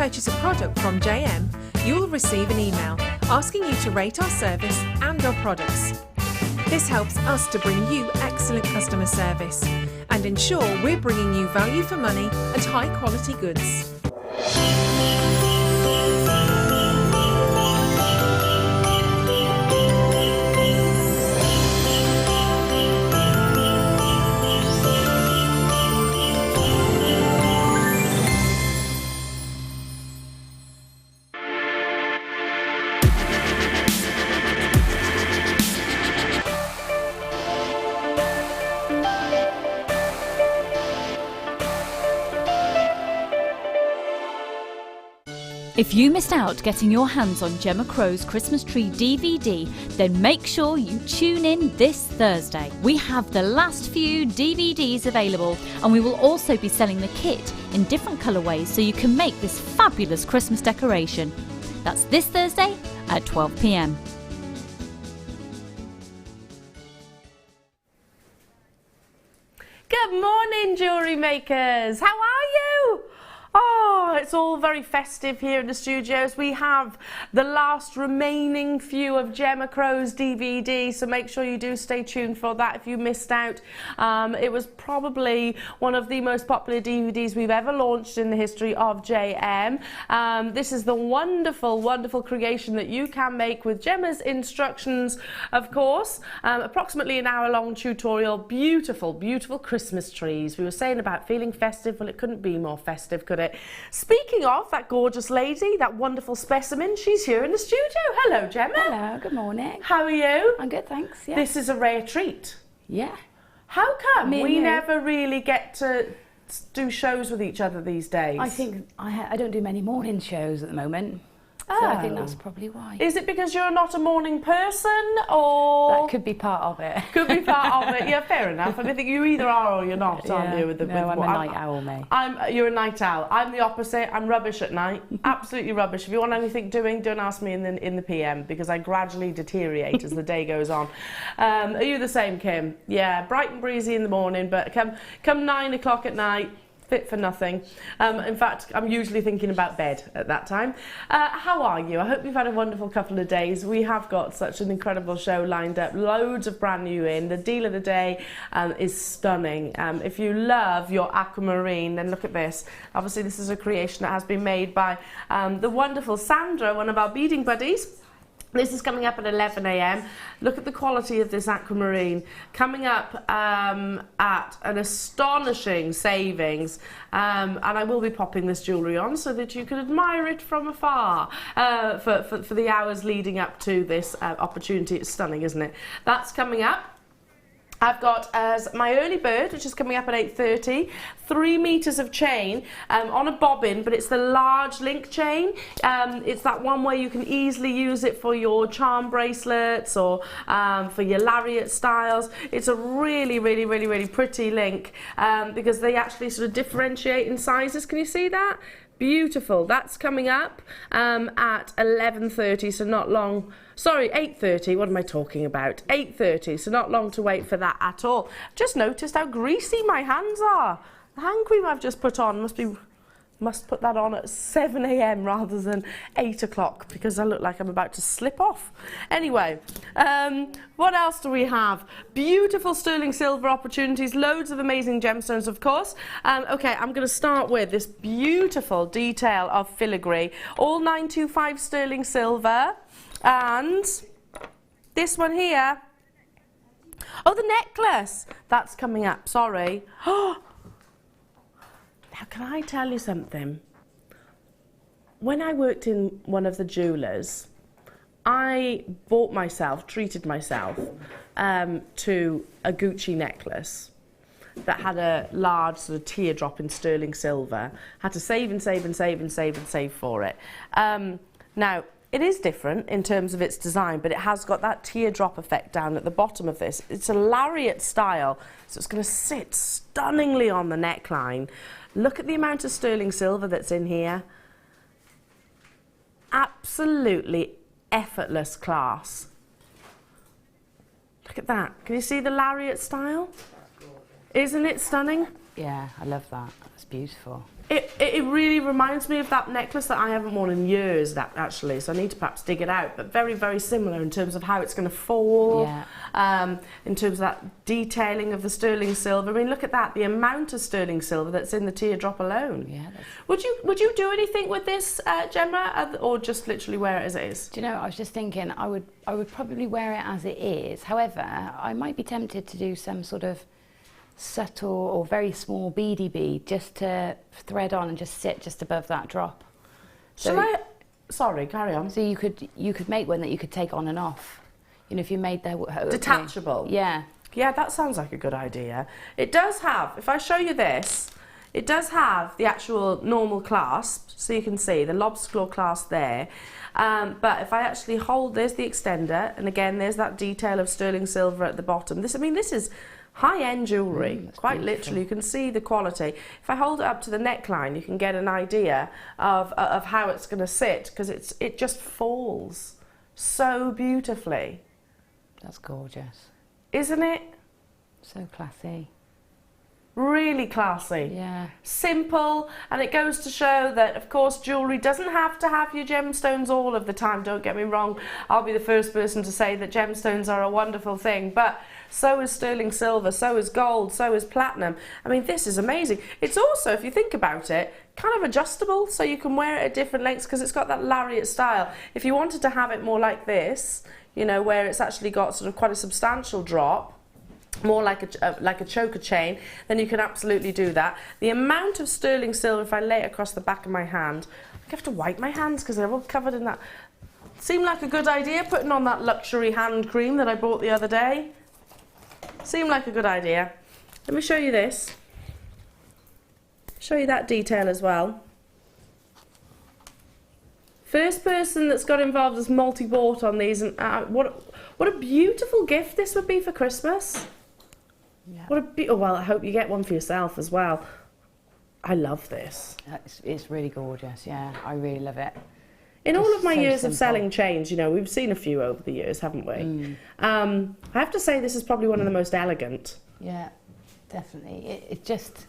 purchase a product from JM, you will receive an email asking you to rate our service and our products. This helps us to bring you excellent customer service and ensure we're bringing you value for money and high quality goods. If you missed out getting your hands on Gemma Crow's Christmas Tree DVD, then make sure you tune in this Thursday. We have the last few DVDs available, and we will also be selling the kit in different colourways so you can make this fabulous Christmas decoration. That's this Thursday at 12 p.m. Good morning, jewellery makers. How are you? Oh, it's all very festive here in the studios. We have the last remaining few of Gemma Crow's DVD, so make sure you do stay tuned for that if you missed out. It was probably one of the most popular DVDs we've ever launched in the history of JM. This is the wonderful, wonderful creation that you can make with Gemma's instructions, of course. Approximately an hour-long tutorial. Beautiful, beautiful Christmas trees. We were saying about feeling festive. Well, it couldn't be more festive, could it? Speaking of that gorgeous lady, that wonderful specimen, she's here in the studio. Hello, Gemma. Hello, good morning. How are you? I'm good, thanks. Yeah. This is a rare treat. Yeah. How come Me and we you. never really get to do shows with each other these days? I think I don't do many morning shows at the moment. So I think that's probably why. Is it because you're not a morning person, or...? That could be part of it. Could be part of it. Yeah, fair enough. I mean, I think you either are or you're not, aren't you? No, I'm a night owl, mate. You're a night owl. I'm the opposite. I'm rubbish at night. Absolutely rubbish. If you want anything doing, don't ask me in the PM, because I gradually deteriorate as the day goes on. Are you the same, Kim? Yeah, bright and breezy in the morning, but come 9 o'clock at night, fit for nothing. In fact, I'm usually thinking about bed at that time. How are you? I hope you've had a wonderful couple of days. We have got such an incredible show lined up. Loads of brand new in. The deal of the day is stunning. If you love your Aquamarine, then look at this. Obviously, this is a creation that has been made by the wonderful Sandra, one of our beading buddies. This is coming up at 11 a.m. Look at the quality of this Aquamarine. Coming up at an astonishing savings. And I will be popping this jewellery on so that you can admire it from afar for the hours leading up to this opportunity. It's stunning, isn't it? That's coming up. I've got as my early bird, which is coming up at 8:30, 3 meters of chain on a bobbin, but it's the large link chain. It's that one where you can easily use it for your charm bracelets or for your lariat styles. It's a really, really, really, really pretty link because they actually sort of differentiate in sizes. Can you see that? Beautiful. That's coming up at 11:30, so not long. Sorry, 8:30. What am I talking about? 8:30, so not long to wait for that at all. Just noticed how greasy my hands are. The hand cream I've just put on must put that on at 7 a.m. rather than 8 o'clock because I look like I'm about to slip off. Anyway, what else do we have? Beautiful sterling silver opportunities, loads of amazing gemstones, of course. Okay, I'm going to start with this beautiful detail of filigree, all 925 sterling silver, and this one here. Oh, the necklace. That's coming up, sorry. Now, can I tell you something? When I worked in one of the jewellers, I treated myself to a Gucci necklace that had a large sort of teardrop in sterling silver. Had to save and save and save and save and save for it. Now, it is different in terms of its design, but it has got that teardrop effect down at the bottom of this. It's a lariat style, so it's going to sit stunningly on the neckline. Look at the amount of sterling silver that's in here. Absolutely effortless class. Look at that. Can you see the lariat style? Isn't it stunning? Yeah, I love that. That's beautiful. It really reminds me of that necklace that I haven't worn in years, actually, so I need to perhaps dig it out, but very, very similar in terms of how it's going to fall, in terms of that detailing of the sterling silver. I mean, look at that, the amount of sterling silver that's in the teardrop alone. Yeah. Would you do anything with this, Gemma, or just literally wear it as it is? Do you know, I was just thinking I would probably wear it as it is. However, I might be tempted to do some sort of subtle or very small beady bead just to thread on and just sit just above that drop. Sorry, carry on. So you could make one that you could take on and off. You know, if you made the detachable. Yeah. Yeah, that sounds like a good idea. It does have, if I show you this, it does have the actual normal clasp, so you can see the lobster claw clasp there. But if I actually hold, there's the extender, and again, there's that detail of sterling silver at the bottom. This is high-end jewellery, quite literally. You can see the quality. If I hold it up to the neckline, you can get an idea of how it's going to sit, because it just falls so beautifully. That's gorgeous. Isn't it? So classy. Really classy. Yeah. Simple, and it goes to show that, of course, jewellery doesn't have to have your gemstones all of the time, don't get me wrong. I'll be the first person to say that gemstones are a wonderful thing, but so is sterling silver, so is gold, so is platinum. I mean, this is amazing. It's also, if you think about it, kind of adjustable, so you can wear it at different lengths because it's got that lariat style. If you wanted to have it more like this, you know, where it's actually got sort of quite a substantial drop, more like a choker chain, then you can absolutely do that. The amount of sterling silver, if I lay it across the back of my hand, I have to wipe my hands because they're all covered in that. Seemed like a good idea, putting on that luxury hand cream that I bought the other day. Seemed like a good idea. Let me show you this. Show you that detail as well. First person that's got involved has multi-bought on these, and what a beautiful gift this would be for Christmas. Yeah. Well, I hope you get one for yourself as well. I love this. It's really gorgeous, yeah. I really love it. In all of my years of selling chains, you know, we've seen a few over the years, haven't we? I have to say this is probably one of the most elegant. Yeah, definitely. It's just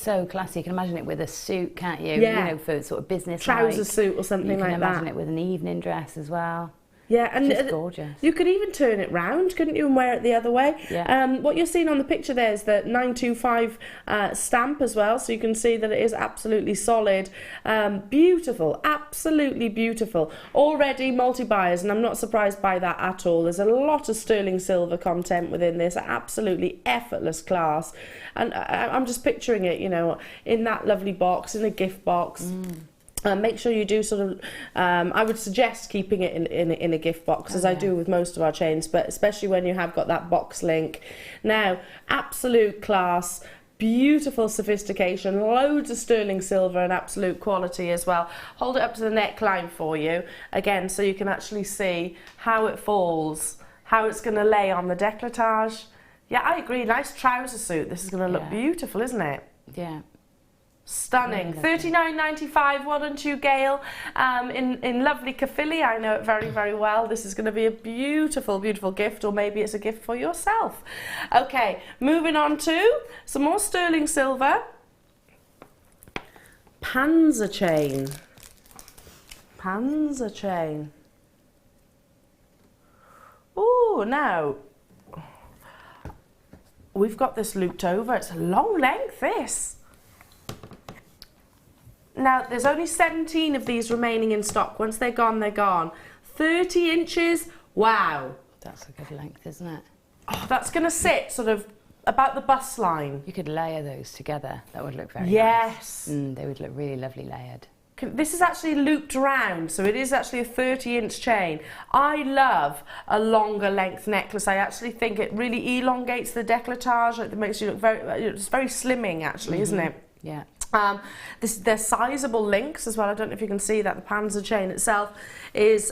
so classy. You can imagine it with a suit, can't you? Yeah. You know, for sort of business. Trouser suit or something like that. You can imagine it with an evening dress as well. Yeah, and it's gorgeous. You could even turn it round, couldn't you, and wear it the other way? Yeah. What you're seeing on the picture there is the 925 stamp as well, so you can see that it is absolutely solid. Beautiful, absolutely beautiful. Already multi-buyers, and I'm not surprised by that at all. There's a lot of sterling silver content within this, absolutely effortless class. And I'm just picturing it, you know, in that lovely box, in a gift box. Make sure you do sort of, I would suggest keeping it in a gift box, as I do with most of our chains, but especially when you have got that box link. Now, absolute class, beautiful sophistication, loads of sterling silver and absolute quality as well. Hold it up to the neckline for you, again, so you can actually see how it falls, how it's going to lay on the décolletage. Yeah, I agree, nice trouser suit. This is going to look beautiful, isn't it? Yeah. Stunning. $39.95. Well done to you, Gail. In lovely Caerphilly, I know it very, very well. This is going to be a beautiful, beautiful gift, or maybe it's a gift for yourself. Okay, moving on to some more sterling silver. Panzer chain. Panzer chain. Oh, now we've got this looped over. It's a long length, this. Now, there's only 17 of these remaining in stock. Once they're gone, they're gone. 30 inches, wow. That's a good length, isn't it? Oh, that's going to sit sort of about the bust line. You could layer those together. That would look very nice. They would look really lovely layered. This is actually looped round, so it is actually a 30-inch chain. I love a longer length necklace. I actually think it really elongates the décolletage. It makes you look it's very slimming, actually, isn't it? Yeah. They're sizable links as well. I don't know if you can see that the Panzer chain itself is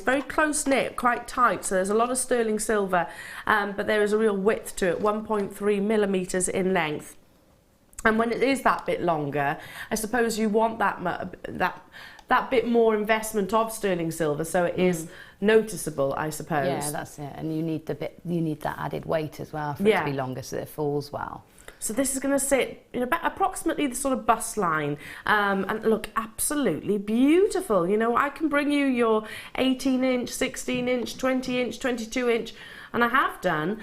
very close knit, quite tight. So there's a lot of sterling silver, but there is a real width to it, 1.3 millimeters in length. And when it is that bit longer, I suppose you want that bit more investment of sterling silver, so it is noticeable, I suppose. Yeah, that's it. And you need that added weight as well for it to be longer, so that it falls well. So this is going to sit in about approximately the sort of bust line, and look absolutely beautiful. You know, I can bring you your 18-inch, 16-inch, 20-inch, 22-inch, and I have done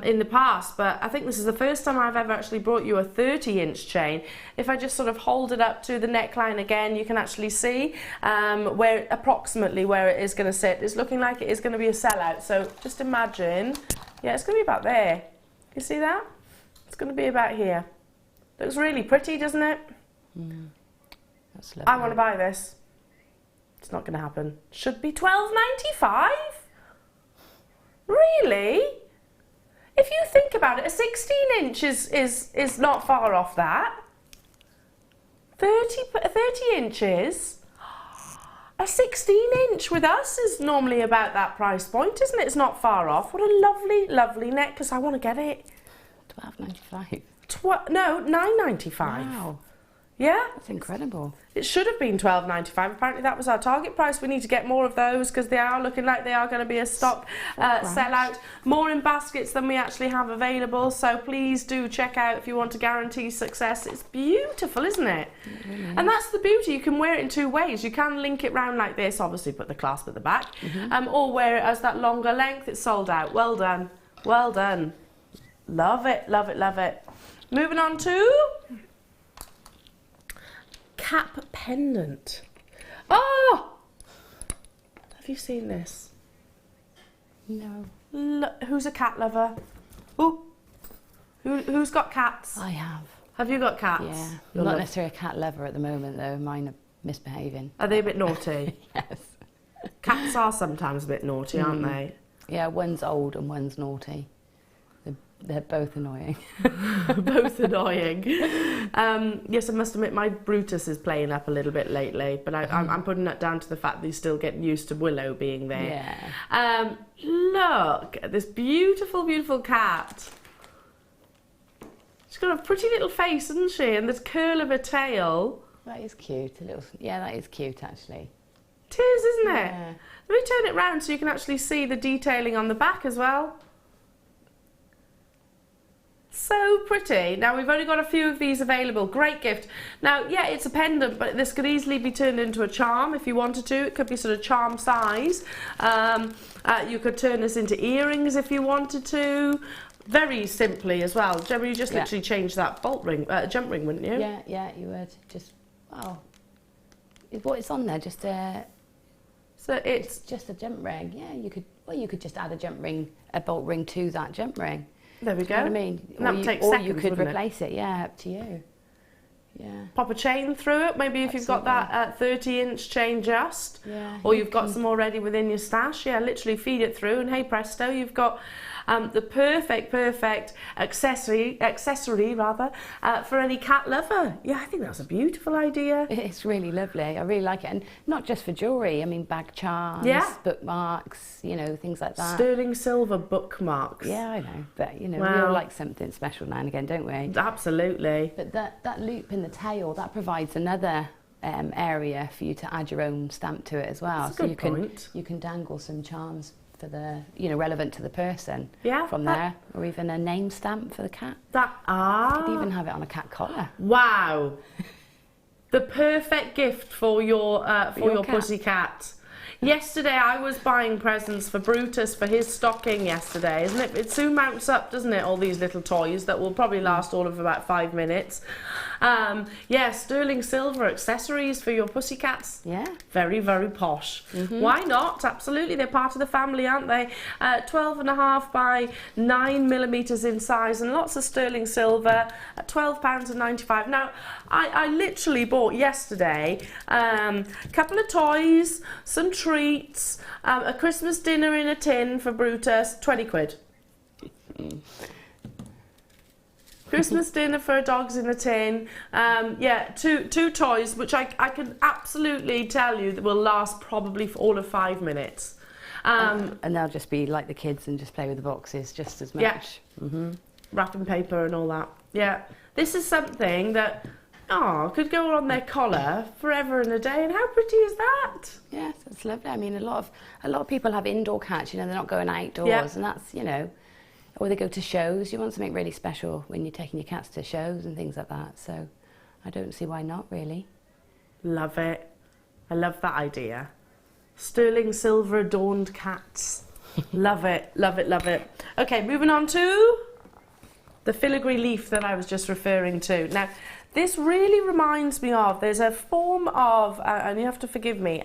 in the past, but I think this is the first time I've ever actually brought you a 30-inch chain. If I just sort of hold it up to the neckline again, you can actually see approximately where it is going to sit. It's looking like it is going to be a sellout, so just imagine, yeah, it's going to be about there. You see that? It's going to be about here. Looks really pretty, doesn't it? That's I want to buy this. It's not going to happen. Should be $12.95. Really? If you think about it, a 16-inch is not far off that. 30 inches. A 16-inch with us is normally about that price point, isn't it? It's not far off. What a lovely, lovely necklace. I want to get it. $12.95. No, $9.95. Wow. Yeah? That's incredible. It should have been $12.95. Apparently that was our target price. We need to get more of those because they are looking like they are going to be a stock sellout. More in baskets than we actually have available. So please do check out if you want to guarantee success. It's beautiful, isn't it? It really is. And that's the beauty. You can wear it in two ways. You can link it round like this, obviously put the clasp at the back, or wear it as that longer length. It's sold out. Well done. Well done. Love it, love it, love it. Moving on to cap pendant. Oh! Have you seen this? No. Who's a cat lover? Oh! Who's got cats? I have. Have you got cats? Yeah. You'll Not love- necessarily a cat lover at the moment, though. Mine are misbehaving. Are they a bit naughty? Yes. Cats are sometimes a bit naughty, aren't they? Yeah, one's old and one's naughty. They're both annoying. Both annoying. Yes, I must admit my Brutus is playing up a little bit lately, but I'm putting that down to the fact that he's still getting used to Willow being there. Yeah. Look at this beautiful, beautiful cat. She's got a pretty little face, hasn't she? And this curl of her tail. That is cute. Yeah, that is cute, actually. It is, isn't it? Yeah. Let me turn it round so you can actually see the detailing on the back as well. So pretty. Now we've only got a few of these available. Great gift. Now, yeah, it's a pendant, but this could easily be turned into a charm if you wanted to. It could be sort of charm size. You could turn this into earrings if you wanted to. Very simply as well. Gemma, you just literally change that bolt ring, jump ring, wouldn't you? Yeah, you would. Just, wow. What is on there? Just a... So it's just a jump ring. Yeah, you could just add a jump ring, a bolt ring to that jump ring. there we Do go. you know what I mean? And that would take or seconds, you could wouldn't it? replace it. Yeah, up to you. Yeah. Pop a chain through it, maybe if you've got that 30-inch chain just, Yeah. or you've got some already within your stash. Yeah, literally feed it through, and hey presto, you've got the perfect accessory for any cat lover. Yeah, I think that's a beautiful idea. It's really lovely. I really like it, and not just for jewellery. I mean, bag charms, Yeah. bookmarks, things like that. Sterling silver bookmarks. Yeah, I know, but we Wow. all like something special now and again, don't we? Absolutely. But that loop in the tail, that provides another area for you to add your own stamp to it as well. That's a good so point. you can dangle some charms for the relevant to the person. Yeah, From there, or even a name stamp for the cat. You could even have it on a cat collar. Wow. The perfect gift for your your cat. pussycat. Yesterday I was buying presents for Brutus for his stocking yesterday, isn't it? It soon mounts up, doesn't it? All these little toys that will probably last all of about 5 minutes. Yeah, sterling silver accessories for your pussycats. Yeah. Very, very posh. Why not? Absolutely, they're part of the family, aren't they? 12.5 by 9mm in size, and lots of sterling silver at £12.95. Now, I literally bought yesterday a couple of toys, some treats, a Christmas dinner in a tin for Brutus, 20 quid. Christmas dinner for dogs in a tin. Yeah, two toys, which I can absolutely tell you that will last probably for all of 5 minutes. And they'll just be like the kids and just play with the boxes just as much. Yeah. Wrapping paper and all that. Yeah, this is something that could go on their collar forever and a day. And how pretty is that? Yes, that's lovely. I mean, a lot of people have indoor cats. They're not going outdoors, Yeah. and that's or they go to shows. You want something really special when you're taking your cats to shows and things like that. So I don't see why not, really. Love it. I love that idea. Sterling silver adorned cats. Love it, love it, love it. Okay, moving on to the filigree leaf that I was just referring to. Now, this really reminds me of, there's a form of, and you have to forgive me,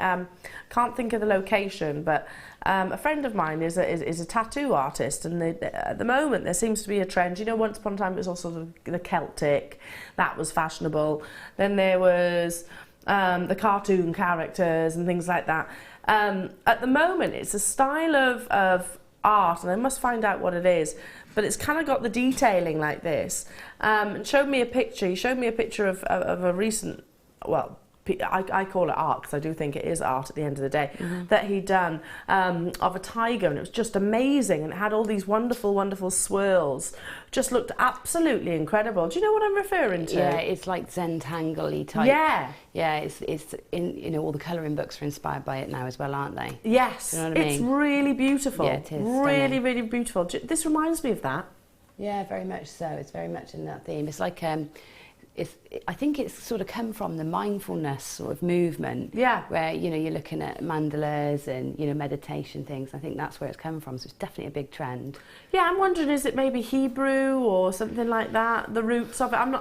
can't think of the location, but a friend of mine is a tattoo artist, and at the moment there seems to be a trend. You know, once upon a time it was all sort of the Celtic, that was fashionable. Then there was the cartoon characters and things like that. At the moment it's a style of art, and I must find out what it is, but it's kind of got the detailing like this. And showed me a picture. He showed me a picture of a recent, well, I call it art because I do think it is art at the end of the day, that he'd done of a tiger, and it was just amazing, and it had all these wonderful, wonderful swirls. Just looked absolutely incredible. Do you know what I'm referring to? Yeah, it's like Zentangle-y type. Yeah. Yeah, it's in, you know, all the colouring books are inspired by it now as well, aren't they? Yes, You know what I it's mean? really beautiful. Yeah, it is. Really, Stunning. really beautiful. This reminds me of that. Yeah, very much so. It's very much in that theme. It's like I think it's sort of come from the mindfulness sort of movement. Yeah. Where, you know, you're looking at mandalas and, you know, meditation things. I think that's where it's come from. So it's definitely a big trend. Yeah, I'm wondering, is it maybe Hebrew or something like that? The roots of it. I'm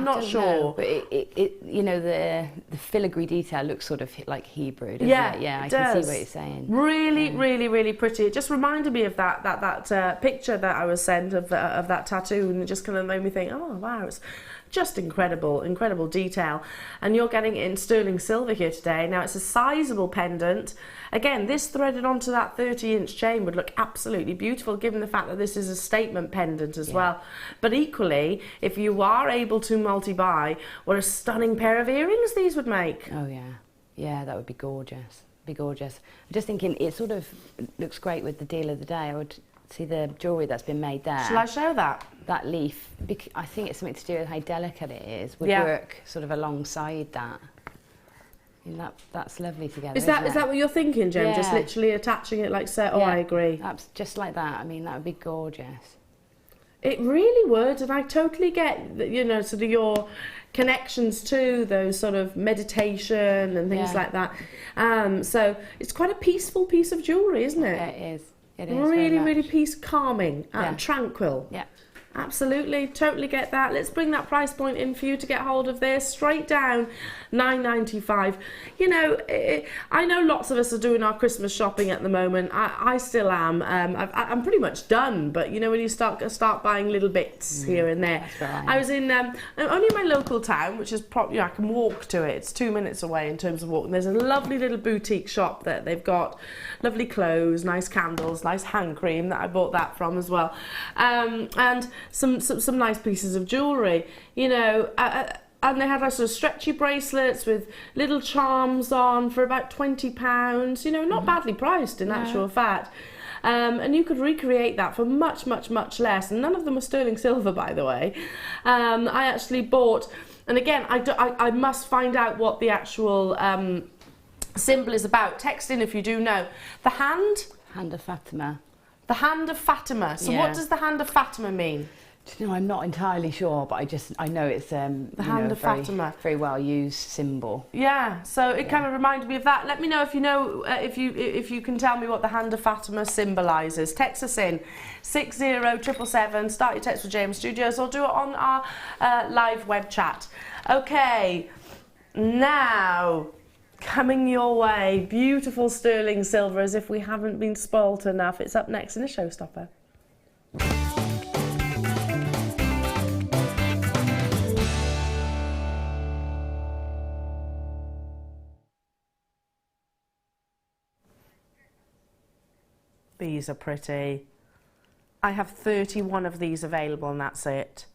not sure. Know, but it you know, the filigree detail looks sort of like Hebrew, doesn't Yeah, it? Yeah, it I can does. see what you're saying. Really, really, really pretty. It just reminded me of that picture that I was sent of that tattoo, and it just kind of made me think, oh wow, it's just incredible detail. And you're getting it in sterling silver here today. Now, it's a sizable pendant. Again, this threaded onto that 30-inch chain would look absolutely beautiful, given the fact that this is a statement pendant as well. But equally, if you are able to multi-buy, what a stunning pair of earrings these would make. Oh yeah, yeah, that would be gorgeous. Be gorgeous. I'm just thinking it sort of looks great with the deal of the day. I would see the jewellery that's been made there. Shall I show that? That leaf, I think it's something to do with how delicate it is, would work sort of alongside that. And that's lovely together. Is that what you're thinking, Jem? Yeah. Just literally attaching it like so? Oh, Yeah, I agree. just like that. I mean, that would be gorgeous. It really would, and I totally get, you know, sort of your connections to those sort of meditation and things like that. So it's quite a peaceful piece of jewellery, isn't it? Yeah, it is. It is Really, very really much. calming and tranquil. Yeah. Absolutely, totally get that. Let's bring that price point in for you to get hold of this. Straight down, $9.95. You know, I know lots of us are doing our Christmas shopping at the moment. I still am. I'm pretty much done. But you know, when you start buying little bits here and there. That's right. I was in only in my local town, which is probably, I can walk to it. It's 2 minutes away in terms of walking. There's a lovely little boutique shop that they've got lovely clothes, nice candles, nice hand cream that I bought that from as well, and some nice pieces of jewellery, you know, and they had like sort of stretchy bracelets with little charms on for about £20, you know, not badly priced in actual fact. And you could recreate that for much less, and none of them were sterling silver, by the way. I actually bought, and again, I must find out what the actual symbol is about. Text in if you do know. The hand Hand of Fatima. The Hand of Fatima. So what does the Hand of Fatima mean? Do you know, I'm not entirely sure, but I know it's the Hand of Fatima. Very well used symbol. Yeah, so it kind of reminded me of that. Let me know if you know, if you can tell me what the Hand of Fatima symbolises. Text us in 60777. Start your text with JM Studios, or do it on our live web chat. Okay, now coming your way, beautiful sterling silver, as if we haven't been spoilt enough. It's up next in a showstopper. These are pretty. I have 31 of these available, and that's it.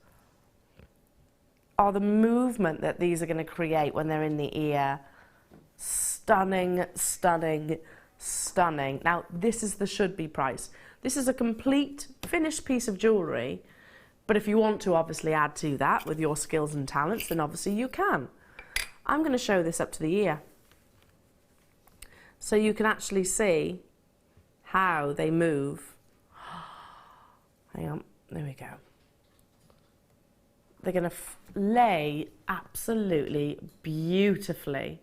Oh, the movement that these are going to create when they're in the ear. Stunning, stunning, stunning. Now, this is the should-be price. This is a complete finished piece of jewellery, but if you want to obviously add to that with your skills and talents, then obviously you can. I'm going to show this up to the ear, so you can actually see how they move. Hang on, there we go. They're going to lay absolutely beautifully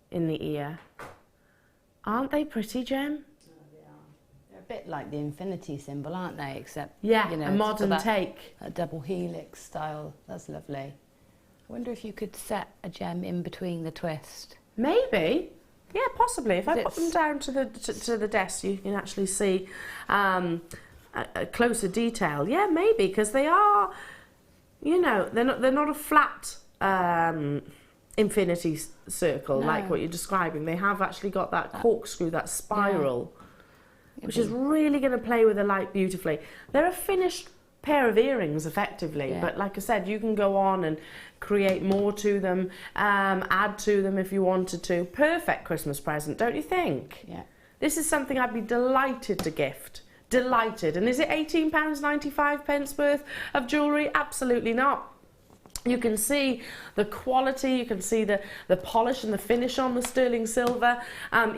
in the ear. Aren't they pretty, Gem? Oh, they are. They're a bit like the infinity symbol, aren't they? Except, yeah, you know, a modern take. A double helix style. That's lovely. I wonder if you could set a gem in between the twist. Maybe. Yeah, possibly. If I put them down to the desk, you can actually see a closer detail. Yeah, maybe, because they are, you know, they're not a flat infinity circle like what you're describing. They have actually got that corkscrew, that spiral, which is really going to play with the light beautifully. They're a finished pair of earrings, effectively, but like I said, you can go on and create more to them, add to them if you wanted to. Perfect Christmas present, don't you think? Yeah. This is something I'd be delighted to gift. Delighted. And is it £18.95 worth of jewellery? Absolutely not. You can see the quality, you can see the polish and the finish on the sterling silver,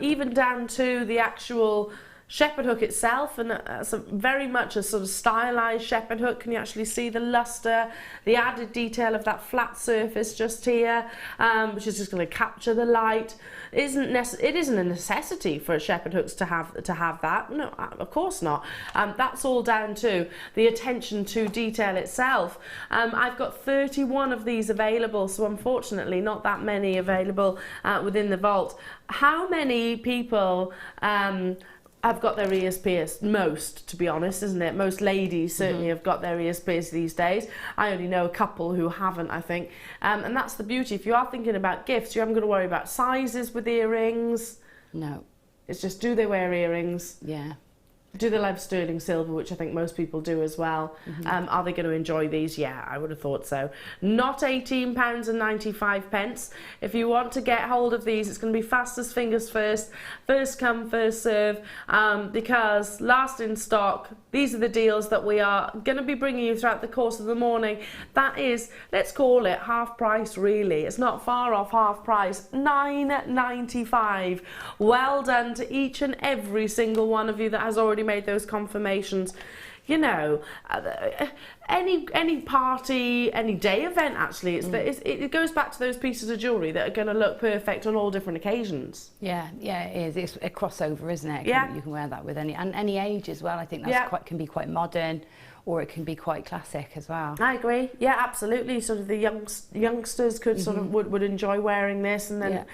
even down to the actual shepherd hook itself, and very much a sort of stylized shepherd hook. Can you actually see the luster, the added detail of that flat surface just here, which is just going to capture the light. It isn't a necessity for shepherd hooks to have that. No, of course not. That's all down to the attention to detail itself. I've got 31 of these available, so unfortunately not that many available within the vault. How many people have got their ears pierced? Most, to be honest, isn't it? Most ladies certainly have got their ears pierced these days. I only know a couple who haven't, I think. And that's the beauty. If you are thinking about gifts, you haven't got to worry about sizes with earrings. No. It's just, do they wear earrings? Yeah. Do they love sterling silver, which I think most people do as well? Are they going to enjoy these? Yeah, I would have thought so. Not £18.95. If you want to get hold of these, it's going to be fastest fingers first come, first serve, because last in stock. These are the deals that we are going to be bringing you throughout the course of the morning. That is, let's call it half price, really. It's not far off half price. £9.95. Well done to each and every single one of you that has already made those confirmations. You know, any party, any day event, actually, it goes back to those pieces of jewellery that are going to look perfect on all different occasions. Yeah, it is. It's a crossover, isn't it? You can wear that with any age as well. I think that's can be quite modern, or it can be quite classic as well. I agree. Yeah, absolutely. Sort of the youngsters could sort of would enjoy wearing this, and then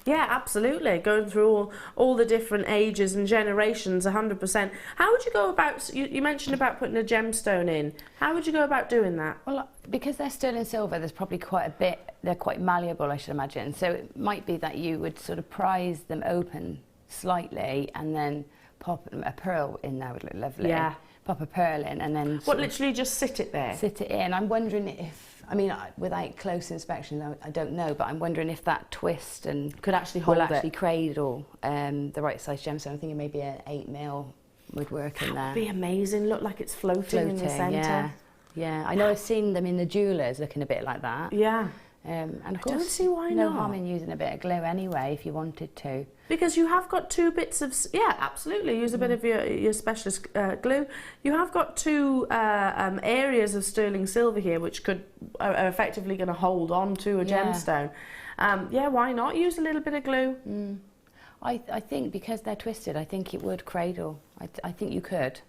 absolutely, going through all the different ages and generations, 100%. How would you go about? You mentioned about putting a gemstone in. How would you go about doing that? Well, because they're sterling silver, there's probably quite a bit. They're quite malleable, I should imagine. So it might be that you would sort of prise them open slightly, and then pop a pearl in there would look lovely. Yeah. Pop a pearl in, and then literally just sit it there? Sit it in. I'm wondering if, I mean, without close inspection, I don't know, but I'm wondering if that twist and could actually hold cradle the right size gemstone. I'm thinking maybe an 8mm would work in there. That would be amazing. Look like it's floating in the centre. Yeah. I know I've seen them in the jewellers looking a bit like that. Yeah. And of I don't see why no not. harm in using a bit of glue anyway if you wanted to. Because you have got two bits of, absolutely, use a bit of your specialist glue. You have got two areas of sterling silver here which are effectively going to hold on to a gemstone. Why not use a little bit of glue? I think because they're twisted, I think it would cradle. I think you could.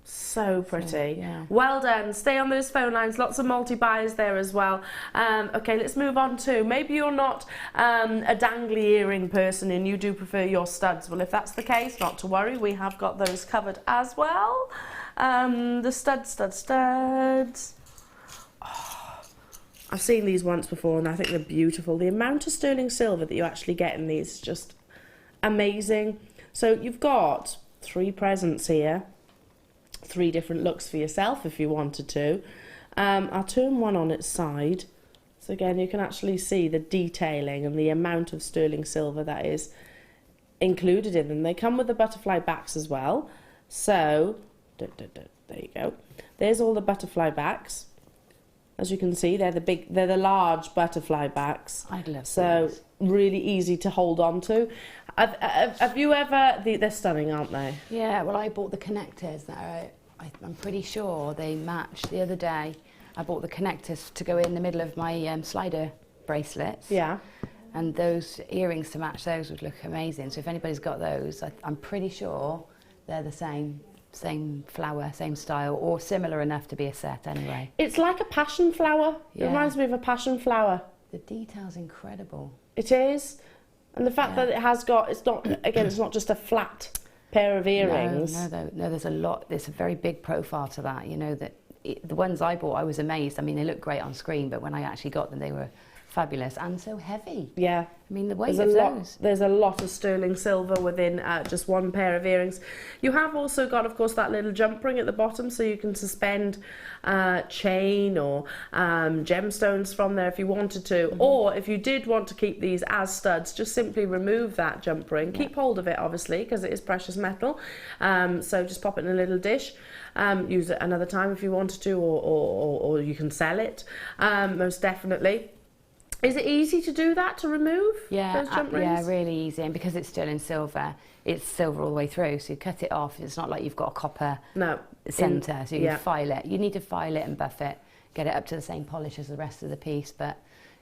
So pretty. So, yeah. Well done. Stay on those phone lines. Lots of multi-buys there as well. Okay, let's move on to, maybe you're not a dangly earring person and you do prefer your studs. Well, if that's the case, not to worry. We have got those covered as well. The studs. Oh, I've seen these once before and I think they're beautiful. The amount of sterling silver that you actually get in these is just amazing. So you've got 3 presents here. 3 different looks for yourself if you wanted to. I'll turn one on its side. So again, you can actually see the detailing and the amount of sterling silver that is included in them. They come with the butterfly backs as well. So, there you go. There's all the butterfly backs. As you can see, they're the large butterfly backs. I'd love so those. Really easy to hold on to. Have you ever? They're stunning, aren't they? Yeah. Well, I bought the connectors that I'm pretty sure they match. The other day, I bought the connectors to go in the middle of my slider bracelets. Yeah. And those earrings to match those would look amazing. So if anybody's got those, I'm pretty sure they're the same flower, same style, or similar enough to be a set anyway. It's like a passion flower. Yeah. It reminds me of a passion flower. The detail's incredible. It is. And the fact that it has got, it's not just a flat pair of earrings. No, there's a lot, there's a very big profile to that, you know, that the ones I bought, I was amazed. I mean, they look great on screen, but when I actually got them, they were fabulous and so heavy. Yeah. I mean, the weight of those. There's a lot of sterling silver within just one pair of earrings. You have also got, of course, that little jump ring at the bottom, so you can suspend chain or gemstones from there if you wanted to. Or if you did want to keep these as studs, just simply remove that jump ring. Keep hold of it, obviously, because it is precious metal. So just pop it in a little dish. Use it another time if you wanted to, or you can sell it, most definitely. Is it easy to do that, to remove those jump rings? Yeah, really easy. And because it's sterling silver, it's silver all the way through. So you cut it off. It's not like you've got a copper centre. So you can file it. You need to file it and buff it, get it up to the same polish as the rest of the piece. But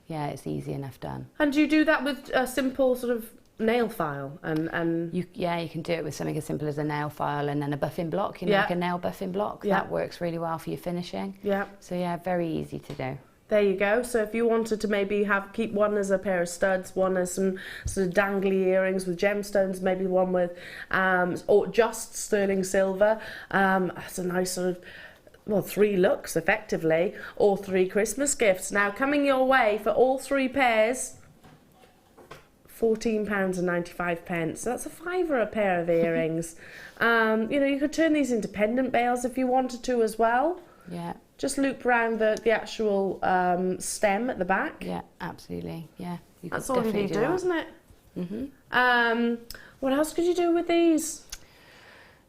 yeah, it's easy enough done. And do you do that with a simple sort of nail file? You can do it with something as simple as a nail file and then a buffing block, like a nail buffing block. That works really well for your finishing. Yeah. So yeah, very easy to do. There you go. So if you wanted to maybe keep one as a pair of studs, one as some sort of dangly earrings with gemstones, maybe one with, or just sterling silver, that's a nice sort of, well, 3 looks effectively, or 3 Christmas gifts. Now coming your way for all 3 pairs, £14.95. So that's a £5 a pair of earrings. You could turn these into pendant bails if you wanted to as well. Yeah. Just loop around the actual stem at the back. Yeah, absolutely. Yeah, that's all you need to do, isn't it? What else could you do with these?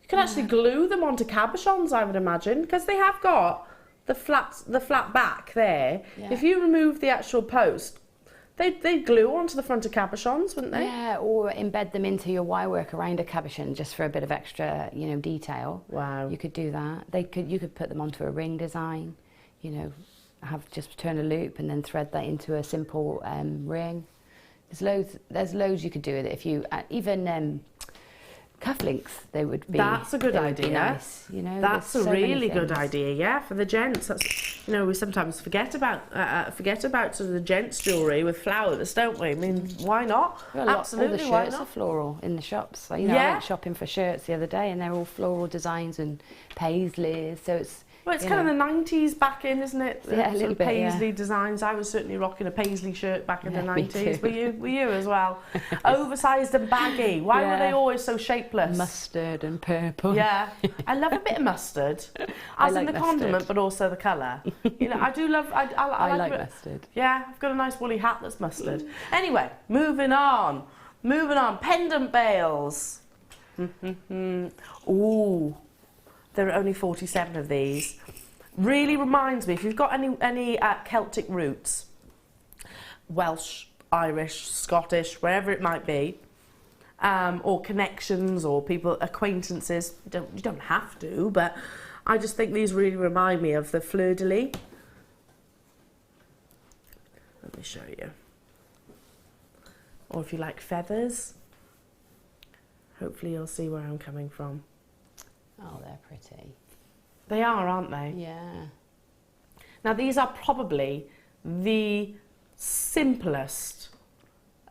You can actually glue them onto cabochons, I would imagine, because they have got the flat back there. Yeah. If you remove the actual post, they'd glue onto the front of cabochons, wouldn't they? Yeah, or embed them into your wirework around a cabochon just for a bit of extra, detail. Wow. You could do that. You could put them onto a ring design, just turn a loop and then thread that into a simple ring. There's loads you could do with it. If you even cufflinks, they would be. That's a good idea. Nice, that's a really good idea. Yeah, for the gents. That's, we sometimes forget about sort of the gents jewellery with flowers, don't we? I mean, why not? Absolutely, all the shirts are floral in the shops. I went shopping for shirts the other day, and they're all floral designs and paisleys. So it's. Well, it's kind of the 90s back in, isn't it? Yeah, a little bit, paisley designs. I was certainly rocking a paisley shirt back in the 90s. Were you as well? Oversized and baggy. Why were they always so shapeless? Mustard and purple. Yeah. I love a bit of mustard. As in the condiment, but also the colour. I do love... I like mustard. Yeah, I've got a nice woolly hat that's mustard. Anyway, moving on. Pendant bails. Ooh. There are only 47 of these. Really reminds me, if you've got any Celtic roots, Welsh, Irish, Scottish, wherever it might be, or connections or people, acquaintances, you don't have to, but I just think these really remind me of the fleur-de-lis. Let me show you. Or if you like feathers, hopefully you'll see where I'm coming from. Oh, they're pretty. They are, aren't they? Yeah. Now, these are probably the simplest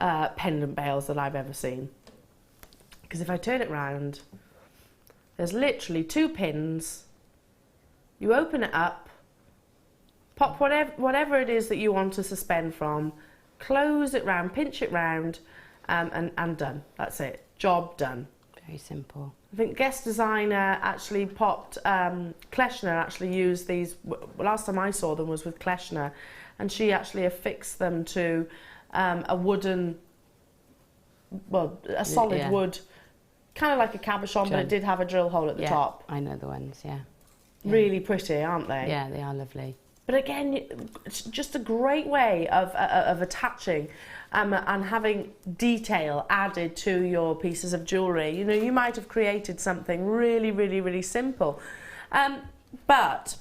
pendant bails that I've ever seen. Because if I turn it round, there's literally 2 pins. You open it up, pop whatever it is that you want to suspend from, close it round, pinch it round, and done. That's it. Job done. Very simple. I think guest designer actually popped, Kleshner actually used these, last time I saw them was with Kleshner, and she actually affixed them to a wooden, a solid wood, kind of like a cabochon, but it did have a drill hole at the top. I know the ones, yeah. Really pretty, aren't they? Yeah, they are lovely. But again, it's just a great way of attaching and having detail added to your pieces of jewellery. You might have created something really, really, really simple. But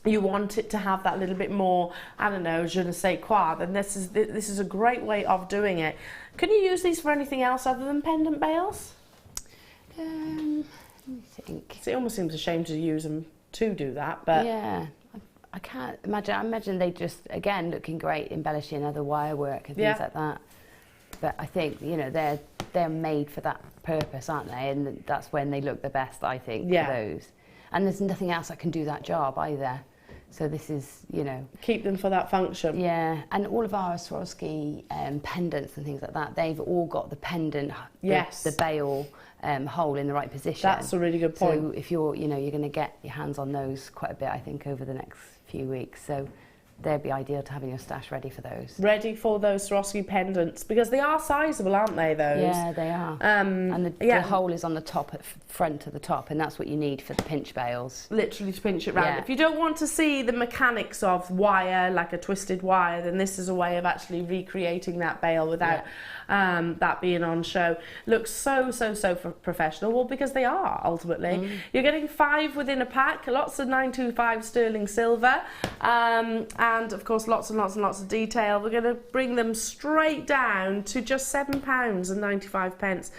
you want it to have that little bit more, I don't know, je ne sais quoi, then this is a great way of doing it. Can you use these for anything else other than pendant bails? Let me think. It almost seems a shame to use them to do that, but yeah, I can't imagine. I imagine they just, again, looking great, embellishing other wire work and things like that. But I think, you know, they're made for that purpose, aren't they? And that's when they look the best, I think, for those. And there's nothing else that can do that job either. So this is, you know... Keep them for that function. Yeah, and all of our Swarovski pendants and things like that, they've all got the pendant, the bail hole in the right position. That's a really good point. So if you're, you know, you're going to get your hands on those quite a bit, I think, over the next few weeks. So they'd be ideal to have in your stash ready for those. Ready for those Swarovski pendants, because they are sizable, aren't they, those? Yeah, they are. And the hole is on the top, at front of the top, and that's what you need for the pinch bails. Literally to pinch it round. If you don't want to see the mechanics of wire, like a twisted wire, then this is a way of actually recreating that bail without that being on show. Looks so professional. Well, because they are, ultimately. You're getting 5 within a pack, lots of 925 sterling silver, and of course lots and lots of detail. We're going to bring them straight down to just £7.95.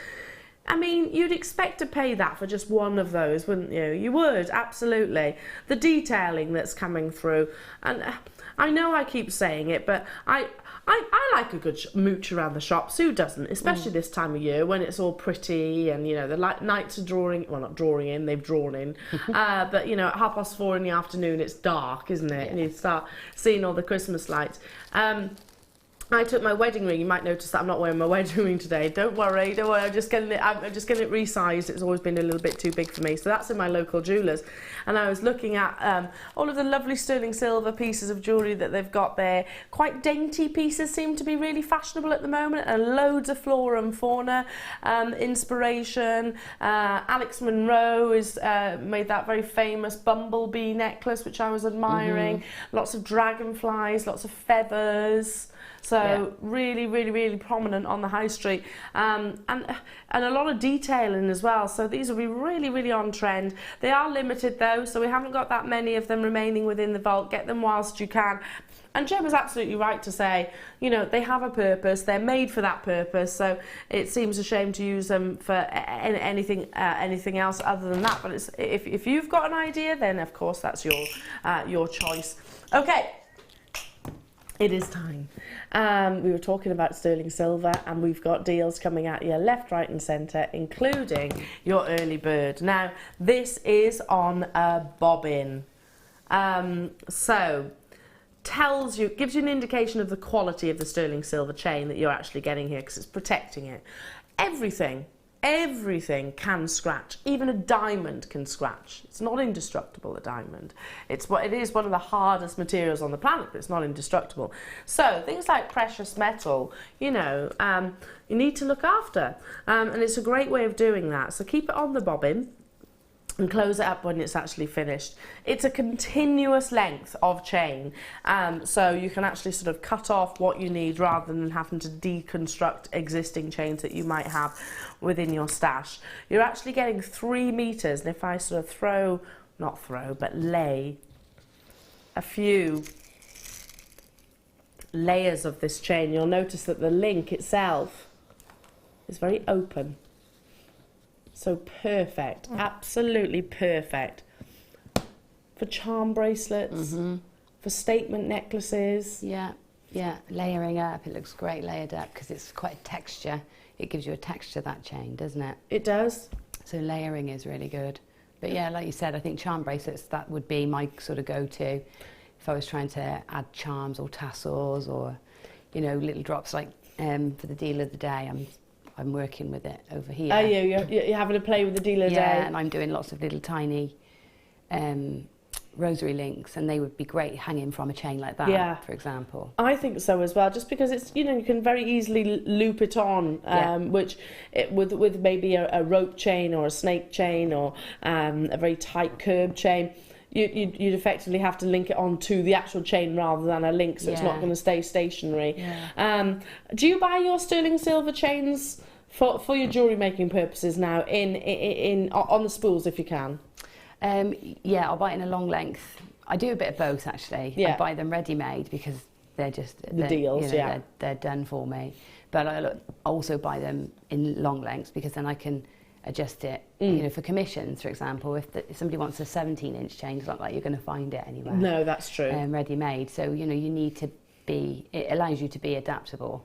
I mean, you'd expect to pay that for just one of those, wouldn't you? You would, absolutely. The detailing that's coming through, and I know I keep saying it, but I like a good mooch around the shops. Who doesn't? Especially this time of year when it's all pretty and, you know, the nights are drawing, well, not drawing in, they've drawn in. But, you know, at 4:30 in the afternoon, it's dark, isn't it? And you start seeing all the Christmas lights. I took my wedding ring. You might notice that I'm not wearing my wedding ring today. Don't worry. I'm just getting it resized. It's always been a little bit too big for me. So that's in my local jewellers. And I was looking at all of the lovely sterling silver pieces of jewellery that they've got there. Quite dainty pieces seem to be really fashionable at the moment, and loads of flora and fauna inspiration. Alex Monroe has made that very famous bumblebee necklace, which I was admiring. Lots of dragonflies, lots of feathers. So really prominent on the high street, and a lot of detailing as well. So these will be really on trend. They are limited though, so we haven't got that many of them remaining within the vault. Get them whilst you can. And Gemma's absolutely right to say, you know, they have a purpose. They're made for that purpose. So it seems a shame to use them for anything else other than that. But it's, if you've got an idea, then of course that's your choice. Okay. It is time. We were talking about sterling silver, and we've got deals coming at you left, right and centre, including your early bird. Now, this is on a bobbin. So, gives you an indication of the quality of the sterling silver chain that you're actually getting here, because it's protecting it. Everything can scratch. Even a diamond can scratch. It's not indestructible, a diamond. It is one of the hardest materials on the planet, but it's not indestructible. So things like precious metal, you know, you need to look after. And it's a great way of doing that. So keep it on the bobbin and close it up when it's actually finished. It's a continuous length of chain, so you can actually sort of cut off what you need rather than having to deconstruct existing chains that you might have within your stash. You're actually getting 3 meters, and if I sort of lay a few layers of this chain, you'll notice that the link itself is very open. So perfect, absolutely perfect for charm bracelets, for statement necklaces. Yeah, layering up. It looks great layered up because it's quite a texture. It gives you a texture, that chain, doesn't it? It does. So layering is really good. But yeah, like you said, I think charm bracelets, that would be my sort of go-to if I was trying to add charms or tassels or, you know, little drops like for the deal of the day. I'm working with it over here. Are you? You're having to play with the deal of the day? Yeah, and I'm doing lots of little tiny rosary links, and they would be great hanging from a chain like that, for example. I think so as well, just because it's, you know, you can very easily loop it on, with maybe a rope chain or a snake chain or a very tight curb chain. You'd effectively have to link it onto the actual chain rather than a link, so it's not going to stay stationary. Yeah. Do you buy your sterling silver chains for your jewellery making purposes now on the spools if you can? Yeah, I'll buy it in a long length. I do a bit of both actually. Yeah. I buy them ready-made because they're just deals, yeah. they're done for me. But I also buy them in long lengths because then I can adjust it. You know, for commissions, for example, if somebody wants a 17-inch chain, it's not like you're going to find it anywhere. No, that's true. Ready-made. So you know, you need to be. It allows you to be adaptable.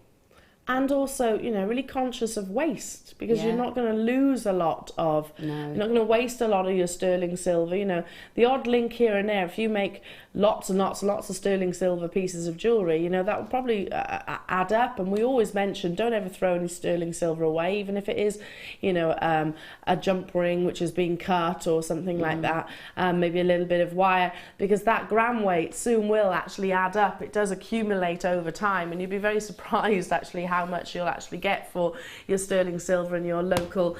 And also, you know, really conscious of waste, because Yeah. you're not going to lose a lot of, No. you're not going to waste a lot of your sterling silver. You know, the odd link here and there, if you make lots and lots and lots of sterling silver pieces of jewellery, you know, that will probably add up. And we always mention, don't ever throw any sterling silver away, even if it is, you know, a jump ring which has been cut or something like that, maybe a little bit of wire, because that gram weight soon will actually add up. It does accumulate over time, and you'd be very surprised actually how much you'll actually get for your sterling silver in your local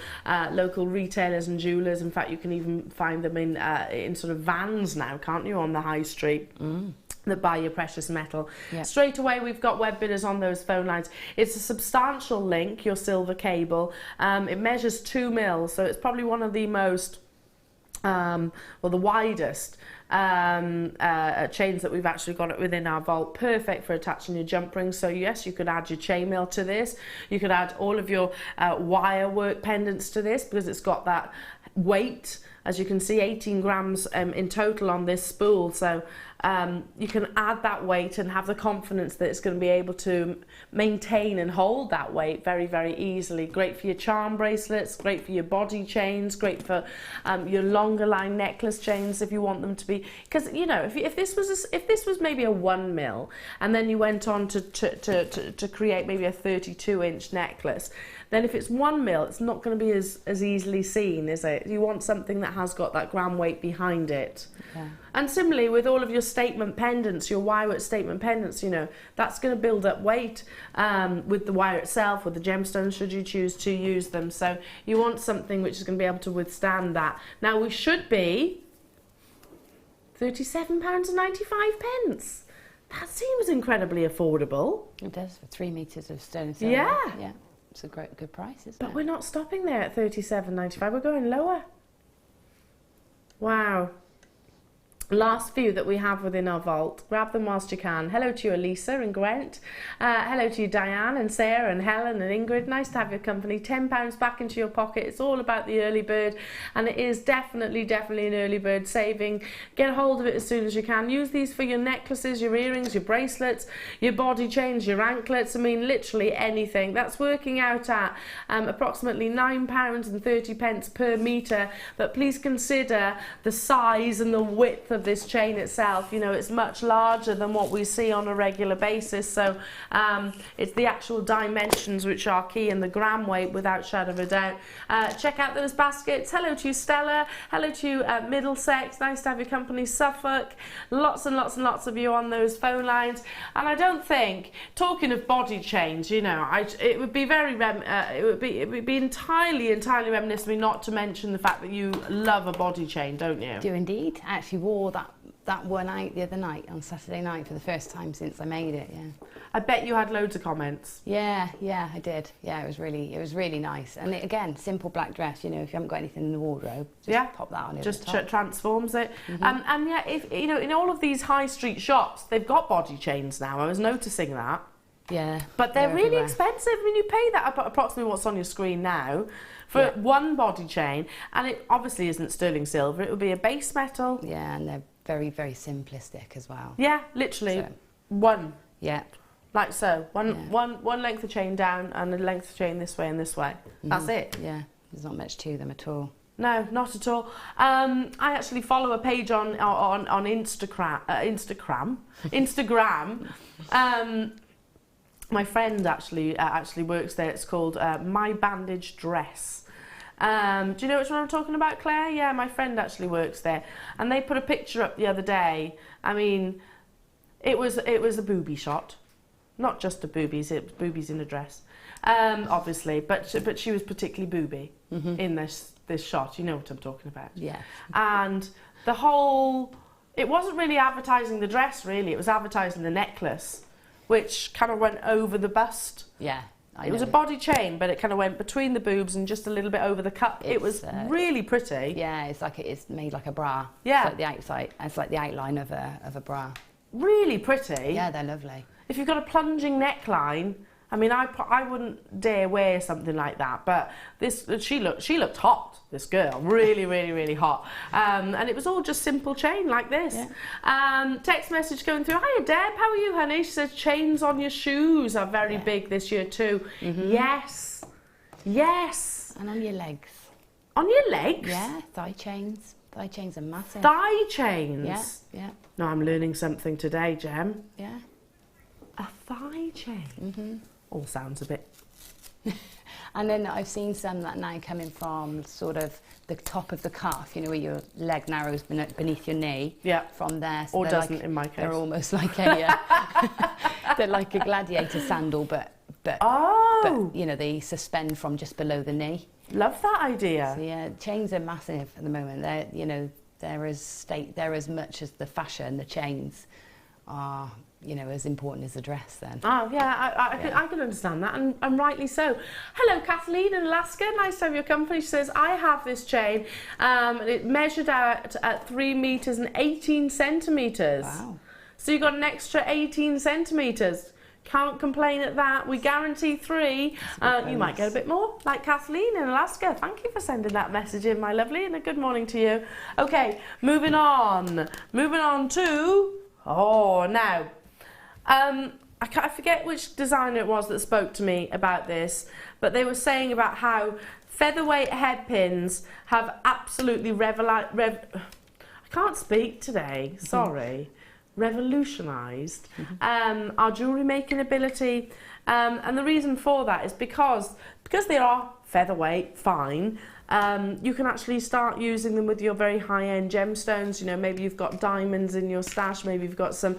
retailers and jewellers. In fact, you can even find them in sort of vans now, can't you, on the high street? That buy your precious metal. Yeah. Straight away, we've got web bidders on those phone lines. It's a substantial link, your silver cable. It measures 2 mils, so it's probably one of the most, the widest chains that we've actually got within our vault. Perfect for attaching your jump rings. So yes, you could add your chainmail to this. You could add all of your wire work pendants to this, because it's got that weight. As you can see, 18 grams in total on this spool. So you can add that weight and have the confidence that it's going to be able to maintain and hold that weight very, very easily. Great for your charm bracelets, great for your body chains, great for your longer line necklace chains if you want them to be. Because, you know, if this was maybe a 1 mil and then you went on to create maybe a 32-inch necklace, then if it's 1 mil, it's not going to be as easily seen, is it? You want something that has got that gram weight behind it. Yeah. And similarly with all of your statement pendants, your wire work statement pendants, you know, that's going to build up weight with the wire itself, with the gemstones, should you choose to use them. So you want something which is going to be able to withstand that. Now we should be £37.95. That seems incredibly affordable. It does, for 3 meters of sterling silver. Yeah. Yeah. It's a good price, isn't it? But we're not stopping there at £37.95. We're going lower. Wow. Last few that we have within our vault. Grab them whilst you can. Hello to you, Elisa and Gwent. Hello to you, Diane and Sarah and Helen and Ingrid. Nice to have your company. £10 back into your pocket. It's all about the early bird, and it is definitely an early bird saving. Get a hold of it as soon as you can. Use these for your necklaces, your earrings, your bracelets, your body chains, your anklets. I mean, literally anything. That's working out at approximately £9.30 per metre. But please consider the size and the width of this chain itself. You know, it's much larger than what we see on a regular basis, so it's the actual dimensions which are key, and the gram weight without shadow of a doubt. Check out those baskets. Hello to you, Stella. Hello to you, Middlesex. Nice to have your company, Suffolk. Lots and lots and lots of you on those phone lines. And I don't think, talking of body chains, you know, it would be very it would be entirely reminiscent of me not to mention the fact that you love a body chain, don't you? Do indeed. I actually wore that one out the other night, on Saturday night, for the first time since I made it. Yeah. I bet you had loads of comments. Yeah, I did. Yeah, it was really nice. And again, simple black dress. You know, if you haven't got anything in the wardrobe, just pop that on. Just transforms it. And yeah, if you know, in all of these high street shops, they've got body chains now. I was noticing that. Yeah. But they're really everywhere. expensive. I mean, you pay that approximately what's on your screen now for one body chain, and it obviously isn't sterling silver. It would be a base metal. Yeah, and they're very simplistic as well. Yeah, literally So, one. yeah. Like so, one length of chain down and a length of chain this way and this way. That's it. Yeah, there's not much to them at all. No, not at all. I actually follow a page on Instagram. My friend actually works there. It's called My Bandage Dress. Do you know which one I'm talking about, Claire? Yeah, my friend actually works there, and they put a picture up the other day. I mean, it was a booby shot, not just a boobies. It was boobies in a dress, obviously, but she was particularly booby in this shot. You know what I'm talking about? Yeah. And the whole, it wasn't really advertising the dress. Really, it was advertising the necklace, which kind of went over the bust. Yeah. It was a body chain, but it kind of went between the boobs and just a little bit over the cup. It was really pretty. Yeah, it's made like a bra. Yeah. It's like the outside, it's like the outline of a bra. Really pretty. Yeah, they're lovely. If you've got a plunging neckline, I mean, I wouldn't dare wear something like that, but she looked hot, this girl, really, really, really hot. And it was all just simple chain like this. Yeah. Text message going through, hiya Deb, how are you, honey? She says, chains on your shoes are very big this year too. Yes, yes. And on your legs. On your legs? Yeah, thigh chains. Thigh chains are massive. Thigh chains? Yeah, yeah. No, I'm learning something today, Gem. Yeah. A thigh chain? All sounds a bit... And then I've seen some that now coming from sort of the top of the calf, you know, where your leg narrows beneath your knee. Yeah. From there. So or doesn't, like, in my case. They're almost like a... they're like a gladiator sandal, but you know, they suspend from just below the knee. Love that idea. So yeah, chains are massive at the moment. They're, you know, they're as much as the fashion, the chains are, you know, as important as the dress then. Oh yeah, I can understand that, and rightly so. Hello Kathleen in Alaska, nice to have your company. She says, I have this chain, and it measured out at 3 meters and 18 centimeters. Wow. So you got an extra 18 centimeters. Can't complain at that. We guarantee 3. You might get a bit more, like Kathleen in Alaska. Thank you for sending that message in, my lovely, and a good morning to you. Okay, moving on. Moving on to... Oh, now... I forget which designer it was that spoke to me about this, but they were saying about how featherweight headpins have absolutely I can't speak today, sorry. Revolutionised our jewellery making ability, and the reason for that is because they are featherweight, fine. You can actually start using them with your very high-end gemstones. You know, maybe you've got diamonds in your stash, maybe you've got some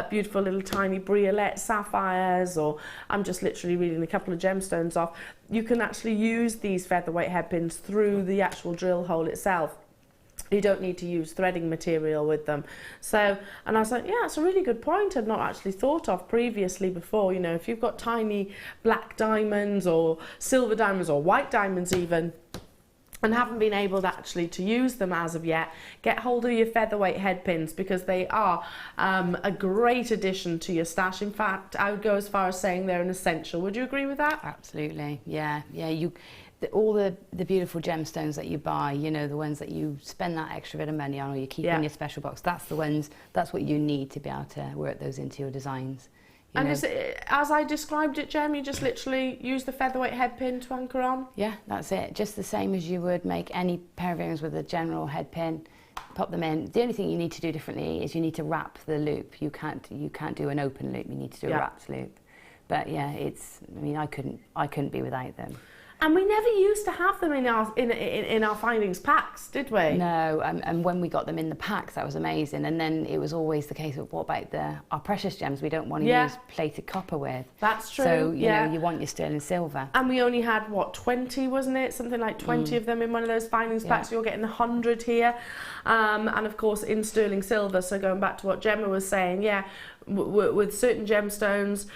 beautiful little tiny briolette sapphires, or I'm just literally reading a couple of gemstones off. You can actually use these featherweight headpins through the actual drill hole itself. You don't need to use threading material with them. So, and I was like, yeah, it's a really good point I'd not actually thought of previously before. You know, if you've got tiny black diamonds or silver diamonds or white diamonds even, and haven't been able to use them as of yet, get hold of your featherweight headpins, because they are a great addition to your stash. In fact, I would go as far as saying they're an essential. Would you agree with that? Absolutely, yeah. All the beautiful gemstones that you buy, you know, the ones that you spend that extra bit of money on, or you keep in your special box, that's what you need to be able to work those into your designs. And is it, as I described it, Gem, you just literally use the featherweight head pin to anchor on? Yeah, that's it. Just the same as you would make any pair of earrings with a general head pin. Pop them in. The only thing you need to do differently is you need to wrap the loop. You can't do an open loop. You need to do a wrapped loop. But yeah, I mean, I couldn't be without them. And we never used to have them in our findings packs, did we? No, and when we got them in the packs, that was amazing. And then it was always the case of, what about our precious gems we don't want to use plated copper with? That's true. So, you know, you want your sterling silver. And we only had, what, 20, wasn't it? Something like 20 of them in one of those findings packs. So you're getting 100 here. And of course, in sterling silver. So going back to what Gemma was saying, with certain gemstones,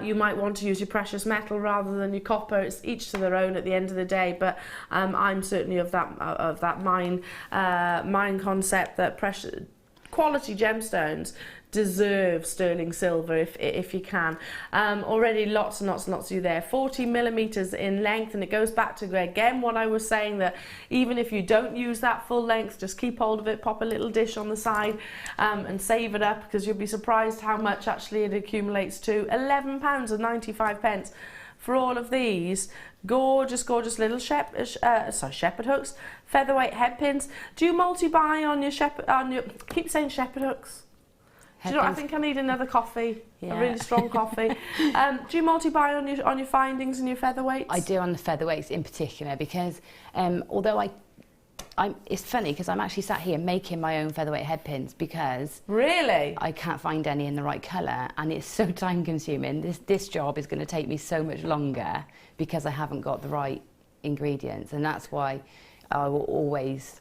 you might want to use your precious metal rather than your copper. It's each to their own at the end of the day, but I'm certainly of that mind concept that precious quality gemstones deserve sterling silver if you can. Already lots and lots and lots of you there. 40 millimeters in length, and it goes back to again what I was saying, that even if you don't use that full length, just keep hold of it, pop a little dish on the side, and save it up, because you'll be surprised how much actually it accumulates to. £11.95 for all of these gorgeous little shepherd hooks, featherweight head pins. Do you multi-buy on your keep saying shepherd hooks? Do you know what, I think I need another coffee, a really strong coffee. Do you multi-buy on your findings and your featherweights? I do on the featherweights in particular, because although it's funny because I'm actually sat here making my own featherweight head pins, because really I can't find any in the right colour, and it's so time consuming. This job is going to take me so much longer because I haven't got the right ingredients, and that's why I will always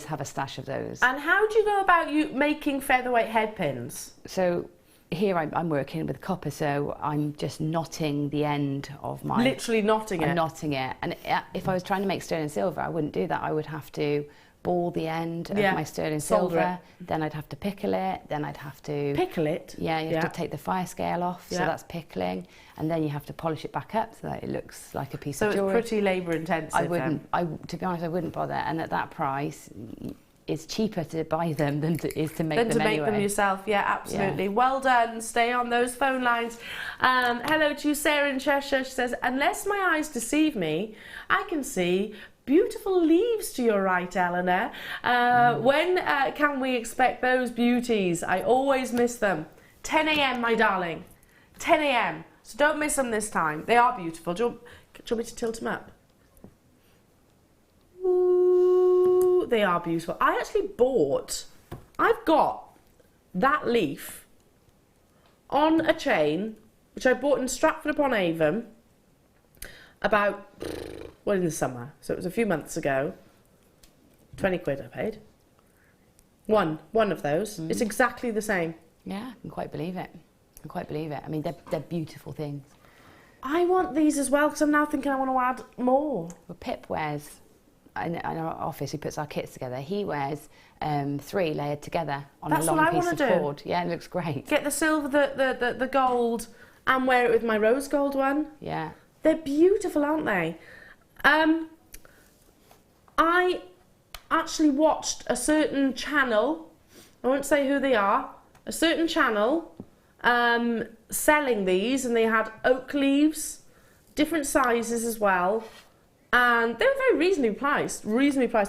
have a stash of those. And how do you go about making featherweight head pins? So here I'm working with copper, so I'm just knotting the end of my... Literally knotting it? I'm knotting it. And if I was trying to make sterling silver, I wouldn't do that. I would have to ball the end of my sterling silver, then I'd have to pickle it, then I'd have to... Pickle it? Yeah, you have to take the fire scale off, so that's pickling, and then you have to polish it back up so that it looks like a piece of jewellery. So it's pretty labour intensive. To be honest, I wouldn't bother, and at that price, it's cheaper to buy them than to make them anyway. Than to make them yourself, yeah, absolutely. Yeah. Well done. Stay on those phone lines. Hello to you, Sarah in Cheshire. She says, unless my eyes deceive me, I can see beautiful leaves to your right, Eleanor. When can we expect those beauties? I always miss them. 10 a.m, my darling. 10 a.m. So don't miss them this time. They are beautiful. Do you want me to tilt them up? Ooh, they are beautiful. I actually I've got that leaf on a chain, which I bought in Stratford-upon-Avon about, in the summer. So it was a few months ago. 20 quid I paid. One of those. It's exactly the same. Yeah, I can quite believe it. I mean, they're beautiful things. I want these as well, because I'm now thinking I want to add more. Well, Pip wears, in our office, he puts our kits together, he wears 3 layered together on a long piece of cord. Yeah, it looks great. Get the silver, the gold, and wear it with my rose gold one. Yeah. They're beautiful, aren't they? I actually watched a certain channel, I won't say who they are, a certain channel selling these, and they had oak leaves, different sizes as well, and they were very reasonably priced.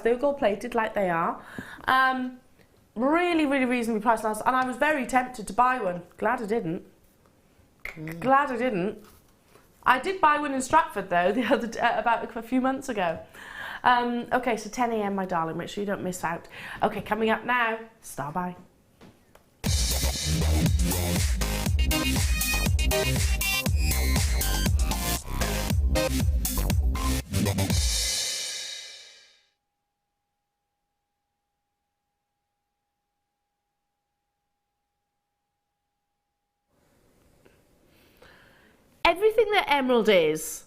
They were gold plated like they are. Really, really reasonably priced, and I was very tempted to buy one. Glad I didn't. Glad I didn't. I did buy one in Stratford though about a few months ago. Okay, so 10 a.m, my darling. Make sure you don't miss out. Okay, coming up now, Star By. Everything that emerald is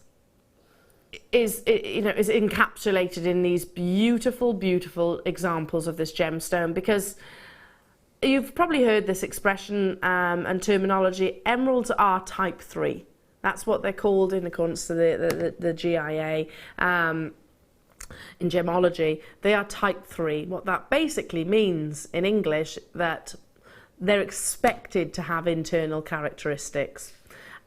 encapsulated in these beautiful, beautiful examples of this gemstone, because you've probably heard this expression and terminology. Emeralds are type 3. That's what they're called in accordance to the GIA. In gemology, they are type 3. What that basically means in English, that they're expected to have internal characteristics.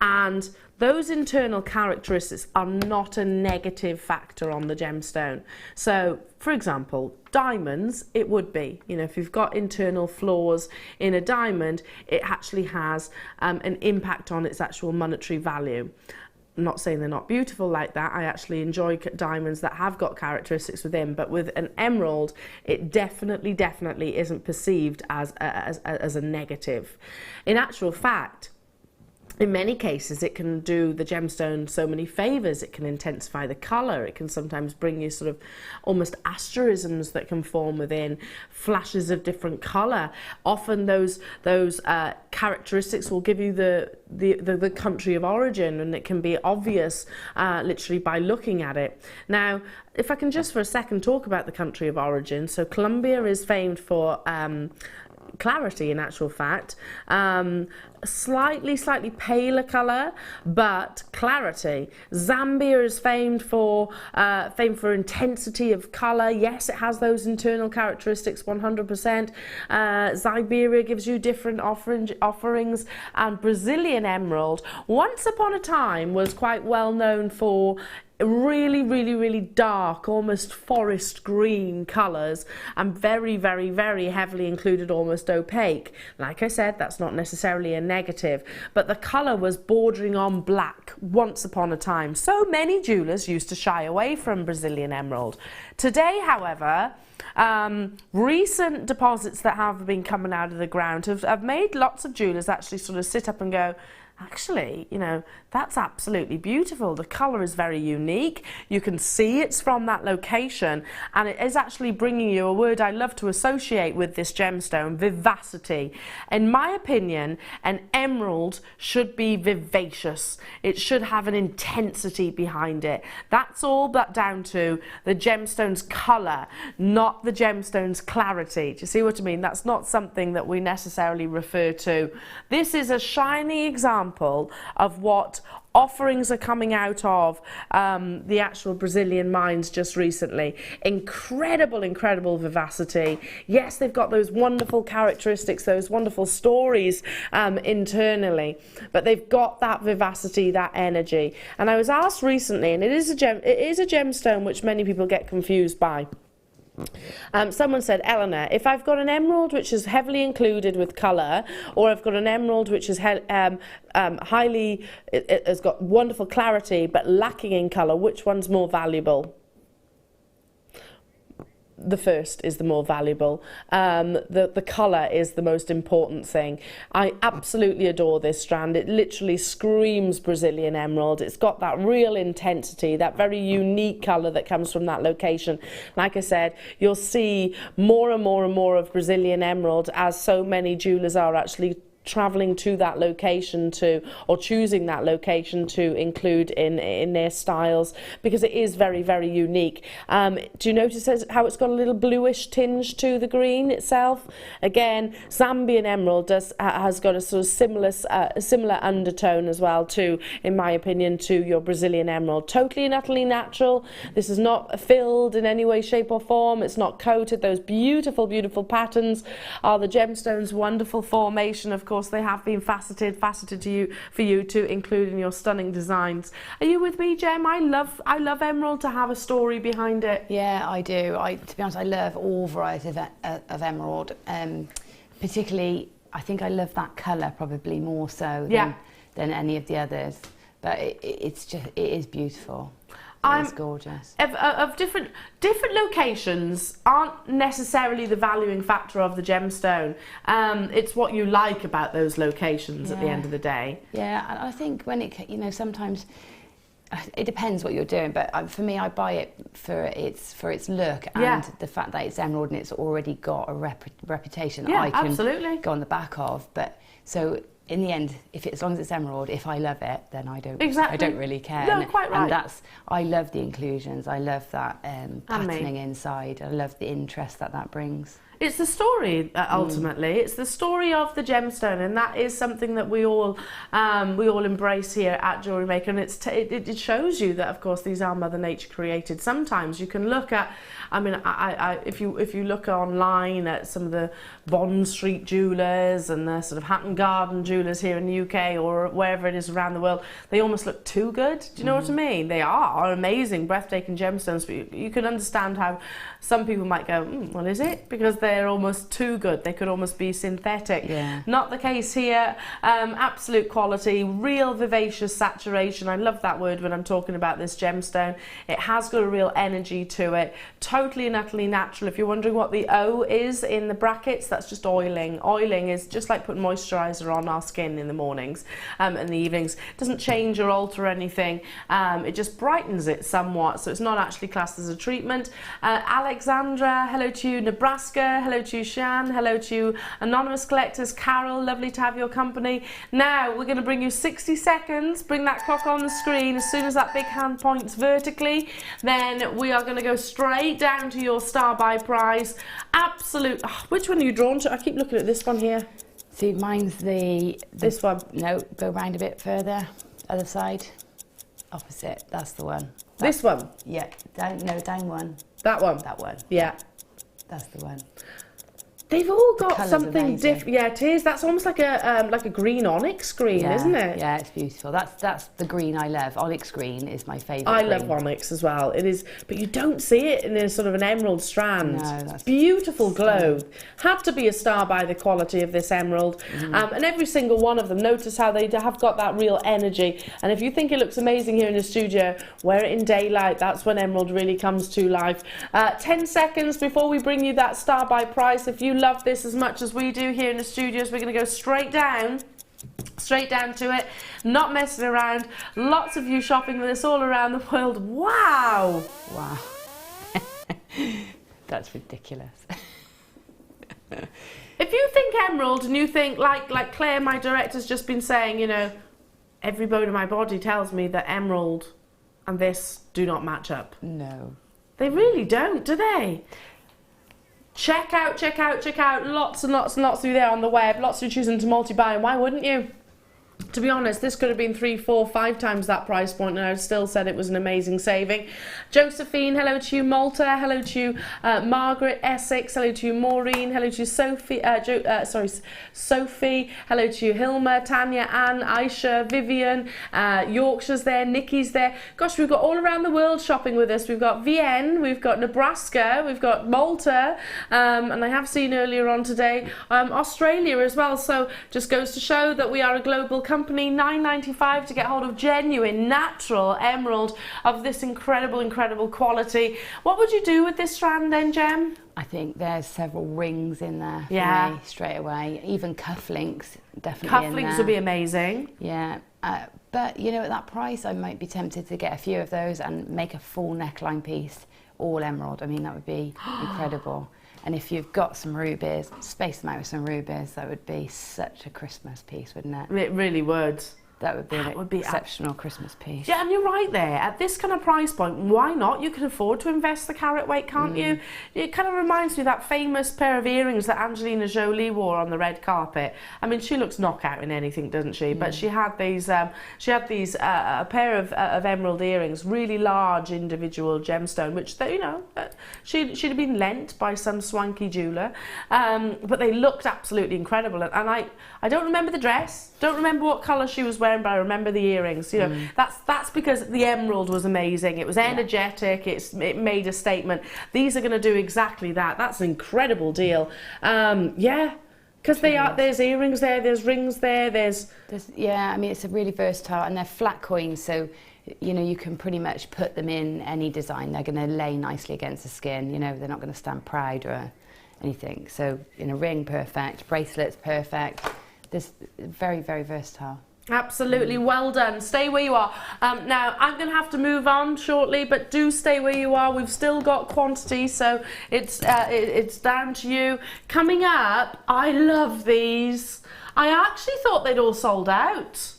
And those internal characteristics are not a negative factor on the gemstone. So, for example, diamonds, it would be. You know, if you've got internal flaws in a diamond, it actually has an impact on its actual monetary value. I'm not saying they're not beautiful like that. I actually enjoy diamonds that have got characteristics within, but with an emerald, it definitely isn't perceived as a negative. In actual fact, in many cases, it can do the gemstone so many favours. It can intensify the colour. It can sometimes bring you sort of almost asterisms that can form within, flashes of different colour. Often those characteristics will give you the country of origin, and it can be obvious literally by looking at it. Now, if I can just for a second talk about the country of origin. So Colombia is famed for clarity, in actual fact. Slightly paler colour, but clarity. Zambia is famed for intensity of colour. Yes, it has those internal characteristics 100%. Siberia gives you different offerings, and Brazilian emerald, once upon a time, was quite well known for really dark, almost forest green colours, and very heavily included, almost opaque. Like I said, that's not necessarily a negative, but the colour was bordering on black once upon a time. So many jewellers used to shy away from Brazilian emerald. Today, however, recent deposits that have been coming out of the ground have made lots of jewellers actually sort of sit up and go, actually, you know, that's absolutely beautiful. The colour is very unique. You can see it's from that location, and it is actually bringing you a word I love to associate with this gemstone: vivacity. In my opinion, an emerald should be vivacious. It should have an intensity behind it. That's all but down to the gemstone's colour, not the gemstone's clarity. Do you see what I mean? That's not something that we necessarily refer to. This is a shining example of what offerings are coming out of the actual Brazilian mines just recently. Incredible vivacity. Yes, they've got those wonderful characteristics, those wonderful stories internally, but they've got that vivacity, that energy. And I was asked recently, and it is a gemstone which many people get confused by. Someone said, Eleanor, if I've got an emerald which is heavily included with colour, or I've got an emerald which is highly, it has got wonderful clarity but lacking in colour, which one's more valuable? The first is the more valuable. The colour is the most important thing. I absolutely adore this strand. It literally screams Brazilian emerald. It's got that real intensity, that very unique colour that comes from that location. Like I said, you'll see more and more of Brazilian emerald, as so many jewellers are actually travelling to that location or choosing that location to include in their styles, because it is very unique. Do you notice how it's got a little bluish tinge to the green itself? Again, Zambian emerald has got a sort of similar undertone as well to, in my opinion, to your Brazilian emerald. Totally and utterly natural. This is not filled in any way, shape or form. It's not coated. Those beautiful patterns are the gemstone's wonderful formation. Of course, they have been faceted for you to include in your stunning designs. Are you with me, Gem? I love emerald to have a story behind it. Yeah, I do. To be honest, I love all varieties of emerald. Particularly, I think I love that colour probably more so than any of the others. But it is beautiful. It's gorgeous. Of different locations aren't necessarily the valuing factor of the gemstone. It's what you like about those locations at the end of the day. Yeah, I think when sometimes it depends what you're doing, but for me, I buy it for its look and the fact that it's emerald and it's already got a reputation that I can go on the back of. But so, in the end, as long as it's emerald, if I love it, then I don't really care. No, quite right. And I love the inclusions. I love that patterning inside. I love the interest that brings. It's the story, ultimately. It's the story of the gemstone, and that is something that we all embrace here at Jewellery Maker. And it shows you that, of course, these are Mother Nature created. Sometimes you can look at, if you look online at some of the Bond Street jewellers and the sort of Hatton Garden jewellers here in the UK or wherever it is around the world, they almost look too good. Do you know what I mean? They are amazing, breathtaking gemstones, but you can understand how some people might go, well, is it? Because they're almost too good. They could almost be synthetic. Yeah. Not the case here. Absolute quality, real vivacious saturation. I love that word when I'm talking about this gemstone. It has got a real energy to it. Totally and utterly natural. If you're wondering what the O is in the brackets, that's just oiling. Oiling is just like putting moisturiser on our skin in the mornings and the evenings. It doesn't change or alter anything. It just brightens it somewhat. So it's not actually classed as a treatment. Alexandra, hello to you. Nebraska, hello to you. Shan, hello to you. Anonymous Collectors, Carol, lovely to have your company. Now we're going to bring you 60 seconds. Bring that clock on the screen. As soon as that big hand points vertically, then we are going to go straight down to your star buy price. Absolute. Oh, which one are you drawn to? I keep looking at this one here. See, mine's this one. No, go round a bit further. Other side. Opposite. That's the one. This one? Yeah. Down one. That one? That one. Yeah. That's the one. They've all got something different. Yeah, it is. That's almost like a green onyx green, isn't it? Yeah, it's beautiful. That's the green I love. Onyx green is my favourite. I love onyx as well. It is, but you don't see it in a sort of an emerald strand. No, that's beautiful glow. Had to be a star by the quality of this emerald. And every single one of them. Notice how they have got that real energy. And if you think it looks amazing here in the studio, wear it in daylight. That's when emerald really comes to life. 10 seconds before we bring you that star by price. If you love this as much as we do here in the studios, we're going to go straight down Straight down to it, not messing around. Lots of you shopping with us all around the world. Wow! Wow. That's ridiculous. If you think emerald and you think, like Claire, my director's just been saying, you know, every bone in my body tells me that emerald and this do not match up. No. They really don't, do they? Check out, check out, check out. Lots and lots and lots through there on the web. Lots of choosing to multi-buy, and why wouldn't you? To be honest, this could have been 3, 4, 5 times that price point, and I still said it was an amazing saving. Josephine, hello to you. Malta, hello to you. Margaret, Essex, hello to you. Maureen, hello to you. Sophie, Sophie, hello to you. Hilma, Tanya, Anne, Aisha, Vivian, Yorkshire's there, Nikki's there. Gosh, we've got all around the world shopping with us. We've got Vienne, we've got Nebraska, we've got Malta, and I have seen earlier on today Australia as well. So just goes to show that we are a global company. $9.95 to get hold of genuine natural emerald of this incredible quality. What would you do with this strand then, Gem? I think there's several rings in there for me straight away. Even cufflinks, definitely in there. Cufflinks would be amazing. Yeah, but you know, at that price I might be tempted to get a few of those and make a full neckline piece, all emerald. I mean, that would be incredible. And if you've got some rubies, space them out with some rubies, that would be such a Christmas piece, wouldn't it? It really would. That would be an exceptional Christmas piece. Yeah, and you're right there. At this kind of price point, why not? You can afford to invest the carat weight, can't you? It kind of reminds me of that famous pair of earrings that Angelina Jolie wore on the red carpet. I mean, she looks knockout in anything, doesn't she? But she had these, a pair of emerald earrings, really large individual gemstone, which they, you know, she'd have been lent by some swanky jeweller, but they looked absolutely incredible. And I don't remember the dress, don't remember what colour she was wearing, but I remember the earrings. You know, that's because the emerald was amazing. It was energetic. It made a statement. These are going to do exactly that. That's an incredible deal. Yeah, because there's earrings there, there's rings there, there's yeah. I mean, it's a really versatile, and they're flat coins, so you know you can pretty much put them in any design. They're going to lay nicely against the skin. You know, they're not going to stand proud or anything. So in a ring, perfect. Bracelets, perfect. This very versatile. Absolutely, well done. Stay where you are. Now, I'm going to have to move on shortly, but do stay where you are. We've still got quantity, so it's down to you. Coming up, I love these. I actually thought they'd all sold out.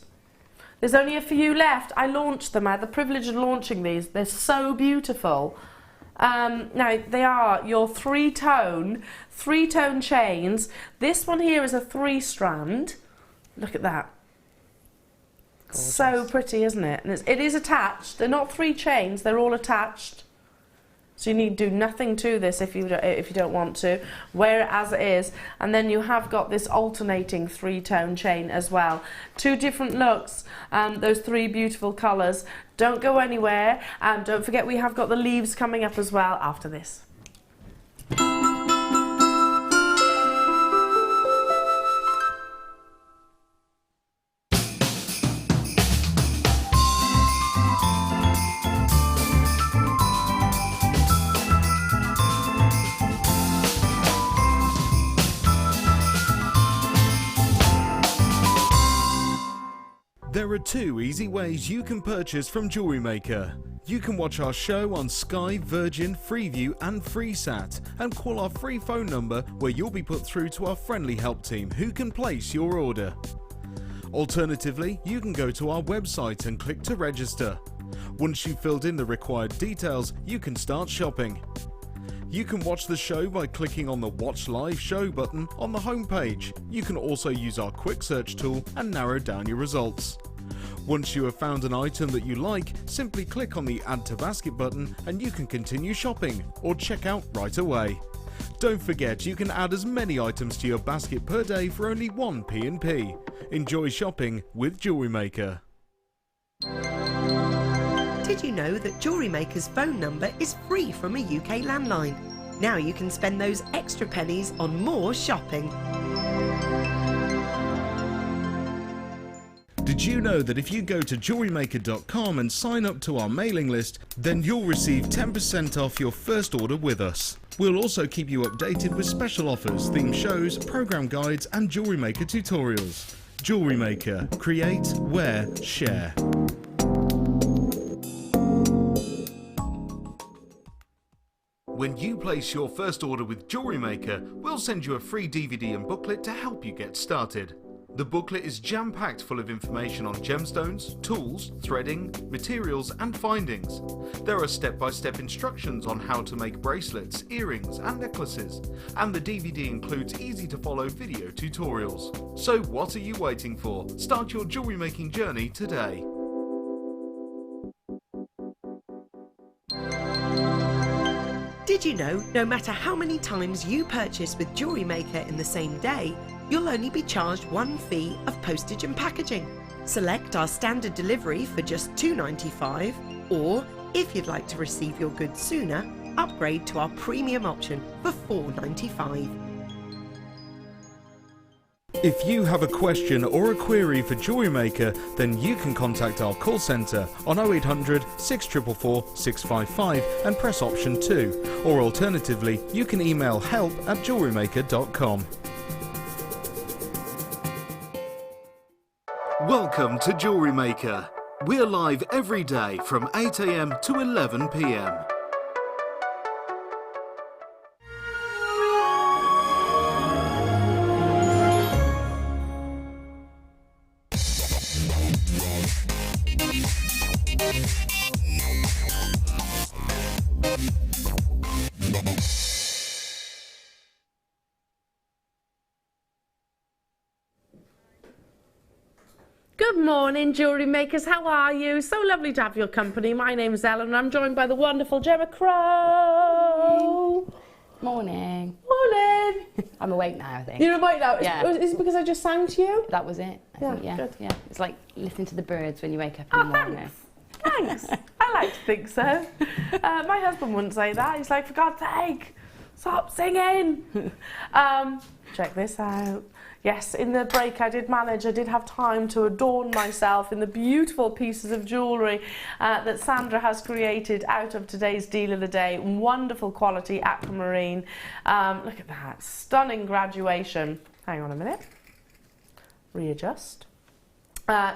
There's only a few left. I launched them. I had the privilege of launching these. They're so beautiful. Now, they are your three-tone chains. This one here is a 3-strand. Look at that. Gorgeous. So pretty, isn't it? And it is attached. They're not 3 chains. They're all attached. So you need to do nothing to this if you don't want to. Wear it as it is. And then you have got this alternating 3-tone chain as well. 2 different looks. Those 3 beautiful colours. Don't go anywhere. And don't forget we have got the leaves coming up as well after this. There are 2 easy ways you can purchase from Jewellery Maker. You can watch our show on Sky, Virgin, Freeview and FreeSat and call our free phone number where you'll be put through to our friendly help team who can place your order. Alternatively, you can go to our website and click to register. Once you've filled in the required details, you can start shopping. You can watch the show by clicking on the Watch Live Show button on the homepage. You can also use our quick search tool and narrow down your results. Once you have found an item that you like, simply click on the Add to Basket button and you can continue shopping or check out right away. Don't forget you can add as many items to your basket per day for only 1 P&P. Enjoy shopping with Jewellery Maker. Did you know that Jewellery Maker's phone number is free from a UK landline? Now you can spend those extra pennies on more shopping. Did you know that if you go to jewellerymaker.com and sign up to our mailing list, then you'll receive 10% off your first order with us. We'll also keep you updated with special offers, theme shows, program guides and Jewellery Maker tutorials. Jewellery Maker. Create, wear, share. When you place your first order with Jewellery Maker, we'll send you a free DVD and booklet to help you get started. The booklet is jam-packed full of information on gemstones, tools, threading, materials and findings. There are step-by-step instructions on how to make bracelets, earrings and necklaces, and the DVD includes easy-to-follow video tutorials. So what are you waiting for? Start your jewellery making journey today. Did you know, no matter how many times you purchase with Jewellery Maker in the same day, you'll only be charged one fee of postage and packaging. Select our standard delivery for just $2.95, or if you'd like to receive your goods sooner, upgrade to our premium option for $4.95. If you have a question or a query for Jewellery Maker, then you can contact our call centre on 0800 644 655 and press option 2, or alternatively you can email help@jewellerymaker.com. Welcome to Jewellery Maker. We're live every day from 8 AM to 11 PM. Good morning, jewellery makers. How are you? So lovely to have your company. My name's Elle and I'm joined by the wonderful Gemma Crow. Morning. Morning. I'm awake now, I think. You're awake now? Yeah. Is it because I just sang to you? That was it. I think, yeah. Good. Yeah. It's like listening to the birds when you wake up in the morning. Thanks. I like to think so. My husband wouldn't say that. He's like, for God's sake, stop singing. Check this out. Yes, in the break I did have time to adorn myself in the beautiful pieces of jewellery that Sandra has created out of today's deal of the day. Wonderful quality aquamarine. Look at that, stunning graduation. Hang on a minute. Readjust.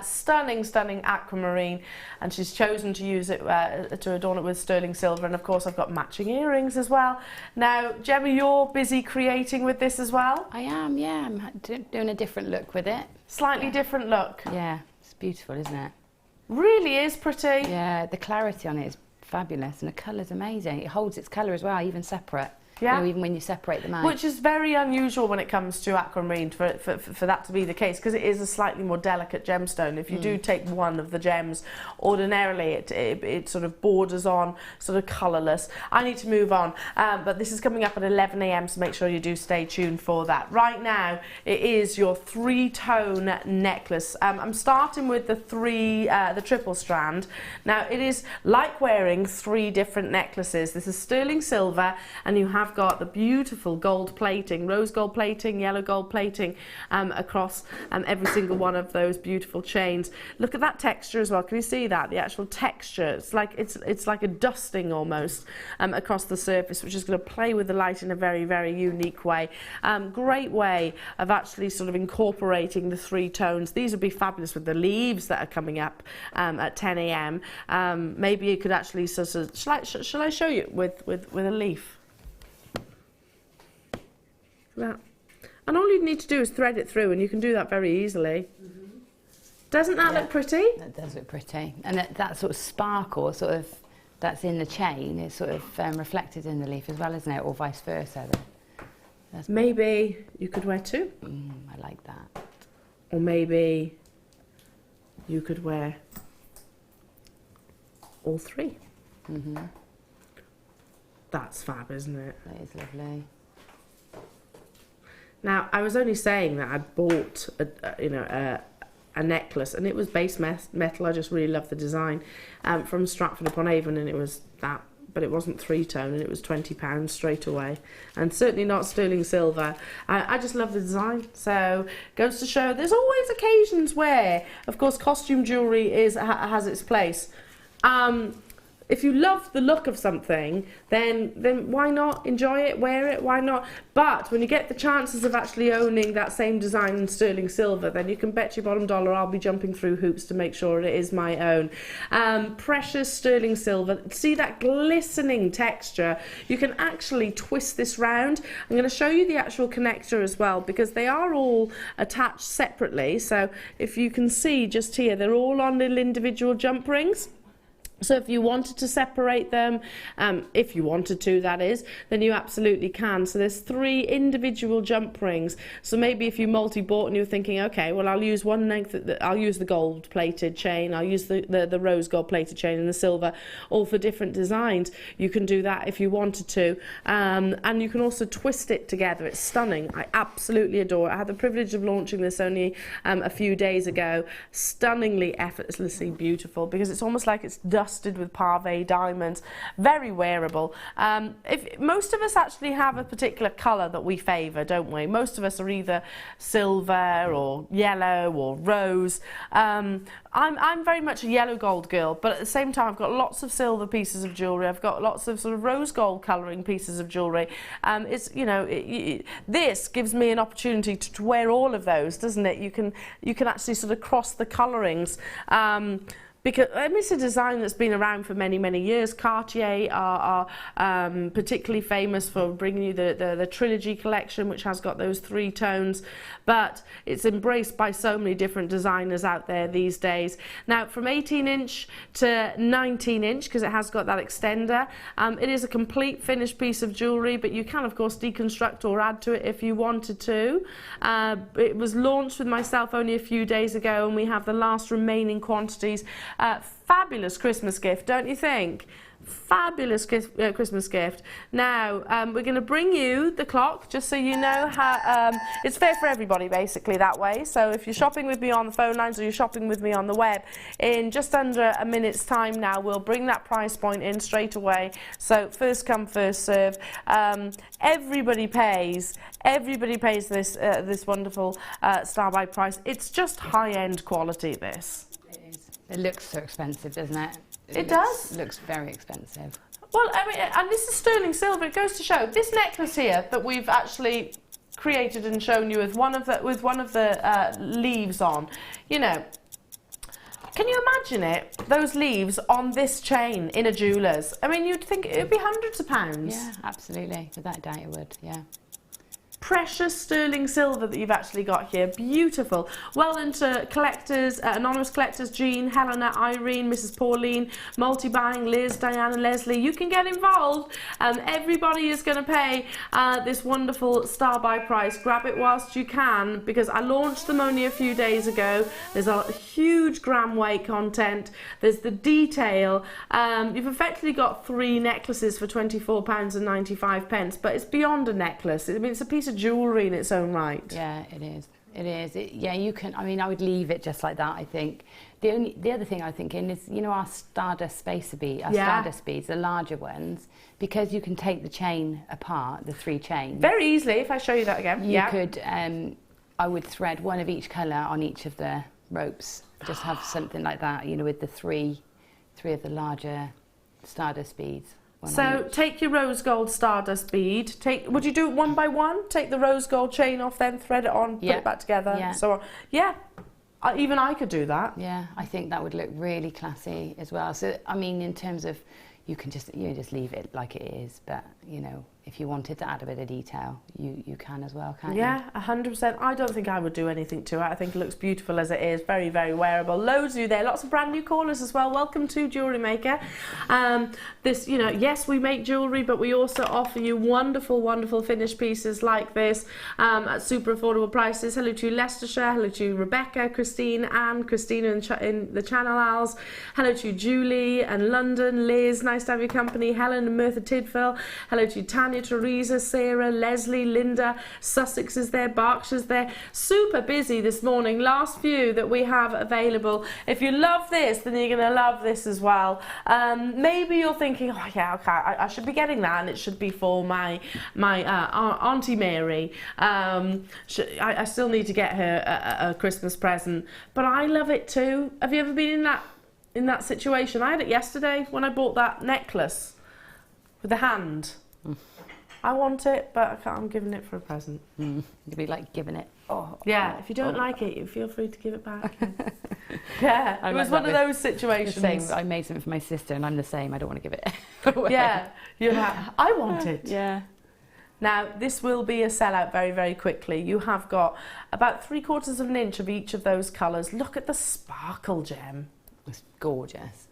Stunning aquamarine, and she's chosen to use it to adorn it with sterling silver, and of course I've got matching earrings as well. Now Gemma, you're busy creating with this as well? I am, yeah. I'm doing a different look with it. Slightly different look. Yeah, it's beautiful, isn't it? Really is pretty. Yeah, the clarity on it is fabulous and the colour's amazing. It holds its colour as well, even separate. Yeah. You know, even when you separate them out. Which is very unusual when it comes to aquamarine for that to be the case, because it is a slightly more delicate gemstone. If you do take one of the gems, ordinarily it sort of borders on sort of colourless. I need to move on, but this is coming up at 11 AM, so make sure you do stay tuned for that. Right now, it is your 3-tone necklace. I'm starting with the triple strand. Now, it is like wearing 3 different necklaces. This is sterling silver, and you have got the beautiful gold plating, rose gold plating, yellow gold plating across every single one of those beautiful chains. Look at that texture as well. Can you see that? The actual texture. It's like a dusting almost across the surface, which is going to play with the light in a very, very unique way. Great way of actually sort of incorporating the 3 tones. These would be fabulous with the leaves that are coming up at 10 AM. Maybe you could actually sort of, shall I show you with a leaf? That. And all you need to do is thread it through, and you can do that very easily. Doesn't that look pretty? That does look pretty. And that sort of sparkle that's in the chain is sort of reflected in the leaf as well, isn't it? Or vice versa. Maybe you could wear 2. I like that. Or maybe you could wear all 3. That's fab, isn't it? That is lovely. Now, I was only saying that I bought a necklace, and it was base metal. I just really love the design from Stratford-upon-Avon, and it was that, but it wasn't 3-tone, and it was £20 straight away, and certainly not sterling silver. I just love the design. So goes to show there's always occasions where, of course, costume jewellery has its place. if you love the look of something, then why not enjoy it, wear it, why not? But when you get the chances of actually owning that same design in sterling silver, then you can bet your bottom dollar I'll be jumping through hoops to make sure it is my own. Precious sterling silver. See that glistening texture? You can actually twist this round. I'm going to show you the actual connector as well, because they are all attached separately. So if you can see just here, they're all on little individual jump rings. So if you wanted to separate them, if you wanted to, that is, then you absolutely can. So there's 3 individual jump rings. So maybe if you multi-bought and you're thinking, okay, well, I'll use one length, I'll use the gold-plated chain, I'll use the rose gold-plated chain and the silver, all for different designs. You can do that if you wanted to. And you can also twist it together. It's stunning. I absolutely adore it. I had the privilege of launching this only a few days ago. Stunningly, effortlessly beautiful, because it's almost like it's dusted with pave diamonds. Very wearable. If most of us actually have a particular colour that we favour, don't we? Most of us are either silver or yellow or rose. I'm very much a yellow gold girl, but at the same time I've got lots of silver pieces of jewellery. I've got lots of sort of rose gold colouring pieces of jewellery. It's, you know, this gives me an opportunity to wear all of those, doesn't it? You can actually sort of cross the colourings. Because it's a design that's been around for many, many years. Cartier are particularly famous for bringing you the Trilogy collection, which has got those 3 tones. But it's embraced by so many different designers out there these days. Now, from 18-inch to 19-inch, because it has got that extender, it is a complete finished piece of jewellery, but you can, of course, deconstruct or add to it if you wanted to. It was launched with myself only a few days ago, and we have the last remaining quantities. Fabulous Christmas gift, don't you think? Fabulous Christmas gift. Now, we're going to bring you the clock, just so you know how it's fair for everybody, basically, that way. So if you're shopping with me on the phone lines or you're shopping with me on the web, in just under a minute's time now, we'll bring that price point in straight away. So first come, first serve. Everybody pays this this wonderful Star by price. It's just high-end quality, this. It is. It looks so expensive, doesn't it? It does. It looks very expensive. Well, I mean, and this is sterling silver. It goes to show this necklace here that we've actually created and shown you with one of the leaves on. You know, can you imagine it? Those leaves on this chain in a jeweller's. I mean, you'd think it'd be hundreds of pounds. Yeah, absolutely. Without a doubt, it would. Yeah. Precious sterling silver that you've actually got here. Beautiful. Well into collectors, anonymous collectors, Jean, Helena, Irene, Mrs. Pauline, multi-buying, Liz, Diana, Leslie. You can get involved. Everybody is going to pay this wonderful Star by price. Grab it whilst you can, because I launched them only a few days ago. There's a huge gram weight content. There's the detail. You've effectively got 3 necklaces for £24.95, but it's beyond a necklace. I mean, it's a piece of jewellery in its own right. Yeah, it is. It is. Yeah, you can. I mean, I would leave it just like that. I think the other thing I'm thinking is, you know, our Stardust spacer bead, Stardust beads, the larger ones, because you can take the chain apart, the 3 chains. Very easily. If I show you that again, you could. I would thread one of each colour on each of the ropes. Just have something like that, you know, with the three of the larger Stardust beads. So take your rose gold Stardust bead. Would you do it one by one? Take the rose gold chain off, then thread it on, put it back together. Yeah. So yeah, even I could do that. Yeah, I think that would look really classy as well. So I mean, in terms of, you can just leave it like it is, but you know, if you wanted to add a bit of detail, you can as well, can't you? Yeah, 100%. I don't think I would do anything to it. I think it looks beautiful as it is. Very, very wearable. Loads of you there. Lots of brand new callers as well. Welcome to Jewellery Maker. This, you know, yes, we make jewellery, but we also offer you wonderful, wonderful finished pieces like this at super affordable prices. Hello to Leicestershire. Hello to Rebecca, Christine, Anne, Christina in the Channel Isles. Hello to Julie and London. Liz, nice to have your company. Helen and Merthyr Tydfil. Hello to Tanya, Teresa, Sarah, Leslie, Linda, Sussex is there, Berkshire's there. Super busy this morning. Last few that we have available. If you love this, then you're going to love this as well. Maybe you're thinking, oh yeah, okay, I should be getting that, and it should be for my Auntie Mary. I still need to get her a Christmas present, but I love it too. Have you ever been in in that situation. I had it yesterday when I bought that necklace with the hand. I want it, but I'm giving it for a present. It'd be like giving it. Yeah, if you don't like it, you feel free to give it back. Yeah, it was one of those situations. The same. I made something for my sister, and I'm the same. I don't want to give it away. Yeah, I want it. Yeah. Now, this will be a sellout very, very quickly. You have got about 3/4 of an inch of each of those colours. Look at the sparkle, Gem. It's gorgeous.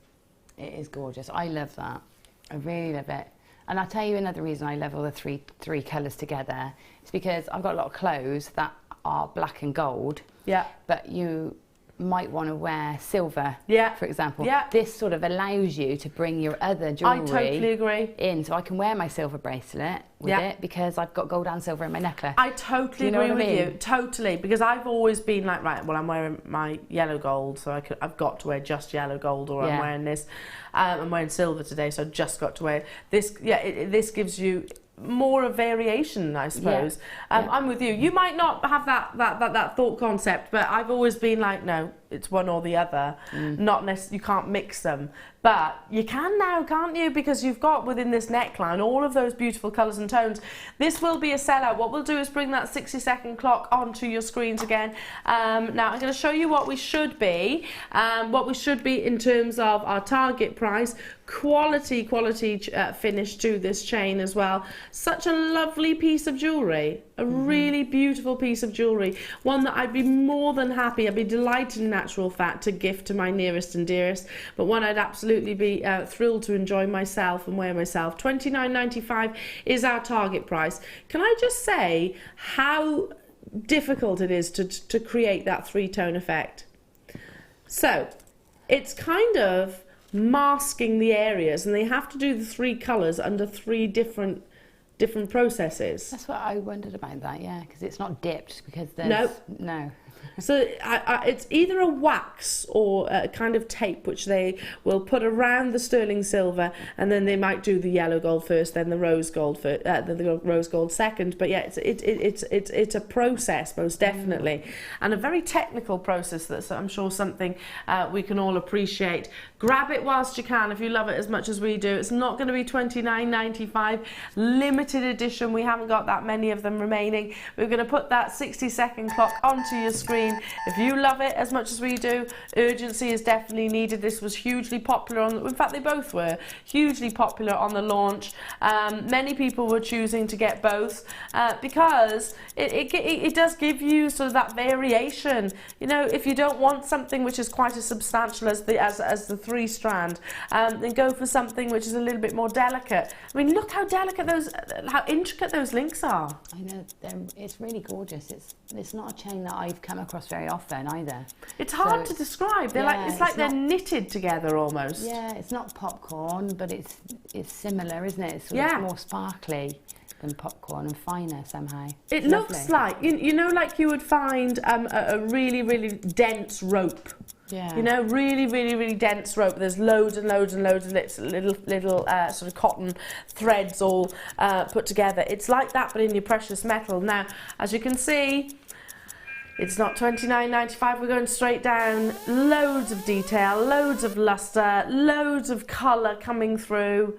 It is gorgeous. I love that. I really love it. And I'll tell you another reason I love all the three colours together. It's because I've got a lot of clothes that are black and gold. Yeah. But you might want to wear silver, for example. Yeah. This sort of allows you to bring your other jewellery I totally agree. in. So I can wear my silver bracelet with it because I've got gold and silver in my necklace. I totally agree with you. Totally. Because I've always been like, right, well, I'm wearing my yellow gold, so I've got to wear just yellow gold, or I'm wearing this. I'm wearing silver today, so I've just got to wear this. Yeah, this gives you more of variation, I suppose. I'm with you. You might not have that thought concept, but I've always been like, no, it's one or the other. Not necessarily, you can't mix them. But you can now, can't you? Because you've got within this neckline all of those beautiful colours and tones. This will be a sellout. What we'll do is bring that 60-second clock onto your screens again. Now I'm going to show you what we should be. What we should be in terms of our target price. Quality finish to this chain as well. Such a lovely piece of jewellery. A really beautiful piece of jewellery. One that I'd be more than happy, I'd be delighted in actual fact to gift to my nearest and dearest, but one I'd absolutely be thrilled to enjoy myself and wear myself. $29.95 is our target price. Can I just say how difficult it is to create that three-tone effect? So it's kind of masking the areas, and they have to do the three colours under three different processes. That's what I wondered about that, because it's not dipped, because there's... No. So it's either a wax or a kind of tape which they will put around the sterling silver, and then they might do the yellow gold first, then the rose gold the rose gold second. But yeah, it's a process, most definitely, and a very technical process that's, I'm sure, something we can all appreciate. Grab it whilst you can if you love it as much as we do. It's not going to be $29.95, limited edition. We haven't got that many of them remaining. We're going to put that 60-second clock onto your screen. If you love it as much as we do, urgency is definitely needed. This was hugely popular in fact they both were hugely popular on the launch. Many people were choosing to get both because it does give you sort of that variation. You know, if you don't want something which is quite as substantial as the three strand, then go for something which is a little bit more delicate. I mean, look how delicate how intricate those links are. I know, it's really gorgeous. It's not a chain that I've come across very often either. It's hard to describe. It's like they're knitted together almost. Yeah, it's not popcorn, but it's similar, isn't it? It's more sparkly than popcorn and finer somehow. It looks like, you know, like you would find a really, really dense rope. Yeah. You know, really, really, really dense rope. There's loads and loads and loads of little sort of cotton threads all put together. It's like that, but in your precious metal. Now, as you can see, it's not $29.95, we're going straight down. Loads of detail, loads of lustre, loads of colour coming through,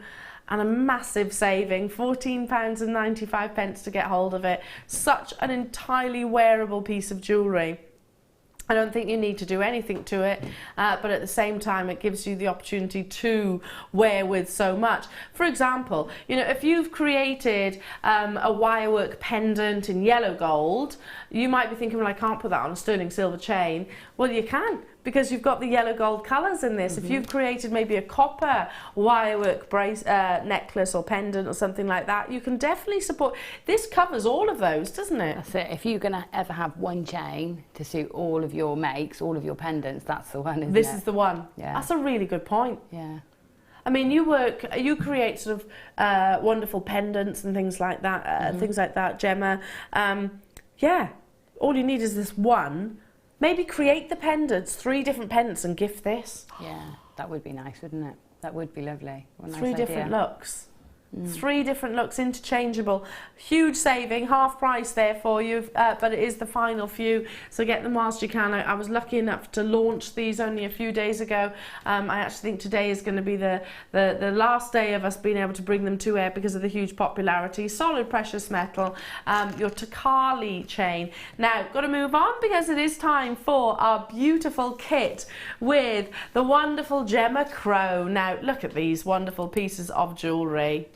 and a massive saving, £14.95 to get hold of it. Such an entirely wearable piece of jewellery. I don't think you need to do anything to it, but at the same time it gives you the opportunity to wear with so much. For example, you know, if you've created a wirework pendant in yellow gold, you might be thinking, well, I can't put that on a sterling silver chain. Well, you can, because you've got the yellow gold colours in this. If you've created maybe a copper wirework necklace or pendant or something like that, you can definitely support. This covers all of those, doesn't it? That's it. If you're going to ever have one chain to suit all of your makes, all of your pendants, that's the one, isn't it? This is the one. Yeah. That's a really good point. Yeah. I mean, you create sort of wonderful pendants and things like that, Gemma. Yeah, all you need is this one. Maybe create the pendants, 3 different pendants, and gift this. Yeah, that would be nice, wouldn't it? That would be lovely. What a nice 3 idea. different looks. 3 different looks, interchangeable. Huge saving, half price there for you, but it is the final few, so get them whilst you can. I was lucky enough to launch these only a few days ago. I actually think today is going to be the last day of us being able to bring them to air because of the huge popularity. Solid precious metal, your Takali chain. Now, got to move on because it is time for our beautiful kit with the wonderful Gemma Crow. Now, look at these wonderful pieces of jewellery.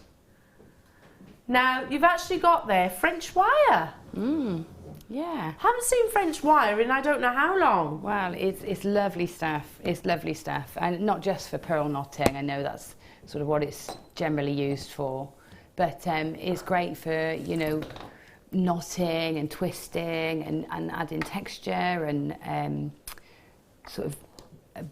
Now, you've actually got there French wire. Yeah. Haven't seen French wire in I don't know how long. Well, it's lovely stuff. It's lovely stuff. And not just for pearl knotting. I know that's sort of what it's generally used for. But it's great for, you know, knotting and twisting and adding texture and sort of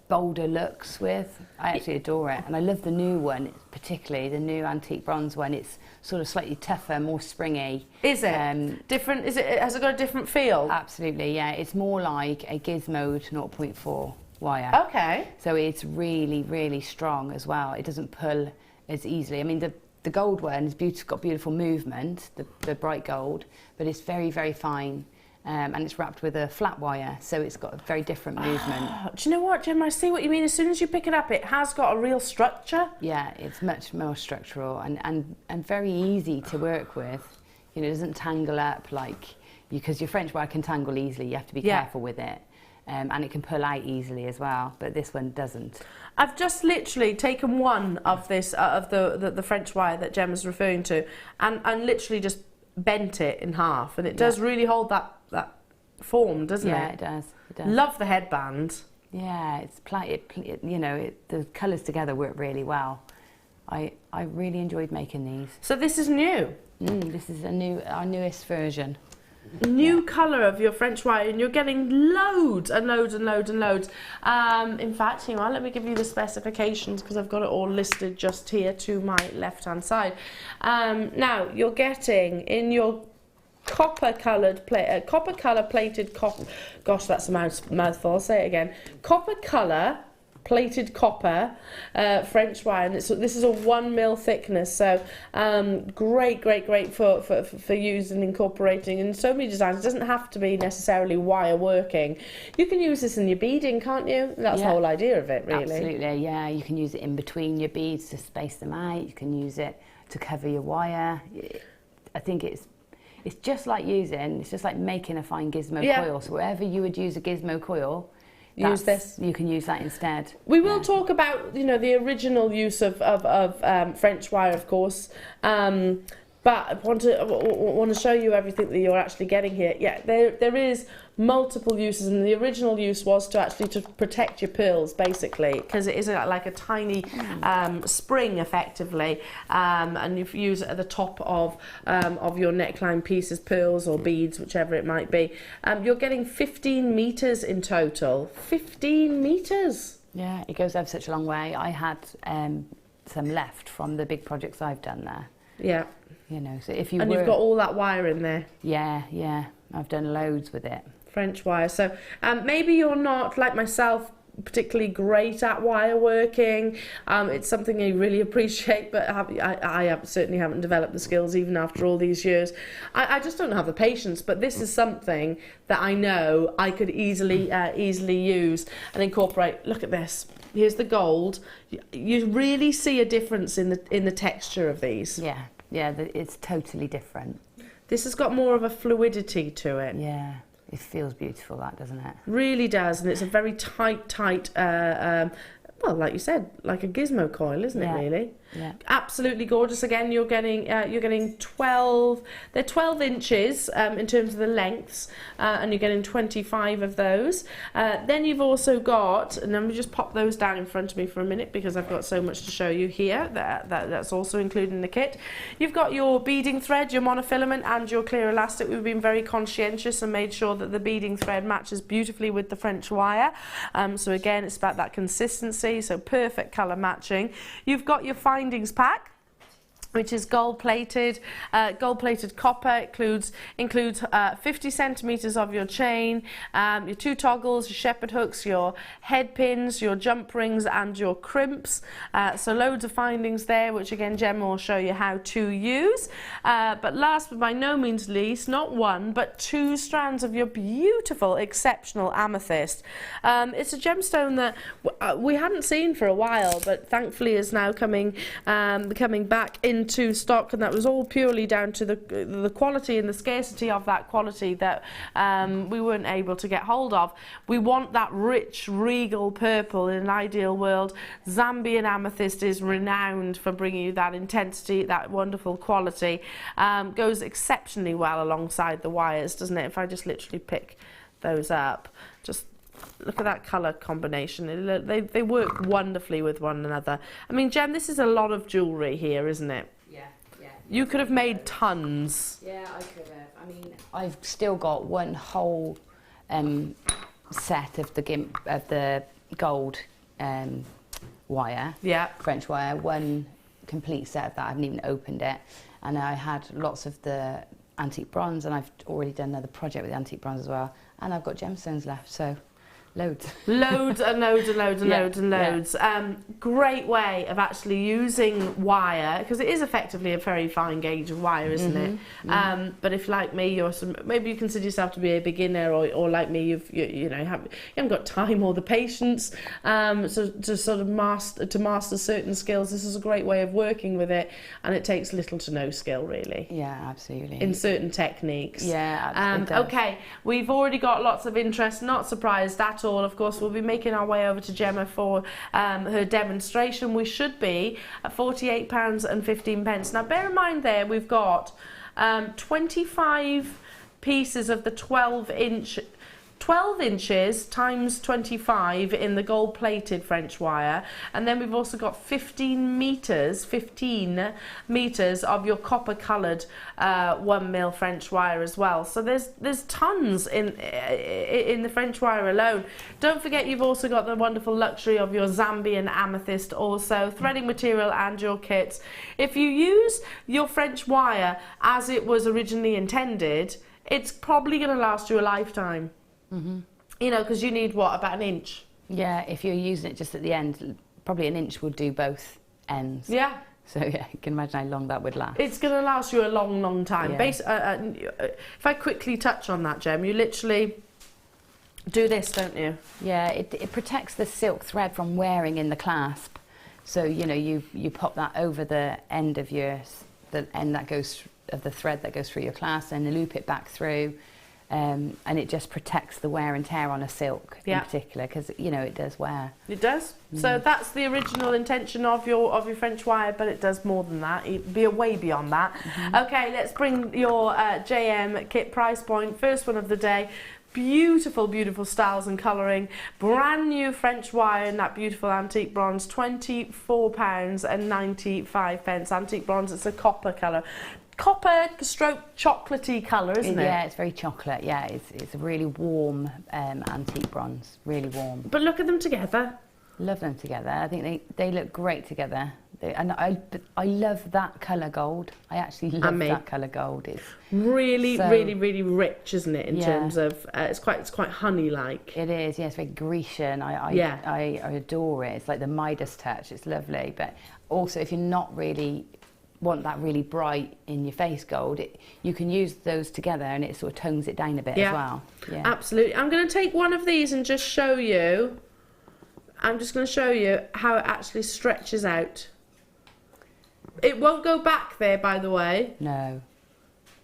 bolder looks with. I actually adore it, and I love the new one, particularly the new antique bronze one. It's sort of slightly tougher, more springy. Is it different? Has it got a different feel? Absolutely, yeah. It's more like a Gizmo 0.4 wire. Okay. So it's really, really strong as well. It doesn't pull as easily. I mean, the gold one is got beautiful movement, the bright gold, but it's very, very fine. And it's wrapped with a flat wire, so it's got a very different movement. Do you know what, Gemma? I see what you mean. As soon as you pick it up, it has got a real structure. Yeah, it's much more structural and very easy to work with. You know, it doesn't tangle up because your French wire can tangle easily. You have to be careful with it. And it can pull out easily as well, but this one doesn't. I've just literally taken one of this, of the French wire that Gemma's referring to, and literally just bent it in half, and it does really hold that form, doesn't it? Yeah, it does. It does. Love the headband. Yeah, you know, the colours together work really well. I really enjoyed making these. So this is new. This is our newest version. New colour of your French wire, and you're getting loads and loads and loads and loads. In fact, hang on, let me give you the specifications because I've got it all listed just here to my left hand side. Now you're getting in your copper colour plated copper. Gosh, that's a mouthful. I'll say it again. Copper colour plated copper French wire, and this is a 1 mil thickness, so great for use and incorporating in so many designs. It doesn't have to be necessarily wire working. You can use this in your beading, can't you? That's the whole idea of it, really. Absolutely, yeah. You can use it in between your beads to space them out. You can use it to cover your wire. I think it's just like making a fine gizmo coil. So wherever you would use a gizmo coil, use this. You can use that instead. We will talk about, you know, the original use of French wire, of course. But I want to show you everything that you're actually getting here. Yeah, there is multiple uses, and the original use was to protect your pearls, basically, because it is like a tiny spring, effectively, and you use it at the top of your neckline pieces, pearls or beads, whichever it might be. You're getting 15 meters in total. 15 meters. Yeah, it goes over such a long way. I had some left from the big projects I've done there. Yeah. You know, so you've got all that wire in there. Yeah, I've done loads with it. French wire. So maybe you're not, like myself, particularly great at wire working. It's something I really appreciate, but I certainly haven't developed the skills even after all these years. I just don't have the patience, but this is something that I know I could easily use and incorporate. Look at this. Here's the gold. You really see a difference in the texture of these. Yeah, it's totally different. This has got more of a fluidity to it. Yeah, it feels beautiful, that, doesn't it? Really does, and it's a very tight, well, like you said, like a gizmo coil, isn't it, really? Yeah. Absolutely gorgeous. Again, you're getting 12. They're 12 inches in terms of the lengths, and you're getting 25 of those. Then you've also got, and let me just pop those down in front of me for a minute because I've got so much to show you here. That's also included in the kit. You've got your beading thread, your monofilament, and your clear elastic. We've been very conscientious and made sure that the beading thread matches beautifully with the French wire. So again, it's about that consistency. So perfect colour matching. You've got your findings pack. which is gold-plated copper. It includes 50 centimetres of your chain, your 2 toggles, your shepherd hooks, your head pins, your jump rings and your crimps. So loads of findings there, which again Gemma will show you how to use. But last but by no means least, not 1 but 2 strands of your beautiful, exceptional amethyst. It's a gemstone that we hadn't seen for a while, but thankfully is now coming back into stock, and that was all purely down to the quality and the scarcity of that quality that we weren't able to get hold of. We want that rich, regal purple in an ideal world. Zambian amethyst is renowned for bringing you that intensity, that wonderful quality. Goes exceptionally well alongside the wires, doesn't it? If I just literally pick those up, just look at that colour combination. They work wonderfully with one another. I mean, Gem, this is a lot of jewellery here, isn't it? Yeah. You could have made tons. Yeah, I could have. I mean, I've still got one whole set of the gold wire. Yeah. French wire. One complete set of that. I haven't even opened it. And I had lots of the antique bronze, and I've already done another project with antique bronze as well. And I've got gemstones left, so loads. Loads and loads and loads and loads and loads. Great way of actually using wire, because it is effectively a very fine gauge of wire, isn't it? But if, like me, maybe you consider yourself to be a beginner, or like me, you haven't got time or the patience to sort of master certain skills. This is a great way of working with it, and it takes little to no skill, really. Yeah, absolutely. In certain techniques. Yeah. Okay, we've already got lots of interest. Not surprised at all. Of course, we'll be making our way over to Gemma for her demonstration. We should be at £48.15. Now, bear in mind there, we've got 25 pieces of the 12 inches times 25 in the gold-plated French wire, and then we've also got 15 meters of your copper-coloured 1mm French wire as well. So there's tons in the French wire alone. Don't forget, you've also got the wonderful luxury of your Zambian amethyst, also threading material and your kits. If you use your French wire as it was originally intended, it's probably going to last you a lifetime. You know, because you need about an inch? Yeah, if you're using it just at the end, probably an inch would do both ends. Yeah. So yeah, you can imagine how long that would last. It's going to last you a long, long time. Yeah. If I quickly touch on that, Gem, you literally do this, don't you? Yeah, it protects the silk thread from wearing in the clasp. So, you know, you pop that over the end of the end that goes of the thread that goes through your clasp, and loop it back through. And it just protects the wear and tear on a silk in particular, because you know it does wear. It does. So that's the original intention of your French wire, but it does more than that. It'd be way beyond that. Okay, let's bring your JM kit price point. First one of the day. Beautiful, beautiful styles and colouring. Brand new French wire in that beautiful antique bronze. £24.95. Antique bronze. It's a copper colour. Copper stroke chocolatey colour, isn't it? Yeah, it's very chocolate. Yeah, it's a really warm antique bronze, really warm. But look at them together. Love them together. I think they look great together. And I love that colour gold. I actually love that colour gold. It's really, really, really rich, isn't it? In terms of it's quite honey-like. It is. Yeah, it's very Grecian. I adore it. It's like the Midas touch. It's lovely. But also, if you're not really want that really bright in your face gold, you can use those together and it sort of tones it down a bit as well. Yeah, absolutely. I'm going to take one of these and just show you. I'm just going to show you how it actually stretches out. It won't go back there, by the way. No,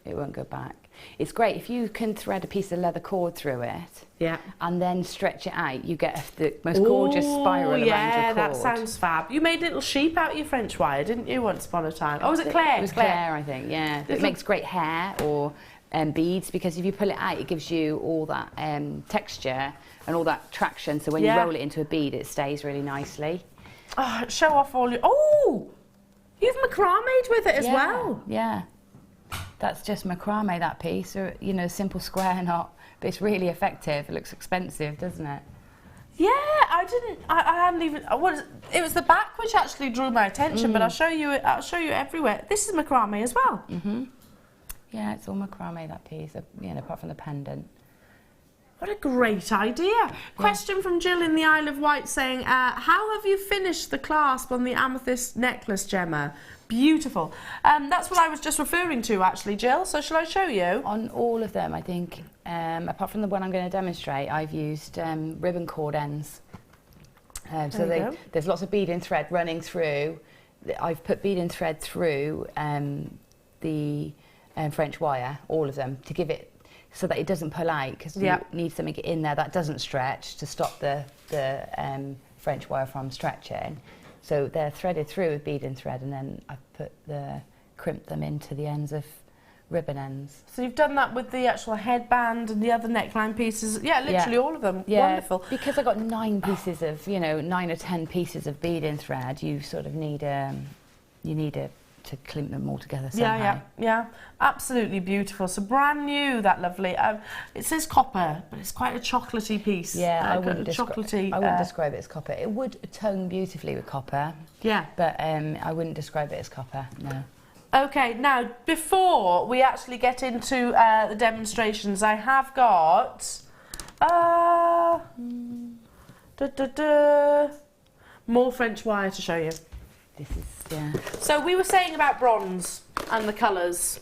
it won't go back. It's great if you can thread a piece of leather cord through it. Yeah. And then stretch it out. You get the most gorgeous spiral around your cord. Yeah, that sounds fab. You made little sheep out of your French wire, didn't you, once upon a time? Oh, was it Claire? It was Claire, I think, yeah. It makes great hair or beads, because if you pull it out, it gives you all that texture and all that traction. So when you roll it into a bead, it stays really nicely. Oh, show off all your... Oh! You've macrame'd with it as well. Yeah. That's just macrame, that piece, or, you know, simple square knot, but it's really effective. It looks expensive, doesn't it? Yeah, I hadn't even. It was the back which actually drew my attention, but I'll show you everywhere. This is macrame as well. Yeah, it's all macrame, that piece, apart from the pendant. What a great idea. Yeah. Question from Jill in the Isle of Wight saying, how have you finished the clasp on the amethyst necklace, Gemma? Beautiful. That's what I was just referring to, actually, Jill. So shall I show you? On all of them, I think, apart from the one I'm going to demonstrate, I've used ribbon cord ends. There's lots of bead and thread running through. I've put bead and thread through the French wire, all of them, to give it so that it doesn't pull out, because you need something in there that doesn't stretch to stop the French wire from stretching. So they're threaded through with bead and thread, and then I've crimped them into the ends of ribbon ends. So you've done that with the actual headband and the other neckline pieces. Yeah, literally all of them. Yeah, wonderful. Because I've got 9 pieces of, 9 or 10 pieces of bead and thread, you sort of need to crimp them all together somehow. Yeah, absolutely beautiful. So brand new, that lovely. It says copper, but it's quite a chocolatey piece. Yeah, I wouldn't describe it as copper. It would tone beautifully with copper. Yeah, but I wouldn't describe it as copper. No. Okay, now before we actually get into the demonstrations, I have got more French wire to show you. This is, yeah. So we were saying about bronze and the colours.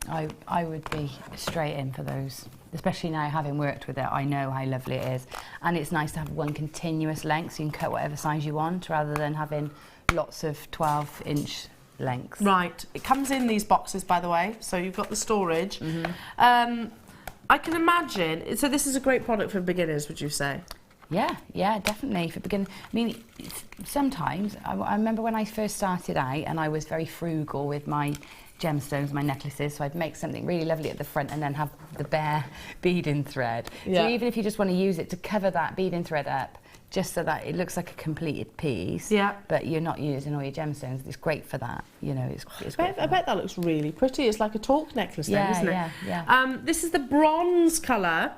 I would be straight in for those, especially now having worked with it. I know how lovely it is, and it's nice to have one continuous length so you can cut whatever size you want rather than having lots of 12-inch lengths. Right, it comes in these boxes, by the way, so you've got the storage. I can imagine, so this is a great product for beginners, would you say? Yeah, definitely. For beginners, I mean, sometimes I remember when I first started out, and I was very frugal with my gemstones, my necklaces. So I'd make something really lovely at the front, and then have the bare bead and thread. Yeah. So even if you just want to use it to cover that bead and thread up, just so that it looks like a completed piece. Yeah. But you're not using all your gemstones. It's great for that. I bet that looks really pretty. It's like a talk necklace, then, isn't it? Yeah. This is the bronze colour.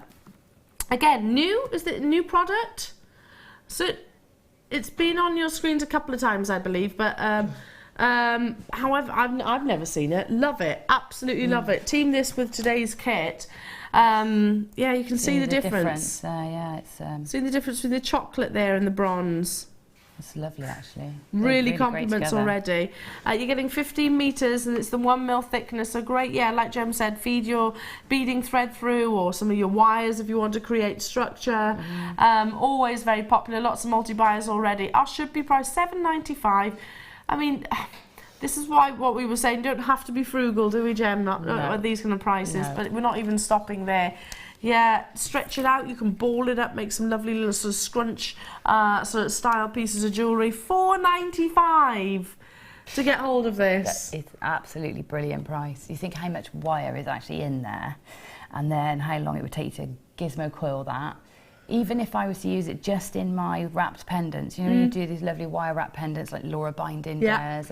Again, new? Is it a new product? So it's been on your screens a couple of times, I believe, but however, I've never seen it. Love it, absolutely love it. Team this with today's kit. Yeah, you can see the difference. See the difference with the chocolate there and the bronze. It's lovely, actually. Really compliments already. You're getting 15 metres and it's the 1 mil thickness, so great. Yeah, like Gem said, feed your beading thread through, or some of your wires if you want to create structure. Always very popular. Lots of multi-buyers already. Our should be priced $7.95. I mean, this is what we were saying. Don't have to be frugal, do we, Gem? Not at these kind of prices, but we're not even stopping there. Yeah, stretch it out. You can ball it up, make some lovely little sort of scrunch sort of style pieces of jewellery. $4.95 to get hold of this. It's absolutely brilliant price. You think how much wire is actually in there, and then how long it would take you to gizmo coil that. Even if I was to use it just in my wrapped pendants, you do these lovely wire wrap pendants like Laura Binding does,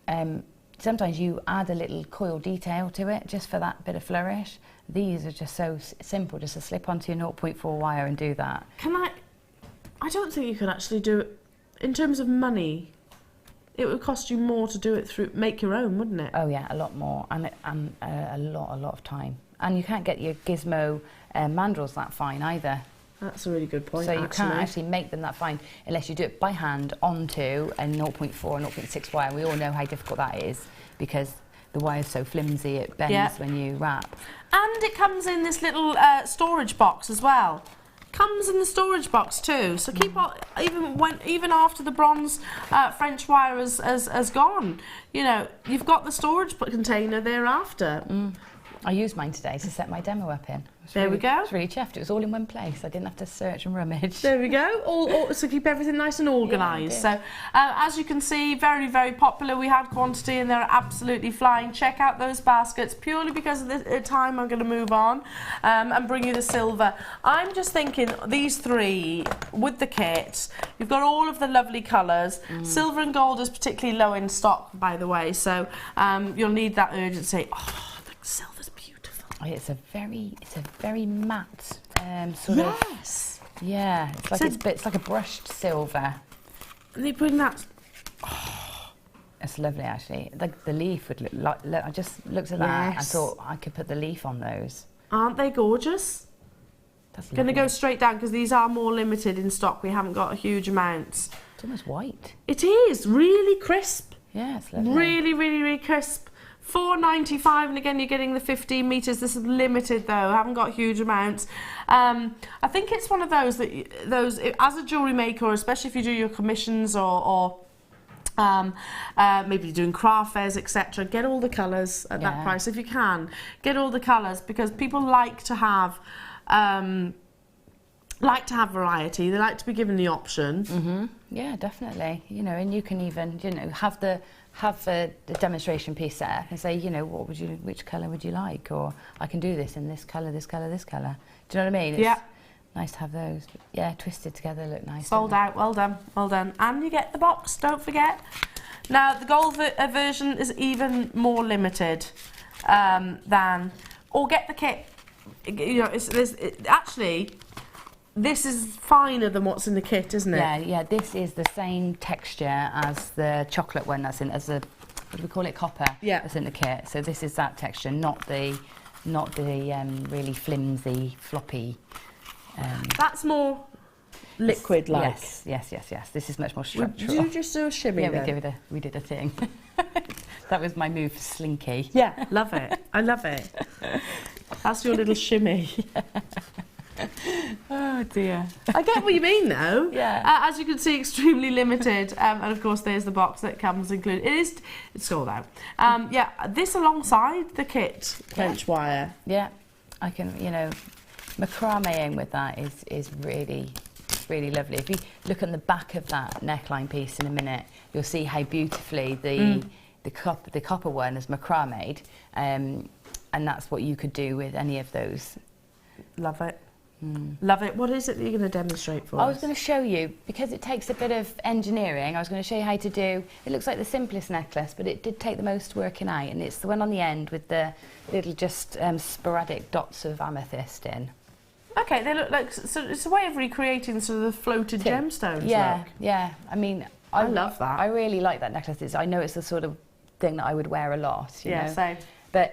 and sometimes you add a little coil detail to it just for that bit of flourish. These are just so simple, just to slip onto your 0.4 wire and do that. I don't think you could actually do it, in terms of money, it would cost you more to do it make your own, wouldn't it? Oh yeah, a lot more, and a lot of time. And you can't get your gizmo mandrels that fine either. That's a really good point, So you can't actually make them that fine unless you do it by hand onto a 0.4 and 0.6 wire. We all know how difficult that is because the wire's so flimsy, it bends when you wrap. And it comes in this little storage box as well. Comes in the storage box too, so keep on, even after the bronze French wire has gone, you've got the storage container thereafter. I used mine today to set my demo up in. There we go. I was really chuffed. It was all in one place. I didn't have to search and rummage. There we go. So keep everything nice and organised. So as you can see, very, very popular. We had quantity and they're absolutely flying. Check out those baskets. Purely because of the time, I'm going to move on and bring you the silver. I'm just thinking these three with the kit. You've got all of the lovely colours. Silver and gold is particularly low in stock, by the way. So you'll need that urgency. Oh, the silver's beautiful. It's a very matte sort of. Yes. Yeah, it's like So- it's like a brushed silver. And they bring that. It's lovely, actually. The leaf would look like. I just looked at that and Yes. thought I could put the leaf on those. Aren't they gorgeous? That's Going to lovely. go straight down because these are more limited in stock. We haven't got a huge amount. It's almost white. It is really crisp. Yeah, it's lovely. Really, really, really crisp. £4.95, and again, you're getting the 15 metres. This is limited though. I haven't got huge amounts. I think it's one of those that as a jewellery maker, or especially if you do your commissions or maybe doing craft fairs, etc. Get all the colours at that Yeah. price if you can. Get all the colours because people like to have variety. They like to be given the option. Mm-hmm. Yeah, definitely. You know, and you can even, you know, have the demonstration piece set up and say, you know, which colour would you like? Or I can do this in this colour, this colour, this colour. Do you know what I mean? It's Yeah. nice to have those. But yeah, twisted together look nice. Sold don't out. Well done. Well done. And you get the box. Don't forget. Now the gold version is even more limited than, or get the kit. You know, actually. This is finer than what's in the kit, isn't it? they? Yeah. This is the same texture as the chocolate one that's in, what do we call it, copper? Yeah. That's in the kit. So this is that texture, not the really flimsy, floppy. That's more liquid-like. Yes. This is much more Did structural. you just do a shimmy Yeah, then? we did a thing. That was my move for Slinky. Yeah, love it. I love it. That's your little shimmy. Oh dear. I get what you mean, though. Yeah. As you can see, extremely limited. And of course, there's the box that comes included. It's sold out. Yeah, this alongside the kit, clench wire. Yeah, I can, you know, macrameing with that is really lovely. If you look on the back of that neckline piece in a minute, you'll see how beautifully the copper one is macrameed, and that's what you could do with any of those. Love it. Love it. What is it that you're going to demonstrate for us? I was going to show you, because it takes a bit of engineering, I was going to show you how to do, it looks like the simplest necklace, but it did take the most working out, and it's the one on the end with the little just sporadic dots of amethyst in. Okay, they look like, so it's a way of recreating sort of the floated gemstones. Yeah, look. yeah. I mean, I love that. I really like that necklace. I know it's the sort of thing that I would wear a lot. You know? Same. But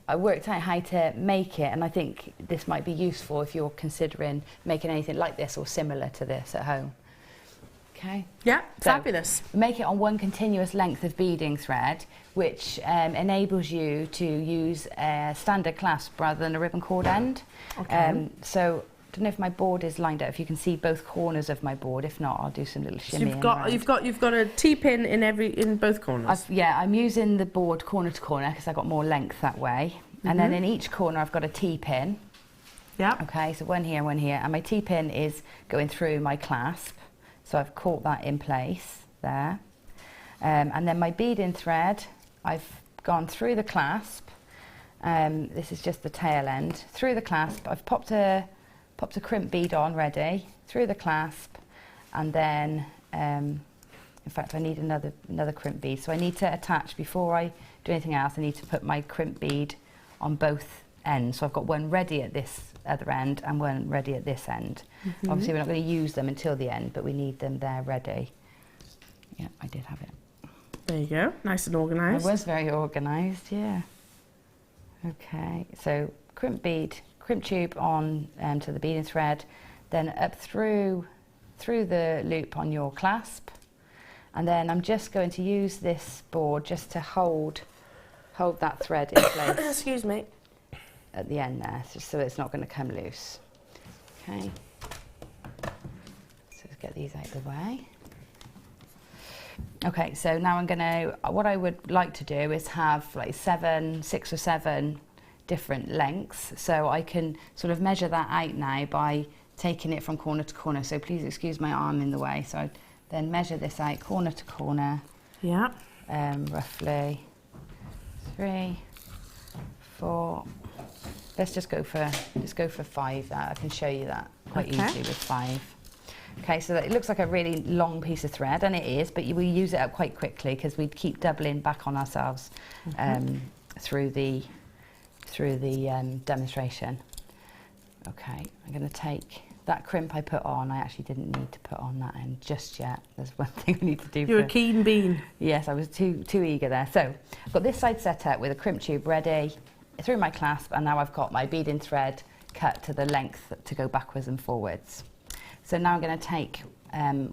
I worked out how to make it, and I think this might be useful if you're considering making anything like this or similar to this at home. Okay. Yeah, So- fabulous. Make it on one continuous length of beading thread, which enables you to use a standard clasp rather than a ribbon cord end. Okay. So I don't know if my board is lined up. If you can see both corners of my board. If not, I'll do some little So shimmy. you've got a T-pin in both corners. I'm using the board corner to corner because I got more length that way. And then in each corner I've got a T-pin. Yeah. Okay, so one here, and my T-pin is going through my clasp. So I've caught that in place there. And then my beading thread, I've gone through the clasp. This is just the tail end. Through the clasp, I've popped a crimp bead on ready, through the clasp, and then, in fact, I need another crimp bead. So I need to attach, before I do anything else, I need to put my crimp bead on both ends. So I've got one ready at this other end and one ready at this end. Obviously, we're not going to use them until the end, but we need them there ready. Yeah, I did have it. There you go. Nice and organised. I was very organised, yeah. Okay, so crimp tube on to the beading thread, then up through the loop on your clasp, and then I'm just going to use this board just to hold that thread in place Excuse me. at the end there, just so it's not going to come loose. Okay, so let's get these out of the way. Okay, so now what I would like to do is have like 6 or 7 different lengths. So I can sort of measure that out now by taking it from corner to corner. So please excuse my arm in the way. So I then measure this out corner to corner. Yeah. Roughly 3, 4. Let's go for 5. I can show you that quite easily with 5. Okay, so that it looks like a really long piece of thread, and it is, but we use it up quite quickly because we keep doubling back on ourselves through the demonstration. Okay, I'm going to take that crimp I put on. I actually didn't need to put on that end just yet. There's one thing I need to do. You're a keen bean. Yes, I was too eager there. So I've got this side set up with a crimp tube ready through my clasp, and now I've got my beading thread cut to the length to go backwards and forwards. So now I'm going to take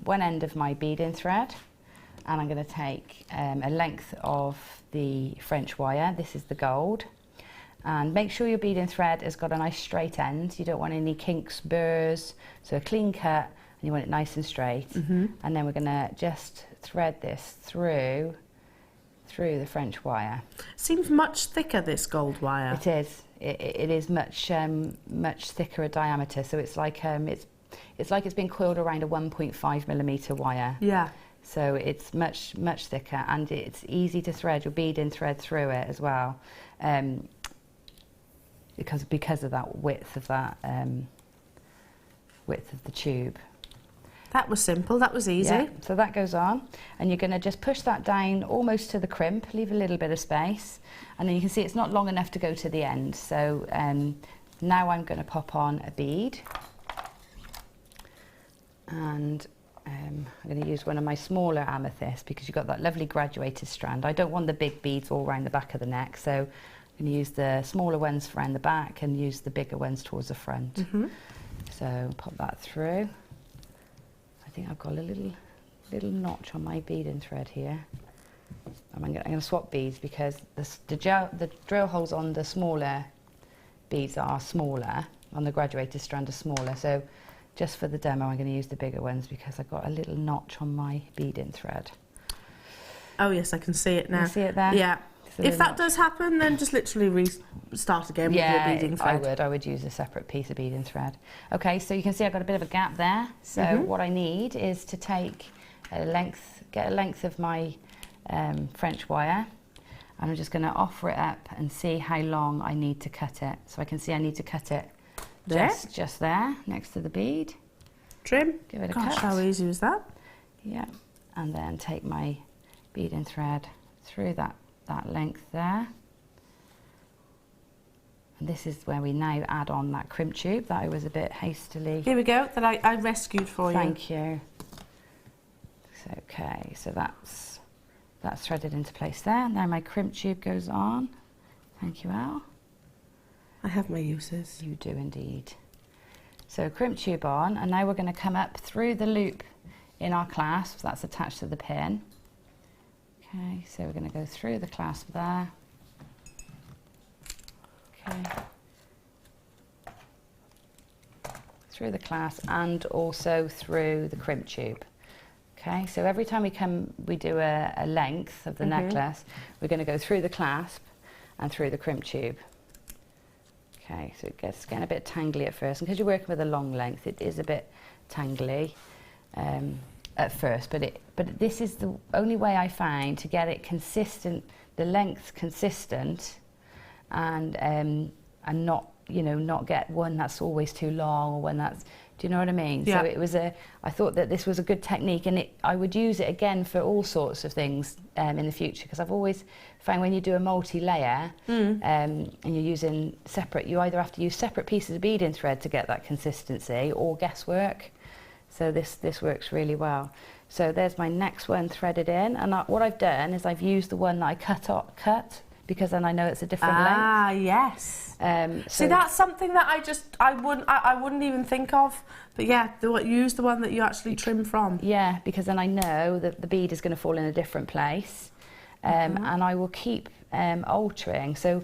one end of my beading thread, and I'm going to take a length of the French wire. This is the gold. And make sure your beading thread has got a nice straight end. You don't want any kinks, burrs, so a clean cut, and you want it nice and straight. And then we're going to just thread this through the French wire. Seems much thicker, this gold wire. It is. It is much thicker a diameter. So it's like it's been coiled around a 1.5mm wire. Yeah. So it's much thicker, and it's easy to thread your beading thread through it as well. Because of that width of the tube. That was simple, that was easy. Yeah, so that goes on, and you're going to just push that down almost to the crimp, leave a little bit of space, and then you can see it's not long enough to go to the end. So now I'm going to pop on a bead, and I'm going to use one of my smaller amethysts because you've got that lovely graduated strand. I don't want the big beads all around the back of the neck, so I'm going to use the smaller ones around the back and use the bigger ones towards the front. So pop that through. I think I've got a little notch on my beading thread here. I'm going to swap beads because the drill holes on the smaller beads are smaller, on the graduated strand are smaller. So just for the demo, I'm going to use the bigger ones because I've got a little notch on my beading thread. Oh yes, I can see it now. Can you see it there? Yeah. If that does happen, then just literally restart again with your beading thread. I would use a separate piece of beading thread. Okay, so you can see I've got a bit of a gap there. So what I need is to take get a length of my French wire, and I'm just going to offer it up and see how long I need to cut it. So I can see I need to cut it just there, next to the bead. Trim. Give it a Gosh, cut. how easy was that? Yeah, and then take my beading thread through that length there. And this is where we now add on that crimp tube that I was a bit hastily... Here we go, that I rescued for you. Thank you. So, okay, so that's threaded into place there. Now my crimp tube goes on. Thank you, Elle. I have my uses. You do indeed. So crimp tube on, and now we're going to come up through the loop in our clasp that's attached to the pin. Okay, so we're going to go through the clasp there. Okay. Through the clasp and also through the crimp tube. Okay, so every time we do a length of the necklace, we're going to go through the clasp and through the crimp tube. Okay, so it gets getting a bit tangly at first, and because you're working with a long length, it is a bit tangly at first, but this is the only way I find to get it consistent, the length consistent, and not, you know, not get one that's always too long or one that's, do you know what I mean? Yeah. So I thought that this was a good technique, and I would use it again for all sorts of things in the future, because I've always found when you do a multi-layer and you're using separate, you either have to use separate pieces of beading thread to get that consistency or guesswork. So this works really well. So there's my next one threaded in, and what I've done is I've used the one that I cut because then I know it's a different length. Ah, yes. So that's something that I wouldn't even think of. But yeah, use the one that you actually trim from. Yeah, because then I know that the bead is going to fall in a different place, and I will keep altering. So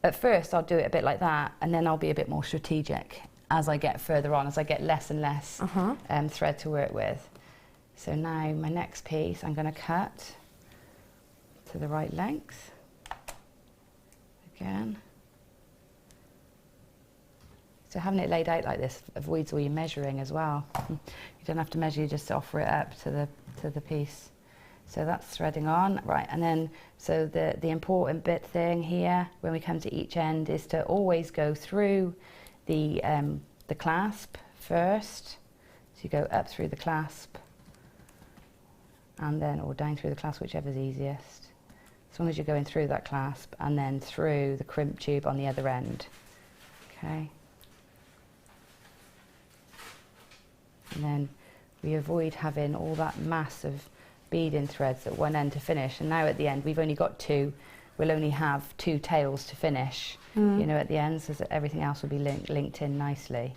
at first I'll do it a bit like that, and then I'll be a bit more strategic as I get further on, as I get less and less thread to work with. So now my next piece I'm going to cut to the right length again. So having it laid out like this avoids all your measuring as well. You don't have to measure, you just offer it up to the piece. So that's threading on, right, and then so the important bit thing here when we come to each end is to always go through the clasp first. So you go up through the clasp and then, or down through the clasp, whichever's easiest. As long as you're going through that clasp and then through the crimp tube on the other end. Okay. And then we avoid having all that mass of beading threads at one end to finish. And now at the end, we've only got 2. We'll only have 2 tails to finish, you know, at the end, so that everything else will be linked in nicely.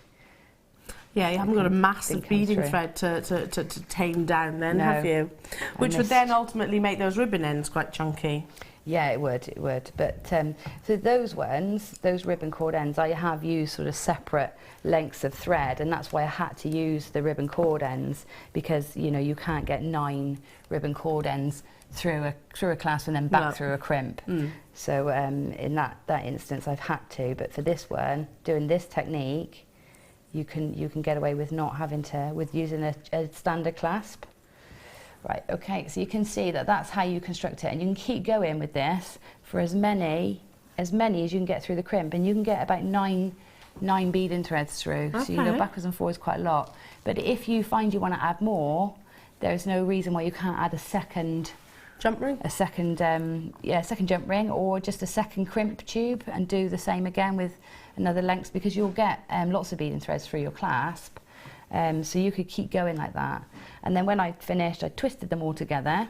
Yeah, you haven't got a massive beading thread to tame down then, No. have you? Which would then ultimately make those ribbon ends quite chunky. Yeah, it would. But so those ones, those ribbon cord ends, I have used sort of separate lengths of thread, and that's why I had to use the ribbon cord ends, because you know you can't get 9 ribbon cord ends through a clasp and then back through a crimp. So in that instance, I've had to. But for this one, doing this technique, you can get away with not having to, with using a standard clasp. Right, okay, so you can see that that's how you construct it, and you can keep going with this for as many as you can get through the crimp, and you can get about 9 beading threads through, so you can go backwards and forwards quite a lot. But if you find you want to add more, there's no reason why you can't add a second jump ring, second jump ring, or just a second crimp tube, and do the same again with another length, because you'll get lots of beading threads through your clasp. So you could keep going like that. And then when I finished, I twisted them all together.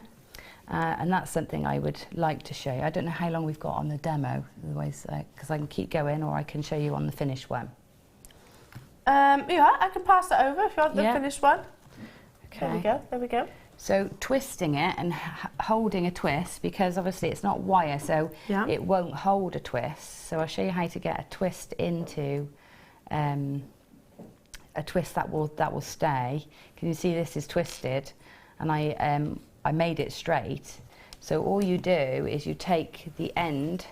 And that's something I would like to show you. I don't know how long we've got on the demo, otherwise, because I can keep going, or I can show you on the finished one. Yeah, I can pass that over if you want the finished one. Okay. There we go. So twisting it and holding a twist, because obviously it's not wire, so it won't hold a twist. So I'll show you how to get a twist into a twist that will stay. Can you see this is twisted? And I made it straight. So all you do is you take the end,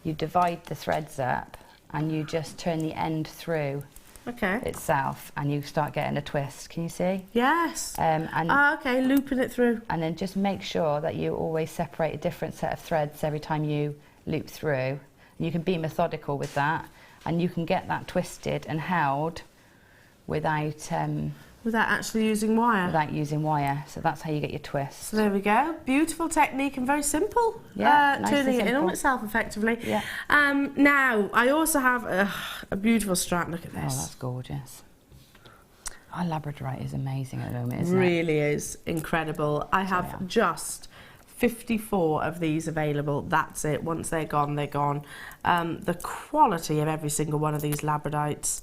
you divide the threads up, and you just turn the end through itself, and you start getting a twist. Can you see? Yes. Okay, looping it through. And then just make sure that you always separate a different set of threads every time you loop through. And you can be methodical with that, and you can get that twisted and held without actually using wire. Without using wire. So that's how you get your twist. So there we go. Beautiful technique and very simple. Yeah, nice turning and it in simple. on itself effectively. Yeah. Now I also have a beautiful strand. Look at this. Oh, that's gorgeous. Our Labradorite is amazing at the moment, isn't Really is incredible. I have just 54 of these available. That's it. Once they're gone, they're gone. The quality of every single one of these Labradorites.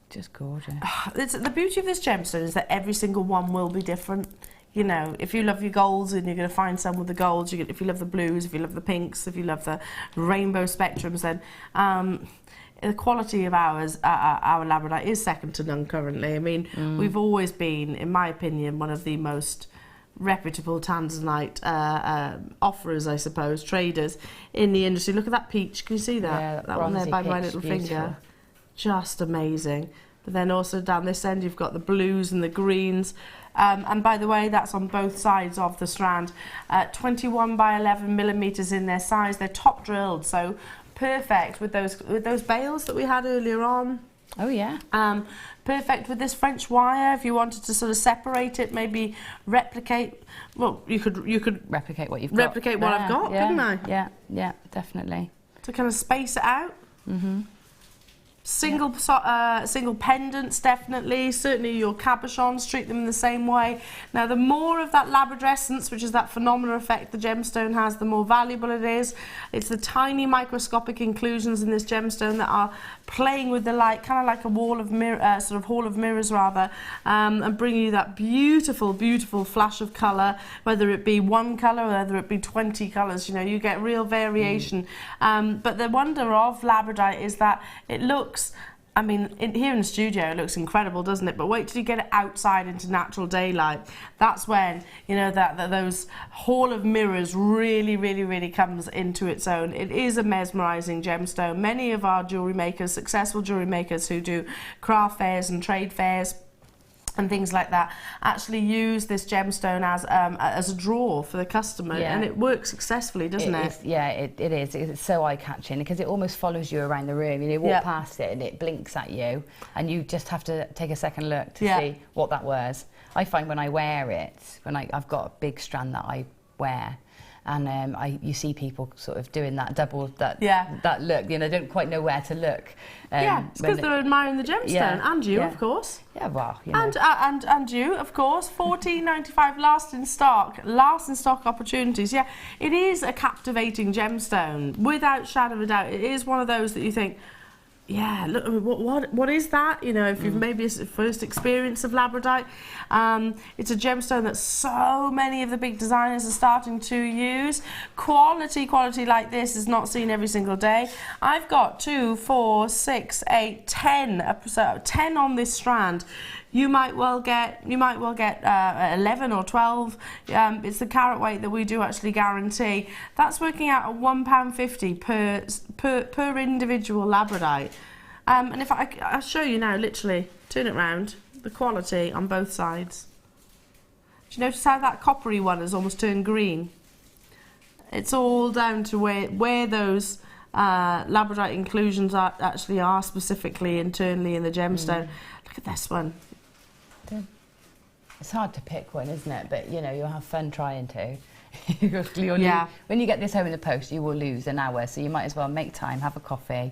Just gorgeous. The beauty of this gemstone is that every single one will be different. You know, if you love your golds, and you're going to find some with the golds. If you love the blues, if you love the pinks, if you love the rainbow spectrums, then the quality of our Labradorite is second to none currently. I mean, we've always been, in my opinion, one of the most reputable tanzanite offerers, I suppose, traders in the industry. Look at that peach. Can you see that? Yeah, that one there by my little beautiful finger. Just amazing. But then also down this end you've got the blues and the greens, and by the way, that's on both sides of the strand. 21 by 11 millimeters in their size. They're top drilled, so perfect with those bales that we had earlier on. Oh yeah. Perfect with this French wire if you wanted to sort of separate it, maybe replicate. Well, you could replicate what you've got. Replicate what I've got, couldn't I? Yeah, definitely. To kind of space it out. Single pendants, definitely. Certainly your cabochons, treat them in the same way. Now, the more of that labradescence, which is that phenomenal effect the gemstone has, the more valuable it is. It's the tiny microscopic inclusions in this gemstone that are playing with the light, kind of like a wall of mirror, sort of hall of mirrors rather, and bringing you that beautiful, beautiful flash of colour, whether it be one colour or whether it be 20 colours. You know, you get real variation. But the wonder of labradorite is that it looks, I mean, here in the studio it looks incredible, doesn't it? But wait till you get it outside into natural daylight. That's when, you know, that those hall of mirrors really, really, really comes into its own. It is a mesmerising gemstone. Many of our jewellery makers, successful jewellery makers who do craft fairs and trade fairs and things like that, actually use this gemstone as a draw for the customer, and it works successfully, doesn't it? It is. It's so eye-catching because it almost follows you around the room. You walk past it and it blinks at you, and you just have to take a second look to see what that was. I find when I wear it, when I've got a big strand that I wear, and you see people sort of doing that double, that look, you know, don't quite know where to look. It's because they're admiring the gemstone, and you, of course. Yeah, well, you know. And you, of course. $14.95 last in stock opportunities. Yeah, it is a captivating gemstone, without shadow of a doubt. It is one of those that you think, yeah, look, what is that? You know, if you've maybe a first experience of labradorite, it's a gemstone that so many of the big designers are starting to use. Quality like this is not seen every single day. I've got 2, 4, 6, 8, 10, so 10 on this strand. You might well get 11 or 12. It's the carat weight that we do actually guarantee. That's working out at £1.50 per individual labradorite. And if I'll show you now, literally turn it round, the quality on both sides. Do you notice how that coppery one has almost turned green? It's all down to where those labradorite inclusions are specifically internally in the gemstone. Look at this one. It's hard to pick one, isn't it? But you know, you'll have fun trying to. When you get this home in the post, you will lose an hour, so you might as well make time, have a coffee,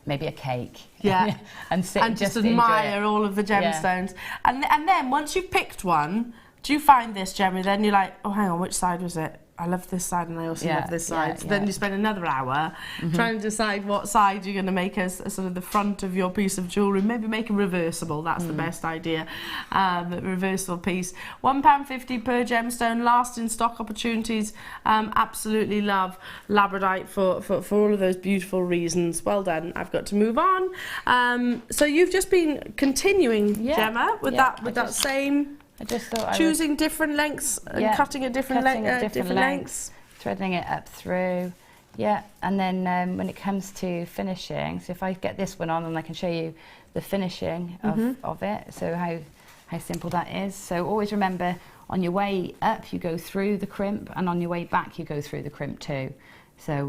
maybe a cake, and sit and just admire all of the gemstones. And then once you've picked one, do you find this, Gemma? Then you're like, oh, hang on, which side was it? I love this side and I also love this side. So then you spend another hour trying to decide what side you're going to make as sort of the front of your piece of jewellery. Maybe make a reversible, that's the best idea. The reversible piece. £1.50 per gemstone, last in stock opportunities. Absolutely love labradorite for all of those beautiful reasons. Well done. I've got to move on. So you've just been continuing, Gemma, with that same... I just thought choosing different lengths and cutting at different lengths. Threading it up through, and then when it comes to finishing, so if I get this one on, and I can show you the finishing of it, so how simple that is. So always remember, on your way up you go through the crimp, and on your way back you go through the crimp too. So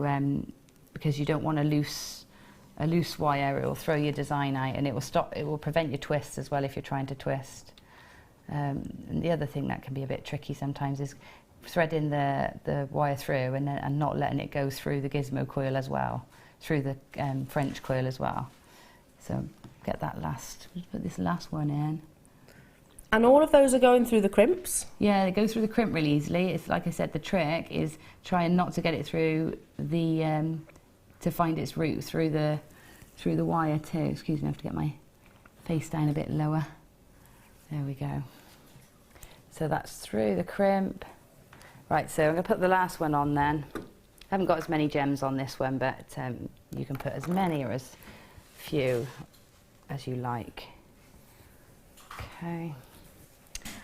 because you don't want a loose wire, it will throw your design out, and it will prevent your twists as well if you're trying to twist. And the other thing that can be a bit tricky sometimes is threading the wire through and not letting it go through the gizmo coil as well, through the French coil as well. So get that put this last one in. And all of those are going through the crimps? Yeah, they go through the crimp really easily. It's like I said, the trick is trying not to get it through the to find its route through the wire too. Excuse me, I have to get my face down a bit lower. There we go. So that's through the crimp. Right, so I'm going to put the last one on then. I haven't got as many gems on this one, but you can put as many or as few as you like. Okay.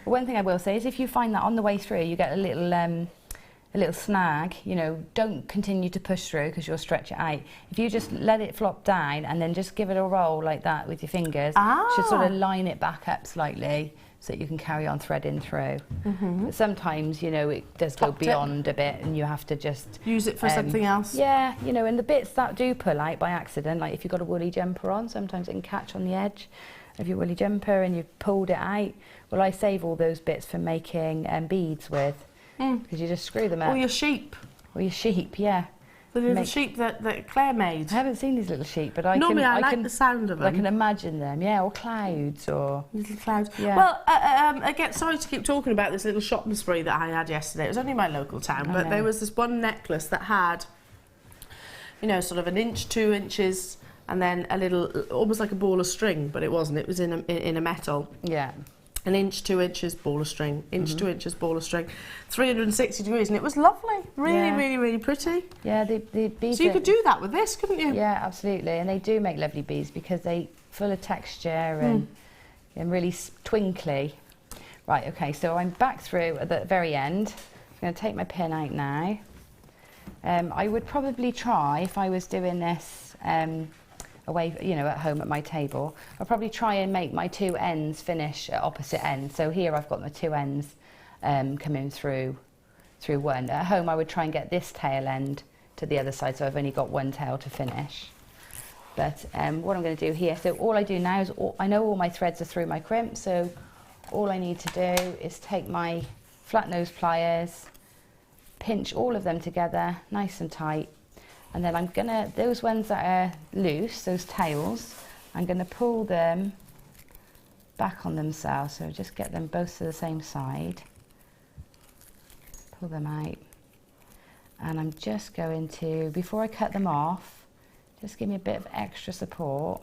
One thing I will say is if you find that on the way through you get a little snag, you know, don't continue to push through because you'll stretch it out. If you just let it flop down and then just give it a roll like that with your fingers, should sort of line it back up slightly so that you can carry on threading through. But sometimes, you know, it does go beyond a bit and you have to just... use it for something else. Yeah, you know, and the bits that do pull out by accident, like if you've got a woolly jumper on, sometimes it can catch on the edge of your woolly jumper and you've pulled it out. Well, I save all those bits for making beads with. Because you just screw them up. Or your sheep. Or your sheep, yeah. The little sheep that Claire made. I haven't seen these little sheep, but I like the sound of them. I can imagine them, yeah, or clouds, or... little clouds. Yeah. Well, again, sorry to keep talking about this little shopping spree that I had yesterday. It was only my local town, but there was this one necklace that had, you know, sort of 1 inch, 2 inches, and then a little, almost like a ball of string, but it wasn't. It was in a metal. Yeah. 1 inch, 2 inches, ball of string. 1 inch, 2 inches, ball of string. 360 degrees, and it was lovely. Really pretty. Yeah, the beads. So you could do that with this, couldn't you? Yeah, absolutely. And they do make lovely beads because they're full of texture and really twinkly. Right, okay, so I'm back through at the very end. I'm going to take my pin out now. I would probably try, if I was doing this away, you know, at home at my table, I'll probably try and make my 2 ends finish at opposite ends. So here I've got my 2 ends coming through one. At home I would try and get this tail end to the other side, so I've only got 1 tail to finish. But what I'm going to do here, so all I do now is, I know all my threads are through my crimp, so all I need to do is take my flat nose pliers, pinch all of them together nice and tight, and then I'm gonna, those ones that are loose, those tails, I'm gonna pull them back on themselves, so just get them both to the same side, pull them out, and I'm just going to, before I cut them off, just give me a bit of extra support.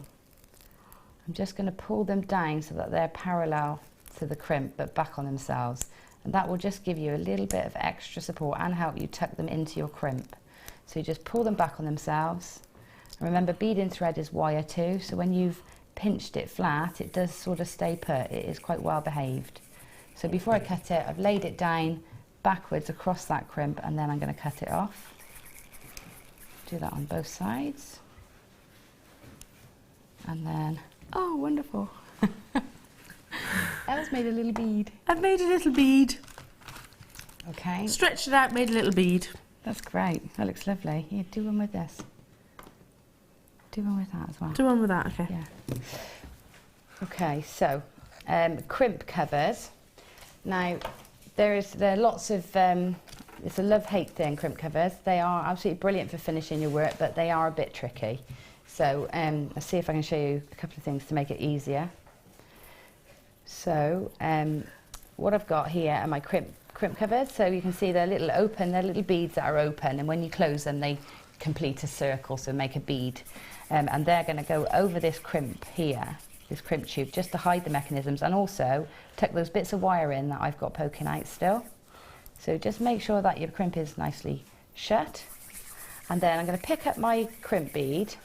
I'm just going to pull them down so that they're parallel to the crimp but back on themselves, and that will just give you a little bit of extra support and help you tuck them into your crimp. So you just pull them back on themselves, and remember beading thread is wire too, so when you've pinched it flat it does sort of stay put, it is quite well behaved. So before I cut it, I've laid it down backwards across that crimp, and then I'm going to cut it off. Do that on both sides, and then, oh wonderful. Elle's made a little bead. I've made a little bead. Okay. Stretched it out, made a little bead. That's great. That looks lovely. Yeah, do one with this. Do one with that as well. Do one with that, okay. Yeah. Okay, so crimp covers. Now, there are lots of, it's a love-hate thing, crimp covers. They are absolutely brilliant for finishing your work, but they are a bit tricky. So let's see if I can show you a couple of things to make it easier. So what I've got here are my crimp covers. So you can see they're little open, they're little beads that are open, and when you close them they complete a circle, so make a bead. And they're going to go over this crimp here, this crimp tube, just to hide the mechanisms, and also tuck those bits of wire in that I've got poking out still. So just make sure that your crimp is nicely shut. And then I'm going to pick up my crimp bead,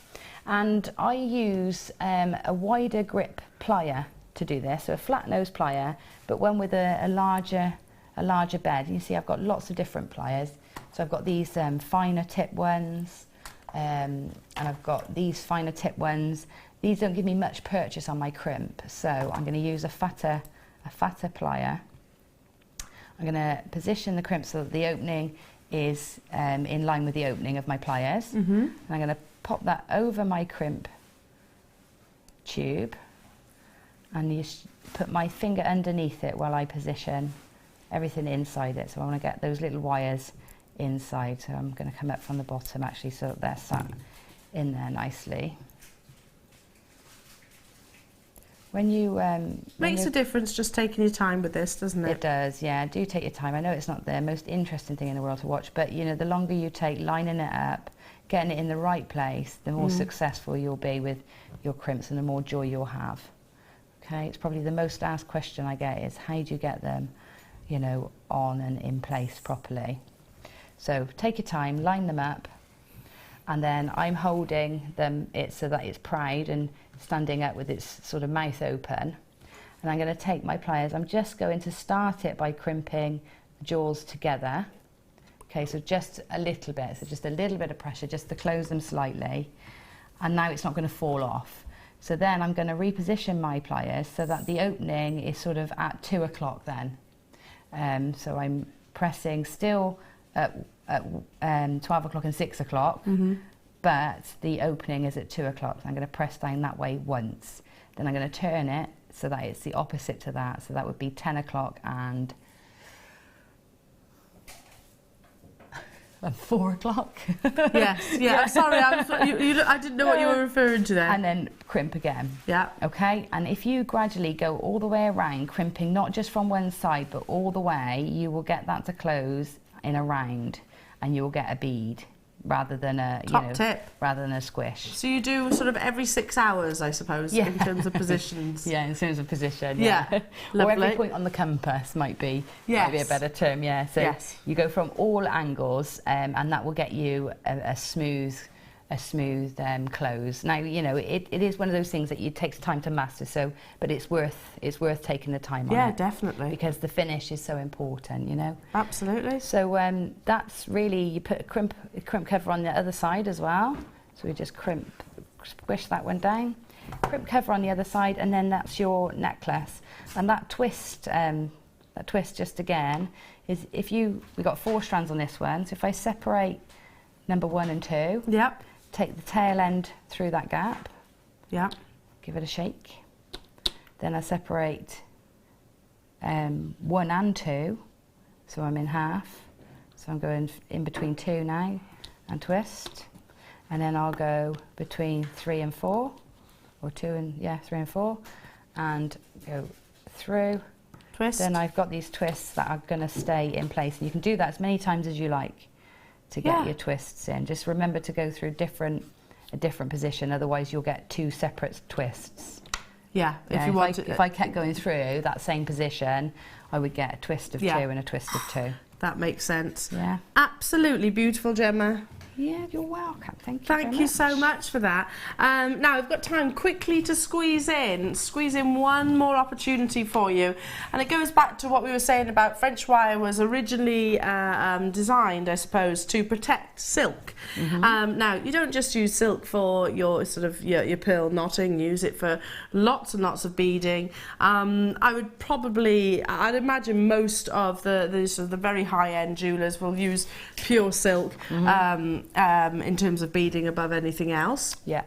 and I use a wider grip plier to do this, so a flat nose plier, but one with a larger bed. You see I've got lots of different pliers. So I've got these finer tip ones, and I've got these finer tip ones. These don't give me much purchase on my crimp, so I'm going to use a fatter plier. I'm going to position the crimp so that the opening is in line with the opening of my pliers. And I'm going to pop that over my crimp tube, and you put my finger underneath it while I position everything inside it. So I want to get those little wires inside, so I'm going to come up from the bottom actually so that they're sat in there nicely. When you makes a difference just taking your time with this, doesn't it? It does, yeah. Do take your time. I know it's not the most interesting thing in the world to watch, but you know, the longer you take lining it up, getting it in the right place, the more successful you'll be with your crimps and the more joy you'll have. Okay, it's probably the most asked question I get is how do you get them, you know, on and in place properly. So take your time, line them up, and then I'm holding them so that it's proud and standing up with its sort of mouth open. And I'm going to take my pliers, I'm just going to start it by crimping the jaws together. Okay, so just a little bit, so just a little bit of pressure just to close them slightly. And now it's not going to fall off. So then I'm going to reposition my pliers so that the opening is sort of at 2 o'clock then. So I'm pressing still at 12 o'clock and 6 o'clock, but the opening is at 2 o'clock. So I'm going to press down that way once. Then I'm going to turn it so that it's the opposite to that. So that would be 10 o'clock and 4 o'clock. Yes, yeah. Sorry, I didn't know what you were referring to there. And then crimp again. Yeah. Okay, and if you gradually go all the way around, crimping not just from one side but all the way, you will get that to close in a round, and you will get a bead rather than a tip. Rather than a squish. So you do sort of every 6 hours, I suppose, in terms of positions. Yeah, in terms of position. Yeah. Or every point on the compass might be a better term. Yeah. So you go from all angles, and that will get you a smooth close. Now you know it is one of those things that it takes time to master. So, but it's worth taking the time on it. Yeah, definitely. Because the finish is so important. You know. Absolutely. So that's really, you put a crimp cover on the other side as well. So we just squish that one down, crimp cover on the other side, and then that's your necklace. And that twist just again is we got 4 strands on this one. So if I separate number 1 and 2, take the tail end through that gap, give it a shake. Then I separate 1 and 2, so I'm in half. So I'm going in between 2 now and twist. And then I'll go between 3 and 4, or 3 and 4, and go through. Twist. Then I've got these twists that are going to stay in place. And you can do that as many times as you like to get your twists in. Just remember to go through a different position, otherwise you'll get 2 separate twists. Yeah, if I kept going through that same position, I would get a twist of 2 and a twist of 2. That makes sense. Yeah. Absolutely beautiful, Gemma. Yeah, you're welcome. Thank you. Thank you so much for that. Now we've got time quickly to squeeze in one more opportunity for you, and it goes back to what we were saying about French wire was originally designed, I suppose, to protect silk. Now you don't just use silk for your sort of your pearl knotting. Use it for lots and lots of beading. I'd imagine most of the sort of the very high-end jewellers will use pure silk. In terms of beading above anything else. Yeah.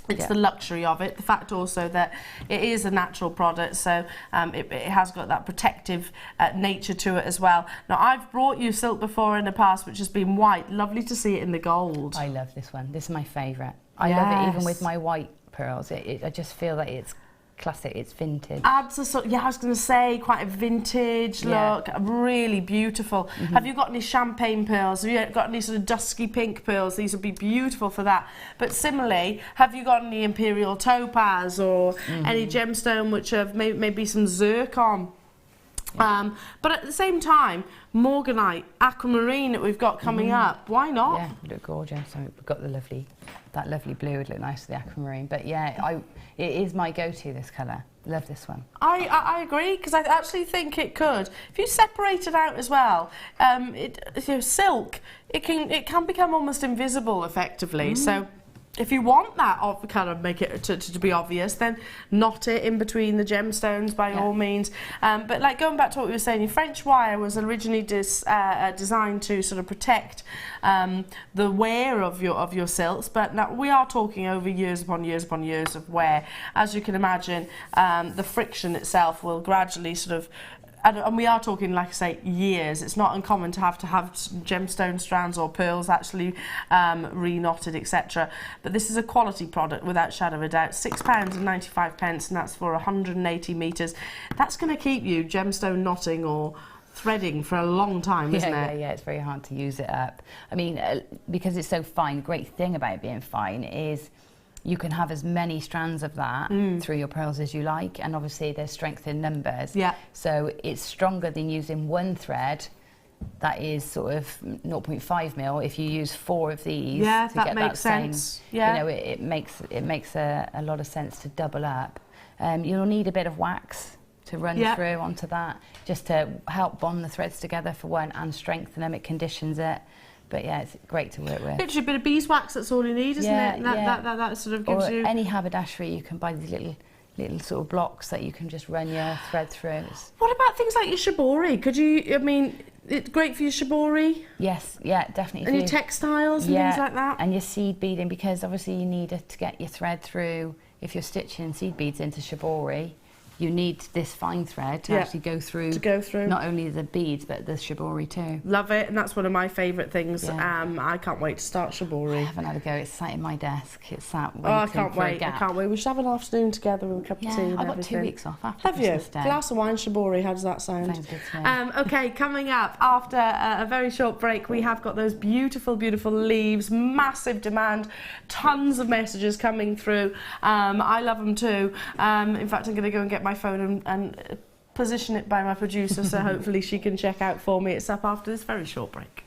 It's the luxury of it. The fact also that it is a natural product, so it has got that protective nature to it as well. Now, I've brought you silk before in the past, which has been white. Lovely to see it in the gold. I love this one. This is my favourite. I love it even with my white pearls. I just feel that it's classic, it's vintage. Adds a sort, I was going to say, quite a vintage look, really beautiful. Have you got any champagne pearls? Have you got any sort of dusky pink pearls? These would be beautiful for that. But similarly, have you got any imperial topaz or any gemstone which have maybe some zircon? But at the same time, Morganite, Aquamarine that we've got coming up, why not? Yeah, look gorgeous. So we've got that lovely blue would look nice with the Aquamarine. But yeah, it is my go-to, this colour. Love this one. I agree, because I actually think it could. If you separate it out as well, silk, it can become almost invisible effectively. So if you want that, kind of make it to be obvious, then knot it in between the gemstones by all means. But like going back to what we were saying, your French wire was originally designed to sort of protect the wear of your silks, but now we are talking over years upon years upon years of wear. As you can imagine, the friction itself will gradually sort of, and we are talking, like I say, years. It's not uncommon to have gemstone strands or pearls actually re-knotted, etc. But this is a quality product without shadow of a doubt. £6.95, and that's for 180 metres. That's going to keep you gemstone knotting or threading for a long time, isn't it? Yeah, it's very hard to use it up. I mean, because it's so fine, the great thing about it being fine is you can have as many strands of that through your pearls as you like, and obviously there's strength in numbers. Yeah. So it's stronger than using one thread that is sort of 0.5 mil. If you use 4 of these to get that sense. You know, it makes a lot of sense to double up. You'll need a bit of wax to run through onto that, just to help bond the threads together for one, and strengthen them. It conditions it. But yeah, it's great to work with. Literally a bit of beeswax, that's all you need, isn't it? That sort of gives you... any haberdashery, you can buy these little sort of blocks that you can just run your thread through. What about things like your shibori? Could you, I mean, it's great for your shibori? Yes, yeah, definitely. And your textiles and things like that? And your seed beading, because obviously you need it to get your thread through. If you're stitching seed beads into shibori, you need this fine thread to actually go through. Not only the beads, but the shibori too. Love it, and that's one of my favourite things. I can't wait to start shibori. I haven't had a go. It's sat in my desk. It's sat waiting I can't for wait. a gap. I can't wait. We should have an afternoon together with a cup of tea and I've got everything. 2 weeks off after Have you? Christmas Day. Glass of wine, shibori. How does that sound? Sounds good to me. Okay, coming up after a very short break, we have got those beautiful, beautiful leaves. Massive demand. Tons of messages coming through. I love them too. In fact, I'm going to go and get my phone and position it by my producer, so hopefully she can check out for me. It's up after this very short break.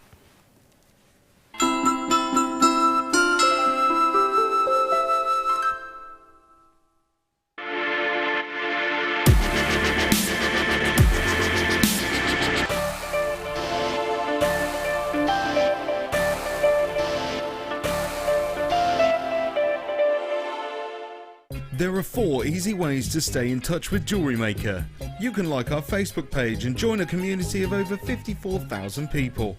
There are 4 easy ways to stay in touch with Jewellery Maker. You can like our Facebook page and join a community of over 54,000 people.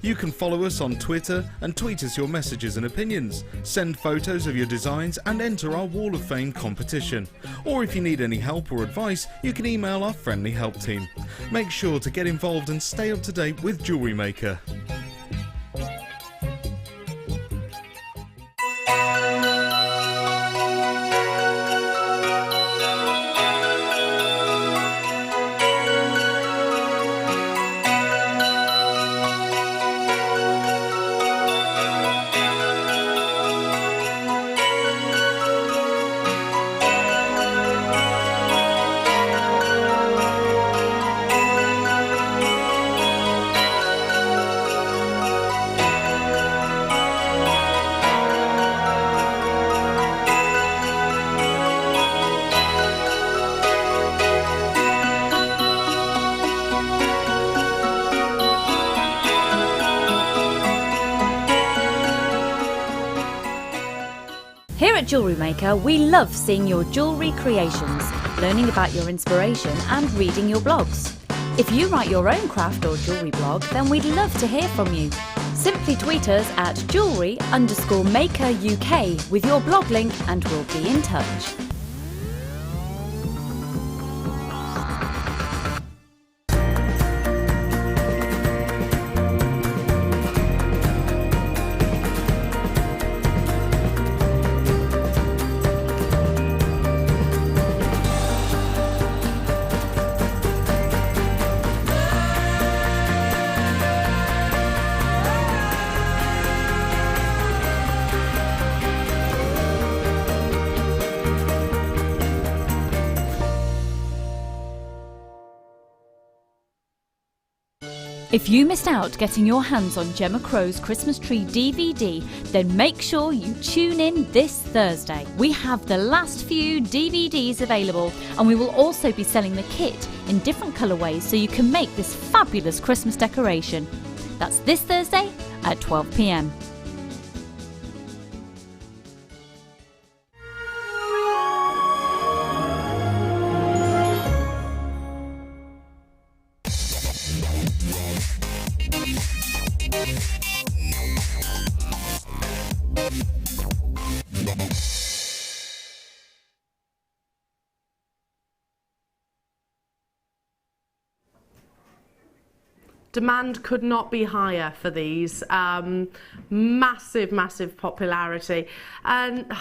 You can follow us on Twitter and tweet us your messages and opinions, send photos of your designs and enter our Wall of Fame competition. Or if you need any help or advice, you can email our friendly help team. Make sure to get involved and stay up to date with Jewellery Maker. Here at Jewellery Maker, we love seeing your jewellery creations, learning about your inspiration and reading your blogs. If you write your own craft or jewellery blog, then we'd love to hear from you. Simply tweet us at jewellery_maker UK with your blog link and we'll be in touch. If you missed out getting your hands on Gemma Crow's Christmas Tree DVD, then make sure you tune in this Thursday. We have the last few DVDs available and we will also be selling the kit in different colourways so you can make this fabulous Christmas decoration. That's this Thursday at 12 p.m. Demand could not be higher for these. Massive, massive popularity, and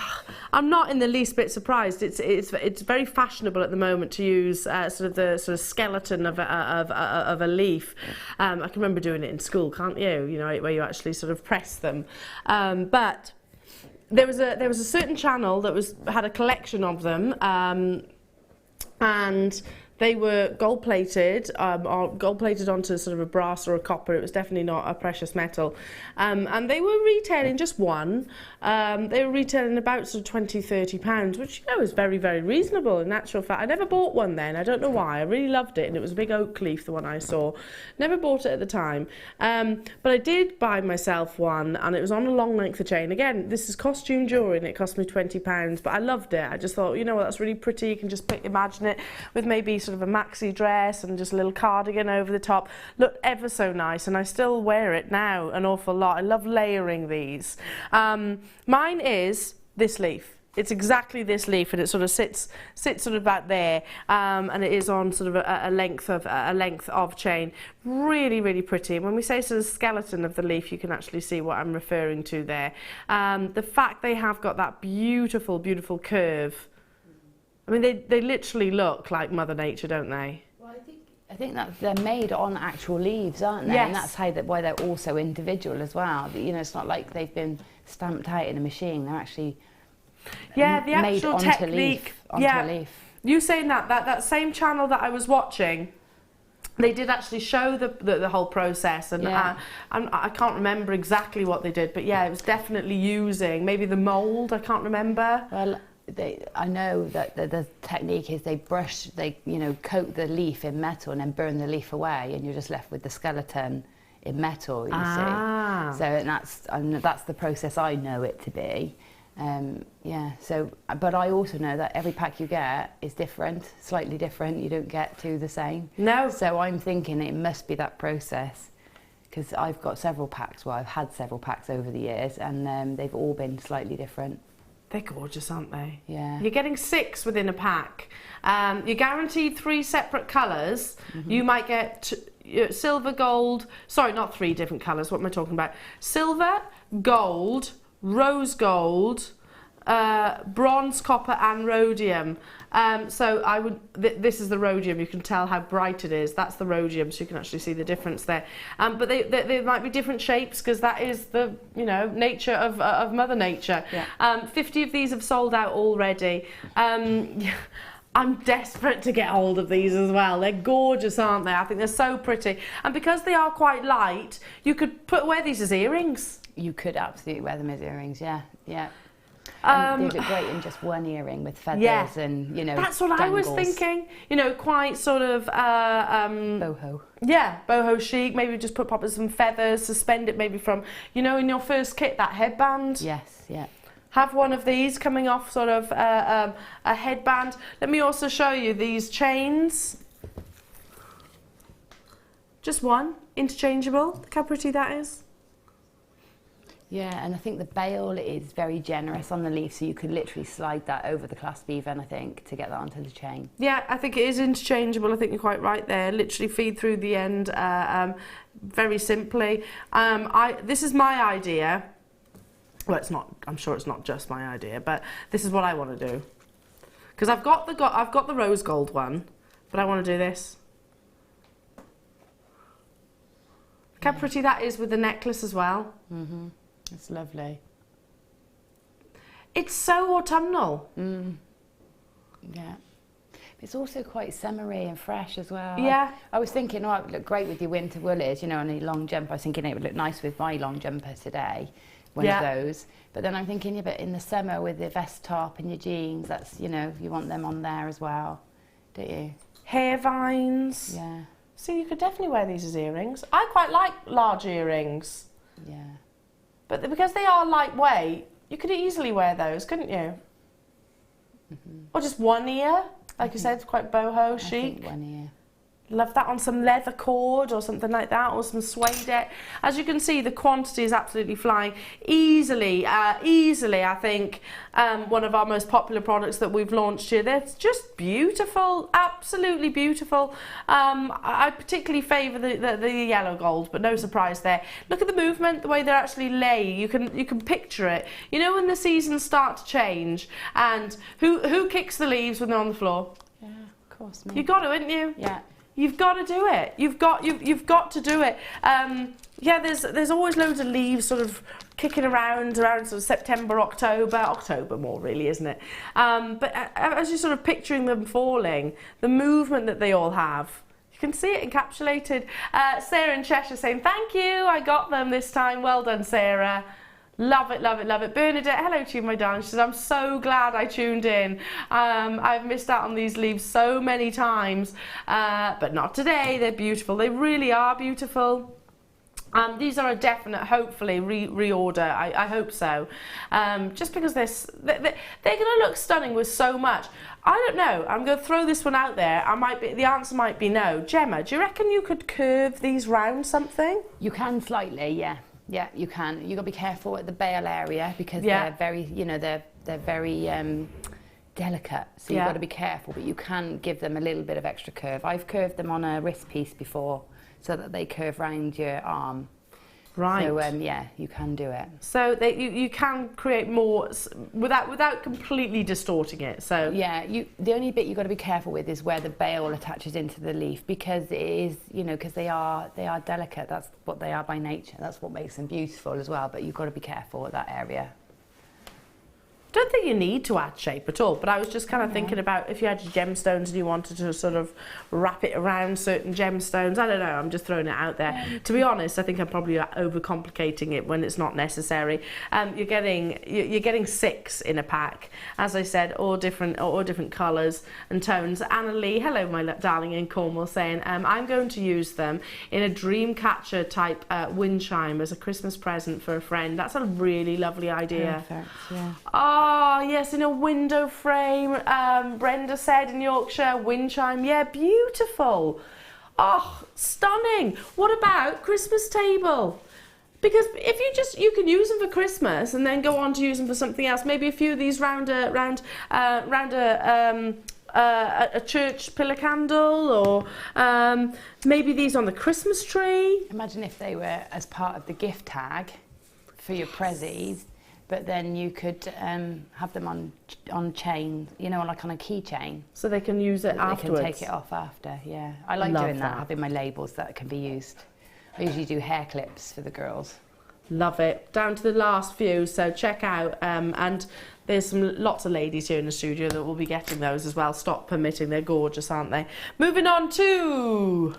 I'm not in the least bit surprised. It's very fashionable at the moment to use sort of the skeleton of a leaf. I can remember doing it in school, can't you? You know, where you actually sort of press them. But there was a certain channel that had a collection of them, and they were gold-plated, or gold-plated onto sort of a brass or a copper. It was definitely not a precious metal. And they were retailing just one. They were retailing about sort of £20–30, which, you know, is very, very reasonable in actual fact. I never bought one then. I don't know why. I really loved it, and it was a big oak leaf, the one I saw. Never bought it at the time. But I did buy myself one, and it was on a long length of chain. Again, this is costume jewellery, and it cost me £20, but I loved it. I just thought, you know what, that's really pretty. You can just imagine it with maybe sort of a maxi dress and just a little cardigan over the top. Looked ever so nice, and I still wear it now an awful lot. I love layering these. Mine is this leaf. It's exactly this leaf, and it sort of sits sort of about there, and it is on sort of a length of chain. Really, really pretty. And when we say sort of skeleton of the leaf, you can actually see what I'm referring to there. The fact they have got that beautiful, beautiful curve. I mean, they literally look like Mother Nature, don't they? Well, I think that they're made on actual leaves, aren't they? Yes. And that's why they're also individual as well. You know, it's not like they've been stamped out in a machine. They're actually the actual onto technique. Onto a leaf. You saying that same channel that I was watching, they did actually show the whole process, and I can't remember exactly what they did, but yeah, it was definitely using maybe the mould. I can't remember. Well, I know that the technique is they coat the leaf in metal and then burn the leaf away, and you're just left with the skeleton in metal. You see, so that's the process I know it to be. So, but I also know that every pack you get is different, slightly different. You don't get two the same. No. So I'm thinking it must be that process, because I've got several packs, well, I've had several packs over the years, and they've all been slightly different. They're gorgeous, aren't they? Yeah. You're getting 6 within a pack. You're guaranteed 3 separate colours. You might get silver, gold, sorry, not 3 different colours, what am I talking about? Silver, gold, rose gold, bronze, copper and rhodium. So I would, this is the rhodium, you can tell how bright it is. That's the rhodium, so you can actually see the difference there. But they might be different shapes, because that is the, you know, nature of Mother Nature. Yeah. 50 of these have sold out already. I'm desperate to get hold of these as well. They're gorgeous, aren't they? I think they're so pretty. And because they are quite light, you could wear these as earrings. You could absolutely wear them as earrings, yeah, yeah. And they look great in just one earring with feathers and, you know, that's what dangles. I was thinking. You know, quite sort of... boho. Yeah, boho chic. Maybe just pop some feathers, suspend it maybe from, you know, in your first kit, that headband. Yes, yeah. Have one of these coming off sort of a headband. Let me also show you these chains. Just one, interchangeable. Look how pretty that is. Yeah, and I think the bail is very generous on the leaf, so you could literally slide that over the clasp even, I think, to get that onto the chain. Yeah, I think it is interchangeable. I think you're quite right there. Literally feed through the end very simply. This is my idea. Well, it's not. I'm sure it's not just my idea, but this is what I want to do. Because I've got the rose gold one, but I want to do this. Look how pretty that is with the necklace as well. Mm-hmm. It's lovely. It's so autumnal. Mm. Yeah. It's also quite summery and fresh as well. Yeah. I was thinking, oh, it would look great with your winter woolies, you know, and a long jumper. I was thinking it would look nice with my long jumper today, one of those. But then I'm thinking, yeah, but in the summer with the vest top and your jeans, that's, you know, you want them on there as well, don't you? Hair vines. Yeah. So you could definitely wear these as earrings. I quite like large earrings. Yeah. But because they are lightweight, you could easily wear those, couldn't you? Mm-hmm. Or just one ear, like you said, it's quite boho chic. I think one ear. Love that on some leather cord or something like that, or some suede. As you can see, the quantity is absolutely flying. Easily, I think, one of our most popular products that we've launched here. They're just beautiful, absolutely beautiful. I particularly favour the yellow gold, but no surprise there. Look at the movement, the way they're actually lay. You can picture it. You know when the seasons start to change, and who kicks the leaves when they're on the floor? Yeah, of course. Me. You got to, haven't you? Yeah. You've got to do it. You've got to do it. Yeah, there's always loads of leaves sort of kicking around sort of September, October more really, isn't it? But as you're sort of picturing them falling, the movement that they all have, you can see it encapsulated. Sarah in Cheshire saying, thank you, I got them this time. Well done, Sarah. Love it, love it, love it. Bernadette, hello to you, my darling. She says, I'm so glad I tuned in. I've missed out on these leaves so many times, but not today. They're beautiful. They really are beautiful. These are a definite, hopefully, reorder. I hope so. Just because they're going to look stunning with so much. I don't know. I'm going to throw this one out there. The answer might be no. Gemma, do you reckon you could curve these round something? You can slightly, yeah. Yeah, you can. You've got to be careful at the bail area because they're very, you know, they're very delicate. So you've got to be careful, but you can give them a little bit of extra curve. I've curved them on a wrist piece before so that they curve round your arm. Right. So, yeah, you can do it. So you can create more without completely distorting it. So yeah, the only bit you've got to be careful with is where the bail attaches into the leaf, because it is, you know, because they are delicate. That's what they are by nature. That's what makes them beautiful as well. But you've got to be careful with that area. Don't think you need to add shape at all, but I was just kind of thinking about if you had your gemstones and you wanted to sort of wrap it around certain gemstones. I don't know, I'm just throwing it out there. To be honest, I think I'm probably overcomplicating it when it's not necessary. You're getting 6 in a pack. As I said, all different colours and tones. Anna Lee, hello my darling in Cornwall, saying I'm going to use them in a dream catcher type wind chime as a Christmas present for a friend. That's a really lovely idea. Perfect, yeah. Oh, yes, in a window frame. Brenda said in Yorkshire, wind chime. Yeah, beautiful. Oh, stunning. What about Christmas table? Because if you can use them for Christmas and then go on to use them for something else. Maybe a few of these round a church pillar candle, or maybe these on the Christmas tree. Imagine if they were as part of the gift tag for your prezzies, but then you could have them on chain, you know, like on a keychain. So they can use it afterwards. They can take it off after, yeah. I like doing that, having my labels that can be used. I usually do hair clips for the girls. Love it. Down to the last few, so check out. And there's lots of ladies here in the studio that will be getting those as well. Stock permitting, they're gorgeous, aren't they? Moving on to...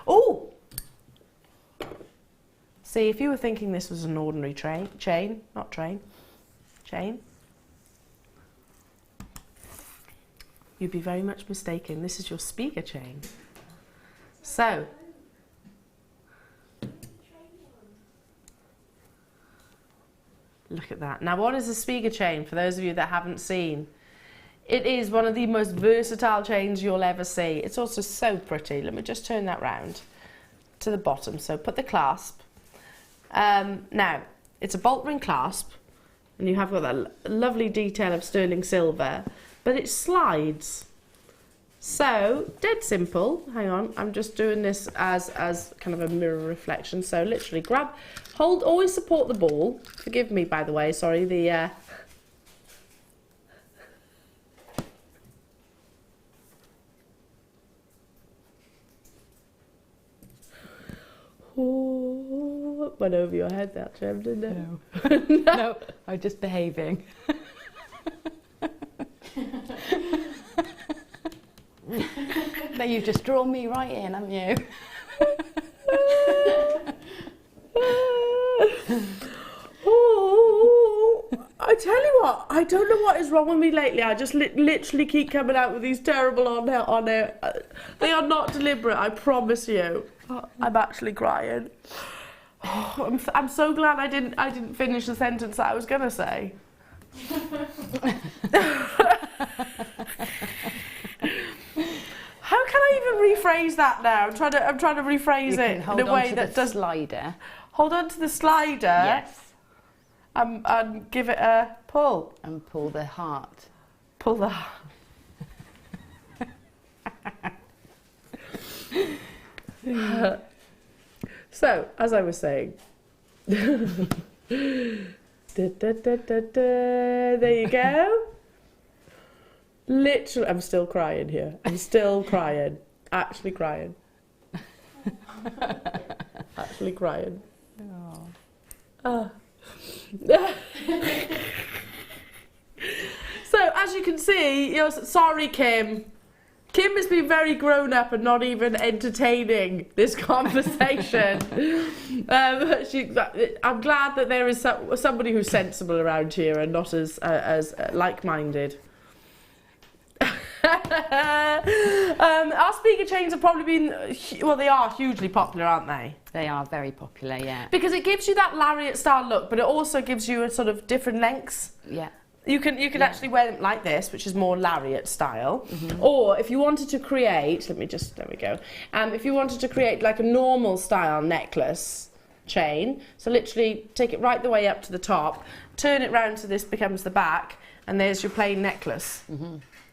Oh! See, if you were thinking this was an ordinary chain, you'd be very much mistaken. This is your speaker chain. So, look at that. Now, what is a speaker chain, for those of you that haven't seen? It is one of the most versatile chains you'll ever see. It's also so pretty. Let me just turn that round to the bottom. So put the clasp. Now, it's a bolt ring clasp, and you have got that lovely detail of sterling silver, but it slides. So, dead simple. Hang on, I'm just doing this as kind of a mirror reflection. So literally grab, hold, always support the ball. Forgive me, by the way, sorry, the... Oh, went over your head, that, Gem, didn't it? No. No, I'm just behaving. No, you've just drawn me right in, haven't you? Oh, I tell you what, I don't know what is wrong with me lately. I just literally keep coming out with these terrible on air. They are not deliberate, I promise you. I'm actually crying. Oh, I'm so glad I didn't finish the sentence that I was gonna say. How can I even rephrase that now? I'm trying to rephrase it in a way that does. Slider. Hold on to the slider. Yes. And give it a pull. And pull the heart. Pull the heart. So, as I was saying, there you go. Literally, I'm still crying here. I'm still crying. Actually crying. Actually crying. So, as you can see, you're sorry, Kim. Kim has been very grown up and not even entertaining this conversation. I'm glad that there is somebody who's sensible around here and not as like-minded. Our speaker chains have probably been, well, they are hugely popular, aren't they? They are very popular, yeah. Because it gives you that lariat style look, but it also gives you a sort of different lengths. Yeah. You can actually wear them like this, which is more lariat style. Or if you wanted to create, there we go. If you wanted to create like a normal style necklace chain, so literally take it right the way up to the top, turn it round so this becomes the back, and there's your plain necklace.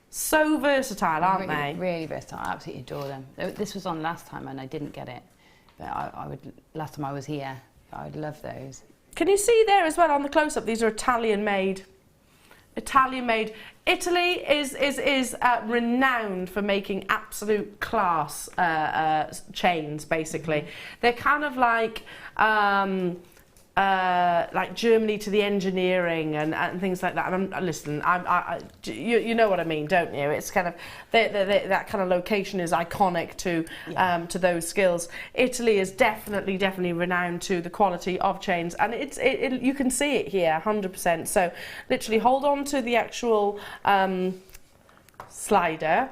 So versatile, aren't they? Really versatile. I absolutely adore them. This was on last time and I didn't get it. But I would, last time I was here, I would love those. Can you see there as well on the close-up? These are Italian made. Italy is renowned for making absolute class chains, basically. They're kind of like Germany to the engineering and things like that. And listen, you know what I mean, don't you? It's kind of that kind of location is iconic to those skills. Italy is definitely renowned to the quality of chains, and you can see it here 100%. So literally hold on to the actual slider.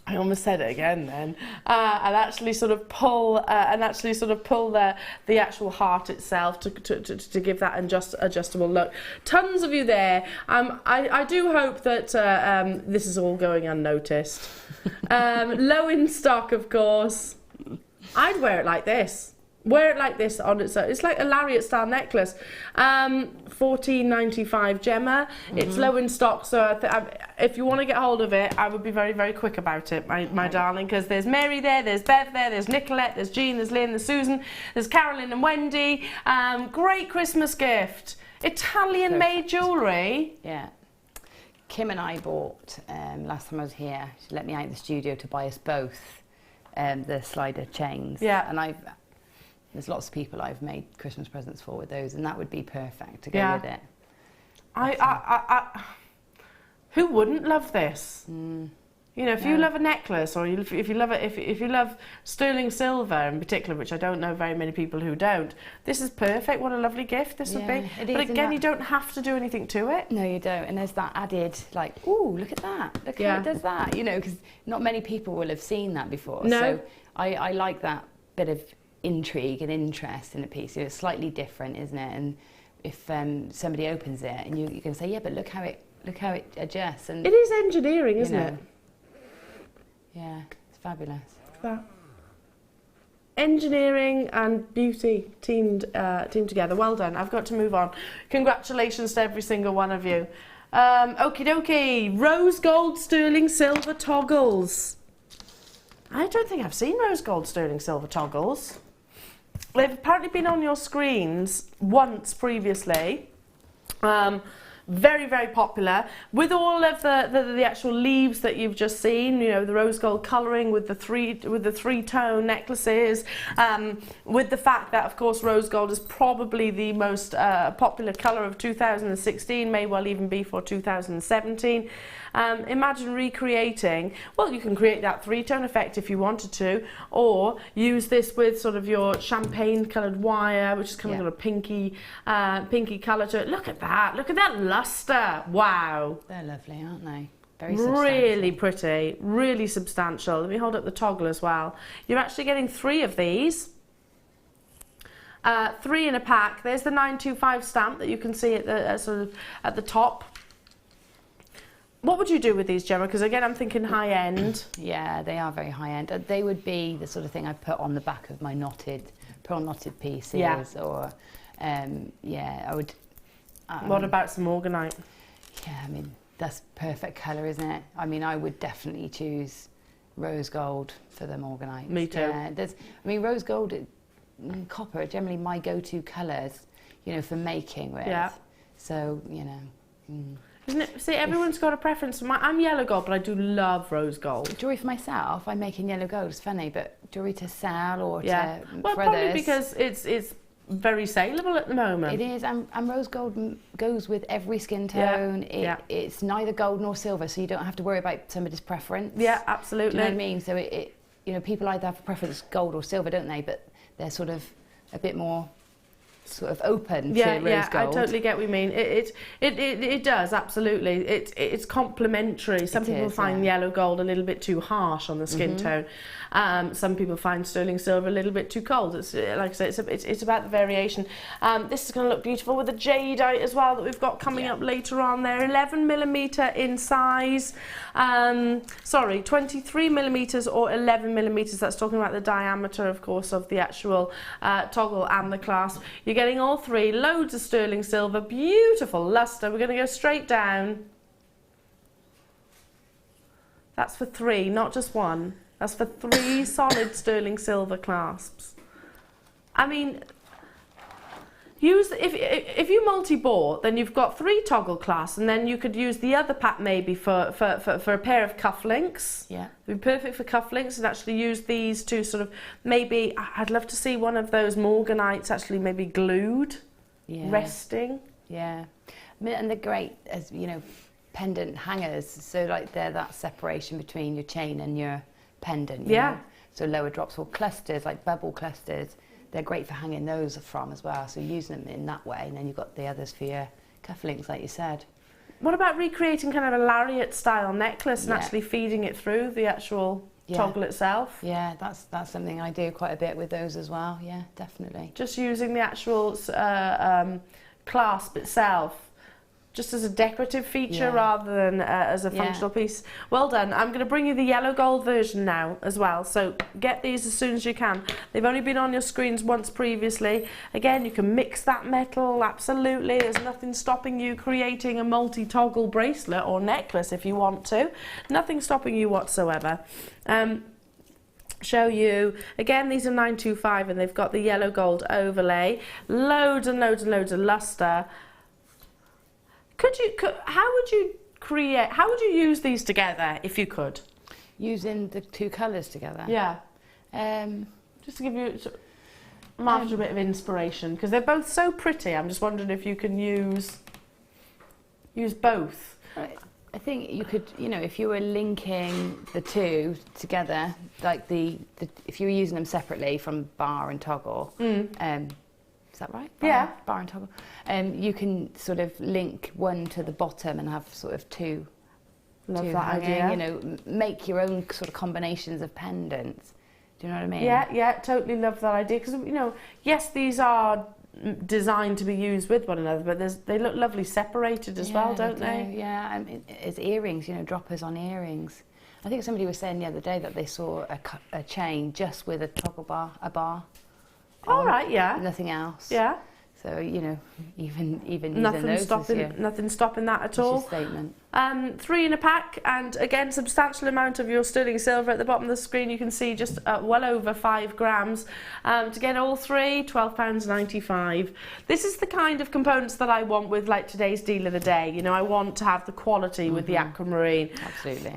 I almost said it again then, and actually sort of pull the actual heart itself to give that adjustable look. Tons of you there. I do hope that this is all going unnoticed. Low in stock, of course. I'd wear it like this. Wear it like this on its own. It's like a lariat style necklace. $14.95 Gemma. It's low in stock, so if you want to get hold of it, I would be very, very quick about it, my darling, because there's Mary there, there's Bev there, there's Nicolette, there's Jean, there's Lynn, there's Susan, there's Carolyn and Wendy. Great Christmas gift. Italian-made jewellery. Yeah. Kim and I bought, last time I was here, she let me out of the studio to buy us both the slider chains. Yeah. And there's lots of people I've made Christmas presents for with those, and that would be perfect to go with it. Who wouldn't love this? You know, if you love a necklace, or if you love sterling silver in particular, which I don't know very many people who don't, this is perfect. What a lovely gift this would be. But again, you don't have to do anything to it. No, you don't. And there's that added, like, ooh, look at that. Look how it does that. You know, because not many people will have seen that before. No. So I like that bit of intrigue and interest in a piece. It's slightly different, isn't it? And if somebody opens it and you can say, yeah, but look how it adjusts. And it is engineering, isn't it? Yeah, it's fabulous. That engineering and beauty teamed together. Well done. I've got to move on. Congratulations to every single one of you. Okie dokie. Rose gold sterling silver toggles. I don't think I've seen rose gold sterling silver toggles. They've apparently been on your screens once previously. Very, very popular, with all of the actual leaves that you've just seen. You know, the rose gold colouring with the three-tone necklaces, with the fact that, of course, rose gold is probably the most popular colour of 2016, may well even be for 2017. Imagine recreating, well, you can create that three-tone effect if you wanted to, or use this with sort of your champagne coloured wire, which is kind of got a pinky colour to it. Look at that lustre. Wow. They're lovely, aren't they? Very substantial. Really pretty, really substantial. Let me hold up the toggle as well. You're actually getting 3 of these. 3 in a pack. There's the 925 stamp that you can see at the sort of at the top. What would you do with these, Gemma? Because again, I'm thinking high end. Yeah, they are very high end. They would be the sort of thing I put on the back of my pearl knotted pieces. Yeah. Or, I would. What about some Morganite? Yeah, I mean, that's perfect colour, isn't it? I mean, I would definitely choose rose gold for the Morganite. Me too. Yeah, rose gold and copper are generally my go-to colours, you know, for making with. Yeah. So, you know. Isn't it? See, everyone's got a preference. I'm yellow gold, but I do love rose gold. Jewellery for myself, I make in yellow gold. It's funny, but jewellery to sell or well, for probably others, because it's very saleable at the moment. It is, and rose gold goes with every skin tone. It's neither gold nor silver, so you don't have to worry about somebody's preference. Yeah, absolutely. Do you know what I mean? So you know, people either have a preference gold or silver, don't they? But they're sort of a bit more sort of open to rose gold. Yeah, I totally get what you mean. It does, absolutely. It's complementary. Some people find yellow gold a little bit too harsh on the skin tone. Some people find sterling silver a little bit too cold. It's like I said, it's about the variation. This is going to look beautiful with the jadeite as well that we've got coming up later on there. 11mm in size. 23mm or 11mm. That's talking about the diameter, of course, of the actual toggle and the clasp. You're getting all 3, loads of sterling silver, beautiful lustre. We're going to go straight down. That's for 3, not just 1. That's for 3 solid sterling silver clasps. I mean, if you multi-bought, then you've got 3 toggle clasps, and then you could use the other pack maybe for a pair of cufflinks. Yeah. It'd be perfect for cufflinks, and actually use these to sort of maybe. I'd love to see one of those Morganites actually maybe glued, resting. Yeah, I mean, and they're great as, you know, pendant hangers. So like they're that separation between your chain and your pendant. You know? So lower drops or clusters, like bubble clusters. They're great for hanging those from as well. So using them in that way, and then you've got the others for your cufflinks, like you said. What about recreating kind of a lariat style necklace and actually feeding it through the actual toggle itself? Yeah, that's something I do quite a bit with those as well. Yeah, definitely. Just using the actual clasp itself, just as a decorative feature rather than as a functional piece. Well done. I'm going to bring you the yellow gold version now as well, so get these as soon as you can. They've only been on your screens once previously. Again, you can mix that metal, absolutely. There's nothing stopping you creating a multi-toggle bracelet or necklace if you want to. Nothing stopping you whatsoever. Show you again, these are 925 and they've got the yellow gold overlay, loads and loads and loads of luster. How would you use these together if you could? Using the two colours together? Yeah. Just to give you a bit of inspiration, because they're both so pretty. I'm just wondering if you can use both. I think you could, you know, if you were linking the two together, like if you were using them separately from bar and toggle, is that right? Bar and toggle. You can sort of link one to the bottom and have sort of two. Love that idea. You know, make your own sort of combinations of pendants. Do you know what I mean? Yeah, totally love that idea. Because, you know, yes, these are designed to be used with one another, but they look lovely separated as well, don't they? Yeah, I mean, it's earrings, you know, droppers on earrings. I think somebody was saying the other day that they saw a chain just with a toggle bar, a bar. All right, yeah. Nothing else. Yeah. So, you know, even using nothing those nothing stopping that at all. Statement. 3 in a pack, and again, substantial amount of your sterling silver at the bottom of the screen. You can see just well over 5 grams. To get all 3, £12.95. This is the kind of components that I want with like today's deal of the day. You know, I want to have the quality with the Aquamarine. Absolutely.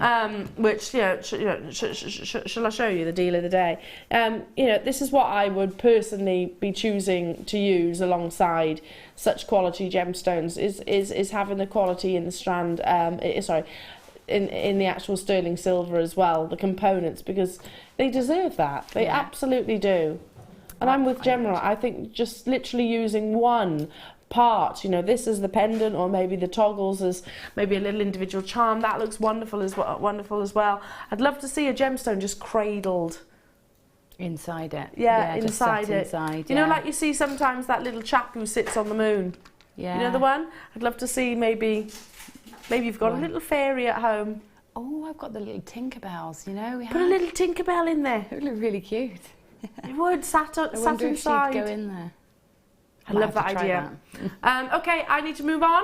Which, shall I show you the deal of the day? You know, this is what I would personally be choosing to use alongside such quality gemstones is having the quality in the strand, in the actual sterling silver as well, the components, because they deserve that. They absolutely do. And I'm with Gemma. I think just literally using one part, you know, this is the pendant, or maybe the toggles as maybe a little individual charm, that looks wonderful as well. I'd love to see a gemstone just cradled inside it. Yeah, inside it. Inside, you know, like you see sometimes that little chap who sits on the moon. Yeah. You know the one? I'd love to see maybe you've got a little fairy at home. Oh, I've got the little Tinkerbells, you know. Put a little Tinkerbell in there. It would look really cute. It would, sat inside. I wonder if she'd go in there. I love that idea. Okay, I need to move on.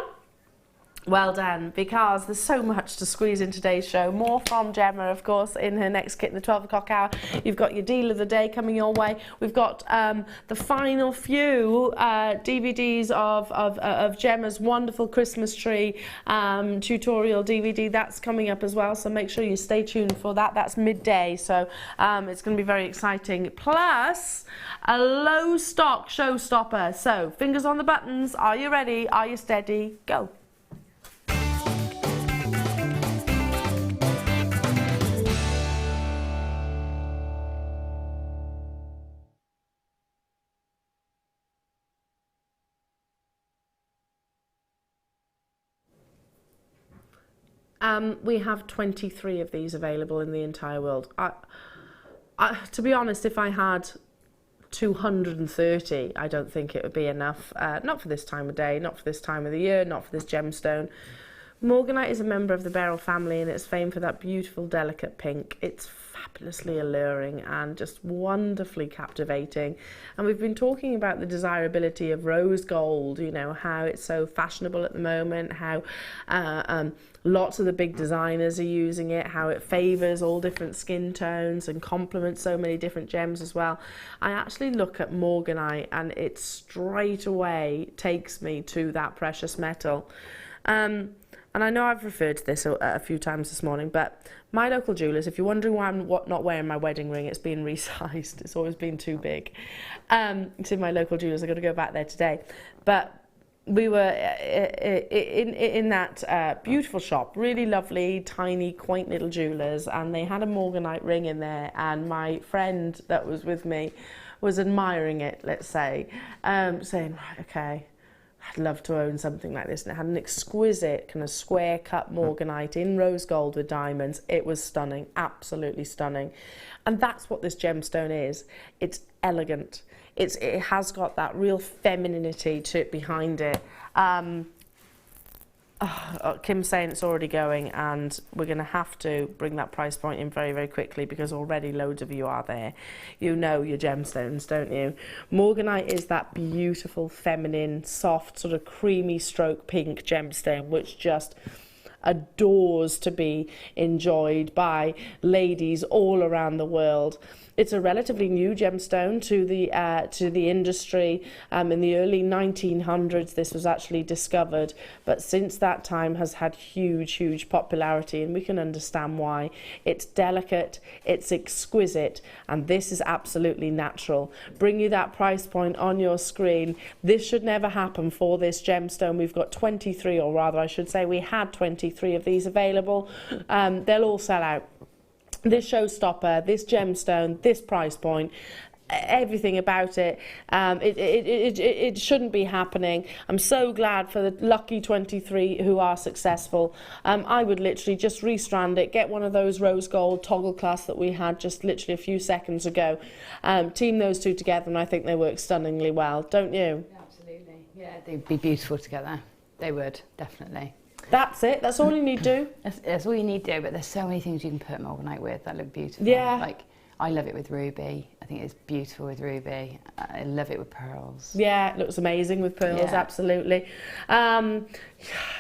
Well done, because there's so much to squeeze in today's show. More from Gemma, of course, in her next kit in the 12 o'clock hour. You've got your deal of the day coming your way. We've got the final few DVDs of Gemma's wonderful Christmas tree tutorial DVD. That's coming up as well, so make sure you stay tuned for that. That's midday, so it's going to be very exciting. Plus, a low stock showstopper. So, fingers on the buttons. Are you ready? Are you steady? Go. We have 23 of these available in the entire world. To be honest, if I had 230, I don't think it would be enough. Not for this time of day, not for this time of the year, not for this gemstone. Morganite is a member of the beryl family, and it's famed for that beautiful, delicate pink. It's fabulously alluring and just wonderfully captivating. And we've been talking about the desirability of rose gold, you know, how it's so fashionable at the moment, how lots of the big designers are using it, how it favours all different skin tones and complements so many different gems as well. I actually look at Morganite and it straight away takes me to that precious metal. And I know I've referred to this a few times this morning, but my local jewellers, if you're wondering why I'm not wearing my wedding ring, it's been resized. It's always been too big. It's in my local jewellers. I've got to go back there today. But we were in that beautiful shop, really lovely, tiny, quaint little jewellers, and they had a Morganite ring in there, and my friend that was with me was admiring it, let's say, saying, right, okay, I'd love to own something like this. And it had an exquisite kind of square cut Morganite in rose gold with diamonds. It was stunning, absolutely stunning. And that's what this gemstone is. It's elegant. It has got that real femininity to it behind it. Kim's saying it's already going, and we're going to have to bring that price point in very, very quickly because already loads of you are there. You know your gemstones, don't you? Morganite is that beautiful, feminine, soft, sort of creamy stroke pink gemstone, which just adores to be enjoyed by ladies all around the world. It's a relatively new gemstone to the industry. In the early 1900s, this was actually discovered, but since that time has had huge popularity, and we can understand why. It's delicate, it's exquisite, and this is absolutely natural. Bring you that price point on your screen. This should never happen for this gemstone. We've got 23, or rather I should say we had 23 of these available. They'll all sell out. This showstopper, this gemstone, this price point, everything about it, it shouldn't be happening. I'm so glad for the lucky 23 who are successful. I would literally just restrand it, get one of those rose gold toggle clasps that we had just literally a few seconds ago, team those two together, and I think they work stunningly well, don't you? Absolutely, yeah, they'd be beautiful together. They would, definitely. That's it. That's all you need to do. That's all you need to do, but there's so many things you can put Morganite with that look beautiful. Yeah. Like, I love it with ruby. I think it's beautiful with ruby. I love it with pearls. Yeah, it looks amazing with pearls, Yeah. absolutely.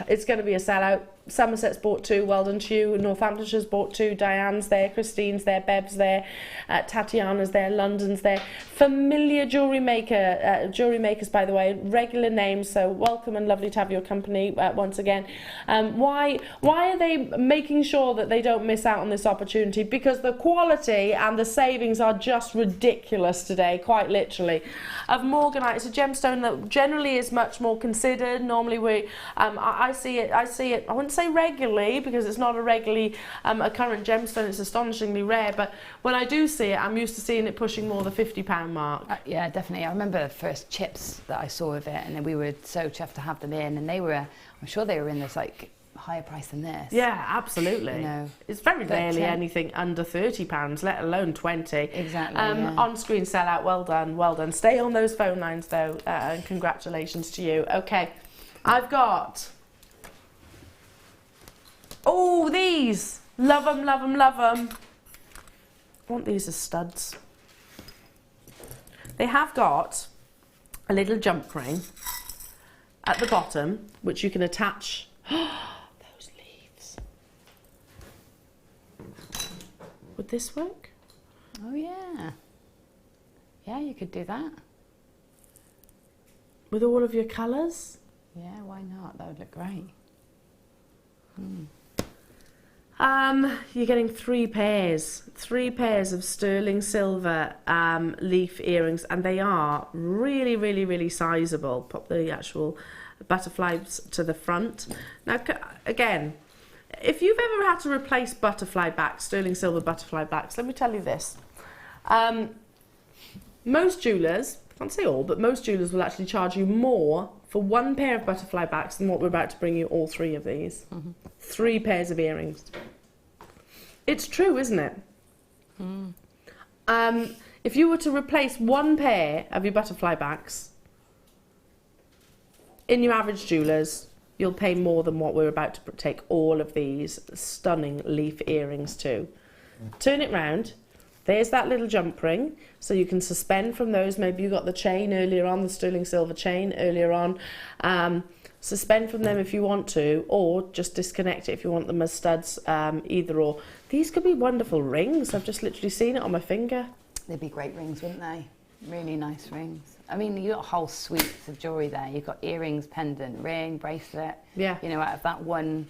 It's going to be a sellout. Somerset's bought 2, well done to you. Northamptonshire's bought 2, Diane's there, Christine's there, Bev's there, Tatiana's there, London's there. Familiar jewellery makers, by the way, regular names, so welcome and lovely to have your company once again. Why are they making sure that they don't miss out on this opportunity? Because the quality and the savings are just ridiculous today, quite literally. Of Morganite, it's a gemstone that generally is much more considered. Normally I see it, I wouldn't say regularly because it's not a regularly a current gemstone, it's astonishingly rare, but when I do see it, I'm used to seeing it pushing more the £50 mark. Yeah, definitely. I remember the first chips that I saw of it, and then we were so chuffed to have them in, and they were, I'm sure they were in this like higher price than this. Yeah, absolutely. You know, it's very rarely anything under £30, let alone 20. Exactly. Yeah. On-screen sellout, well done, well done. Stay on those phone lines though, and congratulations to you. Okay, I've got... Oh, these! Love them, love them, love them. I want these as studs. They have got a little jump ring at the bottom, which you can attach. Those leaves. Would this work? Oh, yeah. Yeah, you could do that. With all of your colours? Yeah, why not? That would look great. You're getting 3 pairs of sterling silver leaf earrings, and they are really sizable. Pop the actual butterflies to the front. Now, again, if you've ever had to replace butterfly backs, sterling silver butterfly backs, let me tell you this. Most jewellers, I can't say all, but most jewellers will actually charge you more for 1 pair of butterfly backs than what we're about to bring you, all 3 of these. 3 pairs of earrings. It's true, isn't it? If you were to replace 1 pair of your butterfly backs in your average jewellers, you'll pay more than what we're about to take all of these stunning leaf earrings to. Turn it round. There's that little jump ring, so you can suspend from those. Maybe you got the chain earlier on, the sterling silver chain earlier on. Suspend from them if you want to, or just disconnect it if you want them as studs, either or. These could be wonderful rings. I've just literally seen it on my finger. They'd be great rings, wouldn't they? Really nice rings. I mean, you've got whole suites of jewellery there. You've got earrings, pendant, ring, bracelet. Yeah. You know, out of that one,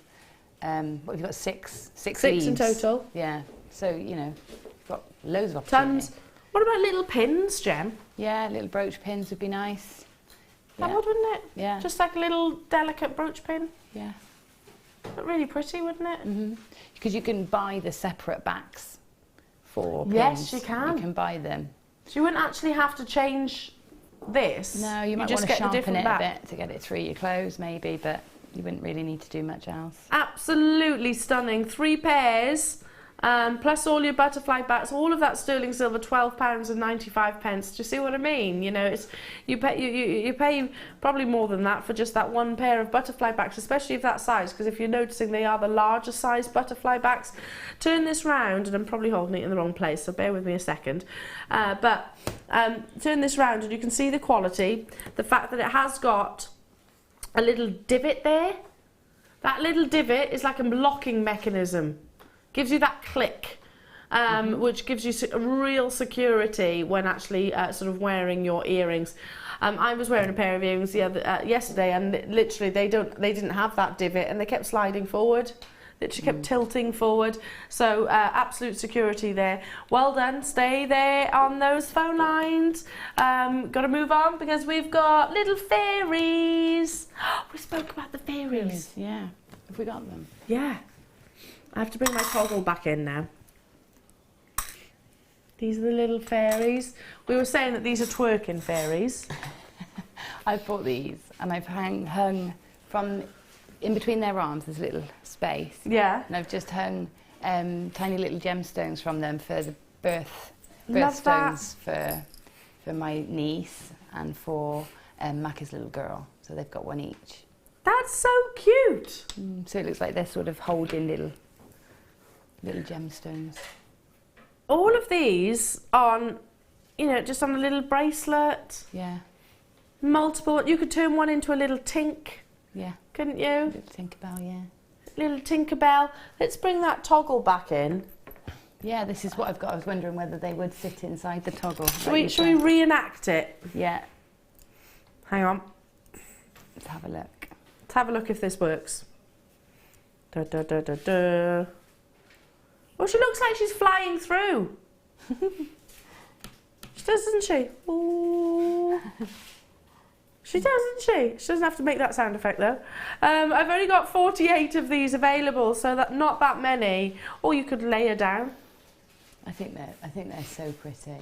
what have you got, six Six leaves? in total. Yeah. So, you know, you've got loads of opportunity. Tons. What about little pins, Gem? Yeah, little brooch pins would be nice. That would, wouldn't it? Yeah. Just like a little delicate brooch pin. Yeah. But really pretty, wouldn't it? Because you can buy the separate backs for pins. Yes, you can. You can buy them. So you wouldn't actually have to change this, No, you might just want to get the sharpen different it back. a bit to get it through your clothes, maybe, but you wouldn't really need to do much else. Absolutely stunning. 3 pairs, plus all your butterfly backs, all of that sterling silver, £12.95. Do you see what I mean? You know, it's you pay probably more than that for just that one pair of butterfly backs, especially if that size, because if you're noticing they are the larger size butterfly backs. Turn this round, and I'm probably holding it in the wrong place, so bear with me a second. Turn this round, and you can see the quality, the fact that it has got a little divot there. That little divot is like a locking mechanism. Gives you that click, which gives you real security when actually sort of wearing your earrings. I was wearing a pair of earrings yesterday, and literally they didn't have that divot, and they kept sliding forward. Literally kept tilting forward. So absolute security there. Well done. Stay there on those phone lines. Got to move on because we've got little fairies. We spoke about the fairies. Yeah. Have we got them? Yeah. I have to bring my toggle back in now. These are the little fairies. We were saying that these are twerking fairies. I've bought these, and I've hung from in between their arms. There's a little space. Yeah. And I've just hung tiny little gemstones from them for the Love birthstones for my niece and for Macca's little girl. So they've got one each. That's so cute. So it looks like they're sort of holding little gemstones. All of these on, you know, just on a little bracelet. Yeah. Multiple. You could turn one into a little tink, Yeah. couldn't you? Little Tinkerbell, yeah. Little Tinkerbell. Let's bring that toggle back in. Yeah, this is what I've got. I was wondering whether they would sit inside the toggle. Should we reenact it? Yeah. Hang on. Let's have a look. Let's have a look if this works. Da, da, da, da, da. Well, she looks like she's flying through. She does, doesn't she? Ooh. She does, doesn't she? She doesn't have to make that sound effect though. I've only got 48 of these available, so that not that many. Or you could layer down. I think they're so pretty.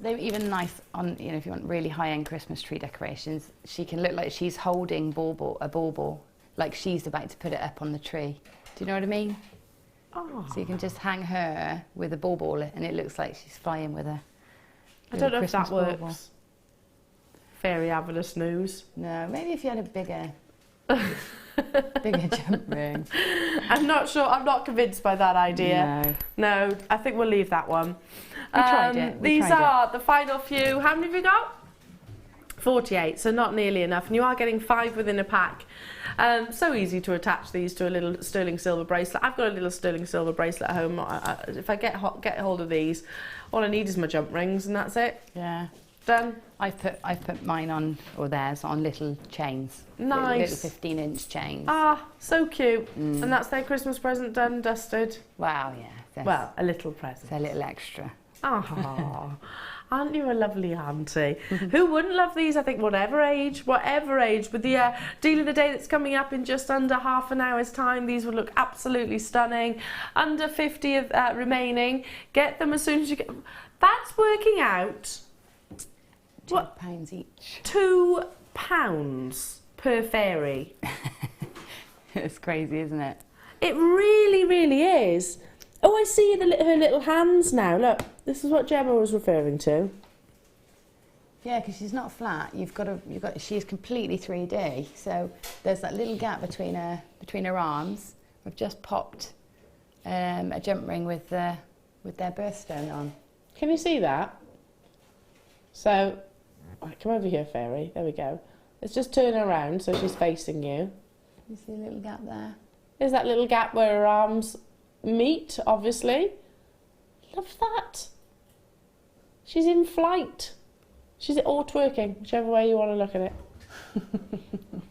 They're even nice on, you know, if you want really high-end Christmas tree decorations. She can look like she's holding a bauble, like she's about to put it up on the tree. Do you know what I mean? Oh. So you can just hang her with a bauble, and it looks like she's flying with a. I don't know if that Christmas works. bauble. Fairy having a snooze. No, maybe if you had a bigger jump ring. I'm not sure. I'm not convinced by that idea. No, I think we'll leave that one. We tried it. These are the final few. How many have we got? 48, so not nearly enough. And you are getting 5 within a pack. So easy to attach these to a little sterling silver bracelet. I've got a little sterling silver bracelet at home. If I get hold of these, all I need is my jump rings, and that's it. Yeah. Done. I've put mine on, or theirs, on little chains. Nice. Little 15-inch chains. Ah, so cute. And that's their Christmas present done, dusted. Wow, yeah. Well, a little present. It's a little extra. Ah, aren't you a lovely auntie? Who wouldn't love these? I think whatever age, with the deal of the day that's coming up in just under half an hour's time, these would look absolutely stunning. Under 50 of remaining. Get them as soon as you get. That's working out. £2 each. £2 per fairy. It's crazy, isn't it? It really, really is. Oh, I see her little hands now. Look, this is what Gemma was referring to. Yeah, because she's not flat. She's completely 3D. So there's that little gap between her arms. We've just popped a jump ring with their birthstone on. Can you see that? So, right, come over here, fairy. There we go. Let's just turn her around so she's facing you. You see a little gap there? There's that little gap where her arms meet, obviously. Love that. She's in flight. Or twerking, whichever way you want to look at it.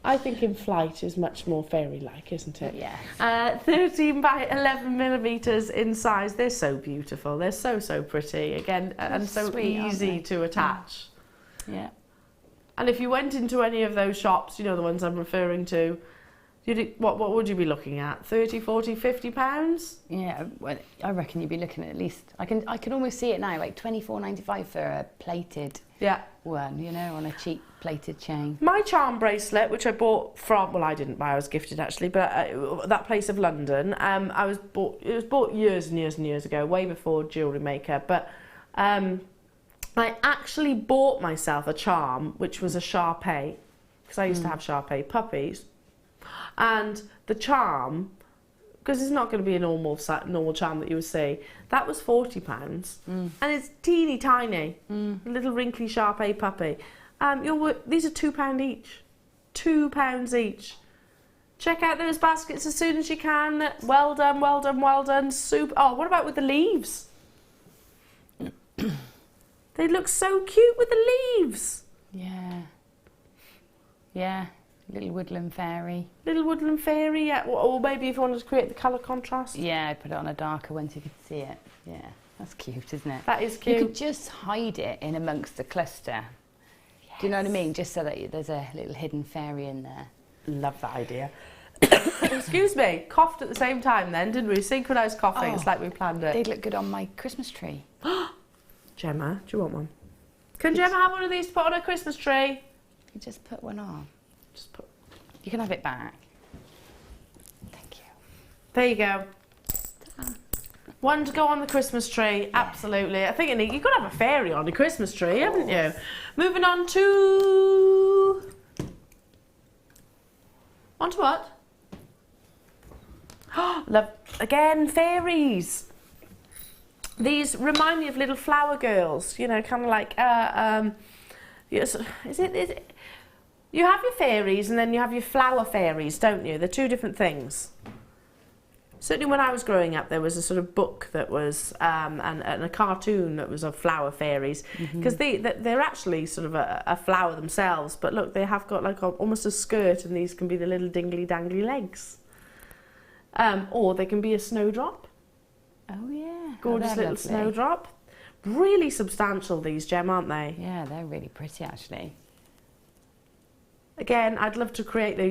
I think in flight is much more fairy-like, isn't it? Yes. 13 by 11 millimetres in size. They're so beautiful. They're so, so pretty. Again, and so sweet, easy to attach. Yeah. And if you went into any of those shops, you know, the ones I'm referring to, What would you be looking at? 30, 40, 50 pounds? Yeah, well, I reckon you'd be looking at least. I can almost see it now, like £24.95 for a plated one, you know, on a cheap plated chain. My charm bracelet, which I bought from, well, I didn't buy, I was gifted actually, but that place of London, it was bought years and years and years ago, way before Jewellery Maker, but I actually bought myself a charm, which was a Shar-Pei, because I used to have Shar-Pei puppies, and the charm, because it's not going to be a normal charm that you would see, that was £40, and it's teeny tiny, little wrinkly Shar-Pei puppy. These are £2 each. £2 each. Check out those baskets as soon as you can. Well done, well done, well done. Super. Oh, what about with the leaves? They look so cute with the leaves. Yeah. Yeah. Little woodland fairy. Little woodland fairy, yeah. Or maybe if you wanted to create the colour contrast. Yeah, I'd put it on a darker one so you could see it. Yeah, that's cute, isn't it? That is cute. You could just hide it in amongst the cluster. Yes. Do you know what I mean? Just so that there's a little hidden fairy in there. Love that idea. Excuse me, coughed at the same time then, didn't we? Synchronised coughing, it's like we planned it. They'd look good on my Christmas tree. Gemma, do you want one? Can Gemma have one of these to put on her Christmas tree? You just put one on. Just put. You can have it back. Thank you. There you go. One to go on the Christmas tree, yeah. Absolutely. I think you've got to have a fairy on the Christmas tree, haven't you? Moving on to... On to what? Love, again, fairies. These remind me of little flower girls, you know, kind of like, is it? You have your fairies and then you have your flower fairies, don't you? They're two different things. Certainly when I was growing up, there was a sort of book that was, and a cartoon that was of flower fairies, because they're actually sort of a flower themselves, but look, they have got like almost a skirt, and these can be the little dingly-dangly legs. Or they can be a snowdrop. Oh yeah. Gorgeous little lovely snowdrop. Really substantial, these, Gem, aren't they? Yeah, they're really pretty actually. Again, I'd love to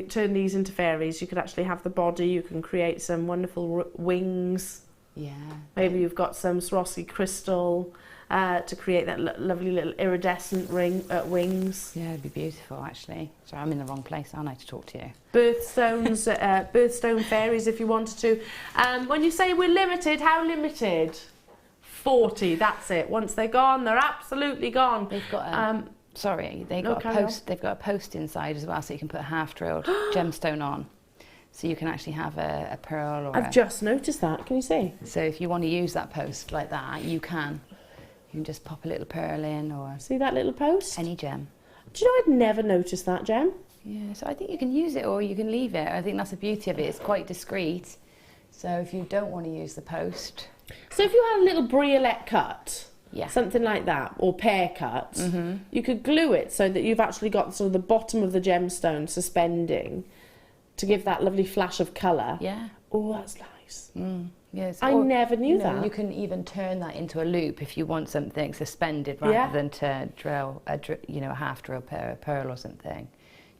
turn these into fairies. You could actually have the body, you can create some wonderful wings. Yeah. Maybe you've got some Swarovski crystal to create that lovely little iridescent wings. Yeah, it'd be beautiful actually. Sorry, I'm in the wrong place, aren't I, to talk to you? Birthstones, birthstone fairies if you wanted to. When you say we're limited, how limited? 40, that's it. Once they're gone, they're absolutely gone. They've got sorry, they've got a post inside as well, so you can put a half-drilled gemstone on. So you can actually have a pearl or I've just noticed that, can you see? So if you want to use that post like that, you can. You can just pop a little pearl in or... See that little post? Any gem. Do you know I'd never noticed that, Gem? Yeah, so I think you can use it or you can leave it. I think that's the beauty of it. It's quite discreet. So if you don't want to use the post... So if you had a little briolette cut... Yeah. Something like that, or pear cut, you could glue it so that you've actually got sort of the bottom of the gemstone suspending to give that lovely flash of colour. Yeah. Oh, that's nice. Yes. I never knew that. You can even turn that into a loop if you want something suspended rather than to drill a half drill pearl or something.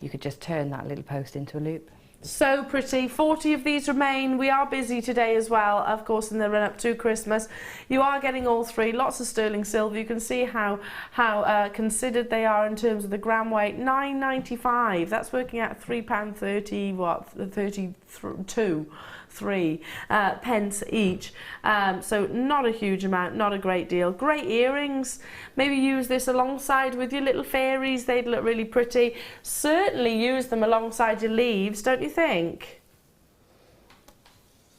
You could just turn that little post into a loop. So pretty. 40 of these remain. We are busy today as well, of course, in the run up to Christmas. You are getting all three. Lots of sterling silver. You can see how considered they are in terms of the gram weight. £9.95. That's working out £3.30. What? 3 pence each. So not a huge amount, not a great deal. Great earrings. Maybe use this alongside with your little fairies. They'd look really pretty. Certainly use them alongside your leaves, don't you think?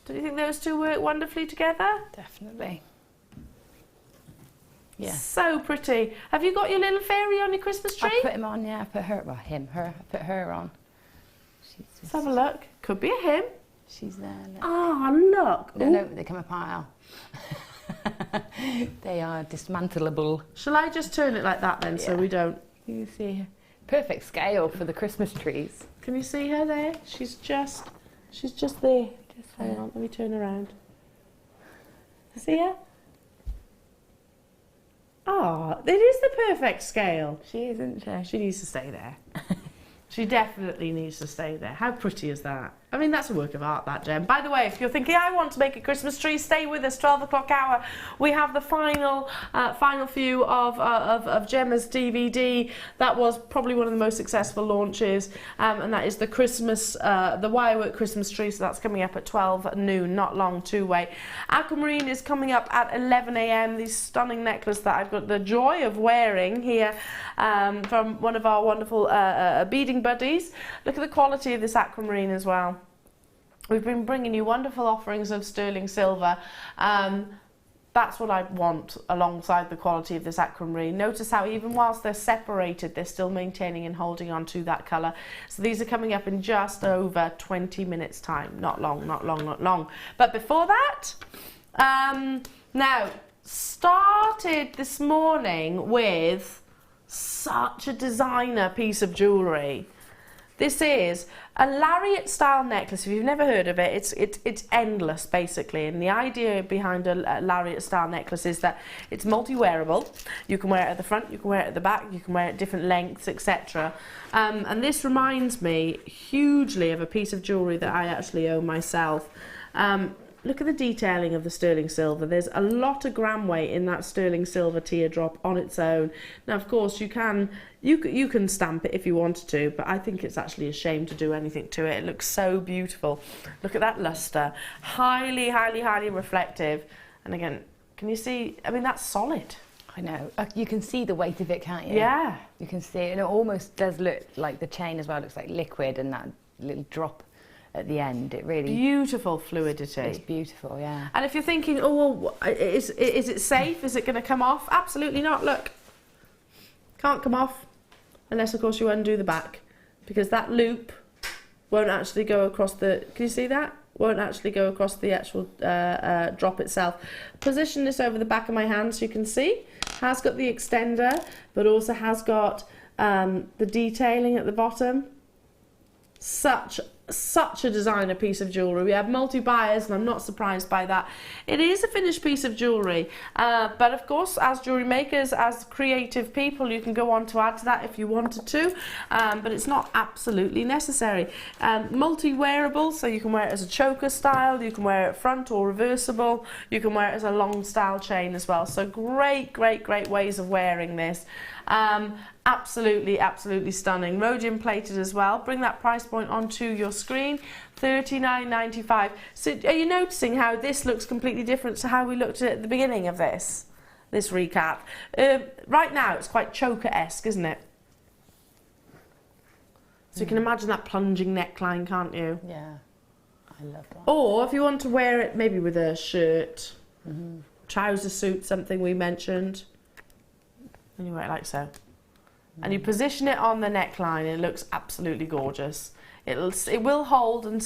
Don't you think those two work wonderfully together? Definitely. Yeah. So pretty. Have you got your little fairy on your Christmas tree? I put him on, yeah. I put her, well, her. I put her on. Let's have a look. Could be a him. She's there. Look. Oh, look. No, they come apart. They are dismantleable. Shall I just turn it like that then, so we don't... You see her. Perfect scale for the Christmas trees. Can you see her there? She's just there. Hang on, let me turn around. See her? Oh, it is the perfect scale. She is, isn't she? She needs to stay there. She definitely needs to stay there. How pretty is that? I mean, that's a work of art, that, Gem. By the way, if you're thinking, I want to make a Christmas tree, stay with us, 12 o'clock hour. We have the final few of Gemma's DVD. That was probably one of the most successful launches, and that is the Christmas, the wirework Christmas tree, so that's coming up at 12 noon, not long, two-way. Aquamarine is coming up at 11 a.m. This stunning necklace that I've got the joy of wearing here from one of our wonderful beading buddies. Look at the quality of this aquamarine as well. We've been bringing you wonderful offerings of sterling silver. That's what I want alongside the quality of this aquamarine. Notice how even whilst they're separated, they're still maintaining and holding on to that colour. So these are coming up in just over 20 minutes time. Not long, not long, not long. But before that, now, started this morning with such a designer piece of jewellery. This is a lariat style necklace. If you've never heard of it, it's endless basically, and the idea behind a lariat style necklace is that it's multi-wearable. You can wear it at the front, you can wear it at the back, you can wear it at different lengths, etc. And this reminds me hugely of a piece of jewellery that I actually own myself. Look at the detailing of the sterling silver. There's a lot of gram weight in that sterling silver teardrop on its own. Now, of course, you can stamp it if you wanted to, but I think it's actually a shame to do anything to it. It looks so beautiful. Look at that luster. Highly, highly, highly reflective. And again, can you see? I mean, that's solid. I know. You can see the weight of it, can't you? Yeah. You can see it. And it almost does look like the chain as well. It looks like liquid, and that little drop at the end, it really... Beautiful fluidity. It's beautiful, yeah. And if you're thinking, oh, well, is it safe? Is it going to come off? Absolutely not. Look. Can't come off unless, of course, you undo the back, because that loop won't actually go across the... Can you see that? Won't actually go across the actual drop itself. Position this over the back of my hand so you can see. Has got the extender, but also has got the detailing at the bottom. Such a designer piece of jewellery. We have multi-buyers, and I'm not surprised by that. It is a finished piece of jewellery, but of course, as jewellery makers, as creative people, you can go on to add to that if you wanted to, but it's not absolutely necessary. Multi-wearable, so you can wear it as a choker style, you can wear it front or reversible, you can wear it as a long style chain as well. So great, great, great ways of wearing this. Absolutely, absolutely stunning. Rhodium plated as well. Bring that price point onto your screen, $39.95. So are you noticing how this looks completely different to how we looked at the beginning of this recap? Right now it's quite choker-esque, isn't it? So you can imagine that plunging neckline, can't you? Yeah, I love that. Or if you want to wear it maybe with a shirt, trouser suit, something we mentioned, and you wear it like so. And you position it on the neckline, and it looks absolutely gorgeous. It will hold and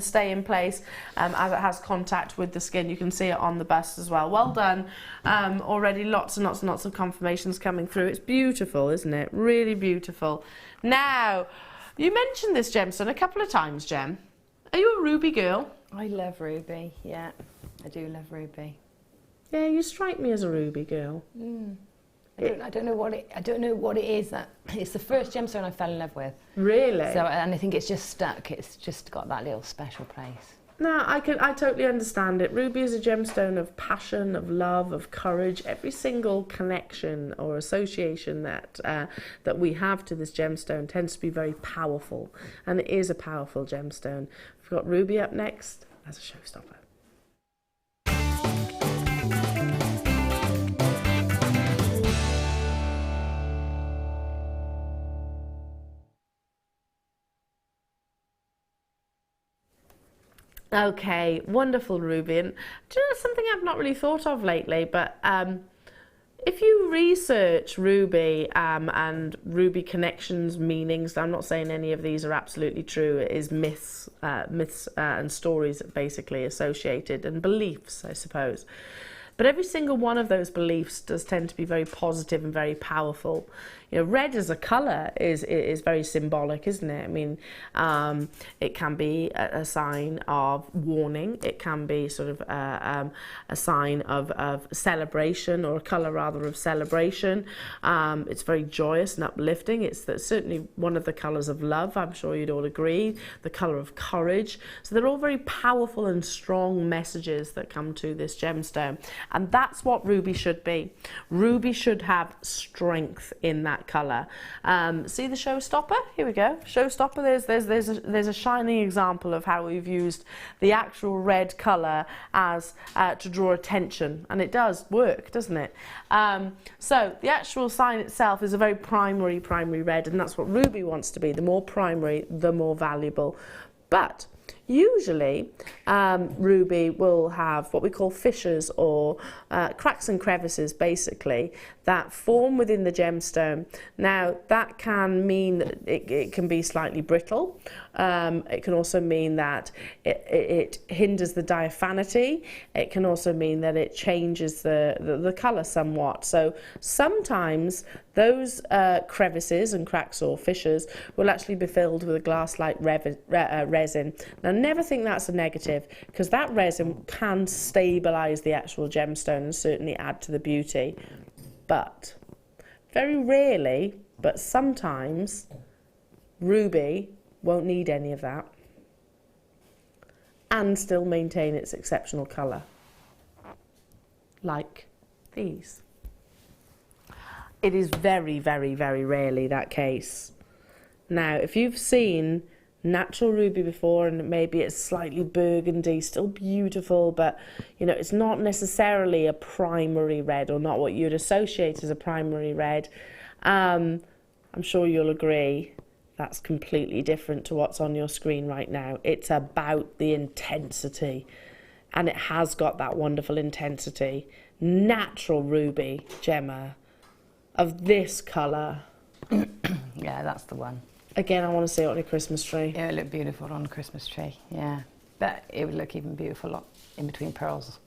stay in place as it has contact with the skin. You can see it on the bust as well. Well done. Already lots and lots and lots of confirmations coming through. It's beautiful, isn't it? Really beautiful. Now, you mentioned this gemstone a couple of times, Gem. Are you a ruby girl? I love ruby, yeah. I do love ruby. Yeah, you strike me as a ruby girl. I don't know what it is. That it's the first gemstone I fell in love with. Really? So, and I think it's just stuck. It's just got that little special place. No, I totally understand it. Ruby is a gemstone of passion, of love, of courage. Every single connection or association that we have to this gemstone tends to be very powerful, and it is a powerful gemstone. We've got ruby up next as a showstopper. Okay, wonderful ruby. And do you know something I've not really thought of lately, but if you research ruby and ruby connections, meanings, I'm not saying any of these are absolutely true, it is myths and stories basically associated, and beliefs, I suppose. But every single one of those beliefs does tend to be very positive and very powerful. You know, red as a colour is very symbolic, isn't it? I mean, it can be a sign of warning. It can be sort of a sign of celebration, or a colour rather of celebration. It's very joyous and uplifting. It's certainly one of the colours of love, I'm sure you'd all agree, the colour of courage. So they're all very powerful and strong messages that come to this gemstone. And that's what ruby should be. Ruby should have strength in that colour. See the showstopper? Here we go. Showstopper, there's a shining example of how we've used the actual red colour as to draw attention. And it does work, doesn't it? So the actual sign itself is a very primary red, and that's what ruby wants to be. The more primary, the more valuable. But usually ruby will have what we call fissures, or cracks and crevices, basically, that form within the gemstone. Now that can mean that it can be slightly brittle. It can also mean that it hinders the diaphanity. It can also mean that it changes the colour somewhat. So sometimes those crevices and cracks or fissures will actually be filled with a glass-like resin. Now never think that's a negative, because that resin can stabilise the actual gemstone and certainly add to the beauty. But very rarely, but sometimes, ruby won't need any of that and still maintain its exceptional colour, like these. It is very, very, very rarely that case. Now, if you've seen natural ruby before, and maybe it's slightly burgundy, still beautiful, but you know, it's not necessarily a primary red, or not what you'd associate as a primary red, I'm sure you'll agree that's completely different to what's on your screen right now. It's about the intensity, and it has got that wonderful intensity. Natural ruby, Gemma, of this colour. Yeah, that's the one. Again, I want to see it on a Christmas tree. It would look beautiful on a Christmas tree, yeah. But it would look even beautiful in between pearls.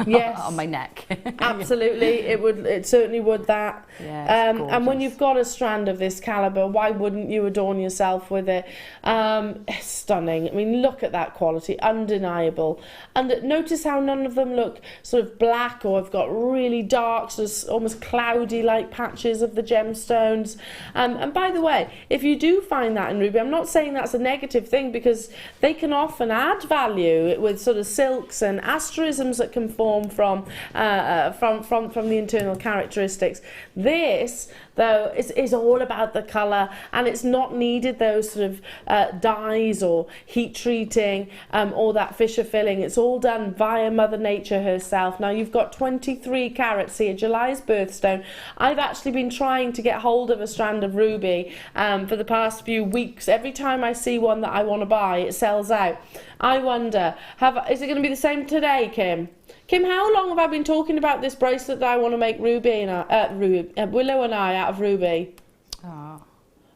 Yes. On my neck. Absolutely, it certainly would that. Yeah, and when you've got a strand of this calibre, why wouldn't you adorn yourself with it? It's stunning. I mean, look at that quality, undeniable. And notice how none of them look sort of black, or have got really dark, sort of almost cloudy-like patches of the gemstones. And by the way, if you do find that in ruby, I'm not saying that's a negative thing, because they can often add value with sort of silks and asterisms that can form from the internal characteristics. This, though, is all about the colour, and it's not needed those sort of dyes or heat treating or that fissure filling. It's all done via Mother Nature herself. Now you've got 23 carats here, July's birthstone. I've actually been trying to get hold of a strand of ruby for the past few weeks. Every time I see one that I want to buy, it sells out. I wonder, is it going to be the same today, Kim? Kim, how long have I been talking about this bracelet that I want to make Willow and I out of ruby? Oh.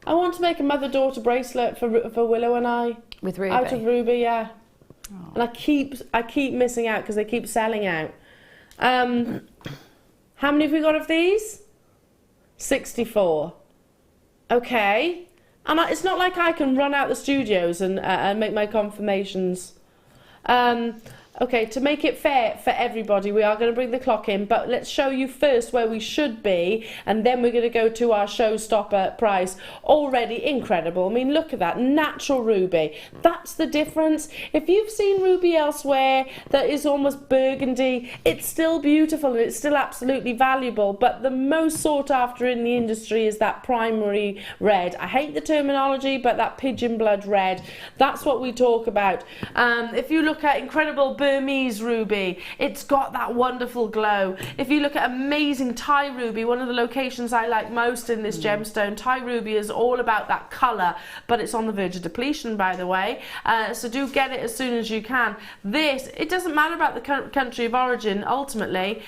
I want to make a mother-daughter bracelet for Willow and I. With ruby? Out of ruby, yeah. Oh. And I keep missing out because they keep selling out. How many have we got of these? 64. Okay. And it's not like I can run out the studios and make my confirmations. Okay, to make it fair for everybody, we are going to bring the clock in, but let's show you first where we should be, and then we're going to go to our showstopper price. Already incredible. I mean, look at that, natural ruby. That's the difference. If you've seen ruby elsewhere that is almost burgundy, it's still beautiful and it's still absolutely valuable, but the most sought after in the industry is that primary red. I hate the terminology, but that pigeon blood red, that's what we talk about. If you look at incredible Burmese ruby, it's got that wonderful glow. If you look at amazing Thai ruby, one of the locations I like most in this gemstone, Thai ruby is all about that colour, but it's on the verge of depletion, by the way, so do get it as soon as you can. This, it doesn't matter about the country of origin ultimately,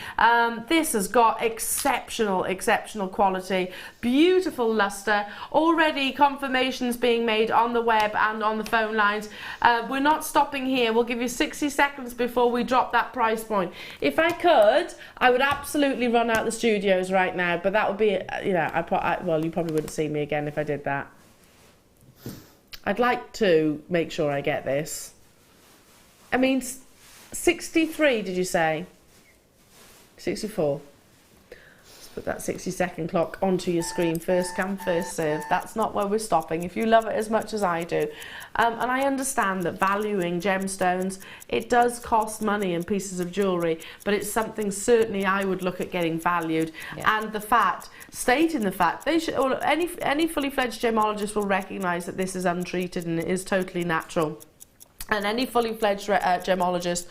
this has got exceptional quality, beautiful lustre, already confirmations being made on the web and on the phone lines. We're not stopping here. We'll give you 60 seconds seconds before we drop that price point. If I could, I would absolutely run out the studios right now, but that would be, you know, well, you probably wouldn't see me again if I did that. I'd like to make sure I get this. I mean, 63, did you say? 64. Let's put that 60-second clock onto your screen. First come, first serve. That's not where we're stopping. If you love it as much as I do. And I understand that valuing gemstones, it does cost money and pieces of jewellery, but it's something certainly I would look at getting valued. Yeah. And the fact, stating the fact, they should, any fully fledged gemologist will recognise that this is untreated and it is totally natural. And any fully fledged gemologist,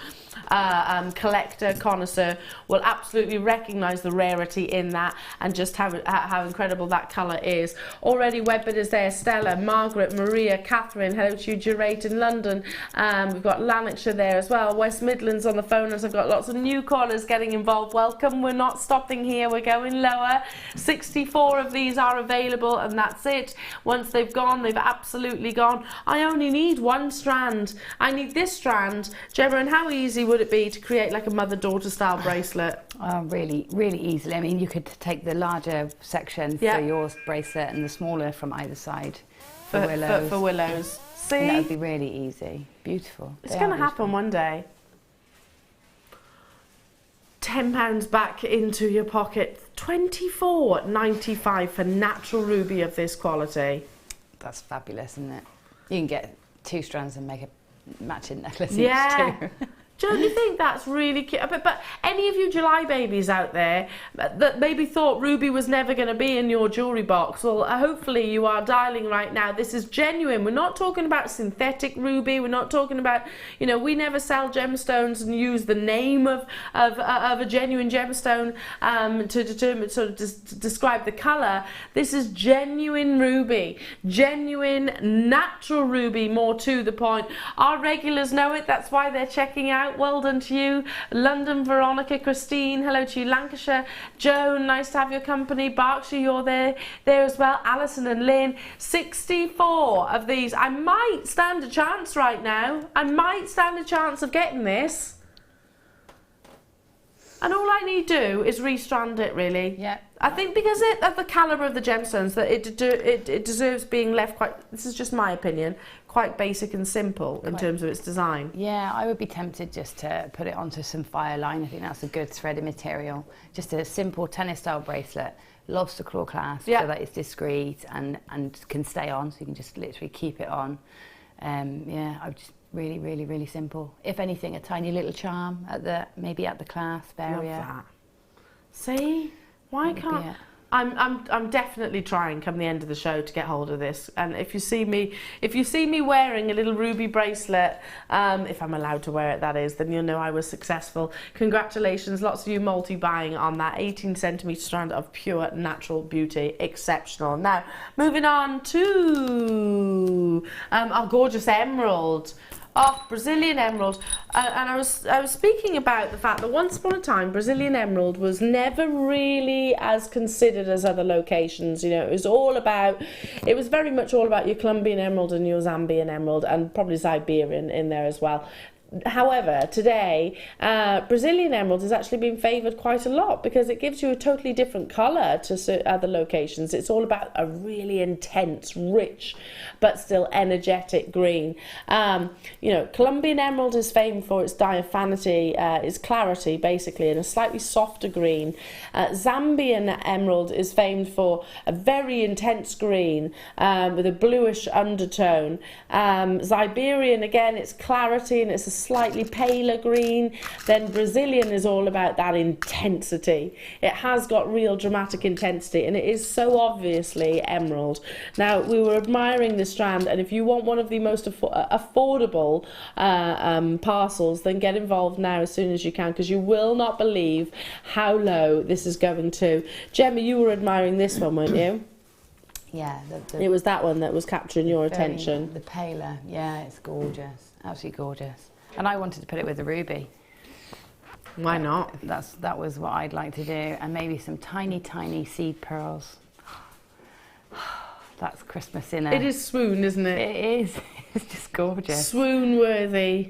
collector, connoisseur will absolutely recognise the rarity in that and just how incredible that colour is. Already Webber is there, Stella, Margaret, Maria, Catherine, hello to you, Durate in London. We've got Lanarkshire there as well, West Midlands on the phone, as I've got lots of new callers getting involved. Welcome, we're not stopping here, we're going lower. 64 of these are available and that's it. Once they've gone, they've absolutely gone. I only need one strand. I need this strand. Gemma, and how easy would it be to create like a mother-daughter style bracelet? Really, really easily. I mean, you could take the larger section for your bracelet and the smaller from either side for willows. For willows. See? And that would be really easy. Beautiful. It's going to happen one day. £10 back into your pocket. £24.95 for natural ruby of this quality. That's fabulous, isn't it? You can get 2 strands and make a matching necklace each too. Don't you think that's really cute? But any of you July babies out there that maybe thought ruby was never going to be in your jewellery box, well, hopefully you are dialing right now. This is genuine. We're not talking about synthetic ruby. We're not talking about, you know, we never sell gemstones and use the name of a genuine gemstone to determine, sort of to describe the colour. This is genuine ruby, genuine natural ruby, more to the point. Our regulars know it. That's why they're checking out. Well done to you. London, Veronica, Christine, hello to you. Lancashire, Joan, nice to have your company. Berkshire, you're there as well. Alison and Lynn, 64 of these. I might stand a chance right now. I might stand a chance of getting this. And all I need to do is restrand it, really. Yeah. I think because of the calibre of the gemstones, that it deserves being left quite, this is just my opinion, quite basic and simple in terms of its design. Yeah, I would be tempted just to put it onto some fire line. I think that's a good threaded material. Just a simple tennis style bracelet, lobster claw clasp, so that it's discreet and can stay on, so you can just literally keep it on. Yeah, I would just really, really, really simple. If anything, a tiny little charm at maybe at the clasp area. Love that. See, why can't I'm definitely trying come the end of the show to get hold of this. And if you see me wearing a little ruby bracelet, if I'm allowed to wear it, that is, then you'll know I was successful. Congratulations, lots of you multi-buying on that 18cm strand of pure natural beauty, exceptional. Now, moving on to our gorgeous emerald. Oh, Brazilian emerald. And I was speaking about the fact that once upon a time Brazilian emerald was never really as considered as other locations. You know, it was very much all about your Colombian emerald and your Zambian emerald, and probably Siberian in there as well. However, today, Brazilian emerald has actually been favoured quite a lot because it gives you a totally different colour to other locations. It's all about a really intense, rich, but still energetic green. You know, Colombian emerald is famed for its diaphanity, its clarity, basically, and a slightly softer green. Zambian emerald is famed for a very intense green with a bluish undertone. Siberian, again, it's clarity and it's a slightly paler green. Then Brazilian is all about that intensity. It has got real dramatic intensity and it is so obviously emerald. Now, we were admiring this strand, and if you want one of the most affordable parcels, then get involved now as soon as you can, because you will not believe how low this is going to. Gemma, you were admiring this one, weren't you? Yeah. It was that one that was capturing your attention. The paler, yeah, it's gorgeous, absolutely gorgeous. And I wanted to put it with the ruby. Why not? That was what I'd like to do, and maybe some tiny, tiny seed pearls. That's Christmas in a... It is swoon, isn't it? It is. It's just gorgeous. Swoon worthy.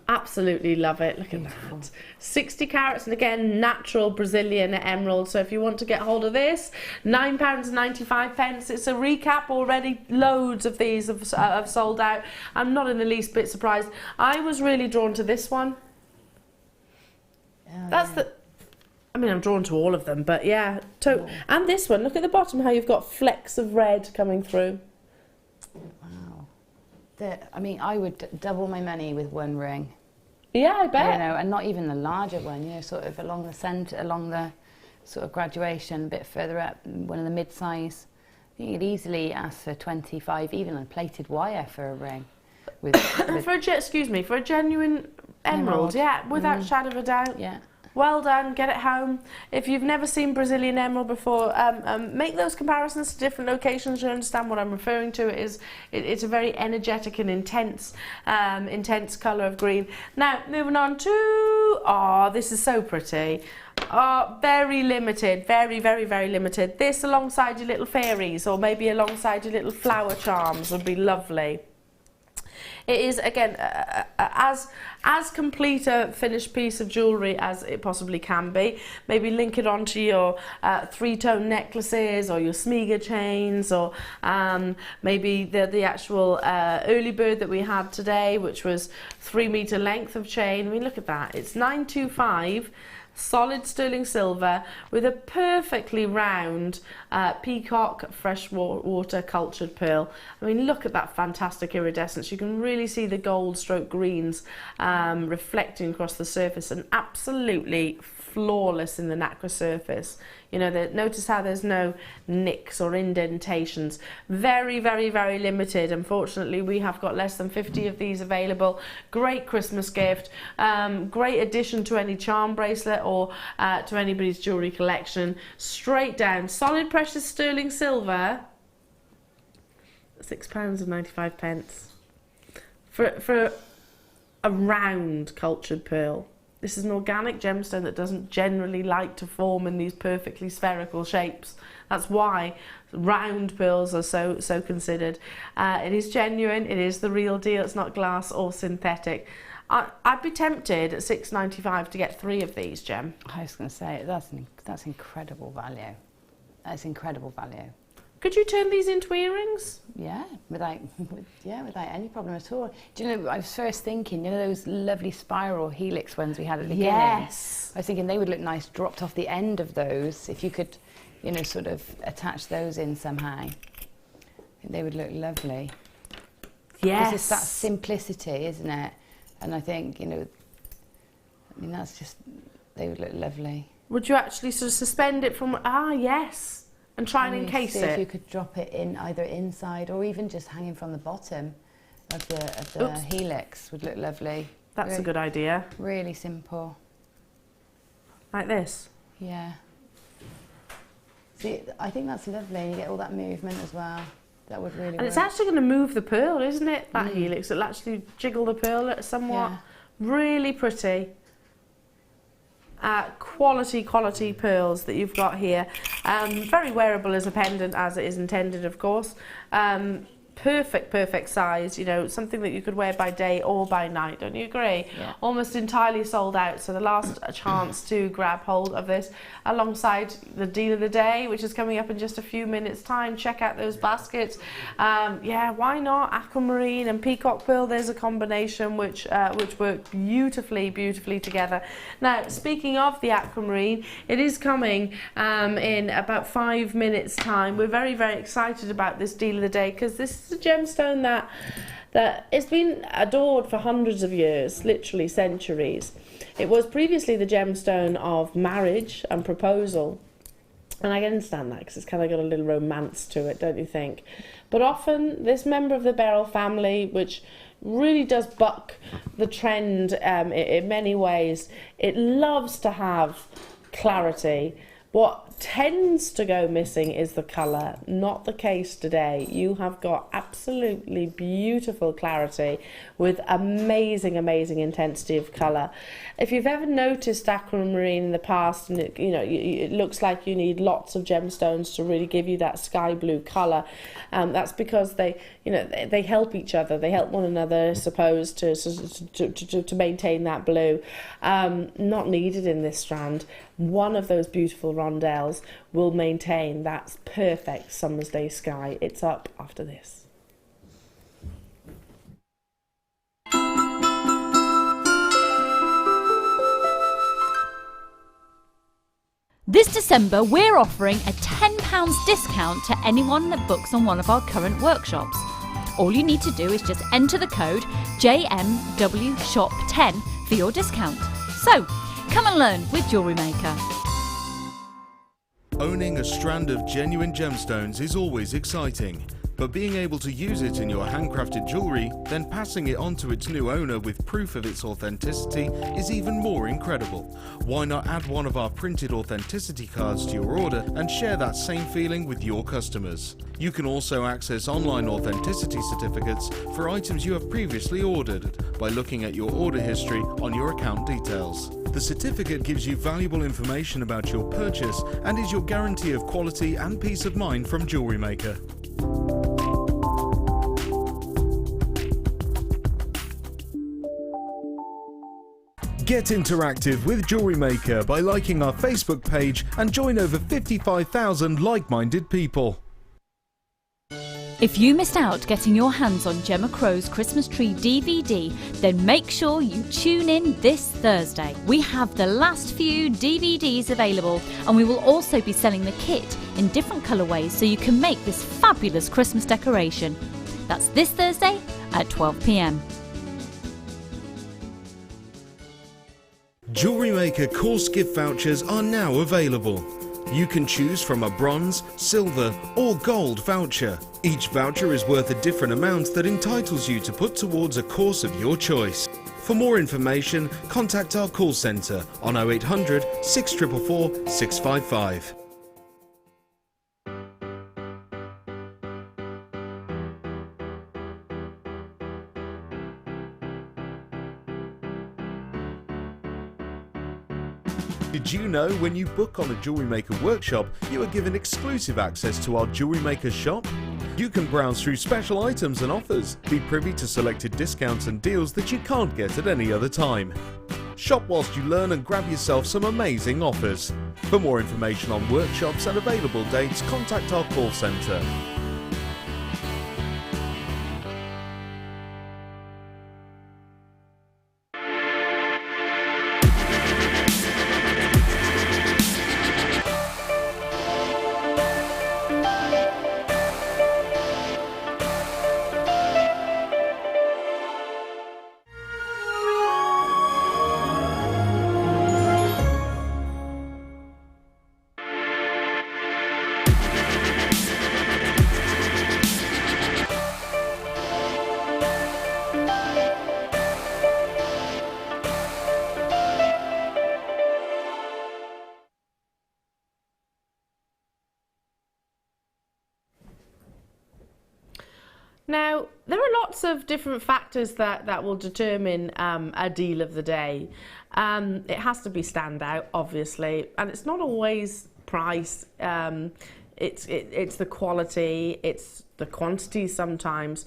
Absolutely love it. Look at that. 60 carats, and again, natural Brazilian emerald. So if you want to get hold of this, £9.95. It's a recap already. Loads of these have sold out. I'm not in the least bit surprised. I was really drawn to this one. That's the... I mean, I'm drawn to all of them, but yeah. And this one, look at the bottom, how you've got flecks of red coming through. Wow. I mean, I would double my money with one ring. Yeah, I bet. You know, and not even the larger one, you know, sort of along the centre, along the sort of graduation, a bit further up, one of the mid-size. You could easily ask for 25, even on plated wire for a ring. For a genuine emerald, yeah, without shadow of a doubt. Yeah. Well done, get it home. If you've never seen Brazilian emerald before, make those comparisons to different locations. You understand what I'm referring to. It's a very energetic and intense colour of green. Now, moving on to, this is so pretty. Very limited, very, very, very limited. This alongside your little fairies, or maybe alongside your little flower charms would be lovely. It is, again, as complete a finished piece of jewellery as it possibly can be. Maybe link it onto your three-tone necklaces or your Smeagol chains, or maybe the actual early bird that we had today, which was 3 metre length of chain. I mean, look at that. It's 925. Solid sterling silver with a perfectly round peacock freshwater cultured pearl. I mean, look at that fantastic iridescence. You can really see the gold stroke greens reflecting across the surface, and absolutely flawless in the nacre surface. You know, notice how there's no nicks or indentations. Very, very, very limited. Unfortunately, we have got less than 50 of these available. Great Christmas gift. Great addition to any charm bracelet or to anybody's jewellery collection. Straight down. Solid precious sterling silver. £6.95 for a round cultured pearl. This is an organic gemstone that doesn't generally like to form in these perfectly spherical shapes. That's why round pearls are so considered. It is genuine, it is the real deal, it's not glass or synthetic. I'd be tempted at £6.95 to get 3 of these, Gem. I was going to say, that's incredible value. That's incredible value. Could you turn these into earrings? Yeah, without any problem at all. Do you know, I was first thinking, you know those lovely spiral helix ones we had at the beginning? Yes. I was thinking they would look nice dropped off the end of those, if you could, you know, sort of attach those in somehow. I think they would look lovely. Yes. Because it's that simplicity, isn't it? And I think, you know, I mean, that's just, they would look lovely. Would you actually sort of suspend it from, yes. And try and encase see it. If you could drop it in either inside or even just hanging from the bottom of the helix would look lovely. That's really, a good idea. Really simple. Like this? Yeah. See, I think that's lovely. You get all that movement as well. That would really work. And it's actually going to move the pearl, isn't it? That helix. It'll actually jiggle the pearl somewhat. Yeah. Really pretty. Quality pearls that you've got here. Very wearable as a pendant, as it is intended, of course. Perfect size, you know, something that you could wear by day or by night, don't you agree? Yeah. Almost entirely sold out, so the last chance to grab hold of this alongside the deal of the day, which is coming up in just a few minutes time. Check out those baskets. Yeah, why not? Aquamarine and peacock pearl, there's a combination which work beautifully together. Now, speaking of the aquamarine, it is coming in about 5 minutes time. We're very excited about this deal of the day, because this is a gemstone that it's been adored for hundreds of years, literally centuries. It was previously the gemstone of marriage and proposal, and I can understand that because it's kind of got a little romance to it, don't you think? But often this member of the beryl family, which really does buck the trend in many ways, it loves to have clarity, What tends to go missing is the colour. Not the case today. You have got absolutely beautiful clarity with amazing, amazing intensity of colour. If you've ever noticed Aquamarine in the past, and it looks like you need lots of gemstones to really give you that sky blue colour, that's because they help each other. They help one another, I suppose, to maintain that blue. Not needed in this strand. One of those beautiful rondelles will maintain that perfect summer's day sky. It's up after this. This December, we're offering a £10 discount to anyone that books on one of our current workshops. All you need to do is just enter the code JMWSHOP10 for your discount. So, come and learn with Jewellery Maker. Owning a strand of genuine gemstones is always exciting, but being able to use it in your handcrafted jewellery, then passing it on to its new owner with proof of its authenticity is even more incredible. Why not add one of our printed authenticity cards to your order and share that same feeling with your customers? You can also access online authenticity certificates for items you have previously ordered by looking at your order history on your account details. The certificate gives you valuable information about your purchase and is your guarantee of quality and peace of mind from Jewellery Maker. Get interactive with Jewellery Maker by liking our Facebook page and join over 55,000 like-minded people. If you missed out getting your hands on Gemma Crow's Christmas Tree DVD, then make sure you tune in this Thursday. We have the last few DVDs available, and we will also be selling the kit in different colourways so you can make this fabulous Christmas decoration. That's this Thursday at 12 p.m. Jewellery Maker course gift vouchers are now available. You can choose from a bronze, silver or gold voucher. Each voucher is worth a different amount that entitles you to put towards a course of your choice. For more information, contact our call centre on 0800 644 655. Did you know when you book on a Jewellery Maker workshop, you are given exclusive access to our Jewellery Maker shop? You can browse through special items and offers, be privy to selected discounts and deals that you can't get at any other time. Shop whilst you learn and grab yourself some amazing offers. For more information on workshops and available dates, contact our call centre. Now, there are lots of different factors that will determine a deal of the day. It has to be standout, obviously, and it's not always price. It's the quality, it's the quantity sometimes.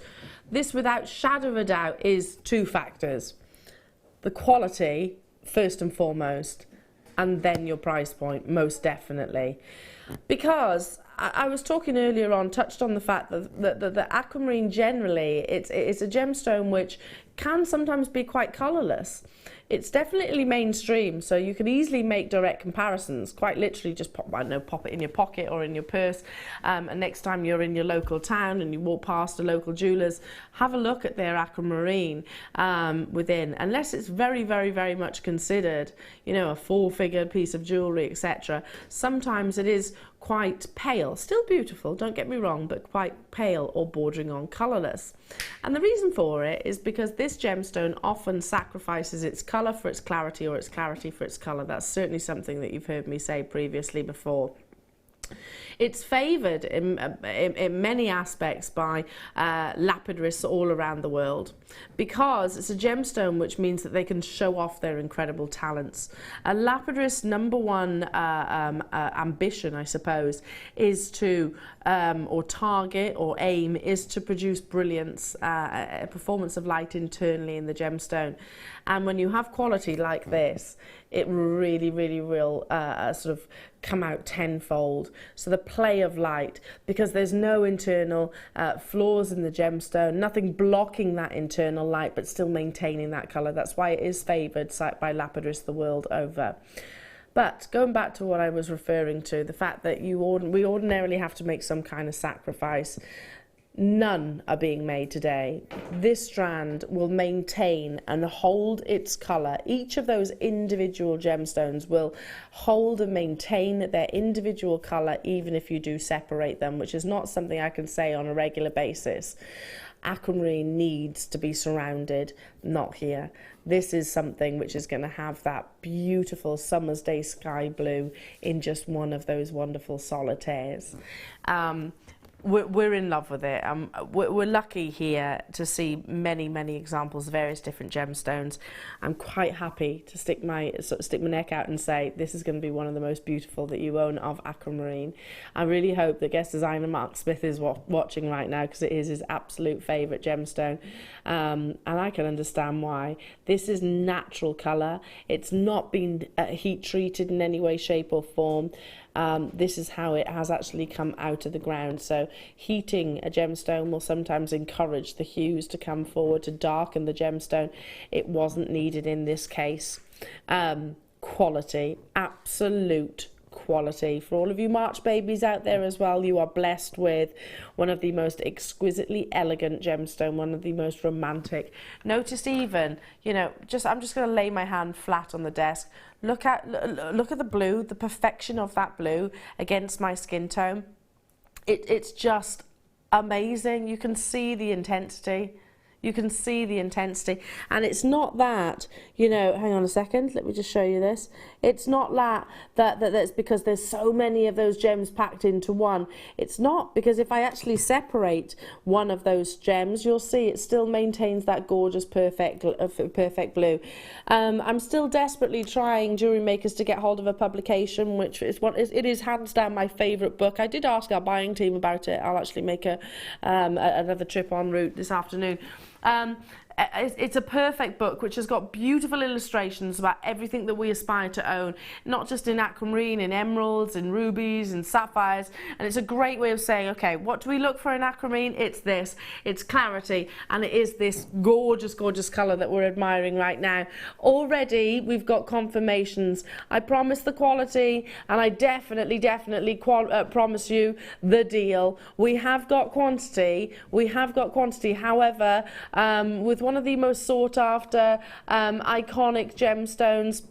This, without shadow of a doubt, is two factors. The quality, first and foremost, and then your price point, most definitely. Because I was talking earlier on, touched on the fact that the Aquamarine generally, it's a gemstone which can sometimes be quite colourless. It's definitely mainstream, so you can easily make direct comparisons. Quite literally, just pop it in your pocket or in your purse, and next time you're in your local town and you walk past a local jeweller's, have a look at their Aquamarine within. Unless it's very, very, very much considered, you know, a four-figure piece of jewellery, etc. Sometimes it is quite pale, still beautiful, don't get me wrong, but quite pale or bordering on colourless. And the reason for it is because this gemstone often sacrifices its colour for its clarity, or its clarity for its colour. That's certainly something that you've heard me say previously before. It's favoured in many aspects by lapidarists all around the world, because it's a gemstone, which means that they can show off their incredible talents. A lapidarist's number one ambition, I suppose, is to, or target or aim, is to produce brilliance, a performance of light internally in the gemstone. And when you have quality like this, it really, really will sort of come out tenfold. So the play of light, because there's no internal flaws in the gemstone, nothing blocking that internal light, but still maintaining that colour. That's why it is favoured by lapidarists the world over. But going back to what I was referring to, the fact that we ordinarily have to make some kind of sacrifice. None are being made today. This strand will maintain and hold its colour. Each of those individual gemstones will hold and maintain their individual colour, even if you do separate them, which is not something I can say on a regular basis. Aquamarine needs to be surrounded, not here. This is something which is going to have that beautiful summer's day sky blue in just one of those wonderful solitaires. We're in love with it. We're lucky here to see many, many examples of various different gemstones. I'm quite happy to stick my neck out and say this is going to be one of the most beautiful that you own of Aquamarine. I really hope that guest designer Mark Smith is watching right now, because it is his absolute favourite gemstone, and I can understand why. This is natural colour. It's not been heat treated in any way, shape or form. This is how it has actually come out of the ground. So heating a gemstone will sometimes encourage the hues to come forward to darken the gemstone. It wasn't needed in this case. Quality, absolute quality. For all of you March babies out there as well, you are blessed with one of the most exquisitely elegant gemstone, one of the most romantic. Notice even, you know, I'm just going to lay my hand flat on the desk. Look at the blue, the perfection of that blue against my skin tone. It's just amazing. You can see the intensity. You can see the intensity. And it's not that, you know, hang on a second, let me just show you this. It's not that's because there's so many of those gems packed into one. It's not, because if I actually separate one of those gems, you'll see it still maintains that gorgeous perfect blue. I'm still desperately trying, Jewellery Makers, to get hold of a publication, which is it is hands down my favourite book. I did ask our buying team about it. I'll actually make another trip en route this afternoon. It's a perfect book which has got beautiful illustrations about everything that we aspire to own, not just in aquamarine, in emeralds, in rubies, in sapphires. And it's a great way of saying, okay, what do we look for in aquamarine? It's this, it's clarity, and it is this gorgeous, gorgeous colour that we're admiring right now. Already we've got confirmations. I promise the quality, and I definitely promise you the deal. We have got quantity. However, with one of the most sought after iconic gemstones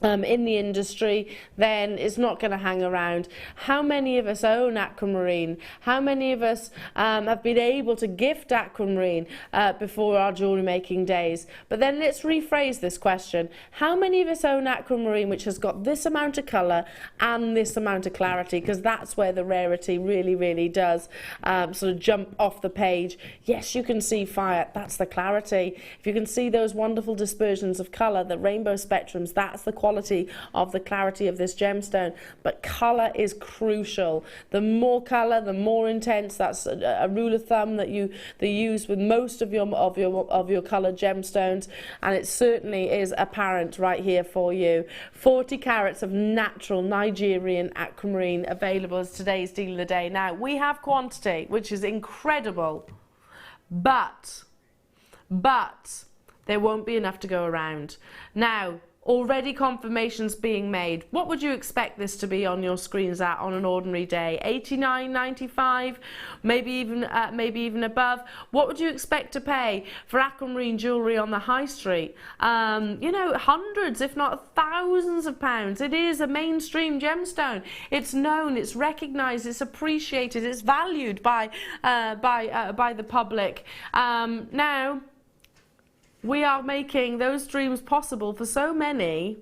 in the industry, then it's not going to hang around. How many of us own aquamarine? How many of us have been able to gift aquamarine before our jewellery making days? But then let's rephrase this question. How many of us own aquamarine which has got this amount of colour and this amount of clarity? Because that's where the rarity really, really does sort of jump off the page. Yes, you can see fire. That's the clarity. If you can see those wonderful dispersions of colour, the rainbow spectrums, that's the quality of the clarity of this gemstone. But colour is crucial. The more colour, the more intense. That's a rule of thumb that you use with most of your coloured gemstones, and it certainly is apparent right here for you. 40 carats of natural Nigerian aquamarine available as today's deal of the day. Now we have quantity, which is incredible, but there won't be enough to go around. Now, Already confirmations being made. What would you expect this to be on your screens at on an ordinary day? 89.95, maybe even above. What would you expect to pay for Aquamarine jewellery on the high street? You know, hundreds, if not thousands of pounds. It is a mainstream gemstone. It's known, it's recognised, it's appreciated, it's valued by the public. Now, we are making those dreams possible for so many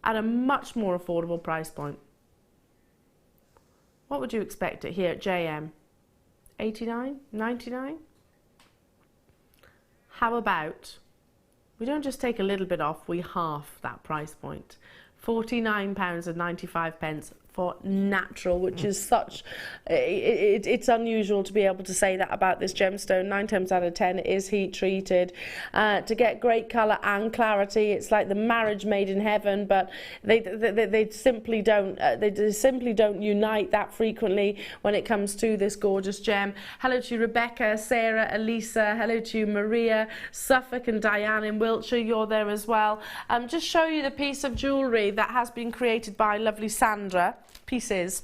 at a much more affordable price point. What would you expect it here at JM? 89? 99? How about we don't just take a little bit off, we half that price point. £49.95 for natural, which is such, it's unusual to be able to say that about this gemstone. 9 times out of 10 it is heat treated to get great colour and clarity. It's like the marriage made in heaven, but they simply don't unite that frequently when it comes to this gorgeous gem. Hello to Rebecca, Sarah, Elisa, hello to Maria, Suffolk and Diane in Wiltshire, you're there as well. Just show you the piece of jewellery that has been created by lovely Sandra. Pieces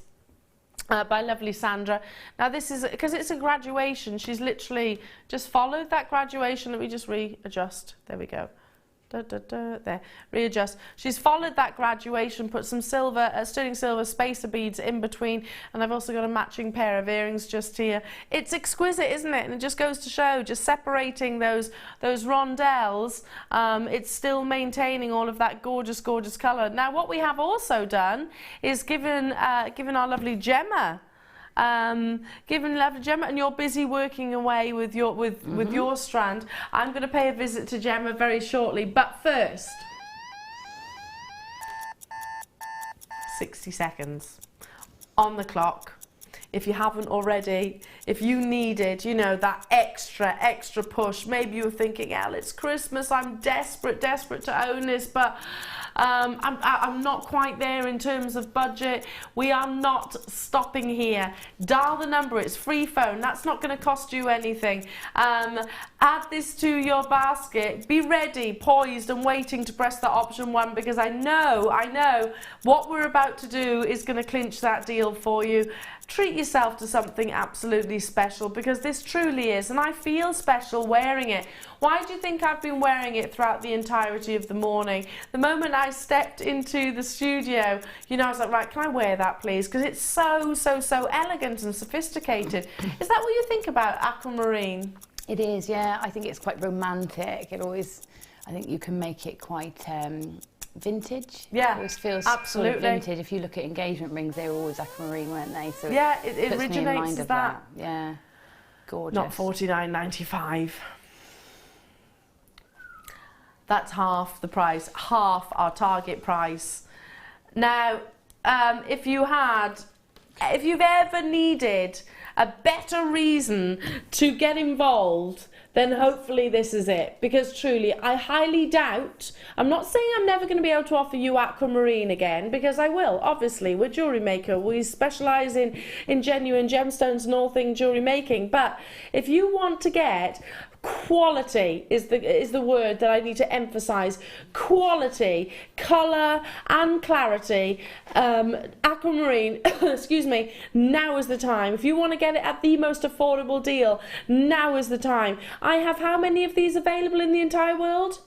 by lovely Sandra. Now this is because it's a graduation. She's literally just followed that graduation. Let me just readjust. There we go. There, readjust. She's followed that graduation, put some silver, sterling silver spacer beads in between, and I've also got a matching pair of earrings just here. It's exquisite, isn't it? And it just goes to show, just separating those rondelles, it's still maintaining all of that gorgeous, gorgeous colour. Now, what we have also done is given our lovely Gemma. Given lovely Gemma, and you're busy working away with your strand, I'm going to pay a visit to Gemma very shortly, but first 60 seconds on the clock. If you haven't already, if you needed, you know, that extra push, maybe you were thinking, Elle, it's Christmas, I'm desperate to own this, but I'm not quite there in terms of budget. We are not stopping here. Dial the number, it's free phone, that's not going to cost you anything. Add this to your basket, be ready, poised and waiting to press that option 1, because I know what we're about to do is going to clinch that deal for you. Treat yourself to something absolutely special, because this truly is, and I feel special wearing it. Why do you think I've been wearing it throughout the entirety of the morning? The moment I stepped into the studio, you know, I was like, right, can I wear that please? Because it's so elegant and sophisticated. Is that what you think about Aquamarine? It is, yeah. I think it's quite romantic. I think you can make it quite vintage. Yeah, it always feels absolutely sort of vintage. If you look at engagement rings, they were always Aquamarine, weren't they? So yeah, it puts originates me in mind as of that. Yeah, gorgeous. Not $49.95. That's half the price, half our target price. Now, if you've ever needed a better reason to get involved, then hopefully this is it. Because truly, I highly doubt, I'm not saying I'm never going to be able to offer you Aquamarine again, because I will, obviously. We're Jewellery Maker, we specialise in genuine gemstones and all things jewellery making. But if you want to get quality is the word that I need to emphasise. Quality, colour and clarity. Aquamarine, excuse me, now is the time. If you want to get it at the most affordable deal, now is the time. I have how many of these available in the entire world?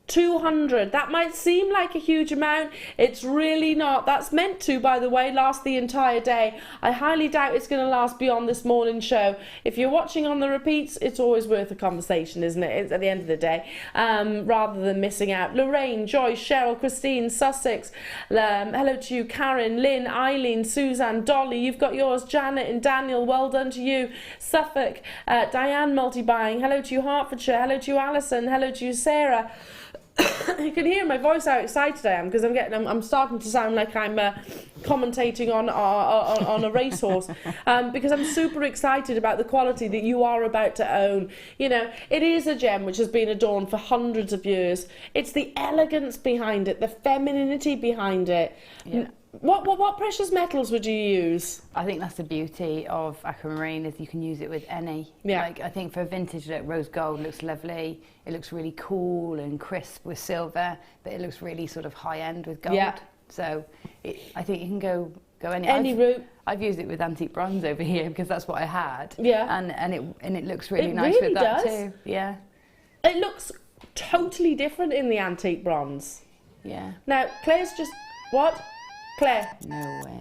200. That might seem like a huge amount. It's really not. That's meant to, by the way, last the entire day. I highly doubt it's going to last beyond this morning show. If you're watching on the repeats, it's always worth a conversation, isn't it? It's at the end of the day, rather than missing out. Lorraine, Joyce, Cheryl, Christine, Sussex. Hello to you, Karen, Lynn, Eileen, Suzanne, Dolly. You've got yours. Janet and Daniel. Well done to you. Suffolk, Diane, multi-buying. Hello to you, Hertfordshire. Hello to you, Alison. Hello to you, Sarah. You can hear in my voice how excited I am, because I'm starting to sound like I'm commentating on a racehorse, because I'm super excited about the quality that you are about to own. You know, it is a gem which has been adorned for hundreds of years. It's the elegance behind it, the femininity behind it. Yeah. What precious metals would you use? I think that's the beauty of aquamarine, is you can use it with any. Yeah. Like, I think for a vintage look, rose gold looks lovely. It looks really cool and crisp with silver, but it looks really sort of high end with gold. Yeah. So I think you can go Any route. I've used it with antique bronze over here because that's what I had. Yeah. And it looks really It nice really with that does. too. Yeah. It looks totally different in the antique bronze. Yeah. Now, Claire's just... What? Claire, No way.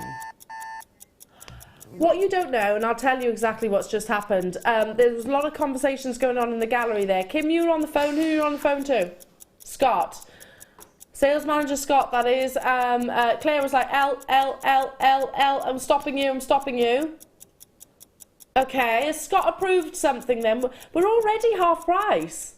what you don't know, and I'll tell you exactly what's just happened, there was a lot of conversations going on in the gallery there. Kim, you were on the phone. Who you were on the phone to? Scott. Sales manager Scott, that is. Claire was like, Elle, I'm stopping you. Okay, has Scott approved something then? We're already half price.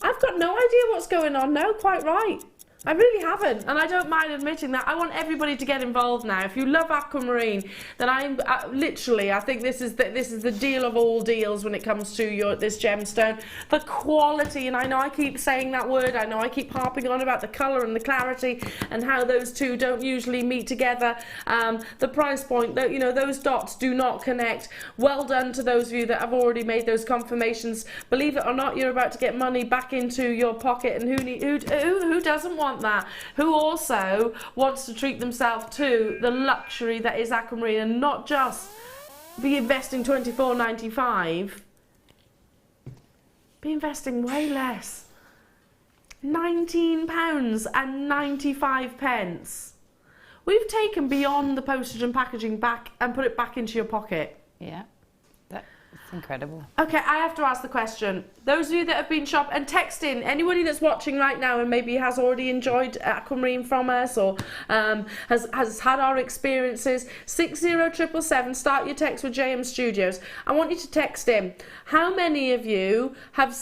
I've got no idea what's going on. No, quite right. I really haven't, and I don't mind admitting that. I want everybody to get involved now. If you love aquamarine, then I'm literally, I think this is the deal of all deals when it comes to this gemstone. The quality, and I know I keep saying that word. I know I keep harping on about the colour and the clarity and how those two don't usually meet together. The price point, those dots do not connect. Well done to those of you that have already made those confirmations. Believe it or not, you're about to get money back into your pocket, and who doesn't want that? Who also wants to treat themselves to the luxury that is aquamarine and not just be investing £24.95, be investing way less. £19.95. We've taken beyond the postage and packaging back and put it back into your pocket. Yeah. That's incredible. Okay, I have to ask the question. Those of you that have been shopping, and text in, anybody that's watching right now and maybe has already enjoyed aquamarine from us or has had our experiences, 60777, start your text with JM Studios. I want you to text in. How many of you have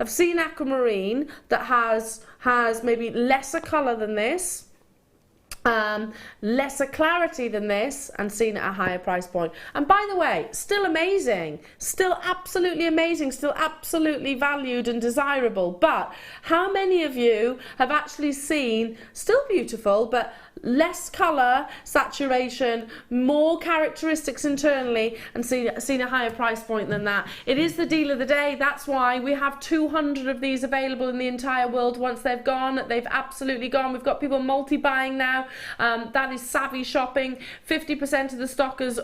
seen aquamarine that has maybe lesser colour than this, lesser clarity than this, and seen at a higher price point? And by the way, still amazing, still absolutely amazing, still absolutely valued and desirable. But how many of you have actually seen, still beautiful, but less colour, saturation, more characteristics internally, and seen a higher price point than that? It is the deal of the day. That's why we have 200 of these available in the entire world. Once they've gone, they've absolutely gone. We've got people multi-buying now. That is savvy shopping. 50% of the stock is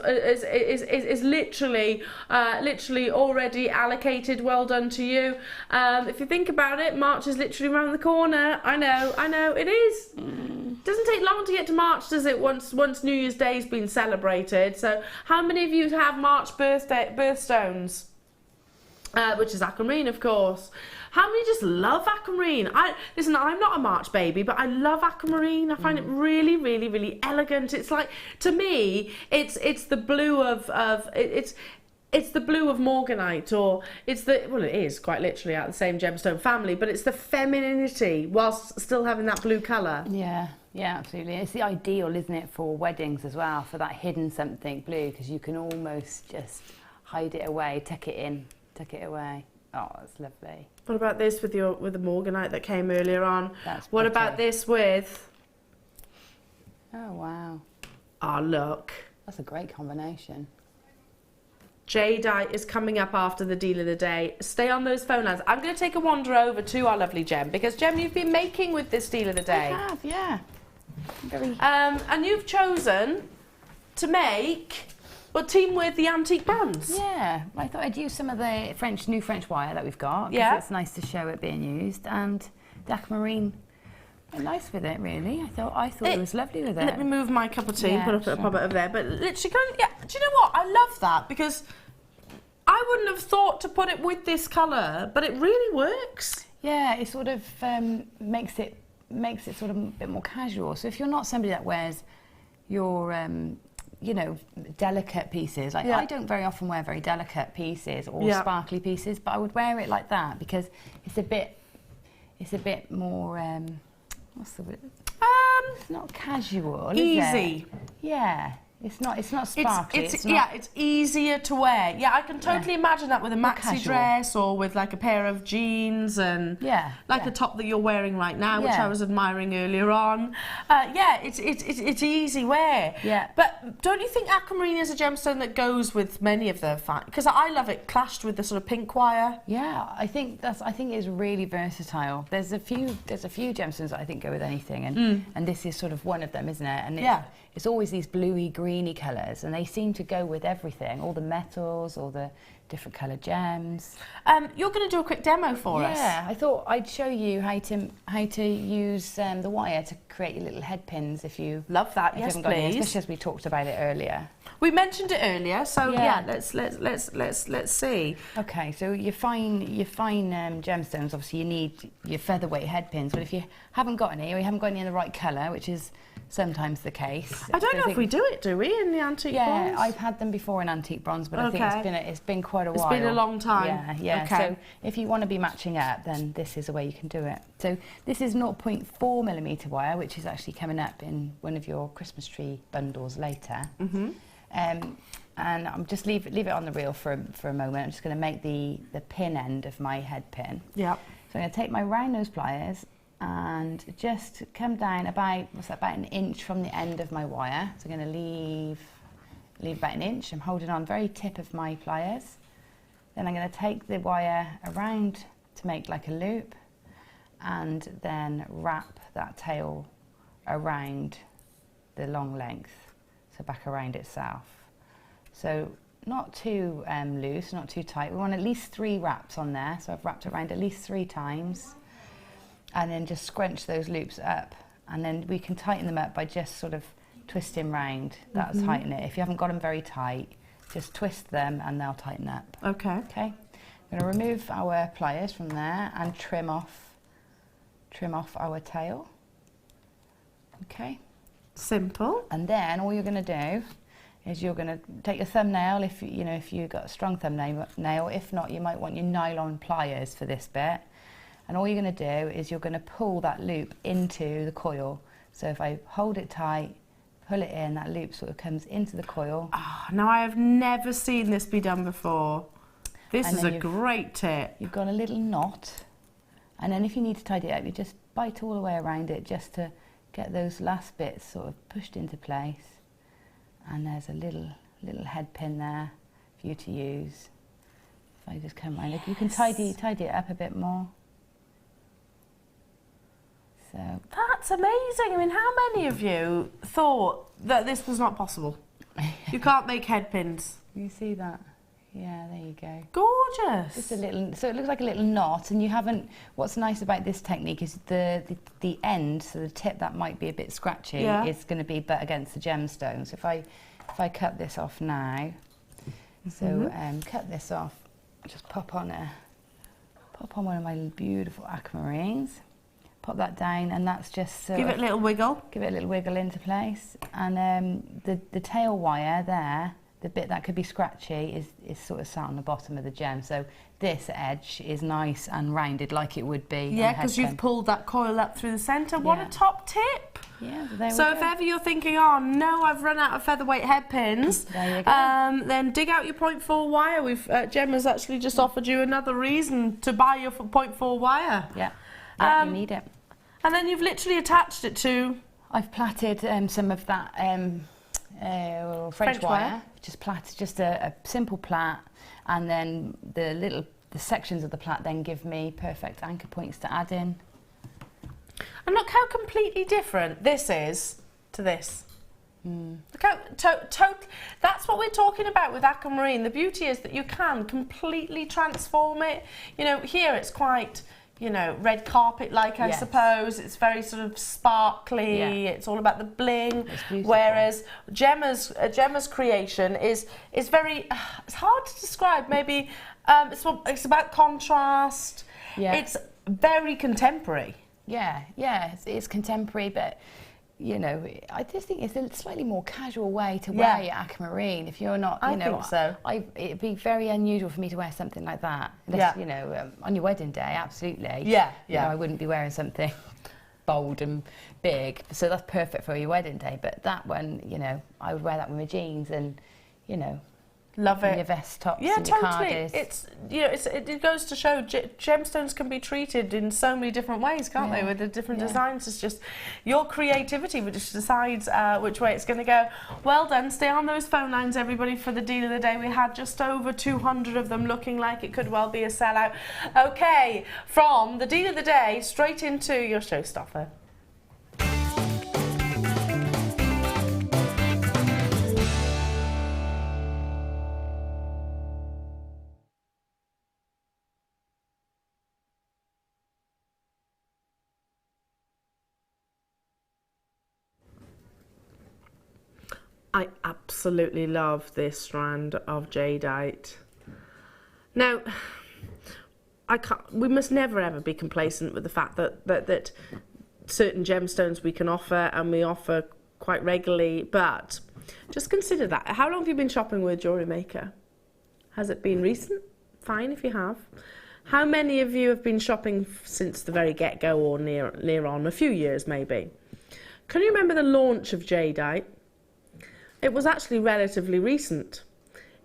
literally already allocated. Well done to you. If you think about it, March is literally around the corner. I know, it is. Doesn't take long to get to March, does it, once New Year's Day's been celebrated? So how many of you have March birthstones? Which is aquamarine, of course. How many just love aquamarine? Listen, I'm not a March baby, but I love aquamarine. I find it really, really, really elegant. It's like, to me, it's the blue of it's the blue of Morganite, or it is quite literally out of the same gemstone family, but it's the femininity whilst still having that blue colour. Yeah, absolutely. It's the ideal, isn't it, for weddings as well, for that hidden something blue, because you can almost just hide it away, tuck it in, tuck it away. Oh, that's lovely. What about this with the Morganite that came earlier on? That's what pretty. about this with... Oh, wow. Ah, look. That's a great combination. Jadeite is coming up after the deal of the day. Stay on those phone lines. I'm going to take a wander over to our lovely Gem, because Gem, you've been making with this deal of the day. I have, yeah. Very... And you've chosen to make, but team with the antique bronze. Yeah, I thought I'd use some of the new French wire that we've got, because Yeah. it's nice to show it being used, and the aquamarine. Quite nice with it, really. I thought it was lovely with it. Let me move my cup of tea and Yeah, put a sure. pop it over there. But literally, do you know what? I love that, because I wouldn't have thought to put it with this colour, but it really works. Yeah, it sort of makes it sort of a bit more casual. So if you're not somebody that wears your delicate pieces, like Yeah. I don't very often wear very delicate pieces or Yeah. sparkly pieces, but I would wear it like that because it's a bit more what's the word? It's not casual, is Easy. it? Yeah. It's not sparkly. It's easier to wear. Yeah, I can totally imagine that with a maxi dress or with like a pair of jeans and a top that you're wearing right now, which I was admiring earlier on. It's easy wear. Yeah. But don't you think aquamarine is a gemstone that goes with many of the because I love it clashed with the sort of pink wire. Yeah, I think it's really versatile. There's a few gemstones that I think go with anything, and this is sort of one of them, isn't it? And it's always these bluey, greeny colours, and they seem to go with everything, all the metals, all the different coloured gems. You're going to do a quick demo for us. Yeah, I thought I'd show you how to use the wire to create your little head pins if you love that. Yes, please. Especially as we talked about it earlier. We mentioned it earlier, so let's see. Okay, so your fine gemstones, obviously you need your featherweight head pins, but if you haven't got any, or you haven't got any in the right colour, which is sometimes the case. I don't know if we do it, do we, in the antique bronze? Yeah, I've had them before in antique bronze, but I think it's been quite a while. It's been a long time. Yeah. Okay. So if you want to be matching up, then this is a way you can do it. So this is 0.4mm wire, which is actually coming up in one of your Christmas tree bundles later. And I'm just leave it on the reel for a moment. I'm just going to make the pin end of my head pin. Yeah. So I'm going to take my round nose pliers and just come down about an inch from the end of my wire. So I'm going to leave about an inch. I'm holding on very tip of my pliers. Then I'm going to take the wire around to make like a loop, and then wrap that tail around the long length, so back around itself. So not too loose, not too tight. We want at least 3 wraps on there, so I've wrapped it around at least 3 times. And then just scrunch those loops up, and then we can tighten them up by just sort of twisting round. That'll tighten it. If you haven't got them very tight, just twist them and they'll tighten up. Okay. I'm going to remove our pliers from there and trim off our tail. Okay. Simple. And then all you're going to do is you're going to take your thumbnail if you've got a strong thumbnail. If not, you might want your nylon pliers for this bit. And all you're going to do is you're going to pull that loop into the coil. So if I hold it tight, pull it in, that loop sort of comes into the coil. Oh, now I have never seen this be done before. This is a great tip. You've got a little knot, and then if you need to tidy it up, you just bite all the way around it just to get those last bits sort of pushed into place. And there's a little head pin there for you to use. If I just come around, you can tidy it up a bit more. So that's amazing. I mean, how many of you thought that this was not possible? You can't make head pins. You see that? Yeah, there you go. Gorgeous. Just a little, so it looks like a little knot, and you haven't. What's nice about this technique is the end, so the tip that might be a bit scratchy, is going to be butt against the gemstone. So if I cut this off now, cut this off, just pop on one of my beautiful aquamarines. Pop that down, and that's just give it a little wiggle. Give it a little wiggle into place, and the tail wire there, the bit that could be scratchy, is sort of sat on the bottom of the gem. So this edge is nice and rounded like it would be. Yeah, because you've pulled that coil up through the centre. What a top tip! Yeah, there we go. So if ever you're thinking, oh no, I've run out of featherweight head pins, there you go. Then dig out your 0.4 wire. Gemma's actually just offered you another reason to buy your 0.4 wire. Yeah, you need it. And then you've literally attached it to... I've plaited some of that French wire. Just a simple plait, and then the sections of the plait then give me perfect anchor points to add in. And look how completely different this is to this. Look how that's what we're talking about with aquamarine. The beauty is that you can completely transform it. You know, here it's quite... red carpet-like, I suppose. It's very sort of sparkly. Yeah. It's all about the bling. Whereas Gemma's creation is very. It's hard to describe. Maybe it's about contrast. Yeah. It's very contemporary. Yeah. It's contemporary, but. I just think it's a slightly more casual way to wear your aquamarine. If you're not, I think so. It'd be very unusual for me to wear something like that. Unless, on your wedding day, absolutely. Yeah. I wouldn't be wearing something bold and big, so that's perfect for your wedding day. But that one, you know, I would wear that with my jeans and, you know, love it. Your vest tops, yeah, and your totally. cardies. It's, you know, it goes to show gemstones can be treated in so many different ways, can't they? With the different designs. It's just your creativity which decides which way it's going to go. Well done. Stay on those phone lines, everybody, for the deal of the day. We had just over 200 of them, looking like it could well be a sellout. Okay, from the deal of the day straight into your showstopper. I absolutely love this strand of jadeite. Now, we must never ever be complacent with the fact that certain gemstones we can offer, and we offer quite regularly, but just consider that. How long have you been shopping with Jewellery Maker? Has it been recent? Fine if you have. How many of you have been shopping since the very get-go, or near on, a few years maybe? Can you remember the launch of jadeite? It was actually relatively recent.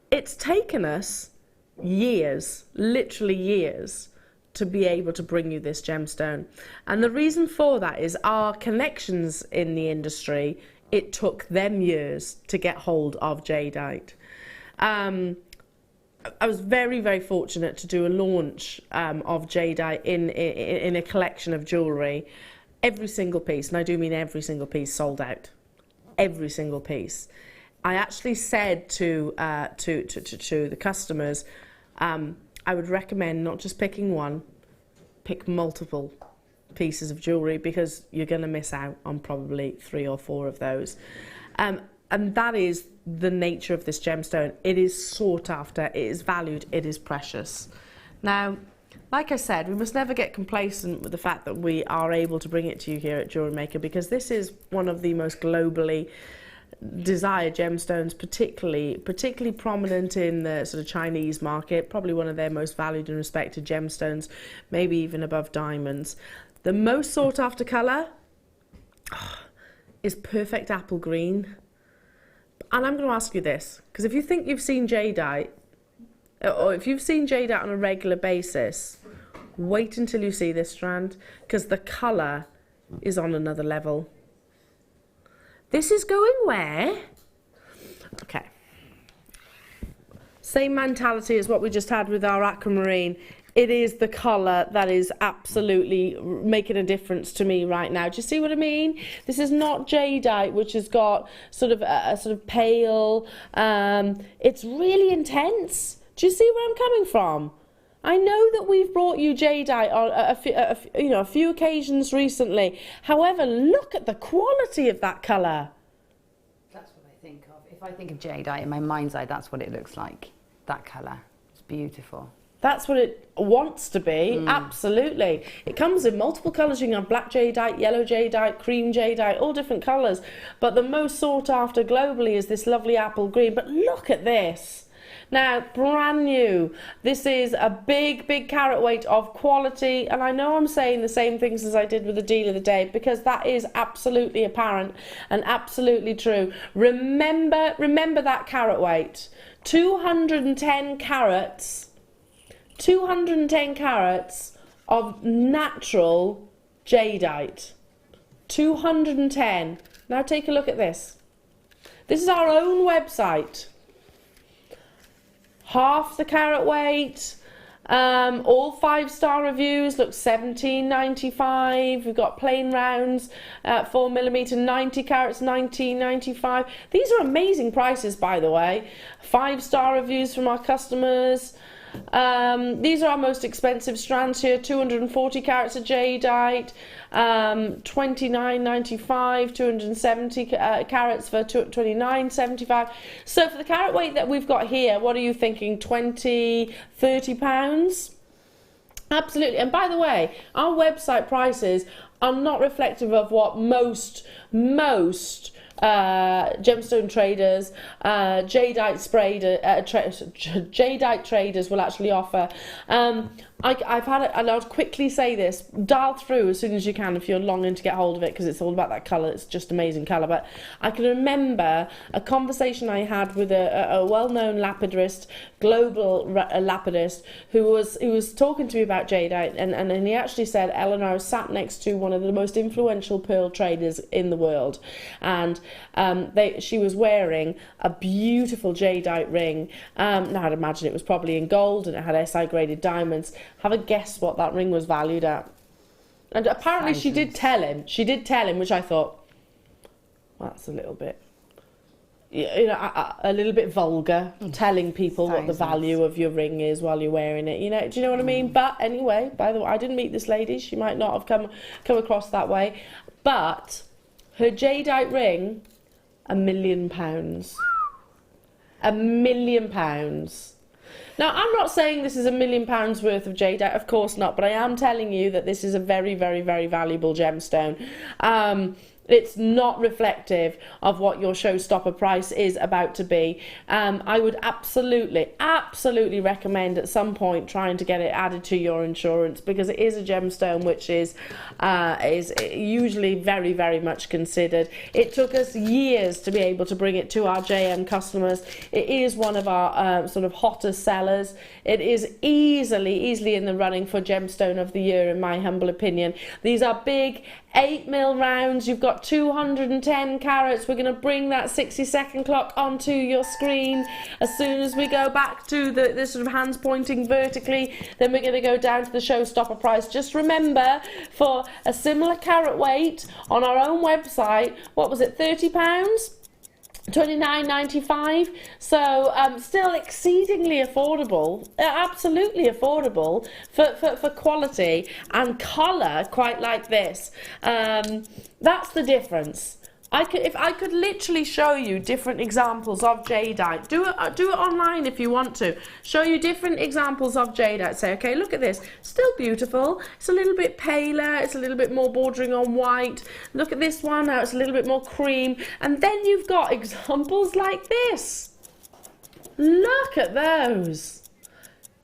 It's taken us years, literally years, to be able to bring you this gemstone. And the reason for that is our connections in the industry, it took them years to get hold of jadeite. I was very, very fortunate to do a launch of jadeite in a collection of jewellery. Every single piece, and I do mean every single piece, sold out. Every single piece. I actually said to the customers, I would recommend not just picking one, pick multiple pieces of jewellery, because you're going to miss out on probably 3 or 4 of those. And that is the nature of this gemstone. It is sought after, it is valued, it is precious. Now, like I said, we must never get complacent with the fact that we are able to bring it to you here at Jewellery Maker, because this is one of the most globally desired gemstones, particularly prominent in the sort of Chinese market, probably one of their most valued and respected gemstones, maybe even above diamonds. The most sought after colour is perfect apple green. And I'm going to ask you this, because if you think you've seen jadeite, or if you've seen jadeite on a regular basis, wait until you see this strand, because the colour is on another level. This is going where? Okay. Same mentality as what we just had with our Aquamarine. It is the colour that is absolutely making a difference to me right now. Do you see what I mean? This is not jadeite, which has got sort of a sort of pale. It's really intense. Do you see where I'm coming from? I know that we've brought you jadeite on a few occasions recently. However, look at the quality of that colour. That's what I think of. If I think of jadeite in my mind's eye, that's what it looks like. That colour. It's beautiful. That's what it wants to be, absolutely. It comes in multiple colours. You can have black jadeite, yellow jadeite, cream jadeite, all different colours. But the most sought after globally is this lovely apple green. But look at this. Now, brand new. This is a big, big carat weight of quality. And I know I'm saying the same things as I did with the deal of the day, because that is absolutely apparent and absolutely true. Remember that carat weight. 210 carats. 210 carats of natural jadeite. 210. Now take a look at this. This is our own website. Half the carat weight. All 5-star reviews look $17.95. We've got plain rounds, 4mm, 90 carats, $19.95. These are amazing prices, by the way. 5-star reviews from our customers. These are our most expensive strands here. 240 carats of jadeite, $29.95, 270 carats for $29.75. So for the carat weight that we've got here, what are you thinking? 20, 30 pounds? Absolutely. And by the way, our website prices are not reflective of what most gemstone traders, jadeite traders will actually offer. I've had it, and I'll quickly say this, dial through as soon as you can if you're longing to get hold of it, because it's all about that colour. It's just amazing colour. But I can remember a conversation I had with a well-known lapidist, global lapidist, who was talking to me about jadeite, and he actually said, Eleanor was sat next to one of the most influential pearl traders in the world, and she was wearing a beautiful jadeite ring. Now I'd imagine it was probably in gold, and it had SI graded diamonds. Have a guess what that ring was valued at. And apparently she did tell him, which I thought, well, that's a little bit, you know, a little bit vulgar, telling people what the value of your ring is while you're wearing it. You know, do you know what I mean? But anyway, by the way, I didn't meet this lady. She might not have come across that way. But her jadeite ring, £1 million. £1 million. Now, I'm not saying this is £1 million worth of jadeite, of course not, but I am telling you that this is a very, very, very valuable gemstone. It's not reflective of what your showstopper price is about to be. I would absolutely recommend at some point trying to get it added to your insurance, because it is a gemstone which is usually very, very much considered. It took us years to be able to bring it to our JM customers. It is one of our sort of hottest sellers. It is easily in the running for gemstone of the year, in my humble opinion. These are big 8mm rounds. You've got 210 carats. We're going to bring that 60-second clock onto your screen as soon as we go back to the sort of hands pointing vertically. Then we're going to go down to the showstopper price. Just remember, for a similar carat weight on our own website, what was it, £30? £29.95, so still exceedingly affordable, absolutely affordable for quality and colour, quite like this. That's the difference. If I could literally show you different examples of jadeite, do it online if you want to. Show you different examples of jadeite. Say, okay, look at this, still beautiful. It's a little bit paler. It's a little bit more bordering on white. Look at this one now. It's a little bit more cream. And then you've got examples like this. Look at those.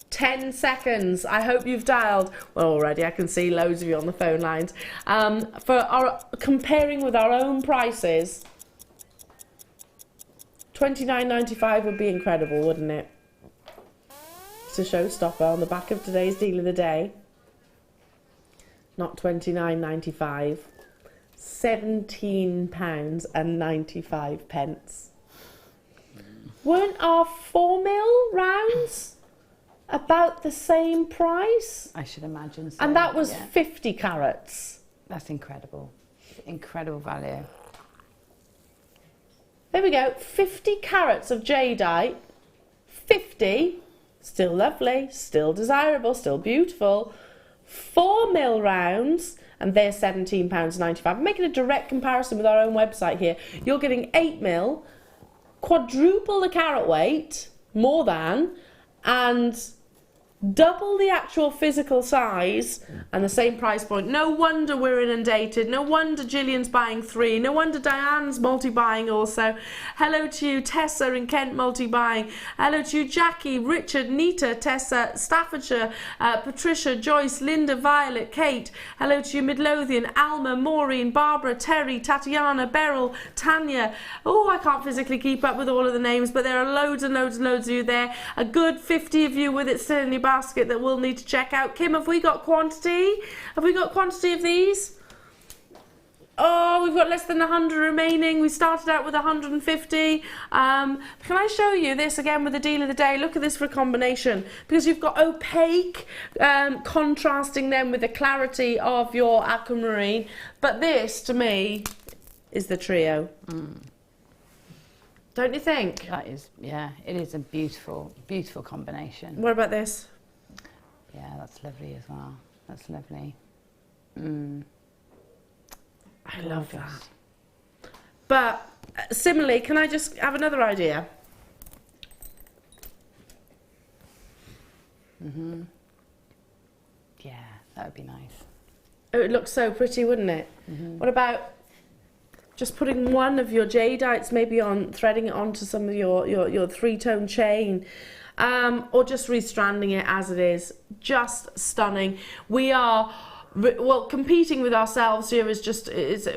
10 seconds. I hope you've dialed. Well, already I can see loads of you on the phone lines. For our comparing with our own prices, £29.95 would be incredible, wouldn't it? It's a showstopper on the back of today's deal of the day. Not £29.95. £17.95. Weren't our 4mm rounds about the same price? I should imagine so. And that was 50 carats. That's incredible. Incredible value. There we go. 50 carats of jadeite. 50. Still lovely. Still desirable. Still beautiful. 4mm rounds. And they're £17.95. I'm making a direct comparison with our own website here. You're getting 8mm. Quadruple the carat weight. More than. And double the actual physical size and the same price point. No wonder we're inundated. No wonder Gillian's buying 3. No wonder Diane's multi-buying also. Hello to you, Tessa in Kent multi-buying. Hello to you, Jackie, Richard, Nita, Tessa, Staffordshire, Patricia, Joyce, Linda, Violet, Kate. Hello to you, Midlothian, Alma, Maureen, Barbara, Terry, Tatiana, Beryl, Tanya. Oh, I can't physically keep up with all of the names, but there are loads and loads and loads of you there. A good 50 of you with it still in your basket that we'll need to check out. Kim, have we got quantity? Have we got quantity of these? Oh, we've got less than 100 remaining. We started out with 150. Can I show you this again with the deal of the day? Look at this for a combination, because you've got opaque contrasting them with the clarity of your aquamarine. But this, to me, is the trio. Don't you think? That is, yeah, it is a beautiful, beautiful combination. What about this? Yeah, that's lovely as well. That's lovely. I love that. But similarly, can I just have another idea? Yeah, that would be nice. It would look so pretty, wouldn't it? What about just putting one of your jadeites, maybe threading it onto some of your three-tone chain, or just restranding it as it is. Just stunning. We are, well, competing with ourselves here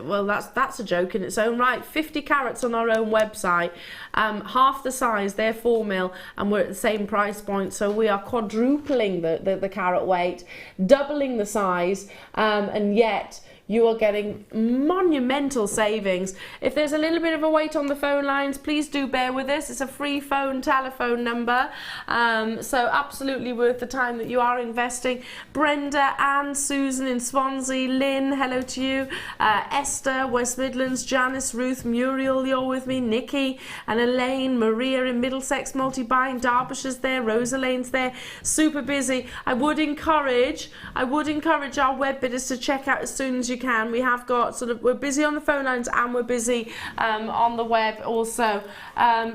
well, that's a joke in its own right. 50 carats on our own website, half the size, they're 4 mil, and we're at the same price point, so we are quadrupling the carat weight, doubling the size, and yet you are getting monumental savings. If there's a little bit of a wait on the phone lines, please do bear with us. It's a free telephone number, so absolutely worth the time that you are investing. Brenda, Anne, Susan in Swansea, Lynn, hello to you, Esther, West Midlands, Janice, Ruth, Muriel, you're with me, Nikki and Elaine, Maria in Middlesex, multi-buying, Derbyshire's there, Rosa Lane's there, super busy. I would encourage our web bidders to check out as soon as you can. We have got we're busy on the phone lines and we're busy on the web also.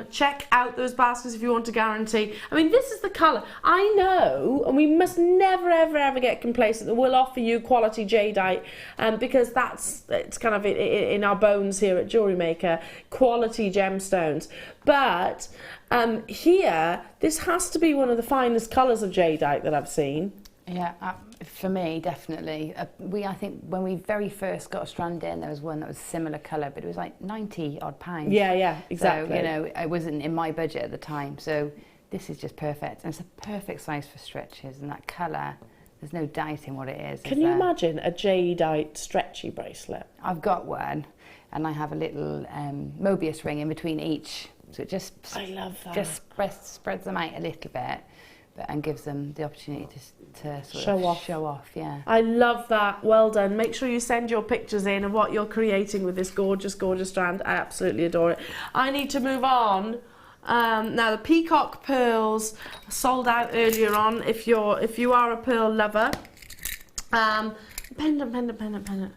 Check out those baskets if you want to guarantee. I mean, this is the colour. I know, and we must never ever get complacent that we'll offer you quality jadeite, because it's kind of in our bones here at Jewellery Maker, quality gemstones. But here, this has to be one of the finest colours of jadeite that I've seen. Yeah, for me, definitely. I think when we very first got a strand in, there was one that was similar colour, but it was like 90 odd pounds. Yeah, exactly. So, you know, it wasn't in my budget at the time. So this is just perfect. And it's a perfect size for stretches, and that colour, there's no doubting what it is. Can you imagine a jadeite stretchy bracelet? I've got one, and I have a little Mobius ring in between each. So it just, I love that. Just spreads them out a little bit, and gives them the opportunity to show off, yeah. I love that. Well done. Make sure you send your pictures in of what you're creating with this gorgeous strand. I absolutely adore it. I need to move on. Now the peacock pearls sold out earlier on. If you are a pearl lover, pendant.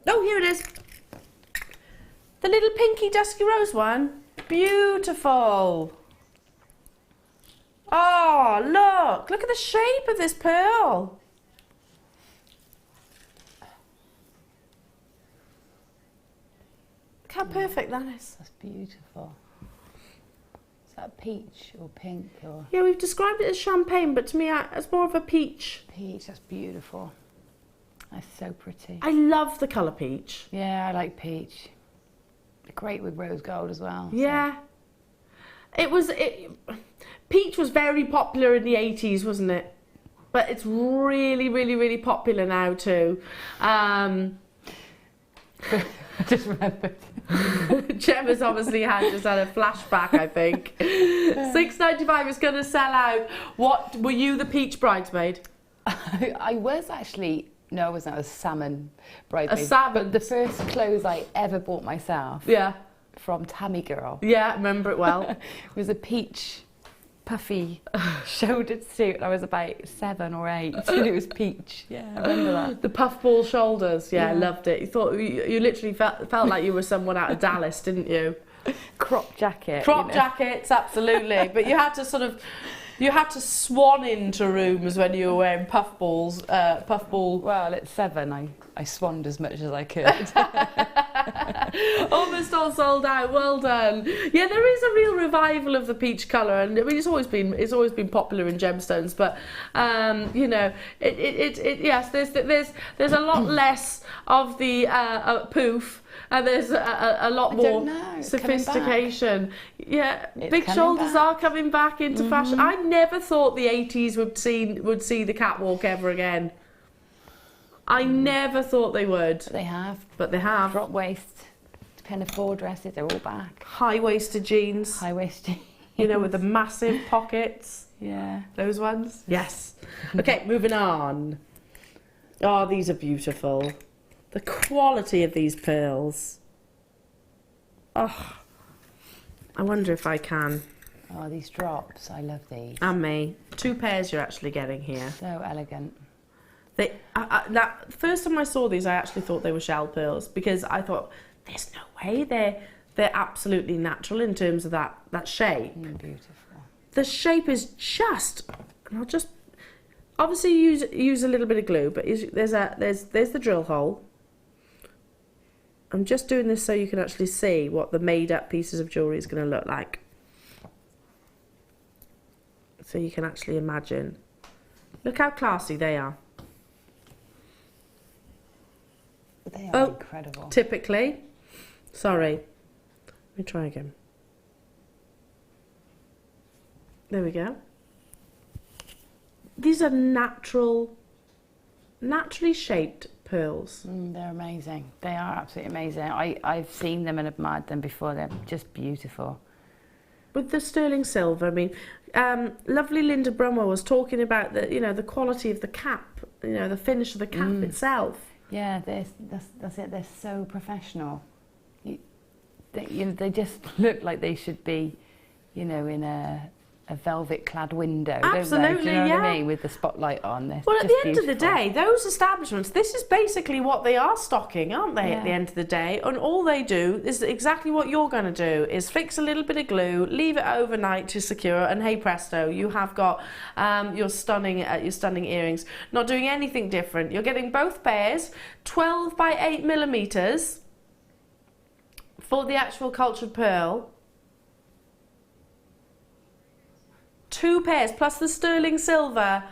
Oh, here it is. The little pinky dusky rose one. Beautiful. Oh, look at the shape of this pearl. Look how perfect that is. That's beautiful. Is that peach or pink or? Yeah, we've described it as champagne, but to me, it's more of a peach. Peach, that's beautiful. That's so pretty. I love the colour peach. Yeah, I like peach. Great with rose gold as well. Yeah. So. Peach was very popular in the 80s, wasn't it? But it's really popular now too. I just remembered. Gemma's obviously just had a flashback, I think. $6.95 is going to sell out. What, were you the peach bridesmaid? I was actually... No, I wasn't. I was salmon bridesmaid. A salmon? But the first clothes I ever bought myself, yeah, from Tammy Girl. Yeah, I remember it well. Was a peach, puffy, shouldered suit. I was about 7 or 8, and it was peach. Yeah, I remember that. The puffball shoulders. Yeah, I loved it. You thought you literally felt like you were someone out of Dallas, didn't you? Crop jacket. Crop jackets, absolutely. But you had to you had to swan into rooms when you were wearing puffball. Well, at 7, I swanned as much as I could. Almost all sold out. Well done. Yeah, there is a real revival of the peach colour, and I mean it's always been popular in gemstones, but you know, yes, there's a lot less of the poof. And there's a lot more sophistication. Yeah, big shoulders are coming back into fashion. I never thought the 80s would see the catwalk ever again. I never thought they would. But they have. Drop Drop waist, pinafore dresses, they're all back. High-waisted jeans. You know, with the massive pockets. Yeah. Those ones? Yes. Okay, moving on. Oh, these are beautiful. The quality of these pearls. Oh, I wonder if I can. Oh, these drops, I love these. And me. 2 pairs you're actually getting here. So elegant. That first time I saw these, I actually thought they were shell pearls, because I thought, there's no way they're absolutely natural in terms of that shape. Beautiful. The shape is just, and I'll just Obviously use a little bit of glue, but there's the drill hole. I'm just doing this so you can actually see what the made up pieces of jewellery is going to look like. So you can actually imagine. Look how classy they are. They are incredible. Typically. Sorry. Let me try again. There we go. These are naturally shaped pearls. They're amazing. They are absolutely amazing. I've seen them and admired them before. They're just beautiful. With the sterling silver, I mean, lovely Linda Brumwell was talking about the quality of the cap, the finish of the cap itself. Yeah, that's it. They're so professional. They just look like they should be, in a velvet-clad window. Absolutely, don't they? Do you know what yeah. I mean? With the spotlight on. Well, at the end of the day, those establishments, this is basically what they are stocking, aren't they, at the end of the day? And all they do is exactly what you're going to do, is fix a little bit of glue, leave it overnight to secure, and hey presto, you have got your stunning earrings. Not doing anything different. You're getting both pairs, 12 by 8 millimeters for the actual cultured pearl. 2 pairs plus the sterling silver.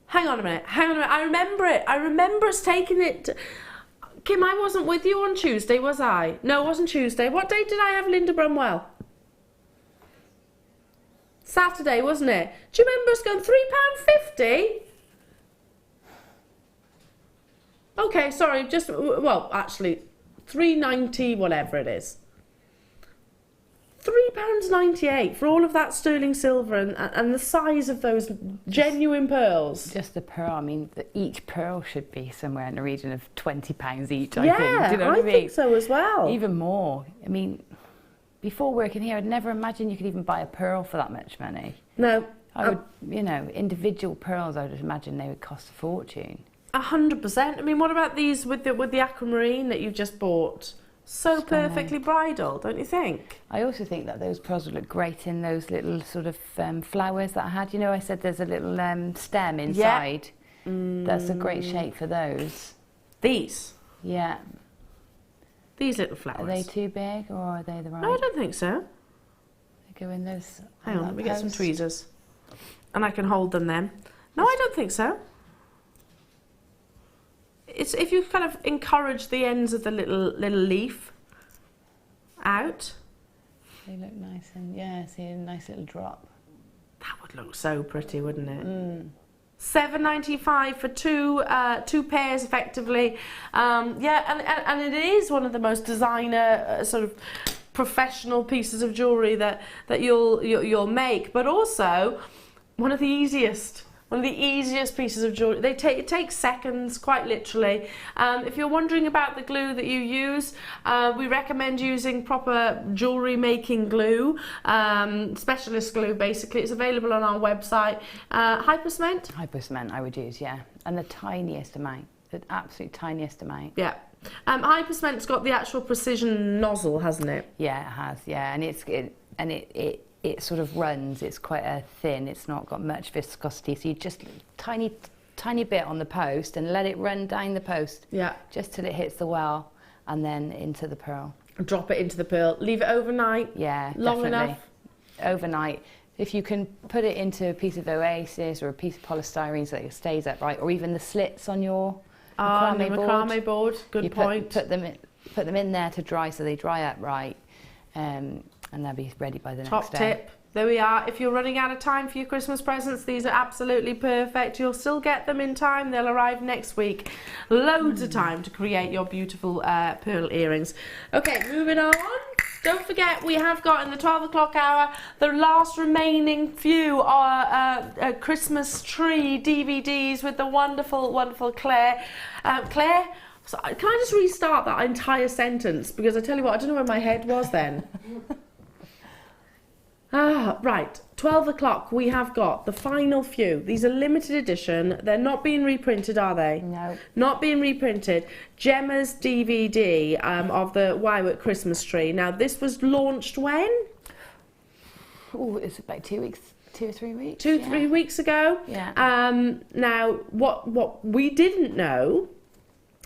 Hang on a minute. I remember it. I remember us taking it. Kim, I wasn't with you on Tuesday, was I? No, it wasn't Tuesday. What day did I have Linda Brumwell? Saturday, wasn't it? Do you remember us going £3.50? Okay, sorry, actually, £3.90, whatever it is. £3.98 for all of that sterling silver and the size of those genuine pearls. Just the pearl. I mean, each pearl should be somewhere in the region of £20 each. I think. Do you know what I mean? think so as well. Even more. I mean, before working here, I'd never imagined you could even buy a pearl for that much money. No, I would. Individual pearls, I would imagine they would cost a fortune. 100%. I mean, what about these with the aquamarine that you just bought? So Stunning. perfectly bridal, don't you think? I also think that those pearls would look great in those little sort of flowers that I had. I said there's a little stem inside. Yeah. That's a great shape for those. These? Yeah. These little flowers. Are they too big or are they the right? No, I don't think so. They go in those. Hang on, let me get some tweezers. And I can hold them then. No, I don't think so. It's if you kind of encourage the ends of the little leaf out. They look nice and see a nice little drop. That would look so pretty, wouldn't it? £7.95 for two pairs, effectively. And it is one of the most designer sort of professional pieces of jewellery that you'll make, but also one of the easiest pieces of jewellery. It takes seconds, quite literally. If you're wondering about the glue that you use, we recommend using proper jewellery making glue, specialist glue basically. It's available on our website. Hypercement? Hypercement I would use, yeah. And the tiniest amount, the absolute tiniest amount. Yeah. Hypercement's got the actual precision nozzle, hasn't it? Yeah, it has, yeah. And it sort of runs, it's quite thin, it's not got much viscosity, so you just tiny bit on the post and let it run down the post, just till it hits the well and then into the pearl. Drop it into the pearl, leave it overnight. Yeah, long definitely. enough. Overnight. If you can put it into a piece of Oasis or a piece of polystyrene so that it stays upright, or even the slits on your macrame board. Good point. Put them in there to dry so they dry upright. And they'll be ready by the next day. Top tip. There we are. If you're running out of time for your Christmas presents, these are absolutely perfect. You'll still get them in time. They'll arrive next week. Loads of time to create your beautiful pearl earrings. Okay, moving on. Don't forget, we have got in the 12 o'clock hour the last remaining few Christmas tree DVDs with the wonderful, wonderful Claire. Claire, so can I just restart that entire sentence? Because I tell you what, I don't know where my head was then. Right, 12 o'clock, we have got the final few. These are limited edition. They're not being reprinted, are they? No. Not being reprinted. Gemma's DVD of the Wywick Christmas tree. Now, this was launched when? Oh, it's about 2 2 or 3 weeks. 2 or 3 weeks ago. Yeah. Now, what we didn't know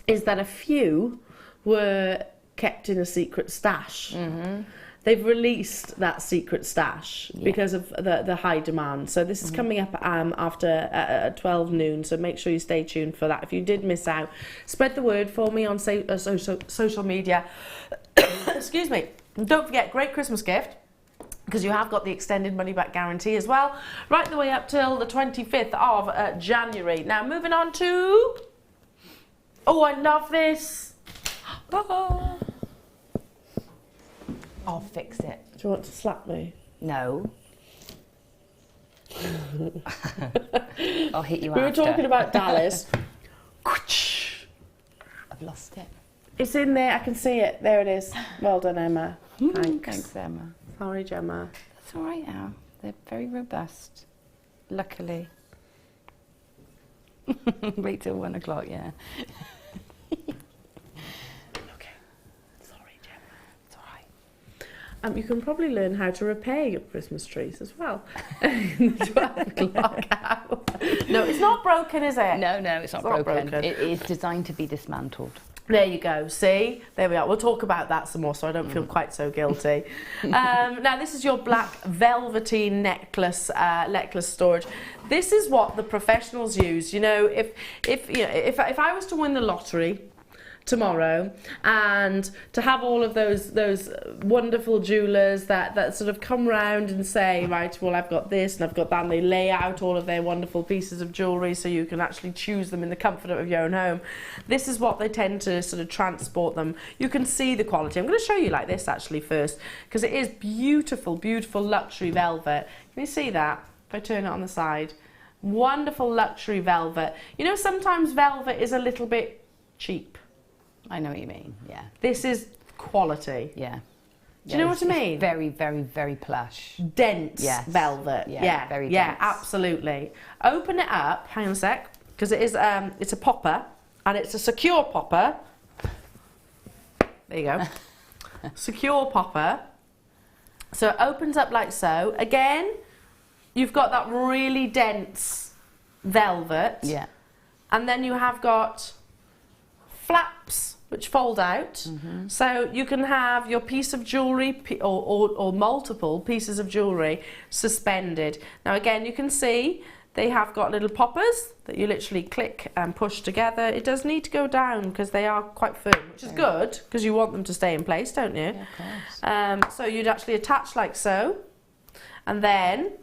is that a few were kept in a secret stash. Mm-hmm. They've released that secret stash because of the high demand. So this is coming up after 12 noon, so make sure you stay tuned for that. If you did miss out, spread the word for me on social media. Excuse me. And don't forget, great Christmas gift, because you have got the extended money back guarantee as well, right the way up till the 25th of January. Now, moving on to... Oh, I love this. I'll fix it. Do you want to slap me? No. I'll hit you We were after. talking about Dallas. I've lost it. It's in there, I can see it. There it is. Well done, Emma. Thanks, Emma. Sorry, Gemma. That's all right, Al. They're very robust. Luckily. Wait till 1 o'clock, yeah. You can probably learn how to repair your Christmas trees as well. 12 o'clock hour. No, it's not broken, is it? No, it's not broken. It is designed to be dismantled. There you go. See? There we are. We'll talk about that some more so I don't feel quite so guilty. Now, this is your black velveteen necklace storage. This is what the professionals use. You know, if I was to win the lottery tomorrow and to have all of those wonderful jewellers that sort of come round and say, right, well, I've got this and I've got that, and they lay out all of their wonderful pieces of jewellery so you can actually choose them in the comfort of your own home. This is what they tend to sort of transport them. You can see the quality. I'm going to show you like this actually first, because it is beautiful, beautiful luxury velvet. Can you see that? If I turn it on the side. Wonderful luxury velvet. You know, sometimes velvet is a little bit cheap. I know what you mean, yeah. This is quality. Yeah. Do you know what I mean? Very, very, very plush. Dense velvet. Yeah, very dense. Yeah, absolutely. Open it up, hang on a sec, because it is it's a popper, and it's a secure popper. There you go. Secure popper. So it opens up like so. Again, you've got that really dense velvet. Yeah. And then you have got flaps which fold out, so you can have your piece of jewellery or multiple pieces of jewellery suspended. Now again, you can see they have got little poppers that you literally click and push together. It does need to go down because they are quite firm, which is good because you want them to stay in place, don't you? Yeah, of course. So you'd actually attach like so, and then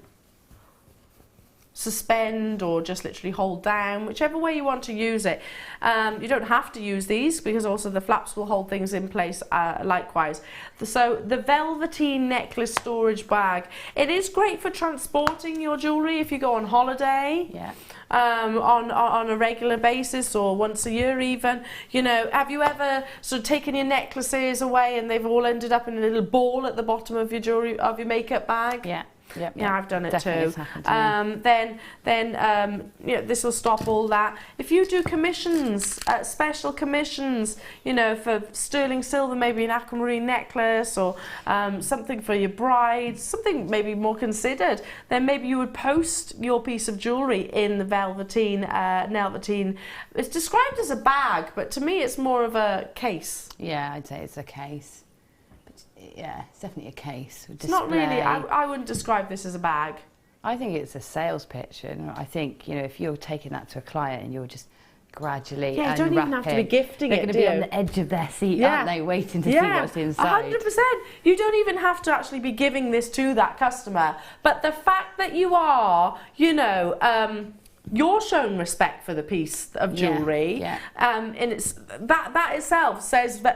suspend or just literally hold down, whichever way you want to use it. You don't have to use these because also the flaps will hold things in place likewise. So the velveteen necklace storage bag, it is great for transporting your jewellery if you go on holiday. Yeah. On a regular basis or once a year even. You know, have you ever sort of taken your necklaces away and they've all ended up in a little ball at the bottom of your jewellery, of your makeup bag? Yeah. Yep, yeah, I've done it definitely too. To You know, this will stop all that. If you do commissions, special commissions, you know, for sterling silver, maybe an aquamarine necklace or something for your bride, something maybe more considered, then maybe you would post your piece of jewellery in the velveteen. It's described as a bag, but to me it's more of a case. Yeah, I'd say it's a case. Yeah, it's definitely a case. It's not really, I wouldn't describe this as a bag. I think it's a sales pitch, and I think, you know, if you're taking that to a client and you're just gradually you don't even have to be gifting they're it, going to be on the edge of their seat, aren't they, waiting to see what's inside. 100%. You don't even have to actually be giving this to that customer, but the fact that you are, you know, you're showing respect for the piece of jewellery, and it's that itself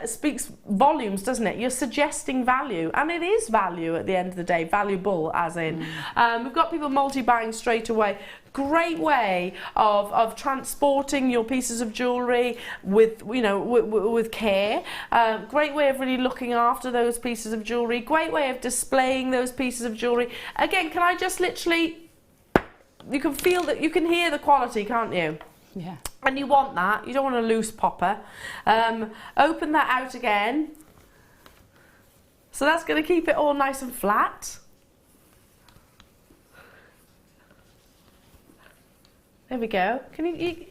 speaks volumes, doesn't it? You're suggesting value, and it is value at the end of the day, valuable as in. We've got people multi-buying straight away. Great way of transporting your pieces of jewellery with, you know, with care. Great way of really looking after those pieces of jewellery. Great way of displaying those pieces of jewellery. Again, can I just literally... You can feel that, you can hear the quality, can't you? Yeah. And you want that. You don't want a loose popper. Open that out again. So that's going to keep it all nice and flat. There we go. Can you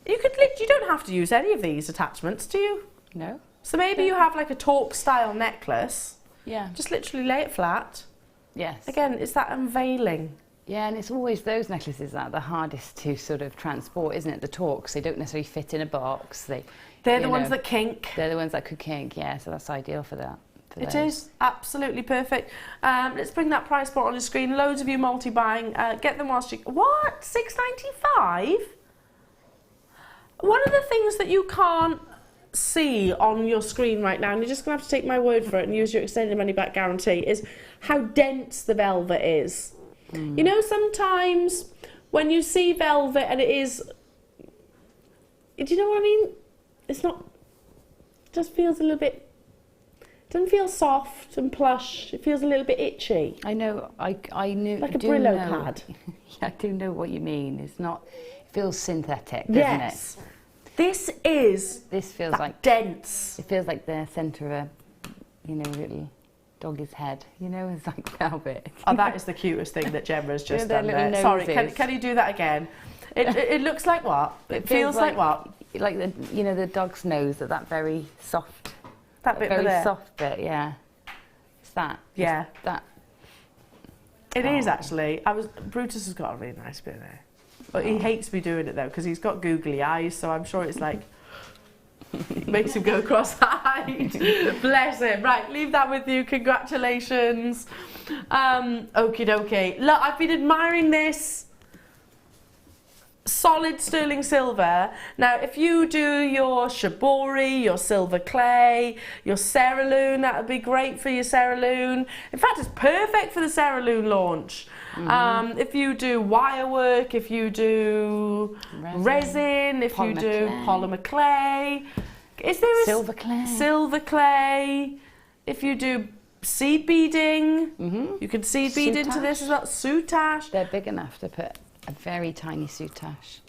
don't have to use any of these attachments, do you? No. So maybe you have like a torque style necklace. Yeah. Just literally lay it flat. Yes. Again, it's that unveiling. Yeah, and it's always those necklaces that are the hardest to sort of transport, isn't it? The torques, they don't necessarily fit in a box. They're the ones that kink. They're the ones that could kink, yeah, so that's ideal for that. It is absolutely perfect. Let's bring that price point on the screen. Loads of you multi-buying. Get them whilst you... What? $6.95? One of the things that you can't see on your screen right now, and you're just going to have to take my word for it and use your extended money back guarantee, is how dense the velvet is. You know, sometimes when you see velvet and it is... Do you know what I mean? It's not... It just feels a little bit... It doesn't feel soft and plush. It feels a little bit itchy. I know. I knew. Like a Brillo pad. Yeah, I do know what you mean. It's not. It feels synthetic, doesn't it? This is. This feels that like dense. It feels like the centre of a, little doggy's head. It's like velvet. Oh, that is the cutest thing that Gemma's just done there. Noses. Sorry, can you do that again? It looks like what? It feels like what? Like the dog's nose, that very soft. That bit very there. soft bit, yeah. It's that. Yeah. It's that. It is actually. Brutus has got a really nice bit there. But he hates me doing it though because he's got googly eyes, so I'm sure it's like it makes him go cross-eyed. Bless him. Right, leave that with you. Congratulations. Okie dokie. Look, I've been admiring this. Solid sterling silver. Now, if you do your shibori, your silver clay, your cerulean, that would be great for your cerulean. In fact, it's perfect for the cerulean launch. If you do wire work, if you do resin, if you do polymer clay, is there a silver clay? Silver clay. If you do seed beading, you can seed bead into this as well. Soutache. They're big enough to put a very tiny soutache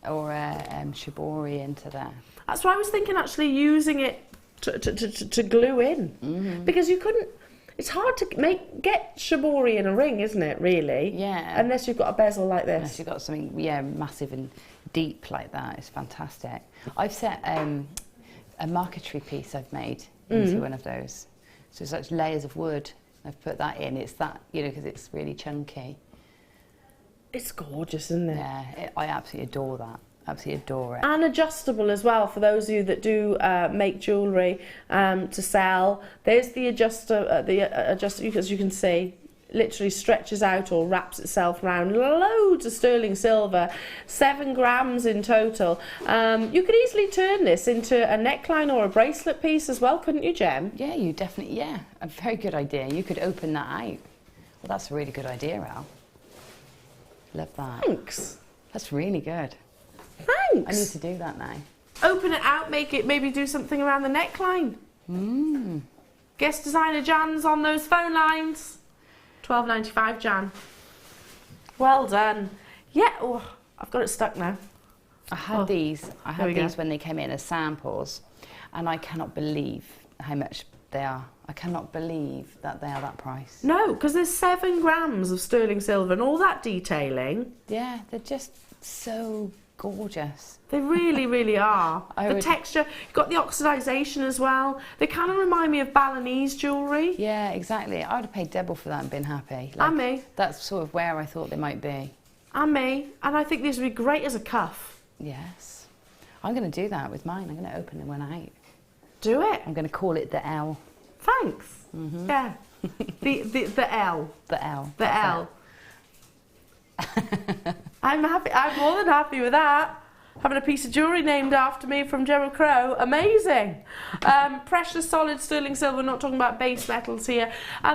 or a shibori into there. That's why I was thinking actually using it to glue in, because you couldn't. It's hard to get shibori in a ring, isn't it? Really? Yeah. Unless you've got a bezel like this. Unless you've got something, massive and deep like that. It's fantastic. I've set a marquetry piece I've made into one of those. So it's like layers of wood. I've put that in. It's that because it's really chunky. It's gorgeous, isn't it? Yeah, I absolutely adore that. Absolutely adore it. And adjustable as well for those of you that do make jewellery to sell. There's the adjuster, as you can see, literally stretches out or wraps itself around. Loads of sterling silver, 7 grams in total. You could easily turn this into a neckline or a bracelet piece as well, couldn't you, Gem? Yeah, you definitely, a very good idea. You could open that out. Well, that's a really good idea, Al. Love that. Thanks. That's really good. Thanks. I need to do that now. Open it out, maybe do something around the neckline. Guest designer Jan's on those phone lines. $12.95, Jan. Well done. Yeah, I've got it stuck now. I had these when they came in as samples, and I cannot believe how much they are. I cannot believe that they are that price. No, because there's 7 grams of sterling silver and all that detailing. Yeah, they're just so gorgeous. They really, really are. Texture, you've got the oxidisation as well. They kind of remind me of Balinese jewellery. Yeah, exactly. I would have paid double for that and been happy. And me. That's sort of where I thought they might be. And me. And I think these would be great as a cuff. Yes. I'm going to do that with mine. I'm going to open one out. Do it. I'm going to call it the Elle. Thanks. Yeah. The Elle. The Elle. The Elle. I'm happy. I'm more than happy with that. Having a piece of jewellery named after me from Gemma Crow. Amazing. Precious solid sterling silver, not talking about base metals here.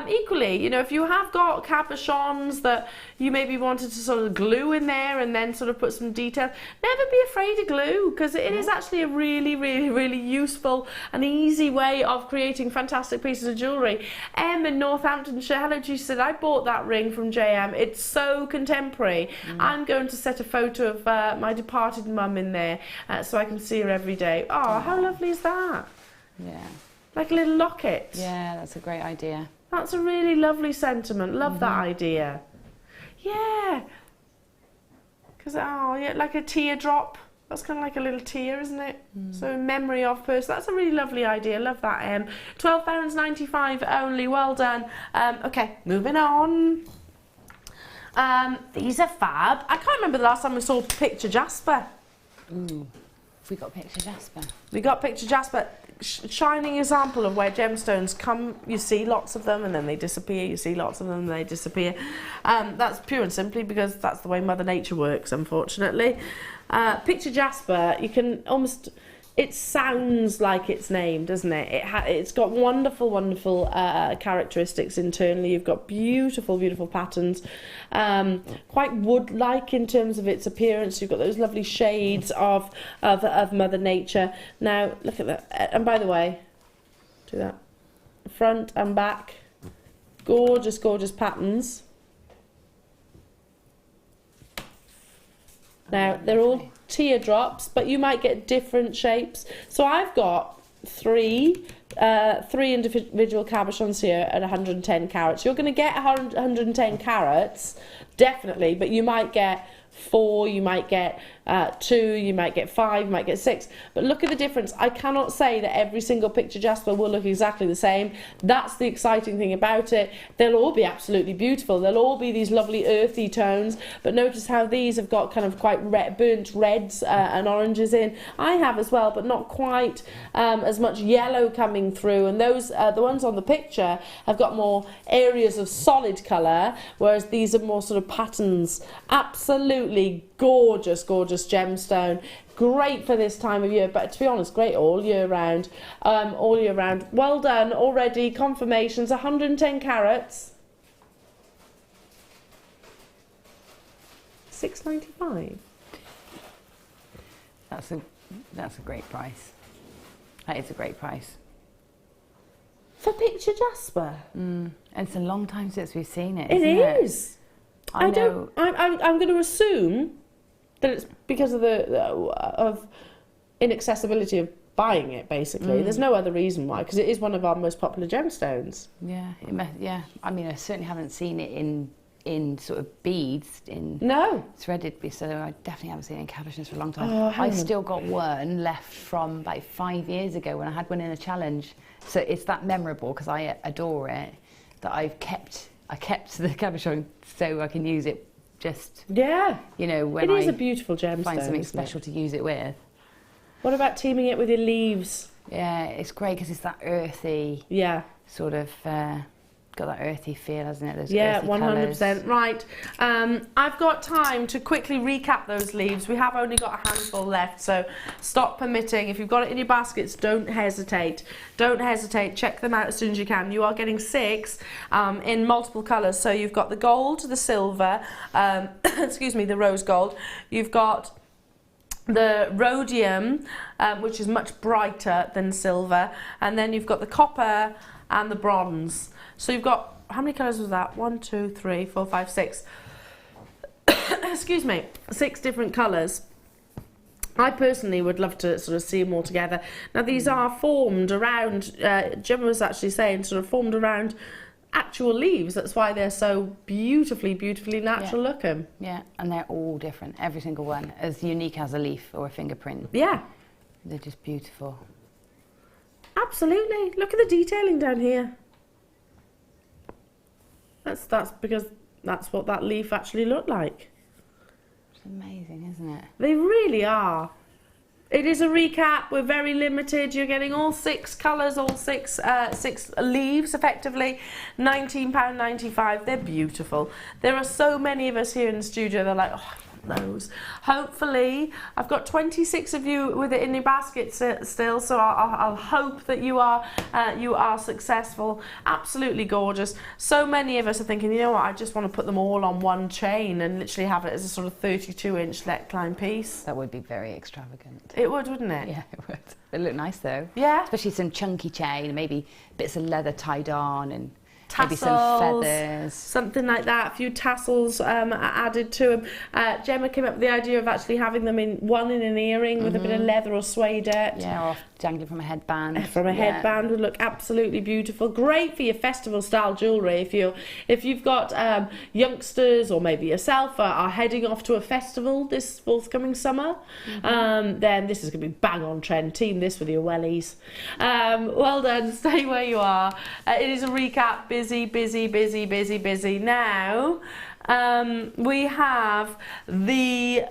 Equally, if you have got cabochons that you maybe wanted to sort of glue in there and then sort of put some detail, never be afraid of glue, because it is actually a really, really, really useful and easy way of creating fantastic pieces of jewellery. Em in Northamptonshire, hello, she said, I bought that ring from JM. It's so contemporary. I'm going to set a photo of my departed mum in there so I can see her every day. Oh, how lovely is that? Yeah. Like a little locket. Yeah, that's a great idea. That's a really lovely sentiment. Love that idea. Yeah. Because, oh, yeah, like a teardrop. That's kind of like a little tear, isn't it? So in memory of person. That's a really lovely idea. Love that. £12.95 only. Well done. Okay, moving on. These are fab. I can't remember the last time we saw Picture Jasper. We got Picture Jasper. We got Picture Jasper. Shining example of where gemstones come. You see lots of them and then they disappear. You see lots of them and they disappear. That's pure and simply because that's the way Mother Nature works, unfortunately. Picture Jasper, you can almost... It sounds like it's named, doesn't it? It's got wonderful, wonderful characteristics internally. You've got beautiful, beautiful patterns. Quite wood-like in terms of its appearance. You've got those lovely shades of Mother Nature. Now, look at that. And by the way, do that. Front and back. Gorgeous, gorgeous patterns. Now, they're all teardrops, but you might get different shapes. So I've got three individual cabochons here at 110 carats. You're going to get 110 carats, definitely, but you might get 4, you might get 2, you might get 5, you might get 6. But look at the difference. I cannot say that every single Picture Jasper will look exactly the same. That's the exciting thing about it. They'll all be absolutely beautiful. They'll all be these lovely earthy tones. But notice how these have got kind of quite burnt reds and oranges in. I have as well, but not quite as much yellow coming through. And those, the ones on the picture, have got more areas of solid colour, whereas these are more sort of patterns. Absolutely gorgeous, gorgeous gemstone. Great for this time of year, but to be honest, great all year round. All year round. Well done already. Confirmations, 110 carats. £6.95. That's a great price. That is a great price. For Picture Jasper. And it's a long time since we've seen it. It isn't is. I know. I'm going to assume that it's because of of inaccessibility of buying it. Basically, there's no other reason why, because it is one of our most popular gemstones. Yeah, yeah. I mean, I certainly haven't seen it in sort of beads, No. threaded, so I definitely haven't seen it in cabochons for a long time. Oh, I've still got one left from like 5 years ago when I had one in a challenge. So it's that memorable because I adore it that I kept the cabochon so I can use it. Just, yeah, you know, when it is a beautiful gemstone. find something special to use it with. What about teaming it with your leaves? Yeah, it's great because it's that earthy, sort of got that earthy feel, hasn't it? Those earthy 100%. colours. Right. I've got time to quickly recap those leaves. We have only got a handful left, so stop permitting. If you've got it in your baskets, don't hesitate. Don't hesitate. Check them out as soon as you can. You are getting 6 in multiple colours. So you've got the gold, the silver, excuse me, the rose gold. You've got the rhodium, which is much brighter than silver, and then you've got the copper and the bronze. So you've got, how many colours was that? 1, 2, 3, 4, 5, 6. Excuse me, 6 different colours. I personally would love to sort of see them all together. Now these are formed around, Gemma was actually saying, sort of formed around actual leaves. That's why they're so beautifully, beautifully natural looking. Yeah, and they're all different, every single one, as unique as a leaf or a fingerprint. Yeah. They're just beautiful. Absolutely. Look at the detailing down here. That's because that's what that leaf actually looked like. It's amazing, isn't it? They really are. It is a recap. We're very limited. You're getting all 6 colours, all 6 leaves, effectively. £19.95. They're beautiful. There are so many of us here in the studio. They're like, oh, those. Hopefully, I've got 26 of you with it in your basket still, so I'll hope that you are successful. Absolutely gorgeous. So many of us are thinking, you know what, I just want to put them all on one chain and literally have it as a sort of 32-inch neckline piece. That would be very extravagant. It would, wouldn't it? Yeah, it would. It'd look nice though. Yeah. Especially some chunky chain, maybe bits of leather tied on, and tassels, maybe some feathers. something like that. A few tassels added to them. Gemma came up with the idea of actually having them in an earring with a bit of leather or suedette. Yeah, or dangling from a headband. Headband would look absolutely beautiful. Great for your festival style jewellery. If you've got youngsters or maybe yourself are heading off to a festival this forthcoming summer, then this is going to be bang on trend. Team this with your wellies. Well done. Stay where you are. It is a recap. Busy, busy, busy, busy, busy. Now we have the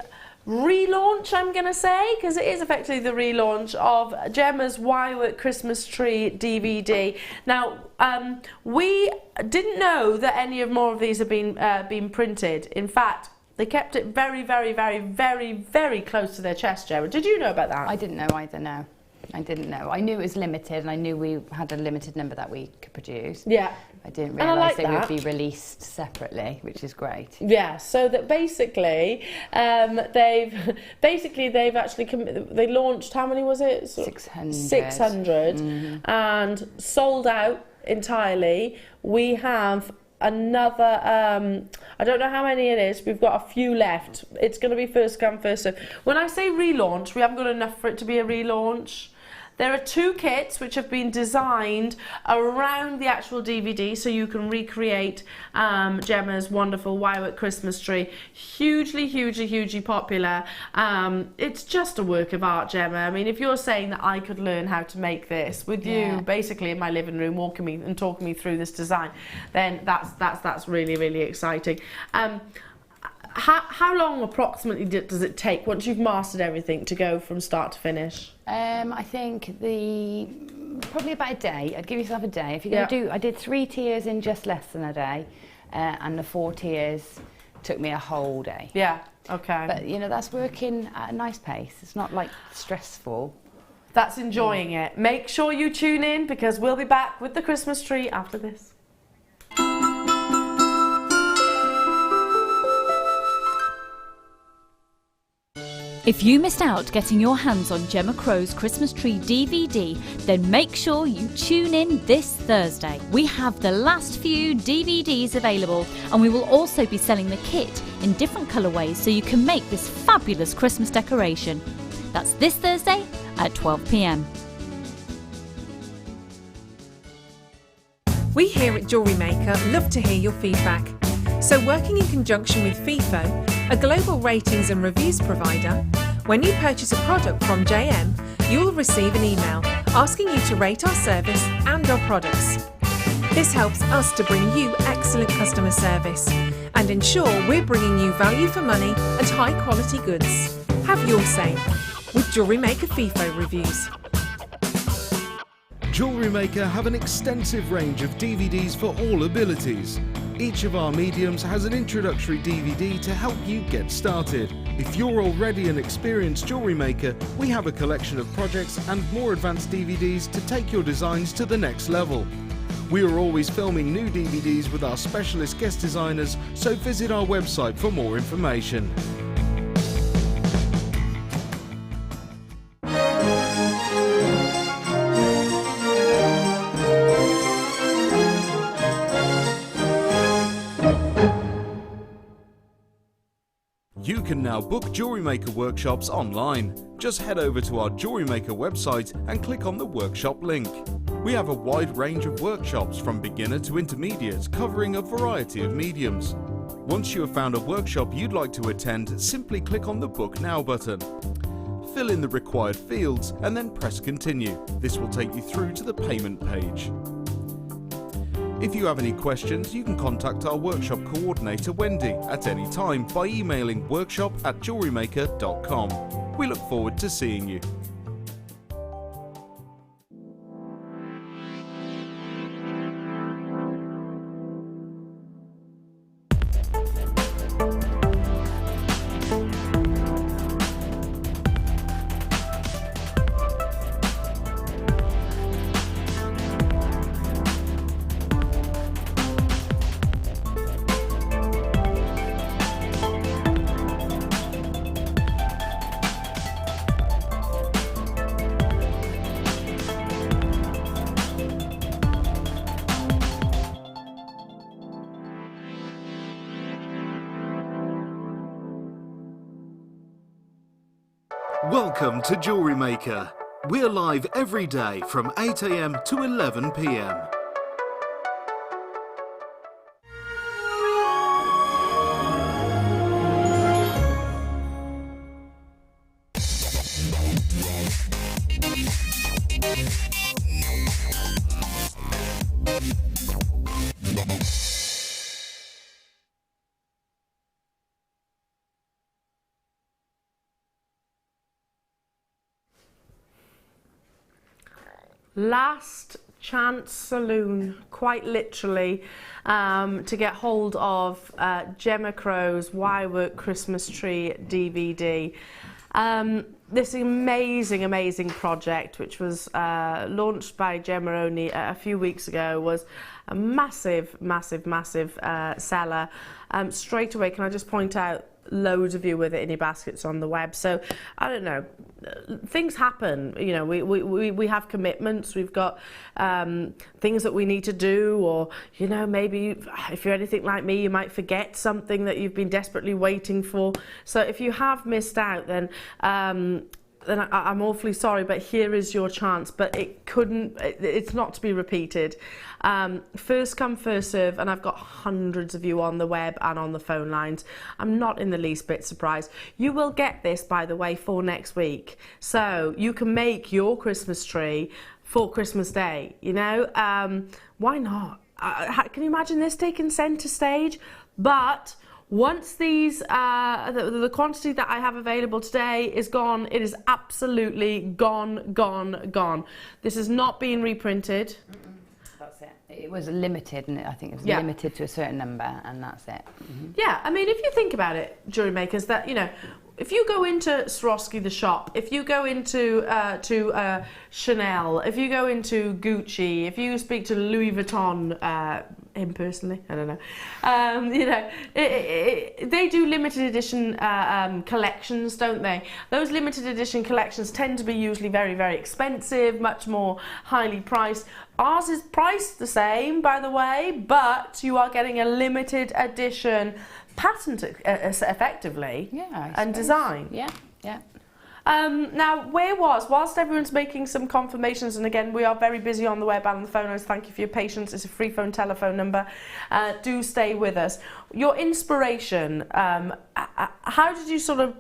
relaunch, I'm going to say, because it is effectively the relaunch of Gemma's Why Work Christmas Tree DVD. Now, we didn't know that any more of these have been printed. In fact, they kept it very, very, very, very, very close to their chest, Gemma. Did you know about that? I didn't know either, no. I didn't know. I knew it was limited, and I knew we had a limited number that we could produce. Yeah. I didn't realise they would be released separately, which is great. Yeah, so that basically they've actually they launched, how many was it? 600 and sold out entirely. We have another I don't know how many it is. We've got a few left. It's going to be first come first serve. When I say relaunch, we haven't got enough for it to be a relaunch. There are 2 kits which have been designed around the actual DVD, so you can recreate Gemma's wonderful Why Work Christmas tree. Hugely, hugely, hugely popular. It's just a work of art, Gemma. I mean, if you're saying that I could learn how to make this with you, basically in my living room, walking me and talking me through this design, then that's really, really exciting. How long approximately does it take once you've mastered everything to go from start to finish? I think probably about a day. I'd give yourself a day. If you're going to do, I did 3 tiers in just less than a day, and the 4 tiers took me a whole day. Yeah, okay. But you know, that's working at a nice pace. It's not like stressful. That's enjoying it. Make sure you tune in, because we'll be back with the Christmas tree after this. If you missed out getting your hands on Gemma Crow's Christmas Tree DVD, then make sure you tune in this Thursday. We have the last few DVDs available, and we will also be selling the kit in different colourways so you can make this fabulous Christmas decoration. That's this Thursday at 12 p.m. We here at Jewellery Maker love to hear your feedback. So working in conjunction with FIFO, a global ratings and reviews provider, when you purchase a product from JM, you will receive an email asking you to rate our service and our products. This helps us to bring you excellent customer service and ensure we're bringing you value for money and high quality goods. Have your say with Jewellery Maker FIFO reviews. Jewellery Maker have an extensive range of DVDs for all abilities. Each of our mediums has an introductory DVD to help you get started. If you're already an experienced jewellery maker, we have a collection of projects and more advanced DVDs to take your designs to the next level. We are always filming new DVDs with our specialist guest designers, so visit our website for more information. You can now book Jewellery Maker workshops online. Just head over to our Jewellery Maker website and click on the workshop link. We have a wide range of workshops from beginner to intermediate, covering a variety of mediums. Once you have found a workshop you'd like to attend, simply click on the Book Now button. Fill in the required fields and then press Continue. This will take you through to the payment page. If you have any questions, you can contact our workshop coordinator Wendy at any time by emailing workshop@jewellerymaker.com. We look forward to seeing you. Welcome to Jewellery Maker. We're live every day from 8 AM to 11 PM. Last chance saloon, quite literally, to get hold of Gemma Crow's Wirework Christmas Tree DVD. This amazing project, which was launched by Gemma only a few weeks ago, was a massive seller. Straight away, can I just point out, loads of you with it in your baskets on the web. So I don't know, things happen, you know, we have commitments, we've got things that we need to do, or you know, maybe if you're anything like me, you might forget something that you've been desperately waiting for. So if you have missed out, then I'm awfully sorry, but here is your chance. But it's not to be repeated. First come, first serve, and I've got hundreds of you on the web and on the phone lines. I'm not in the least bit surprised. You will get this, by the way, for next week. So you can make your Christmas tree for Christmas Day, you know? Why not? Can you imagine this taking centre stage? But once these, the quantity that I have available today is gone, it is absolutely gone. This is not being reprinted. That's it. It was limited, and I think it was limited to a certain number, and that's it. Yeah, I mean, if you think about it, jewellery makers, that, you know, if you go into Swarovski the shop, if you go into Chanel, if you go into Gucci, if you speak to Louis Vuitton, him personally, I don't know, you know, they do limited edition collections, don't they? Those limited edition collections tend to be usually very expensive, much more highly priced. Ours is priced the same, by the way, but you are getting a limited edition patent effectively, and design. Yeah. Now, whilst everyone's making some confirmations, and again, we are very busy on the web and on the phone, thank you for your patience. It's a free phone telephone number. Do stay with us. Your inspiration, how did you sort of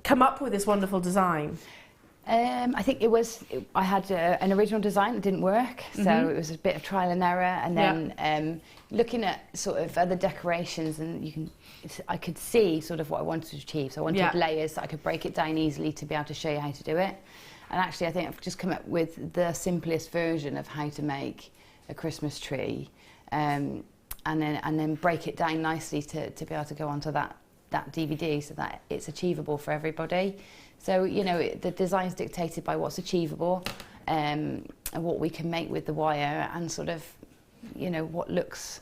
come up with this wonderful design? I think I had an original design that didn't work, so it was a bit of trial and error, and then looking at sort of other decorations, and I could see sort of what I wanted to achieve. So I wanted layers that I could break it down easily to be able to show you how to do it. And actually, I think I've just come up with the simplest version of how to make a Christmas tree, and then break it down nicely to be able to go onto that DVD, so that it's achievable for everybody. So, you know, the design's dictated by what's achievable, and what we can make with the wire, and sort of, you know, what looks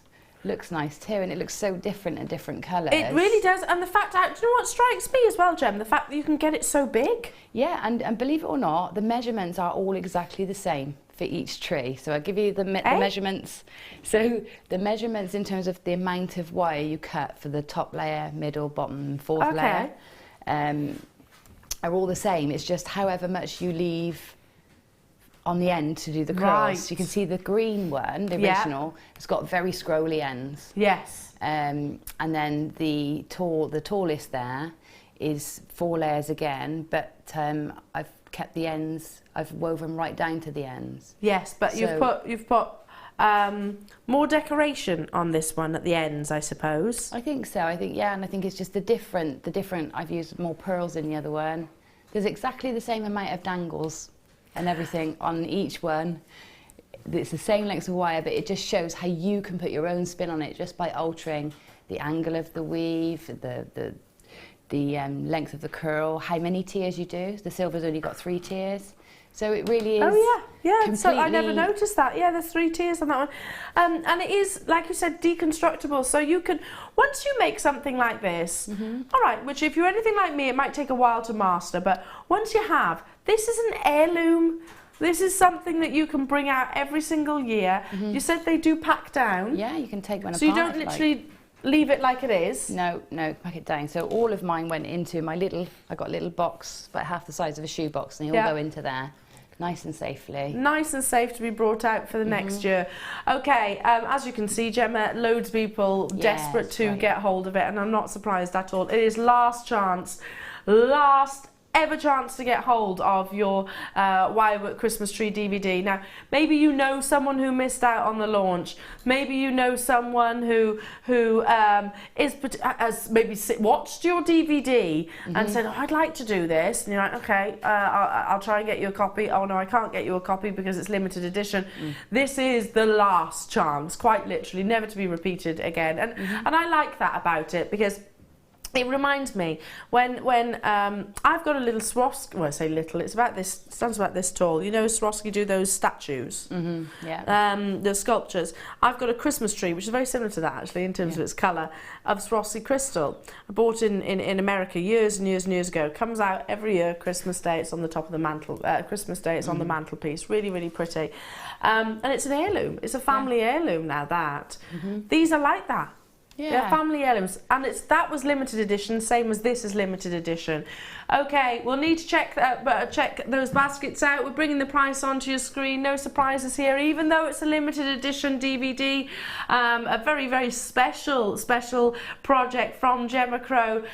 nice too, and it looks so different in different colours. It really does, and the fact that, do you know what strikes me as well, Gem? The fact that you can get it so big. Yeah, and believe it or not, the measurements are all exactly the same for each tree. So I'll give you the measurements. So the measurements in terms of the amount of wire you cut for the top layer, middle, bottom, fourth layer, are all the same. It's just however much you leave on the end to do the curls. Right. So you can see the green one, the original, it's got very scrolly ends. Yes. And then the tallest there is 4 layers again, but I've kept the ends, I've woven right down to the ends. Yes, but So, you've put more decoration on this one at the ends, I suppose. I think so. I think, yeah, and I think it's just the different. I've used more pearls in the other one. There's exactly the same amount of dangles and everything on each one. It's the same length of wire, but it just shows how you can put your own spin on it just by altering the angle of the weave, the length of the curl, how many tiers you do. The silver's only got 3 tiers. So it really is. Oh yeah. So I never noticed that. Yeah, there's 3 tiers on that one, and it is, like you said, deconstructible. So you can, once you make something like this, all right, which if you're anything like me, it might take a while to master, but once you have, this is an heirloom. This is something that you can bring out every single year. You said they do pack down. Yeah, you can take one apart. So you don't literally leave it like it is? No, pack it down. So all of mine went into my I got a little box, about half the size of a shoebox, and they all go into there, nice and safely. Nice and safe to be brought out for the next year. Okay, as you can see, Gemma, loads of people desperate to get hold of it, and I'm not surprised at all. It is last chance, last ever chance to get hold of your Wirework Christmas Tree DVD. Now, maybe you know someone who missed out on the launch. Maybe you know someone who has maybe watched your DVD and said, oh, I'd like to do this. And you're like, okay, I'll try and get you a copy. Oh no, I can't get you a copy because it's limited edition. This is the last chance, quite literally, never to be repeated again. And I like that about it, because it reminds me when I've got a little Swarovski. Well, I say little. It's about this. Stands about this tall. You know, Swarovski do those statues. The sculptures. I've got a Christmas tree, which is very similar to that actually in terms of its colour, of Swarovski crystal. I bought in America years and years and years ago. Comes out every year, Christmas Day. It's on the top of the mantle. Christmas Day, it's on the mantelpiece. Really, really pretty. And it's an heirloom. It's a family heirloom now. These are like that. They're family heirlooms, and that was limited edition, same as this is limited edition. Okay, we'll need to check those baskets out. We're bringing the price onto your screen. No surprises here, even though it's a limited edition DVD. A very, very special project from Gemma Crow.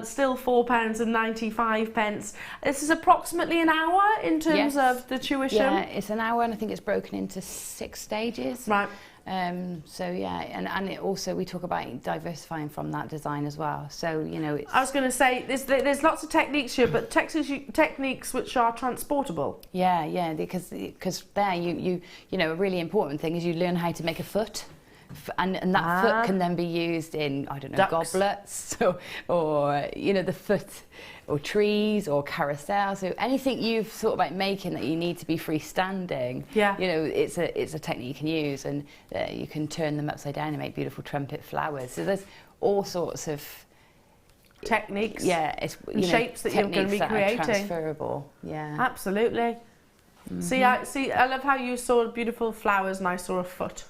Still £4.95. This is approximately an hour in terms of the tuition. Yeah, it's an hour, and I think it's broken into 6 stages. Right. So yeah, and it also, we talk about diversifying from that design as well. So, you know, I was going to say there's lots of techniques here, but techniques which are transportable. Yeah, because there you know, a really important thing is you learn how to make a foot. And that foot can then be used in, I don't know, ducks. Goblets, or you know, the foot, or trees, or carousel. So anything you've thought about making that you need to be freestanding, you know, it's a technique you can use, and you can turn them upside down and make beautiful trumpet flowers. So there's all sorts of techniques, shapes that you're going to be creating. Transferable, absolutely. See, I love how you saw beautiful flowers, and I saw a foot.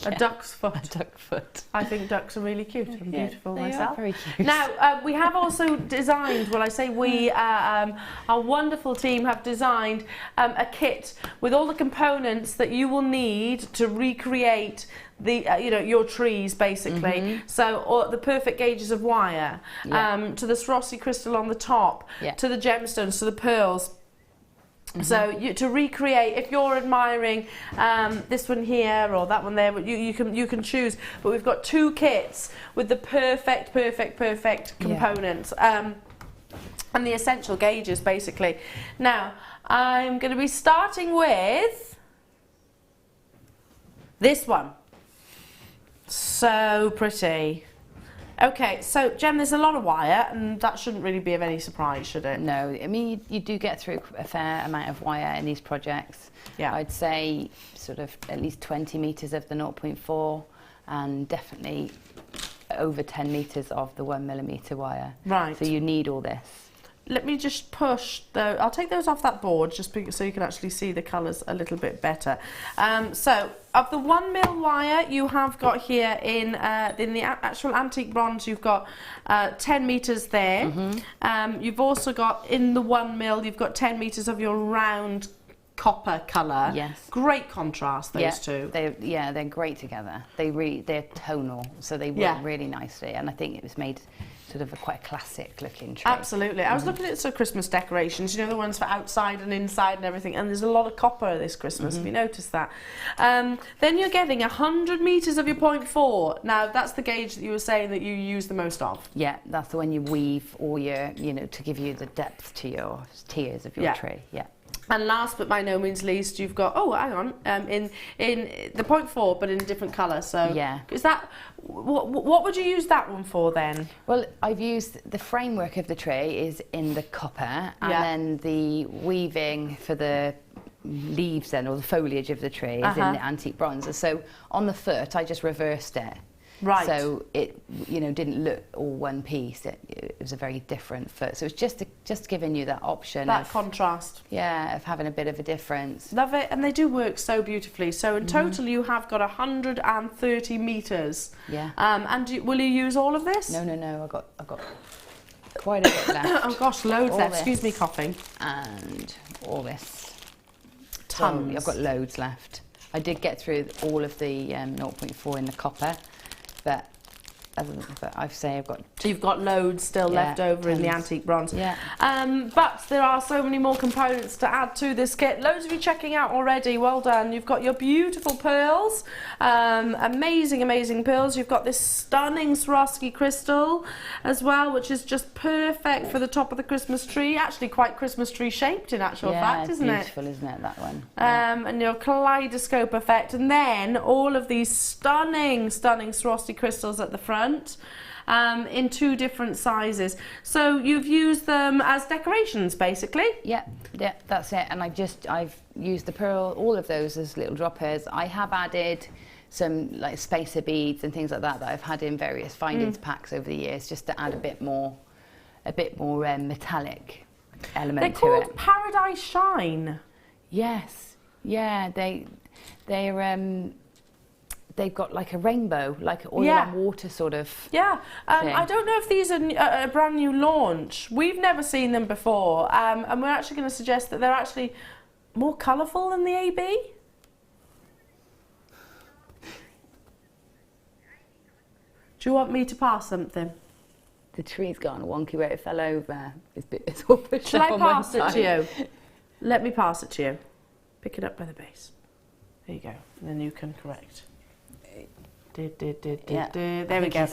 A duck's foot. A duck foot. I think ducks are really cute and beautiful myself. Are very cute. Now, we have also designed, well, I say we, our wonderful team have designed a kit with all the components that you will need to recreate the you know, your trees basically. So the perfect gauges of wire, to the Swarovski crystal on the top, to the gemstones, to the pearls. So to recreate, if you're admiring this one here or that one there, you can choose. But we've got 2 kits with the perfect components and the essential gauges basically. Now I'm going to be starting with this one. So pretty. Okay, so Gem, there's a lot of wire, and that shouldn't really be of any surprise, should it? No, I mean, you do get through a fair amount of wire in these projects. Yeah. I'd say sort of at least 20 metres of the 0.4, and definitely over 10 metres of the 1mm wire. Right. So you need all this. Let me just push, though. I'll take those off that board just so you can actually see the colours a little bit better. So, of the 1mm wire you have got here in the actual antique bronze, you've got 10 metres there. You've also got, in the 1mm, you've got 10 metres of your round copper colour. Yes. Great contrast, those two. They're great together. They're tonal, so they work really nicely, and I think it was made sort of quite a classic looking tree. Absolutely. I was looking at some Christmas decorations, you know, the ones for outside and inside and everything, and there's a lot of copper this Christmas, have you noticed that? Then you're getting 100 metres of your 0.4. Now, that's the gauge that you were saying that you use the most of. Yeah, that's the one you weave all your, you know, to give you the depth to your tiers of your tree. Yeah. And last but by no means least, you've got, in the 0.4, but in a different colour. So is that, what would you use that one for then? Well, I've used the framework of the tree is in the copper, and then the weaving for the leaves then, or the foliage of the tree, is in the antique bronze. So on the foot, I just reversed it. Right. So it, you know, didn't look all one piece. It was a very different foot. So it's just giving you that option. That contrast. Yeah, of having a bit of a difference. Love it, and they do work so beautifully. So in total, you have got 130 meters. Yeah. And will you use all of this? No. I've got quite a bit left. Oh gosh, loads All left. this. Excuse me, coughing. And all this. Tons. So I've got loads left. I did get through all of the 0.4 in the copper, but I've got. You've got loads still left over in the antique bronze. Yeah. But there are so many more components to add to this kit. Loads of you checking out already. Well done. You've got your beautiful pearls, amazing pearls. You've got this stunning Swarovski crystal as well, which is just perfect for the top of the Christmas tree. Actually, quite Christmas tree shaped in actual fact, isn't it? Beautiful, isn't it, that one? And your kaleidoscope effect, and then all of these stunning Swarovski crystals at the front. In 2 different sizes. So you've used them as decorations, basically? Yeah, that's it. And I've used the pearl, all of those as little droppers. I have added some like spacer beads and things like that I've had in various findings packs over the years, just to add a bit more metallic element They're to called it. Paradise Shine. Yes, yeah, they've got like a rainbow, like oil and water sort of. Yeah, I don't know if these are a brand new launch. We've never seen them before, and we're actually going to suggest that they're actually more colourful than the AB. Do you want me to pass something? The tree's gone wonky where it fell over. It's all pushed Shall up I on one pass it to side. you? Let me pass it to you. Pick it up by the base. There you go. And then you can correct. There we go.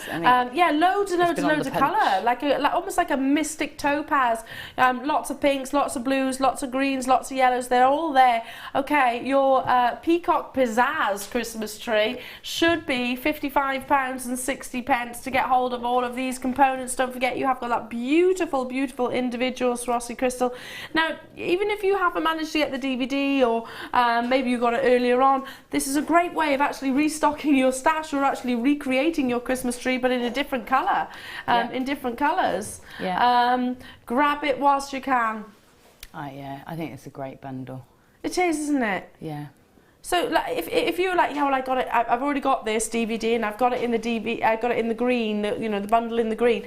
Yeah, loads and loads of colour, like almost like a mystic topaz. Lots of pinks, lots of blues, lots of greens, lots of yellows. They're all there. Okay, your peacock pizzazz Christmas tree should be £55.60 to get hold of all of these components. Don't forget, you have got that beautiful individual Swarovski crystal. Now, even if you haven't managed to get the DVD, or maybe you got it earlier on, this is a great way of actually restocking your stash. You're actually recreating your Christmas tree, but in a different colour, in different colours. Yeah. Grab it whilst you can. I think it's a great bundle. It is, isn't it? Yeah. So, like, if you're like, yeah, well, I got it. I've already got this DVD, and I've got it in the I got it in the green. You know, the bundle in the green.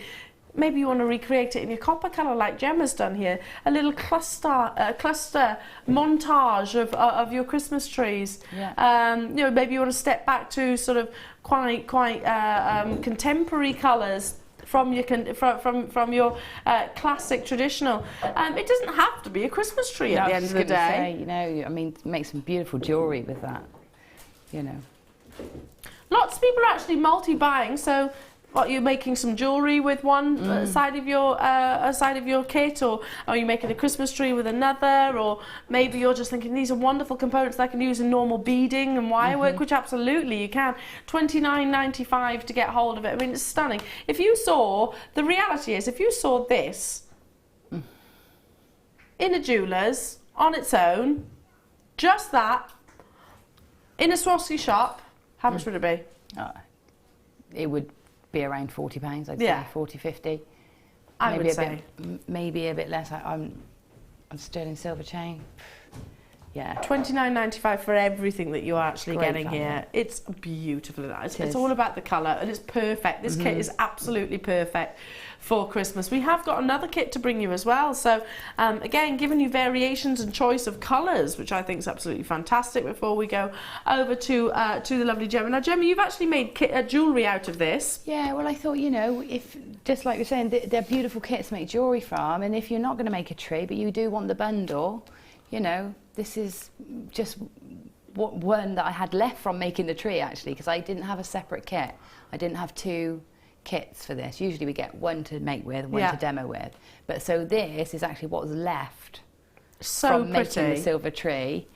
Maybe you want to recreate it in your copper colour, like Gemma's done here. A little cluster montage of your Christmas trees. Yeah. You know, maybe you want to step back to sort of quite contemporary colours from your classic traditional. It doesn't have to be a Christmas tree at the end of the day. Say, you know, I mean, make some beautiful jewellery with that. You know. Lots of people are actually multi-buying, so. What, you're making some jewellery with one side of your kit, or are you making a Christmas tree with another, or maybe you're just thinking these are wonderful components that I can use in normal beading and wire work, which absolutely you can. £29.95 to get hold of it. I mean, it's stunning. If you saw, the reality is, if you saw this in a jeweller's on its own, just that, in a Swarovski shop, how much would it be? It would be around £40, I'd Yeah. say, 40, 50. I maybe would a say. maybe a bit less. I'm sterling silver chain. Yeah. £29.95 for everything that you're actually Great getting value. here. It's beautiful. It's is. all about the colour, and it's perfect. This kit is absolutely perfect for Christmas. We have got another kit to bring you as well. So again, giving you variations and choice of colours, which I think is absolutely fantastic. Before we go over to the lovely Gemma. Now, Gemma, you've actually made jewellery out of this. Yeah, well, I thought, you know, if, just like you're saying, they're beautiful kits to make jewellery from, and if you're not going to make a tree, but you do want the bundle, you know, this is just one that I had left from making the tree, actually, because I didn't have a separate kit. I didn't have 2 kits for this. Usually we get one to make with and one to demo with. But so this is actually what's left from making the silver tree.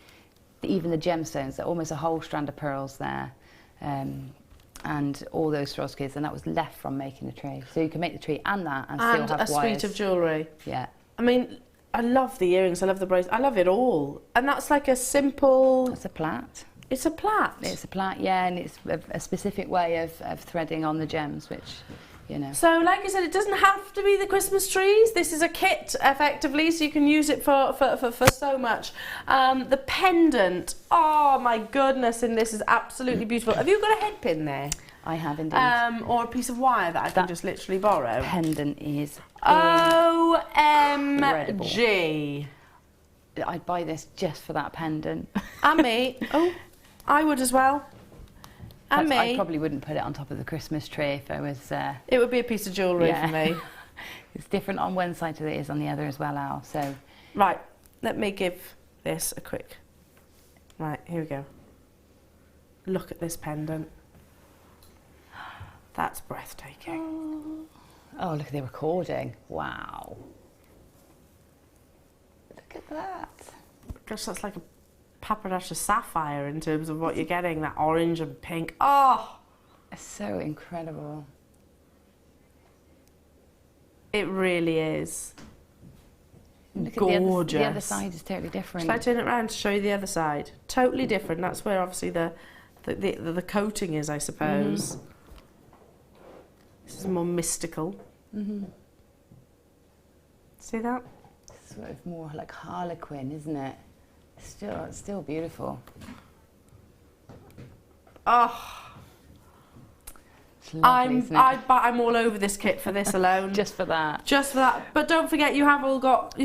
Even the gemstones, they're almost a whole strand of pearls there. And all those Swarovskis, and that was left from making the tree. So you can make the tree and that and still have a wires. suite of jewellery. Yeah. I mean, I love the earrings, I love the bracelet, I love it all. And that's like a simple... That's a plait. It's a plait. It's a plait, yeah, and it's a specific way of threading on the gems, which, you know. So, like I said, it doesn't have to be the Christmas trees. This is a kit, effectively, so you can use it for so much. The pendant, oh my goodness, and this is absolutely beautiful. Have you got a head pin there? I have indeed. Or a piece of wire that I can just literally borrow? Pendant is OMG. I'd buy this just for that pendant. And me. Oh, I would as well. And me. I probably wouldn't put it on top of the Christmas tree if I was... It would be a piece of jewellery for me. It's different on one side to it is on the other as well, Al. So right, let me give this a quick... Right, here we go. Look at this pendant. That's breathtaking. Oh, look at the recording. Wow. Look at that. Gosh, that's like a paparazzi sapphire in terms of what you're getting, that orange and pink. Oh! It's so incredible. It really is. Look Gorgeous. At the other side is totally different. Shall I turn it around to show you the other side? Totally different. That's where obviously the coating is, I suppose. This is more mystical. See that? Sort of more like Harlequin, isn't it? It's still beautiful. Oh, It's lovely, isn't it? I'm all over this kit for this alone. Just for that. Just for that. But don't forget, you've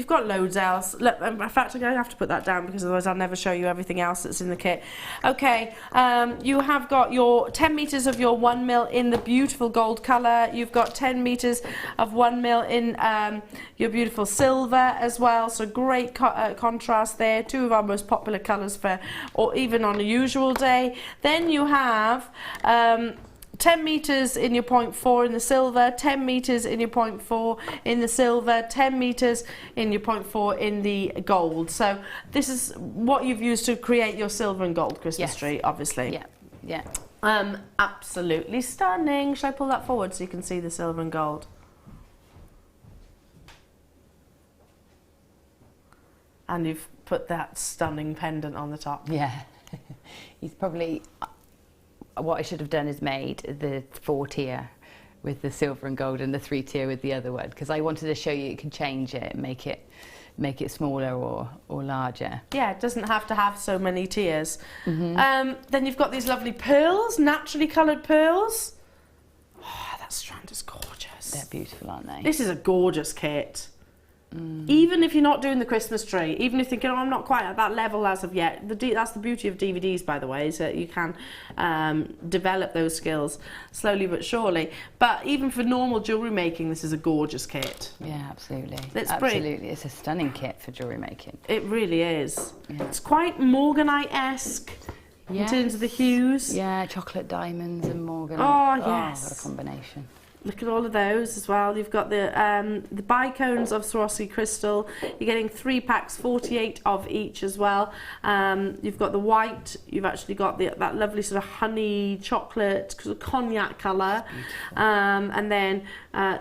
got loads else. Look, in fact, I'm going to have to put that down because otherwise I'll never show you everything else that's in the kit. Okay, you have got your 10 metres of your 1 mil in the beautiful gold colour. You've got 10 metres of 1 mil in your beautiful silver as well. So great contrast there. Two of our most popular colours for, or even on a usual day. Then you have 10 metres in your 0.4 in the silver, 10 metres in your 0.4 in the silver, 10 metres in your 0.4 in the gold. So this is what you've used to create your silver and gold Christmas tree, obviously. Yeah. Absolutely stunning. Shall I pull that forward so you can see the silver and gold? And you've put that stunning pendant on the top. Yeah. He's probably... What I should have done is made the 4-tier with the silver and gold and the 3-tier with the other one, because I wanted to show you can change it, make it smaller or larger. Yeah, it doesn't have to have so many tiers. Then you've got these lovely pearls, naturally coloured pearls. Oh, that strand is gorgeous. They're beautiful, aren't they? This is a gorgeous kit. Even if you're not doing the Christmas tree, even if you're thinking, oh, I'm not quite at that level as of yet, that's the beauty of DVDs, by the way, is that you can develop those skills slowly but surely. But even for normal jewellery making, this is a gorgeous kit. Yeah, absolutely. Absolutely. It's a stunning kit for jewellery making. It really is. Yeah. It's quite Morganite-esque in terms of the hues. Yeah, chocolate diamonds and Morganite. Oh, yes. What a combination. Look at all of those as well. You've got the bicones of Swarovski crystal. You're getting 3 packs, 48 of each as well. You've got the white. You've actually got that lovely sort of honey chocolate cognac colour, and then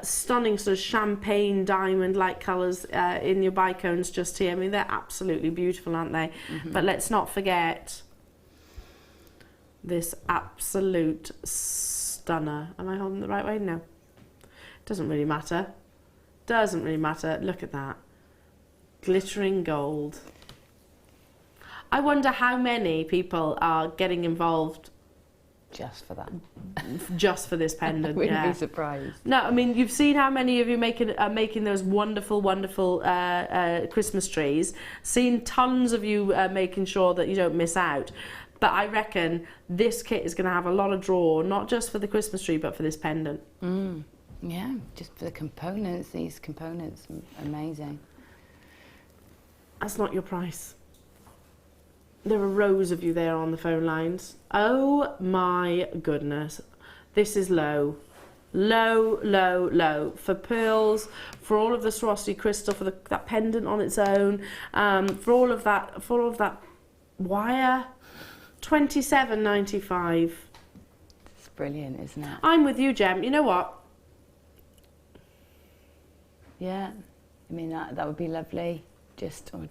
stunning sort of champagne diamond-like colours in your bicones just here. I mean, they're absolutely beautiful, aren't they? But let's not forget this absolute stunner. Am I holding the right way? No. Doesn't really matter. Doesn't really matter. Look at that. Glittering gold. I wonder how many people are getting involved Just for that. just for this pendant. I wouldn't yeah. be surprised. No, I mean, you've seen how many of you are making those wonderful, wonderful Christmas trees. Seen tons of you making sure that you don't miss out. But I reckon this kit is going to have a lot of draw, not just for the Christmas tree, but for this pendant. Yeah, just for the components, these components, amazing. That's not your price. There are rows of you there on the phone lines. Oh my goodness. This is low. Low, low, low. For pearls, for all of the Swarovski crystal, for that pendant on its own, for all of that wire, $27.95. It's brilliant, isn't it? I'm with you, Gem. You know what? Yeah, I mean that would be lovely. Just on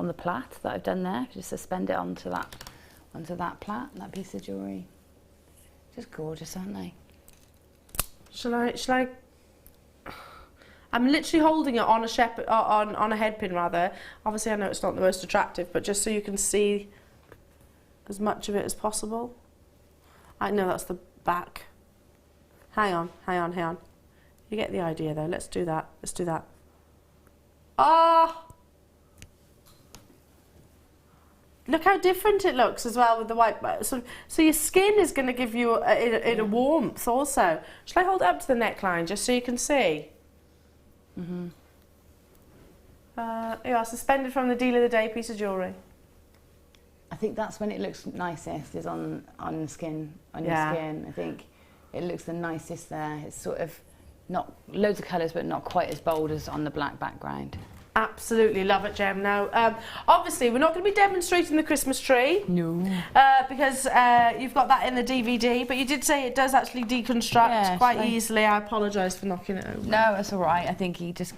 the plait that I've done there, just suspend it onto onto that plait, that piece of jewellery. Just gorgeous, aren't they? Shall I? I'm literally holding it on a on a head pin rather. Obviously I know it's not the most attractive, but just so you can see as much of it as possible. I know that's the back. Hang on. You get the idea though. Let's do that. Oh! Look how different it looks as well with the white. So your skin is going to give you a warmth also. Shall I hold it up to the neckline just so you can see? Yeah, suspended from the deal of the day piece of jewellery. I think that's when it looks nicest, is on the skin, on your skin. I think it looks the nicest there. It's sort of not loads of colours, but not quite as bold as on the black background. Absolutely love it, Gem. Now, obviously, we're not going to be demonstrating the Christmas tree. No. Because you've got that in the DVD, but you did say it does actually deconstruct quite easily. I apologise for knocking it over. No, that's all right. I think he just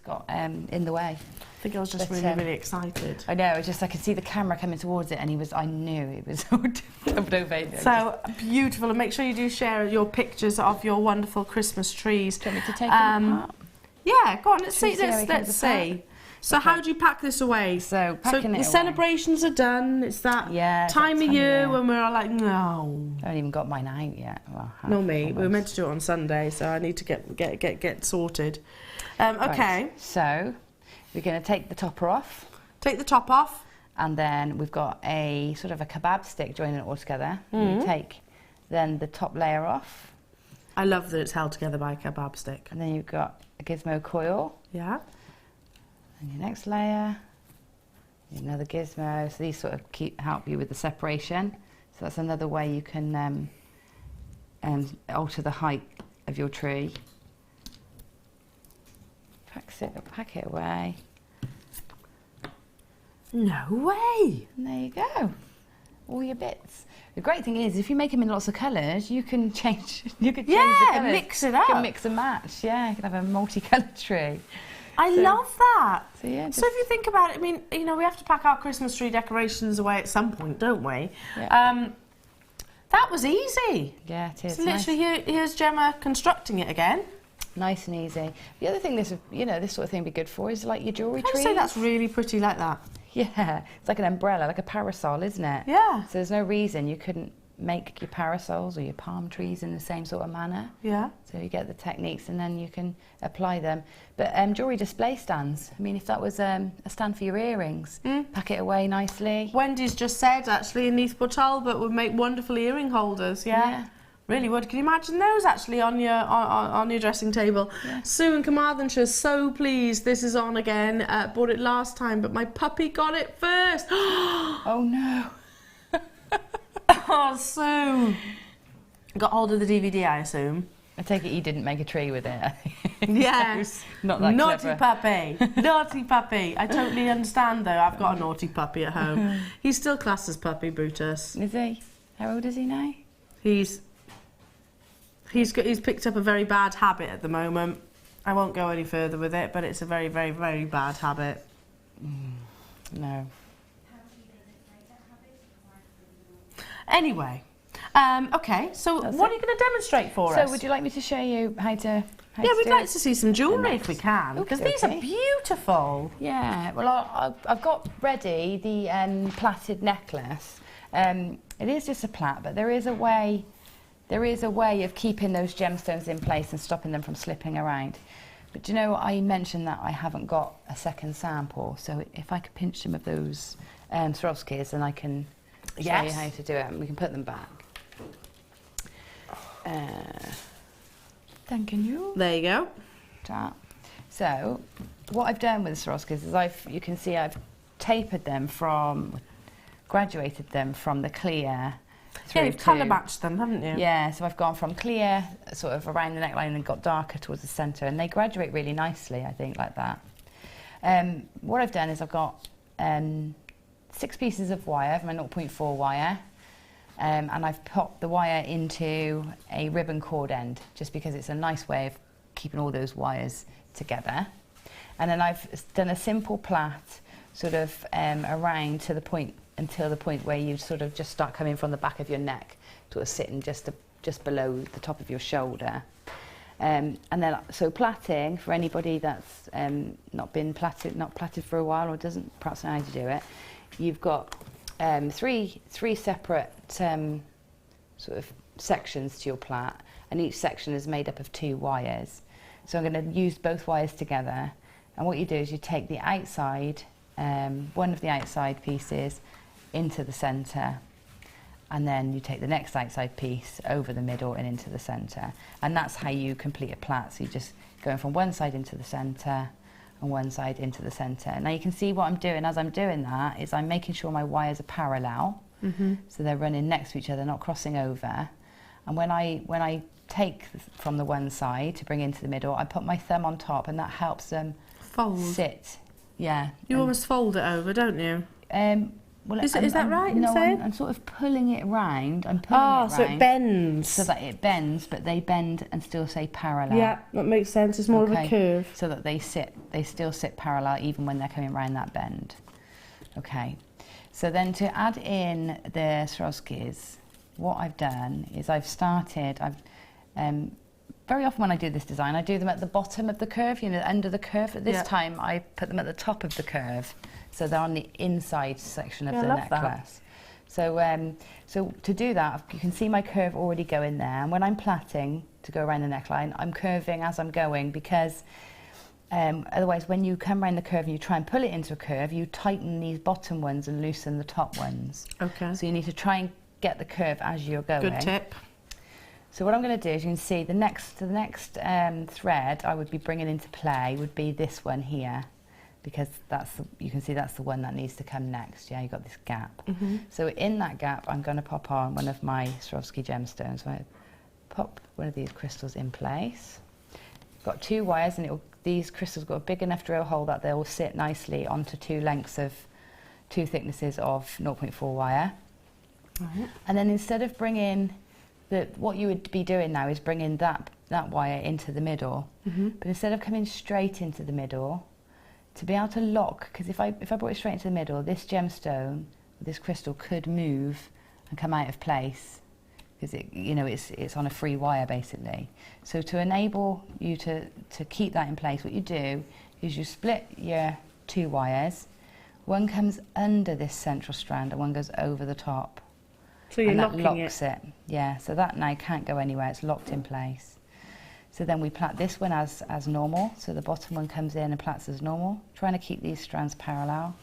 got in the way. I think I was just really excited. I know. It's just I could see the camera coming towards it, and I knew it was dubbed over. So beautiful, and make sure you do share your pictures of your wonderful Christmas trees. Do you want me to take them apart? Yeah, go on. Let's see. Let's see. So how do you pack this away? So packing the celebrations are done. It's that time of year when we're all like, no. I haven't even got mine out yet. Well, no, me. Almost. We were meant to do it on Sunday, so I need to get sorted. Okay. Right. So we're going to take the topper off. Take the top off. And then we've got a sort of a kebab stick joining it all together. You take then the top layer off. I love that it's held together by a kebab stick. And then you've got a gizmo coil. Yeah. And your next layer, another gizmo. So these sort of help you with the separation. So that's another way you can alter the height of your tree. Pack it away. No way! And there you go. All your bits. The great thing is, if you make them in lots of colours, you can change. You can change the colours. Mix it up. You can mix and match. Yeah, you can have a multicoloured tree. I love that. So yeah. So if you think about it, I mean, you know, we have to pack our Christmas tree decorations away at some point, don't we? Yeah. That was easy. Yeah, it is. So literally, here's Gemma constructing it again. Nice and easy. The other thing this sort of thing would be good for is like your jewellery trees. I'd say that's really pretty like that. Yeah, it's like an umbrella, like a parasol, isn't it? Yeah. So there's no reason you couldn't make your parasols or your palm trees in the same sort of manner. Yeah. So you get the techniques and then you can apply them. But jewellery display stands, I mean, if that was a stand for your earrings, pack it away nicely. Wendy's just said, actually, in Neath Port Talbot would make wonderful earring holders, yeah. Really would. Can you imagine those actually on your dressing table? Yeah. Sue in Carmarthenshire, so pleased this is on again. Bought it last time, but my puppy got it first. Oh no. Oh, Sue. Got hold of the DVD, I assume. I take it you didn't make a tree with it. Yes. Not that naughty clever. Puppy. Naughty puppy. I totally understand though. I've got a naughty puppy at home. He's still classed as puppy, Brutus. Is he? How old is he now? He's picked up a very bad habit at the moment. I won't go any further with it, but it's a very, very, very bad habit. No. Anyway, okay, so what are you going to demonstrate for us? So would you like me to show you how to we'd do like it? to see some jewellery if we can, because these are beautiful. Yeah, well, I've got ready the plaited necklace. It is just a plait, but there is a way of keeping those gemstones in place and stopping them from slipping around. But you know, I mentioned that I haven't got a second sample, so if I could pinch some of those Swarovskis, then I can show you how to do it, and we can put them back. Thanking you. There you go. So, what I've done with the Swarovskis is you can see I've tapered them graduated them from the clear. Yeah, you've colour matched them, haven't you? Yeah, so I've gone from clear, sort of around the neckline, and got darker towards the centre, and they graduate really nicely, I think, like that. What I've done is I've got 6 pieces of wire, my 0.4 wire, and I've popped the wire into a ribbon cord end, just because it's a nice way of keeping all those wires together. And then I've done a simple plait, sort of around to the point until the point where you sort of just start coming from the back of your neck, sort of sitting just below the top of your shoulder. And then, so plaiting, for anybody that's not plaited for a while or doesn't perhaps know how to do it, you've got three separate sort of sections to your plait, and each section is made up of 2 wires. So I'm going to use both wires together, and what you do is you take the outside, one of the outside pieces into the centre, and then you take the next outside piece over the middle and into the centre, and that's how you complete a plait. So you're just going from one side into the centre and one side into the centre. Now you can see what I'm doing as I'm doing that is I'm making sure my wires are parallel, so they're running next to each other, not crossing over. And when I take from the one side to bring into the middle, I put my thumb on top, and that helps them sit. Yeah. You almost fold it over, don't you? Well, is that right? No, I'm sort of pulling it round. I'm pulling it round. So it bends. So that it bends, but they bend and still stay parallel. Yeah, that makes sense. It's more of a curve. So that they still sit parallel even when they're coming around that bend. Okay. So then to add in the Swarovskis, what I've done is very often when I do this design, I do them at the bottom of the curve, you know, under the curve. At this time, I put them at the top of the curve, so they're on the inside section of the necklace. So, so to do that, you can see my curve already going there. And when I'm plaiting to go around the neckline, I'm curving as I'm going, because otherwise, when you come around the curve and you try and pull it into a curve, you tighten these bottom ones and loosen the top ones. Okay. So you need to try and get the curve as you're going. Good tip. So what I'm going to do is, you can see the next thread I would be bringing into play would be this one here, because you can see that's the one that needs to come next. Yeah, you've got this gap. So in that gap, I'm going to pop on one of my Swarovski gemstones. So I pop one of these crystals in place. Got 2 wires, and these crystals got a big enough drill hole that they'll sit nicely onto 2 thicknesses of 0.4 wire. And then instead of bringing what you would be doing now is bringing that wire into the middle, but instead of coming straight into the middle, to be able to lock, because if I brought it straight into the middle, this gemstone, this crystal could move and come out of place, because it's on a free wire basically. So to enable you to keep that in place, what you do is you split your 2 wires. One comes under this central strand and one goes over the top. So you're locking locks it. Yeah, so that now can't go anywhere, it's locked in place. So then we plait this one as normal, so the bottom one comes in and plaits as normal, trying to keep these strands parallel.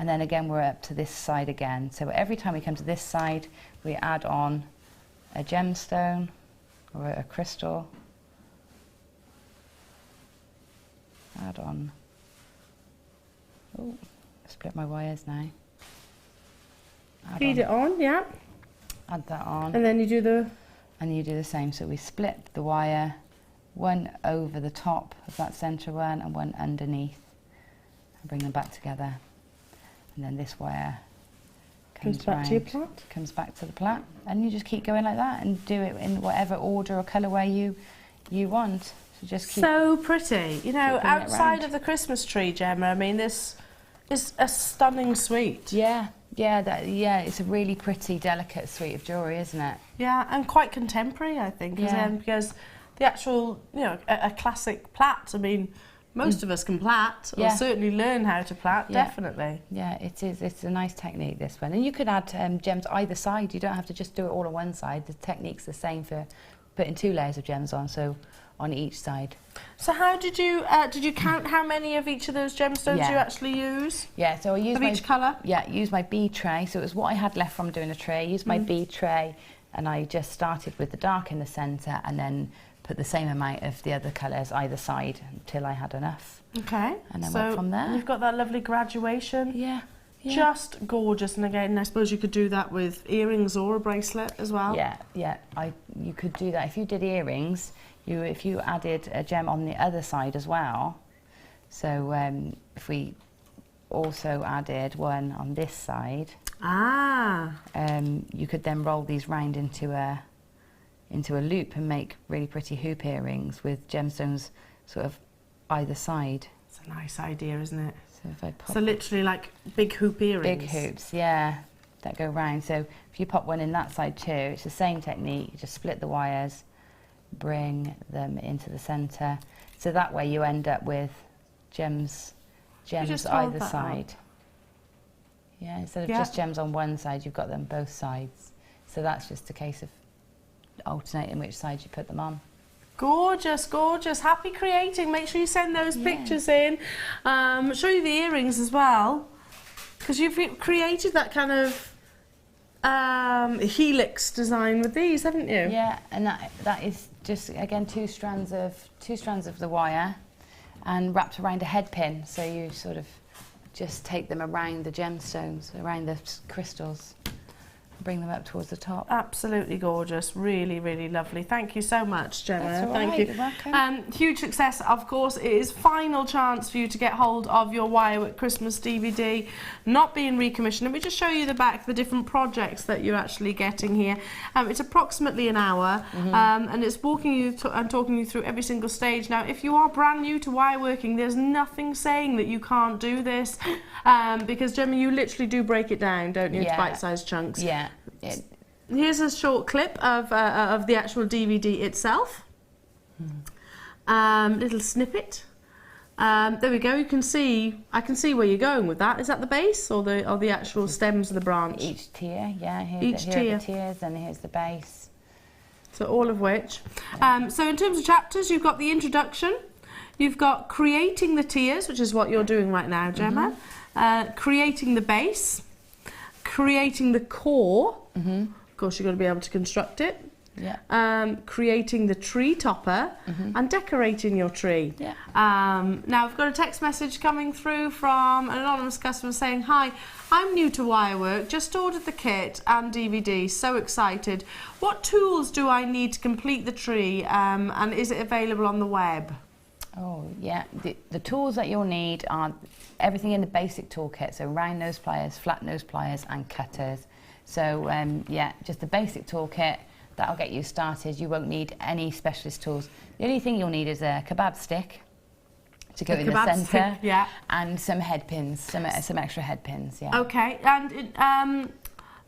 And then again we're up to this side again. So every time we come to this side, we add on a gemstone or a crystal. Add on. Oh, split my wires now. Feed it on, yeah. Add that on. And then you do the same. So we split the wire, one over the top of that centre one and one underneath, and bring them back together. And then this wire comes back to your plait. Comes back to the plait, and you just keep going like that and do it in whatever order or colourway you want. So just keep. So pretty, you know. Outside of the Christmas tree, Gemma, I mean, this is a stunning suite. Yeah. It's a really pretty, delicate suite of jewellery, isn't it? Yeah, and quite contemporary, I think, because the actual, a classic plait, I mean, most of us can plait, or certainly learn how to plait, definitely. Yeah, it is. It's a nice technique, this one. And you could add gems either side. You don't have to just do it all on one side. The technique's the same for putting 2 layers of gems on, so on each side. So how did you count how many of each of those gemstones you actually use? Yeah, so I used each colour? Yeah, use my bead tray. So it was what I had left from doing a tray. I used my bead tray, and I just started with the dark in the centre, and then put the same amount of the other colours either side until I had enough. Okay. And then went from there. You've got that lovely graduation. Yeah. Just gorgeous. And again, I suppose you could do that with earrings or a bracelet as well. Yeah. You could do that if you did earrings. If you added a gem on the other side as well, so if we also added one on this side, you could then roll these round into a loop and make really pretty hoop earrings with gemstones sort of either side. It's a nice idea, isn't it? if I pop So literally like big hoop earrings. big hoops, yeah, that go round. So if you pop one in that side too, it's the same technique. You just split the wires, bring them into the centre. So that way you end up with gems just hold either that side. Yeah, instead of Yeah. just gems on one side, you've got them both sides. So that's just a case of alternating which side you put them on. Gorgeous, gorgeous. Happy creating. Make sure you send those Yeah. pictures in. Show you the earrings as well, because you've created that kind of helix design with these, haven't you? Yeah, and that is just again two strands of the wire, and wrapped around a head pin. So you sort of just take them around the gemstones, around the crystals, bring them up towards the top. Absolutely gorgeous. Really, really lovely. Thank you so much, Gemma. That's all Thank right, you. you're welcome. Huge success, of course. It is final chance for you to get hold of your Wirework Christmas DVD, not being recommissioned. Let me just show you the back, the different projects that you're actually getting here. It's approximately an hour, and it's walking you and talking you through every single stage. Now, if you are brand new to wireworking, there's nothing saying that you can't do this, because Gemma, you literally do break it down, don't you, into Yeah. bite-sized chunks. Yeah. Here's a short clip of the actual DVD itself. Little snippet. There we go. You can see. I can see where you're going with that. Is that the base or the actual stems of the branch? Each tier, yeah. Here Each are tier. the tiers, and here's the base. So all of which. So in terms of chapters, you've got the introduction. You've got creating the tiers, which is what you're doing right now, Gemma. Creating the base. Creating the core. Of course, you've got to be able to construct it. Yeah. Creating the tree topper and decorating your tree. Yeah. Now, I've got a text message coming through from an anonymous customer saying, "Hi, I'm new to wirework, just ordered the kit and DVD, so excited. What tools do I need to complete the tree, and is it available on the web?" Oh, yeah. The tools that you'll need are everything in the basic toolkit. So round nose pliers, flat nose pliers, and cutters. So, yeah, just the basic toolkit. That'll get you started. You won't need any specialist tools. The only thing you'll need is a kebab stick to go in the kebab centre, stick, yeah. and some head pins, some extra head pins. Yeah. Okay, and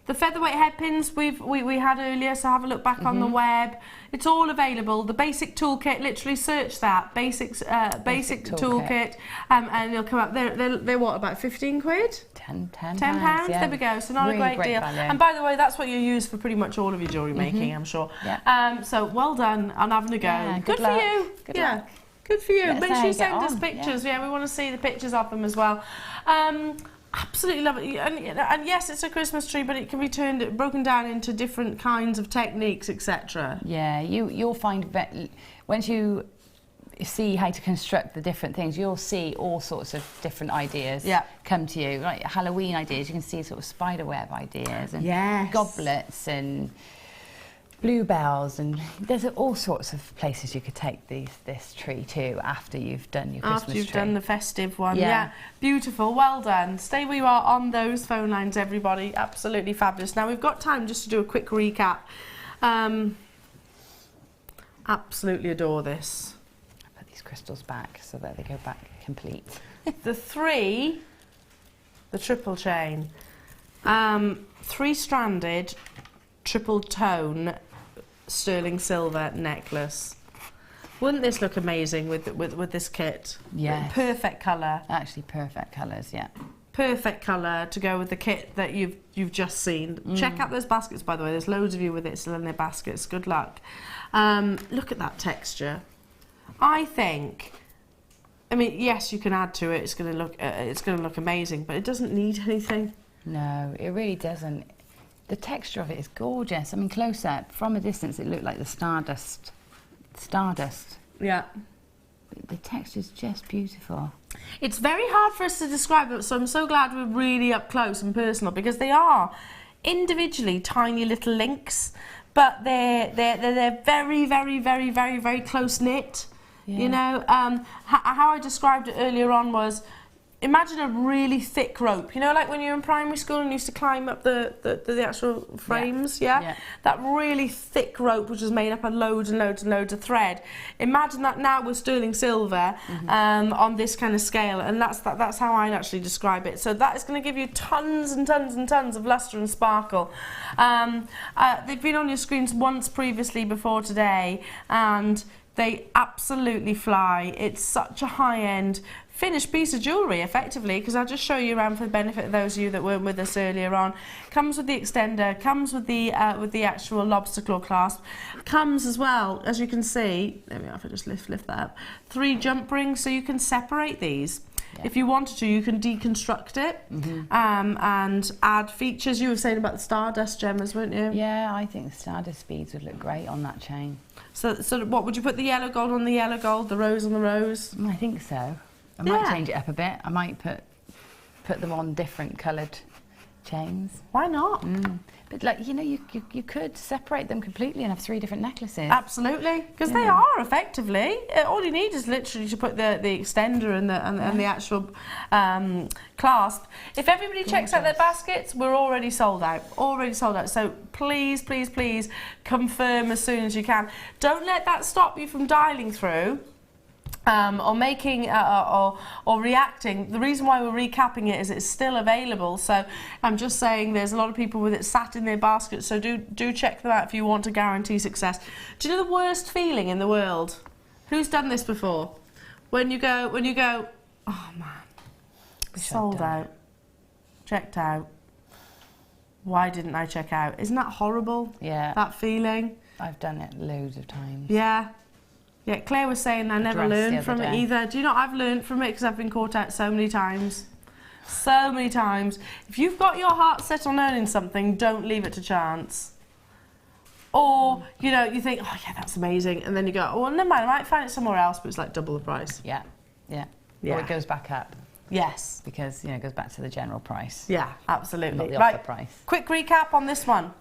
the featherweight head pins we had earlier, so have a look back on the web. It's all available. The basic toolkit, literally search that basic toolkit, and it'll come up. They're what, about 15 quid? £10. £10. Yeah. There we go. So not Really a great deal. value. And by the way, that's what you use for pretty much all of your jewellery making, I'm sure. Yeah. So well done on having a go. Yeah, good for luck. you. Good yeah. luck. Good for you. Let us Make know sure how you you get send us on. pictures. Yeah, we want to see the pictures of them as well. Absolutely love it. And yes, it's a Christmas tree, but it can be broken down into different kinds of techniques, etc. Yeah, you'll find once you see how to construct the different things, you'll see all sorts of different ideas come to you. Like Halloween ideas, you can see sort of spider web ideas and goblets and bluebells, and there's all sorts of places you could take this tree to after you've done your Christmas After you've tree. done the festive one. Yeah. Beautiful. Well done. Stay where you are on those phone lines, everybody. Absolutely fabulous. Now, we've got time just to do a quick recap. Absolutely adore this. Put these crystals back so that they go back complete. The triple chain, 3-stranded, triple tone, sterling silver necklace. Wouldn't this look amazing with this kit? Yes. Perfect colour. Actually, perfect colours. Yeah. Perfect colour to go with the kit that you've just seen. Check out those baskets, by the way. There's loads of you with it still in their baskets. Good luck. Look at that texture. I mean, yes, you can add to it. It's going to look amazing, but it doesn't need anything. No, it really doesn't. The texture of it is gorgeous. I mean, close up, from a distance, it looked like the stardust. Yeah. The texture's just beautiful. It's very hard for us to describe it, so I'm so glad we're really up close and personal, because they are individually tiny little links, but they're very, very, very, very, very close knit. Yeah. You know, how I described it earlier on was imagine a really thick rope. You know, like when you were in primary school and you used to climb up the actual frames, yeah? That really thick rope, which is made up of loads and loads and loads of thread. Imagine that now with sterling silver on this kind of scale, and that's how I actually describe it. So that is going to give you tons and tons and tons of lustre and sparkle. They've been on your screens once previously before today, and they absolutely fly. It's such a high-end finished piece of jewellery, effectively, because I'll just show you around for the benefit of those of you that weren't with us earlier on. Comes with the extender, comes with the actual lobster claw clasp, comes as well, as you can see, there we are, if I just lift that up, 3 jump rings, so you can separate these. Yeah. If you wanted to, you can deconstruct it and add features. You were saying about the Stardust Gemmas, weren't you? Yeah, I think the Stardust beads would look great on that chain. So what, would you put the yellow gold on the yellow gold, the rose on the rose? I think so. I might change it up a bit. I might put them on different coloured chains. Why not? But like, you know, you could separate them completely and have 3 different necklaces. Absolutely, because they are effectively. All you need is literally to put the extender and the actual clasp. If everybody checks out their baskets, we're already sold out. Already sold out. So please, please, please confirm as soon as you can. Don't let that stop you from dialing through. Or making or reacting. The reason why we're recapping it is it's still available, so I'm just saying there's a lot of people with it sat in their baskets, so do check them out if you want to guarantee success. Do you know the worst feeling in the world? Who's done this before? When you go, oh man, sold out, checked out. Why didn't I check out? Isn't that horrible? Yeah. That feeling? I've done it loads of times. Yeah. Yeah, Claire was saying I never learned from it either. Do you know, I've learned from it because I've been caught out so many times. So many times. If you've got your heart set on earning something, don't leave it to chance. Or, you know, you think, oh yeah, that's amazing. And then you go, oh, well, never mind, I might find it somewhere else, but it's like double the price. Yeah. Or it goes back up. Yes. Because, you know, it goes back to the general price. Yeah, absolutely. Not the offer price. Quick recap on this one.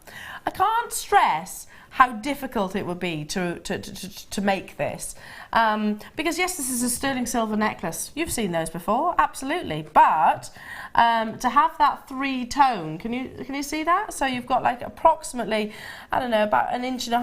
I can't stress how difficult it would be to make this. Because yes, this is a sterling silver necklace. You've seen those before, absolutely. But to have that 3-tone, can you see that? So you've got like approximately, I don't know, about 1.5 inches,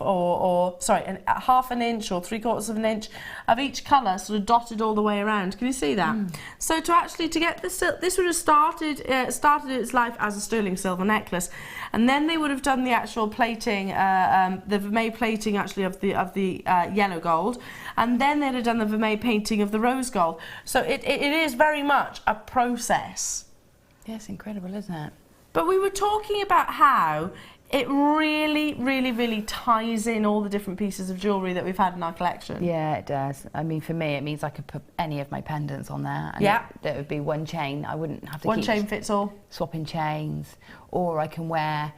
or sorry, half an inch or 3/4 of an inch of each colour sort of dotted all the way around. Can you see that? So to get this would have started its life as a sterling silver necklace, and then they would have done the actual plating, the vermeil plating actually of the yellow gold, and then they'd have done the vermeil painting of the rose gold. So it is very much a process. Yeah, it's incredible, isn't it? But we were talking about how it really, really, really ties in all the different pieces of jewellery that we've had in our collection. Yeah, it does. I mean, for me, it means I could put any of my pendants on there. And that would be one chain. I wouldn't have to one keep chain fits all. Swapping chains. Or I can wear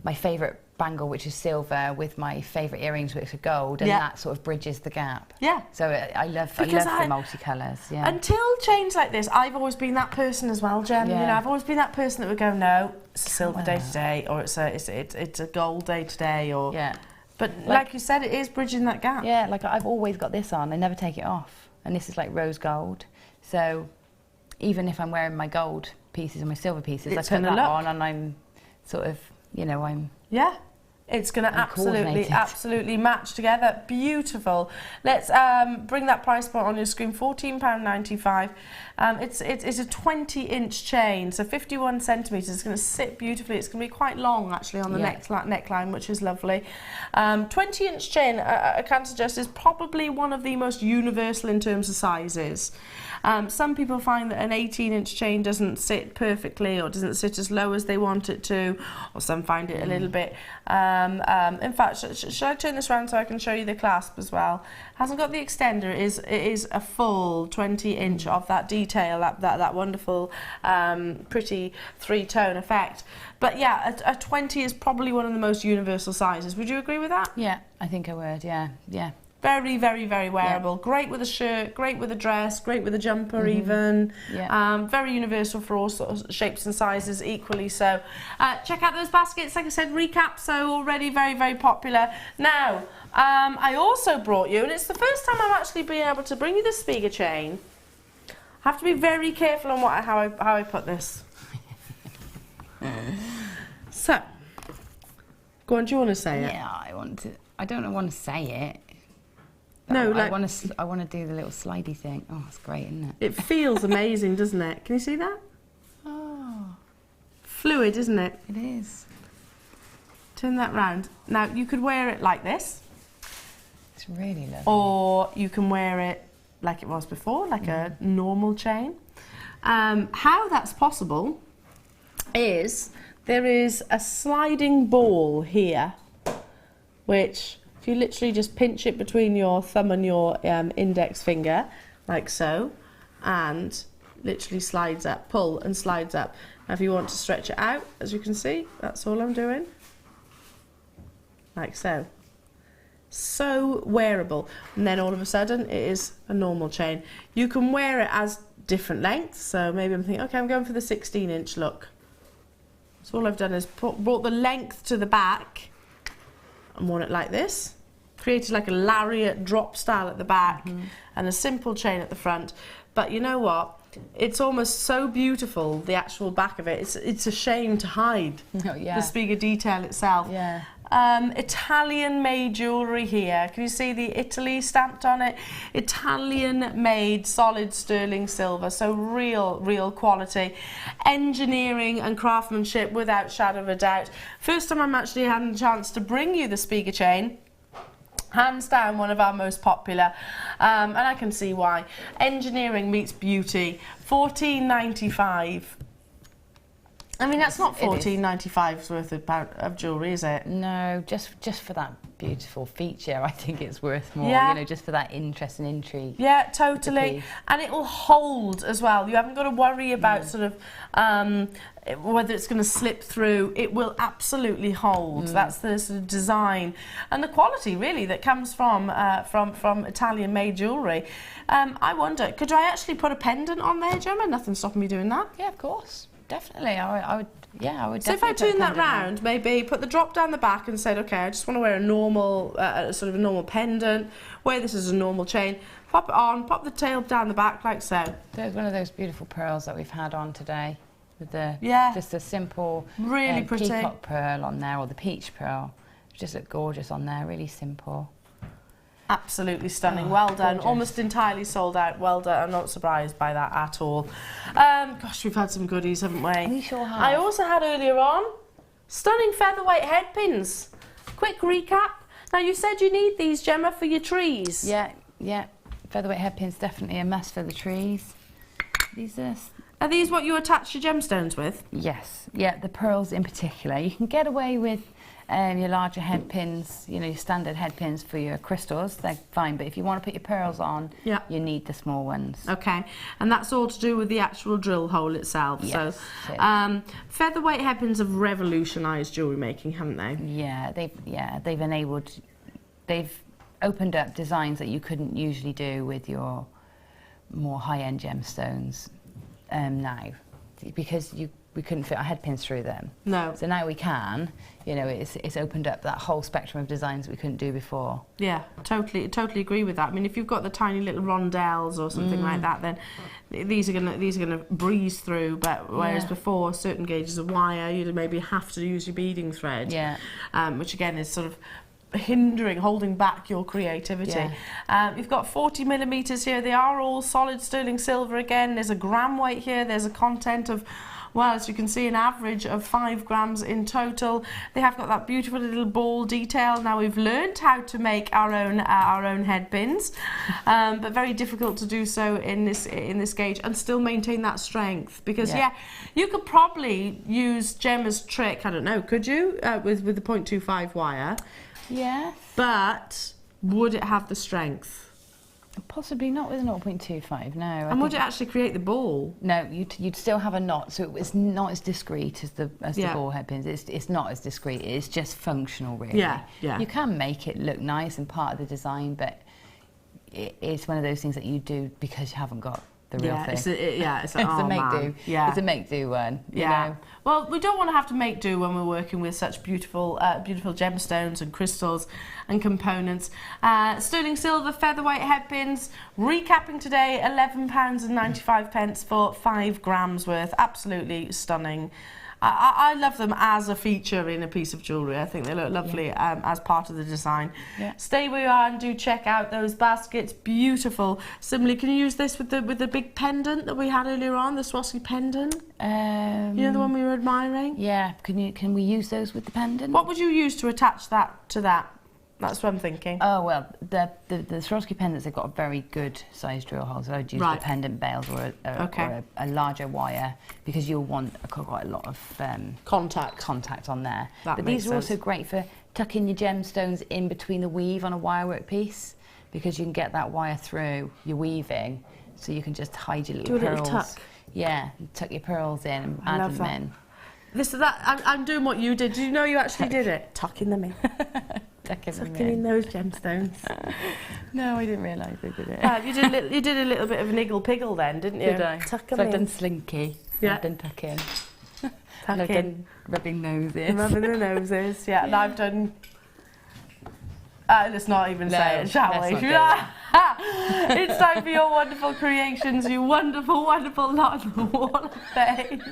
my favourite bangle, which is silver, with my favourite earrings, which are gold, and that sort of bridges the gap. Yeah. So I love the multicolours. Yeah. Until chains like this, I've always been that person as well, Jem. Yeah. You know, I've always been that person that would go, no, it's a silver day today, or it's a gold day today, or But like you said, it is bridging that gap. Yeah, like I've always got this on. I never take it off, and this is like rose gold. So even if I'm wearing my gold pieces and my silver pieces, I put that on, and I'm sort of, you know, it's going to absolutely match together. Beautiful. Let's bring that price point on your screen. £14.95. It's a 20-inch chain, so 51 centimetres. It's going to sit beautifully. It's going to be quite long, actually, on the neckline, which is lovely. 20-inch chain, I can suggest, is probably one of the most universal in terms of sizes. Some people find that an 18-inch chain doesn't sit perfectly, or doesn't sit as low as they want it to, or some find it a little bit. In fact, should I turn this around so I can show you the clasp as well? Hasn't got the extender. It is a full 20-inch of that detail, that wonderful, pretty 3-tone effect. But yeah, a 20 is probably one of the most universal sizes. Would you agree with that? Yeah, I think I would. Yeah. Very, very, very wearable. Yeah. Great with a shirt, great with a dress, great with a jumper even. Yeah. Very universal for all sorts of shapes and sizes equally. So check out those baskets. Like I said, recap, so already very, very popular. Now, I also brought you, and it's the first time I'm actually being able to bring you the Spiga chain. I have to be very careful on how I put this. So, go on, do you want to say it? Yeah, I don't want to say it. No, I like... I want to do the little slidey thing. Oh, it's great, isn't it? It feels amazing, doesn't it? Can you see that? Oh. Fluid, isn't it? It is. Turn that round. Now, you could wear it like this. It's really lovely. Or you can wear it like it was before, like a normal chain. How that's possible is there is a sliding ball here, which if you literally just pinch it between your thumb and your index finger, like so, and literally slides up, pull and slides up. Now if you want to stretch it out, as you can see, that's all I'm doing. Like so. So wearable, and then all of a sudden it is a normal chain. You can wear it as different lengths, so maybe I'm thinking, okay, I'm going for the 16-inch look. So all I've done is brought the length to the back and worn it like this, created like a lariat drop style at the back and a simple chain at the front. But you know what? It's almost so beautiful, the actual back of it. It's a shame to hide the Spiga detail itself. Yeah. Italian-made jewellery here. Can you see the Italy stamped on it? Italian-made solid sterling silver, so real quality. Engineering and craftsmanship without shadow of a doubt. First time I'm actually having a chance to bring you the Spiga chain. Hands down, one of our most popular, and I can see why. Engineering meets beauty. $14.95. I mean, that's not $14.95's worth of jewellery, is it? No, just for that beautiful feature, I think it's worth more. Yeah. You know, just for that interest and intrigue. Yeah, totally. And it will hold as well. You haven't got to worry about sort of whether it's going to slip through. It will absolutely hold. That's the sort of design and the quality, really, that comes from Italian-made jewellery. I wonder, could I actually put a pendant on there, Gemma? Nothing's stopping me doing that. Yeah, of course. Definitely, I would. Yeah, I would. So if I definitely turn that round, maybe put the drop down the back and said, okay, I just want to wear a normal, sort of a normal pendant. Wear this as a normal chain. Pop it on. Pop the tail down the back like so. There's one of those beautiful pearls that we've had on today, with the just a simple really pretty peacock pearl on there, or the peach pearl. Just look gorgeous on there. Really simple. Absolutely stunning. Well done. Gorgeous. Almost entirely sold out. Well done. I'm not surprised by that at all. Gosh, we've had some goodies, haven't we? We sure have. I also had earlier on stunning featherweight head pins. Quick recap. Now, you said you need these, Gemma, for your trees. Yeah. Featherweight headpins definitely a must for the trees. Are these what you attach your gemstones with? Yes. Yeah, the pearls in particular. You can get away with your larger head pins, you know, your standard head pins for your crystals, they're fine, but if you want to put your pearls on, you need the small ones. Okay, and that's all to do with the actual drill hole itself. Yes, so, featherweight head pins have revolutionised jewellery making, haven't they? They've opened up designs that you couldn't usually do with your more high-end gemstones now, because we couldn't fit our head pins through them. No. So now we can. You know, it's opened up that whole spectrum of designs we couldn't do before. Yeah, totally agree with that. I mean, if you've got the tiny little rondelles or something like that, then these are gonna breeze through. But whereas before, certain gauges of wire, you'd maybe have to use your beading thread. Yeah. Which again is sort of holding back your creativity. You've got 40 millimeters here. They are all solid sterling silver again. There's a gram weight here. There's a content of, well, as you can see, an average of 5 grams in total. They have got that beautiful little ball detail. Now we've learned how to make our own head pins, but very difficult to do so in this gauge and still maintain that strength. Because you could probably use Gemma's trick. I don't know, could you with the 0.25 wire? Yes. But would it have the strength? Possibly not with a 0.25, no. And would it actually create the ball? No, you'd still have a knot, so it's not as discreet as the ball head pins. It's not as discreet. It's just functional, really. Yeah. You can make it look nice and part of the design, but it's one of those things that you do because you haven't got the real thing. It's a It's a make-do. Yeah. It's a make-do one, you know. Well, we don't want to have to make do when we're working with such beautiful, beautiful gemstones and crystals and components. Sterling silver featherweight headpins, recapping today, £11.95 for 5 grams worth. Absolutely stunning. I love them as a feature in a piece of jewellery. I think they look lovely as part of the design. Yeah. Stay where you are and do check out those baskets. Beautiful. Similarly, can you use this with the big pendant that we had earlier on, the Swarovski pendant? You know, the one we were admiring? Yeah. Can we use those with the pendant? What would you use to attach that to that? That's what I'm thinking. Oh, well, the Swarovski pendants, they've got a very good size drill hole, so I'd use the pendant bales or a larger wire, because you'll want quite a lot of contact on there. But these are also great for tucking your gemstones in between the weave on a wirework piece, because you can get that wire through your weaving, so you can just hide your little pearls. Little tuck. Yeah, tuck your pearls in and add them in. I'm doing what you did. Did you know you actually did it? Tucking them in. Tucking in those gemstones. No, I didn't realise I did it. You did a little bit of an iggle-piggle then, didn't you? Did I? Tuck them so in. I've done slinky. Yeah. I've done tucking. Tuck I've done rubbing noses. Rubbing the noses, yeah. And I've done... let's not even say it, shall we? It's time for your wonderful creations, you wonderful, wonderful lot of the Wall of Fame.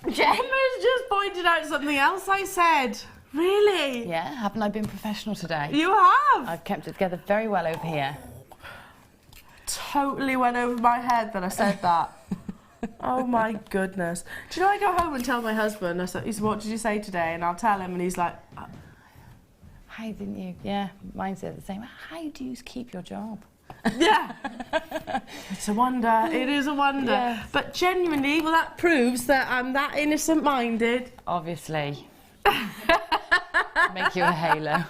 Gemma's just pointed out something else I said. Really? Yeah, haven't I been professional today? You have. I've kept it together very well over here. Totally went over my head that I said that. Oh my goodness. Do you know, I go home and tell my husband, I said, what did you say today? And I'll tell him and he's like... How didn't you? Yeah, mine said the same. How do you keep your job? Yeah. It's a wonder. It is a wonder. Yes. But genuinely, well, that proves that I'm that innocent-minded. Obviously. Make you a halo.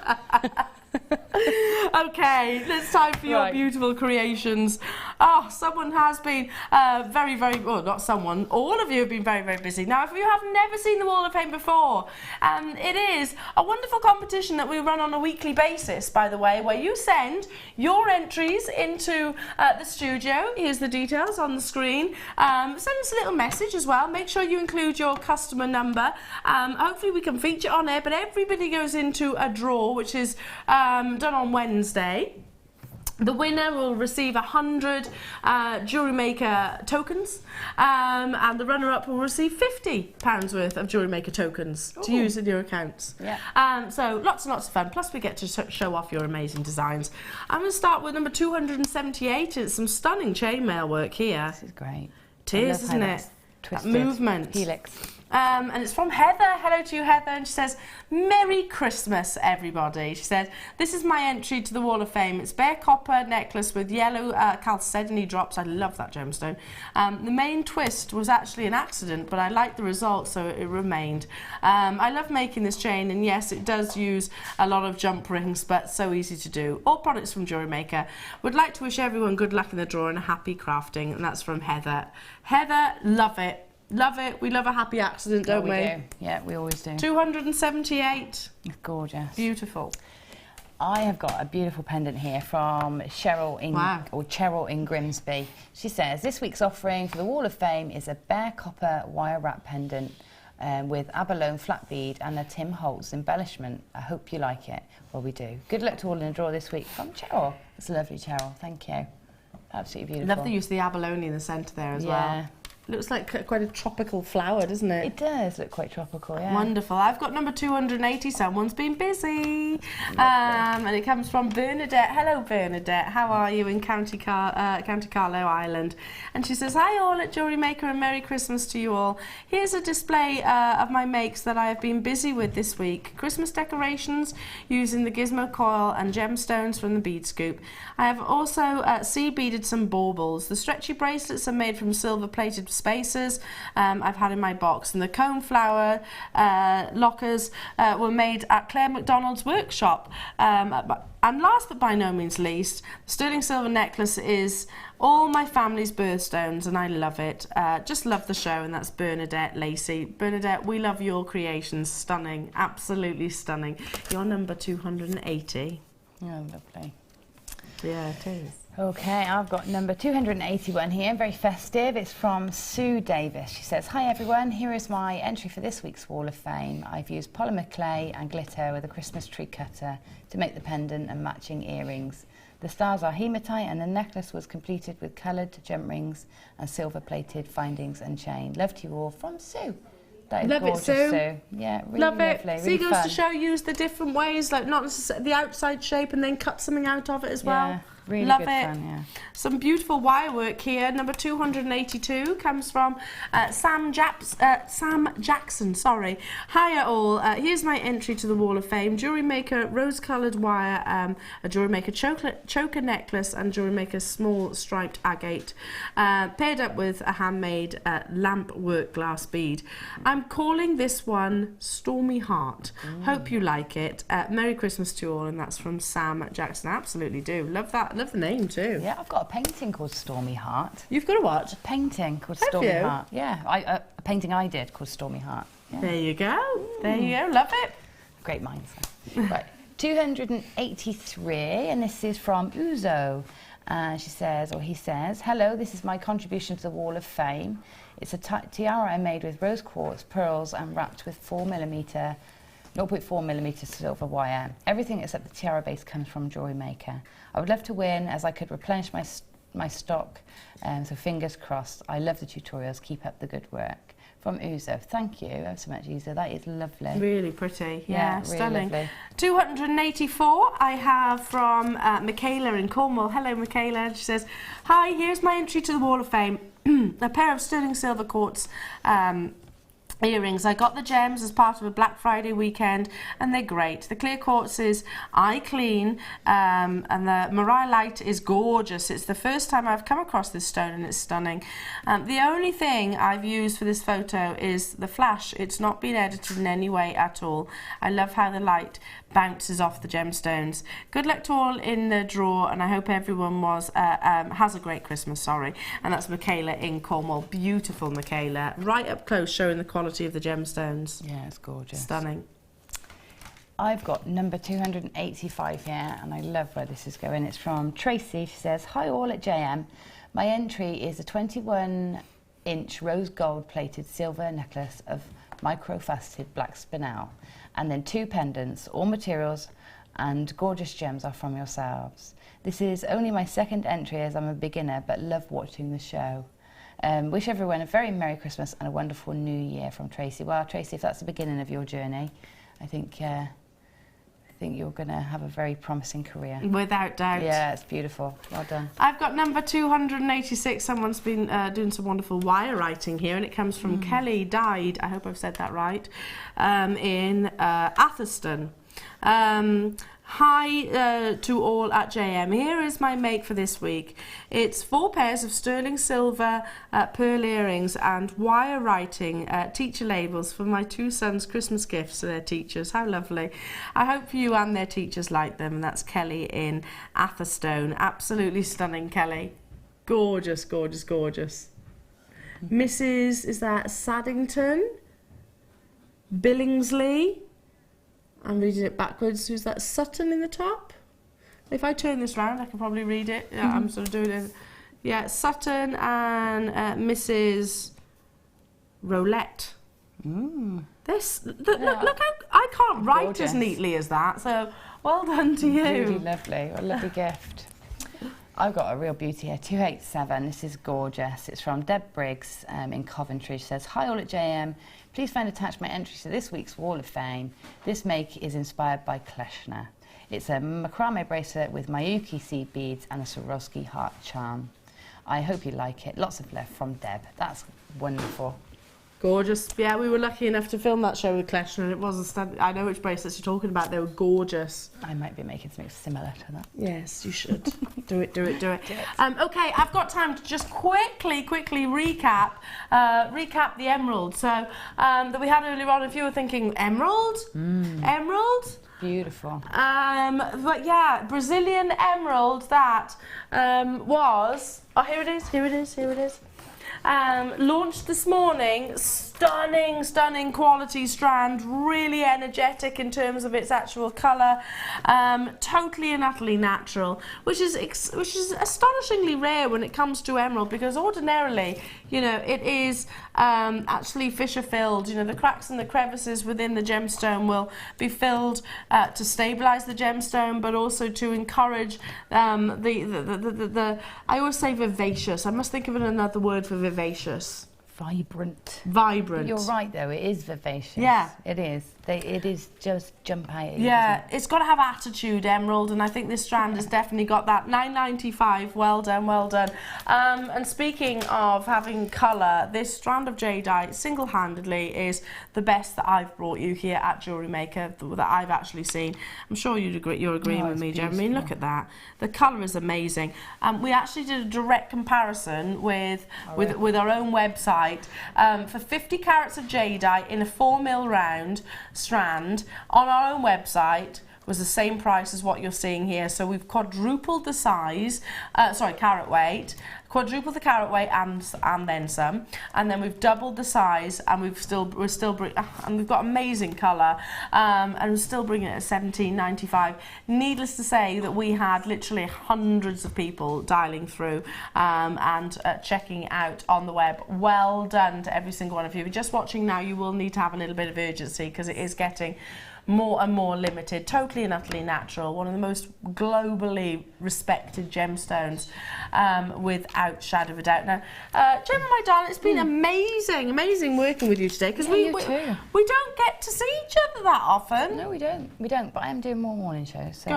Okay, it's time for your beautiful creations. Oh, someone has been very, very, well, not someone, all of you have been very, very busy. Now, if you have never seen the Wall of Fame before, it is a wonderful competition that we run on a weekly basis, by the way, where you send your entries into the studio. Here's the details on the screen. Send us a little message as well. Make sure you include your customer number. Hopefully we can feature on air, but everybody goes into a draw, which is done on Wednesday. The winner will receive 100 Jewellery Maker tokens, and the runner-up will receive £50 worth of Jewellery Maker tokens to use in your accounts. Yeah. So lots and lots of fun. Plus we get to show off your amazing designs. I'm going to start with number 278. It's some stunning chainmail work here. This is great. It is, isn't it? Twisted. That movement. Helix. And it's from Heather. Hello to you, Heather. And she says, Merry Christmas, everybody. She says, this is my entry to the Wall of Fame. It's bare copper necklace with yellow chalcedony drops. I love that gemstone. The main twist was actually an accident, but I liked the result, so it remained. I love making this chain, and yes, it does use a lot of jump rings, but so easy to do. All products from Jewellery Maker. Would like to wish everyone good luck in the draw and a happy crafting, and that's from Heather. Heather, love it. Love it. We love a happy accident, don't we? Do. Yeah, we always do. 278. It's gorgeous. Beautiful. I have got a beautiful pendant here from Cheryl in Grimsby. She says, this week's offering for the Wall of Fame is a bare copper wire wrap pendant with abalone flat bead and a Tim Holtz embellishment. I hope you like it. Well, we do. Good luck to all in the draw this week from Cheryl. It's lovely, Cheryl. Thank you. Absolutely beautiful. Love the use of the abalone in the centre there as well. Looks like quite a tropical flower, doesn't it? It does look quite tropical, yeah. Wonderful. I've got number 280. Someone's been busy. And it comes from Bernadette. Hello, Bernadette. How are you in County Carlow, Ireland? And she says, hi all at Jewellery Maker and Merry Christmas to you all. Here's a display of my makes that I have been busy with this week. Christmas decorations using the gizmo coil and gemstones from the bead scoop. I have also sea beaded some baubles. The stretchy bracelets are made from silver plated spacers I've had in my box. And the cone flower lockers were made at Claire McDonald's workshop. And last but by no means least, the sterling silver necklace is all my family's birthstones, and I love it. Just love the show, and that's Bernadette Lacey. Bernadette, we love your creations. Stunning, absolutely stunning. You're number 280. Oh, lovely. Yeah, it is. Okay, I've got number 281 here, very festive. It's from Sue Davis. She says, "Hi everyone, here is my entry for this week's Wall of Fame. I've used polymer clay and glitter with a Christmas tree cutter to make the pendant and matching earrings. The stars are hematite and the necklace was completed with coloured gem rings and silver-plated findings and chain. Love to you all, from Sue." That is Love gorgeous, it, Sue. Sue. Yeah, really Love it. lovely, So really it goes fun. to show you the different ways, like not necessarily the outside shape, and then cut something out of it as well. Yeah, really Love good it. fun, yeah. Some beautiful wire work here. Number 282 comes from Sam Jackson. Sorry. Hiya all. Here's my entry to the Wall of Fame. Jewellery Maker rose-coloured wire, a Jewellery Maker choker necklace, and Jewellery Maker small striped agate, paired up with a handmade lamp work glass bead. I'm calling this one Stormy Heart. Hope you like it. Merry Christmas to you all, and that's from Sam Jackson. Absolutely do. Love that. Love the name too. Yeah, I've got a painting called Stormy Heart. You've got to watch. A painting called Have Stormy you? Heart. Yeah, a painting I did called Stormy Heart. Yeah. There you go. There you go. Love it. Great minds. Right, 283, and this is from Uzo. She says, or he says, "Hello, this is my contribution to the Wall of Fame. It's a tiara I made with rose quartz, pearls, and wrapped with 0.4mm silver wire. Everything except the tiara base comes from Jewellery Maker. I would love to win, as I could replenish my stock, so fingers crossed. I love the tutorials. Keep up the good work." From Uzo. Thank you ever so much, Uzo. That is lovely. Really pretty. Yeah, really stunning. lovely. 284 I have from Michaela in Cornwall. Hello, Michaela. She says, "Hi, here's my entry to the Wall of Fame. A pair of sterling silver quartz earrings. I got the gems as part of a Black Friday weekend, and they're great. The clear quartz is eye clean, and the Mariah light is gorgeous. It's the first time I've come across this stone, and it's stunning. The only thing I've used for this photo is the flash. It's not been edited in any way at all. I love how the light bounces off the gemstones. Good luck to all in the draw, and I hope everyone has a great Christmas." Sorry. And that's Michaela in Cornwall. Beautiful, Michaela. Right up close, showing the quality of the gemstones. Yeah, it's gorgeous. Stunning. I've got number 285 here, and I love where this is going. It's from Tracy. She says, "Hi all at JM. My entry is a 21-inch rose gold plated silver necklace of micro-faceted black spinel, and then 2 pendants. All materials and gorgeous gems are from yourselves. This is only my second entry, as I'm a beginner, but love watching the show. Wish everyone a very Merry Christmas and a wonderful New Year," from Tracy. Well, Tracy, if that's the beginning of your journey, I think you're going to have a very promising career. Without doubt. Yeah, it's beautiful. Well done. I've got number 286. Someone's been doing some wonderful wire writing here, and it comes from Kelly Died, I hope I've said that right, in Amethyst. Hi to all at JM. Here is my make for this week. It's 4 pairs of sterling silver pearl earrings and wire writing teacher labels for my 2 sons' Christmas gifts to their teachers. How lovely. I hope you and their teachers like them. And that's Kelly in Atherstone. Absolutely stunning, Kelly. Gorgeous, gorgeous, gorgeous. Mrs. is that Saddington? Billingsley? I'm reading it backwards. Who's that? Sutton in the top? If I turn this round, I can probably read it. Yeah, I'm sort of doing it. Yeah, Sutton and Mrs. Rolette. Look how I can't write Gorgeous. as neatly as that. So well done to you. Really lovely. What a lovely gift. I've got a real beauty here, 287. This is gorgeous. It's from Deb Briggs in Coventry. She says, "Hi all at JM. Please find attached my entry to this week's Wall of Fame. This make is inspired by Kleshner. It's a macrame bracelet with Miyuki seed beads and a Swarovski heart charm. I hope you like it. Lots of love," from Deb. That's wonderful. Gorgeous. Yeah, we were lucky enough to film that show with Kleshner, and it was a stud. I know which bracelets you're talking about. They were gorgeous. I might be making something similar to that. Yes, you should. Do it. Okay, I've got time to just quickly recap the emerald. So that we had earlier on. If you were thinking emerald, emerald. Beautiful. But yeah, Brazilian emerald that was. Oh, here it is. Launched this morning. Stunning quality strand, really energetic in terms of its actual colour, totally and utterly natural, which is astonishingly rare when it comes to emerald, because ordinarily, you know, it is actually fissure filled. You know, the cracks and the crevices within the gemstone will be filled to stabilise the gemstone, but also to encourage the I always say vivacious. I must think of another word for vivacious. Vibrant. You're right, though. It is vivacious. Yeah. It is. It is just jump out at you, Yeah, doesn't it? it's got to have attitude, emerald, and I think this strand has definitely got that. $9.95. Well done. And speaking of having colour, this strand of jadeite single-handedly is the best that I've brought you here at Jewellery Maker that I've actually seen. I'm sure you're agreeing with me, Gemma. I mean, look at that. The colour is amazing. We actually did a direct comparison with our own website for 50 carats of jadeite in a 4mm round strand on our own website was the same price as what you're seeing here. So we've quadrupled the size, carat weight, quadrupled the carat weight and then some, and then we've doubled the size, and we've got amazing colour, and we're still bringing it at $17.95. Needless to say that we had literally hundreds of people dialing through and checking out on the web. Well done to every single one of you. If you're just watching now, you will need to have a little bit of urgency, because it is getting more and more limited. Totally and utterly natural. One of the most globally respected gemstones, without shadow of a doubt. Now, Gemma, my darling, it's been amazing working with you today, because we don't get to see each other that often. No, we don't. But I am doing more morning shows. So.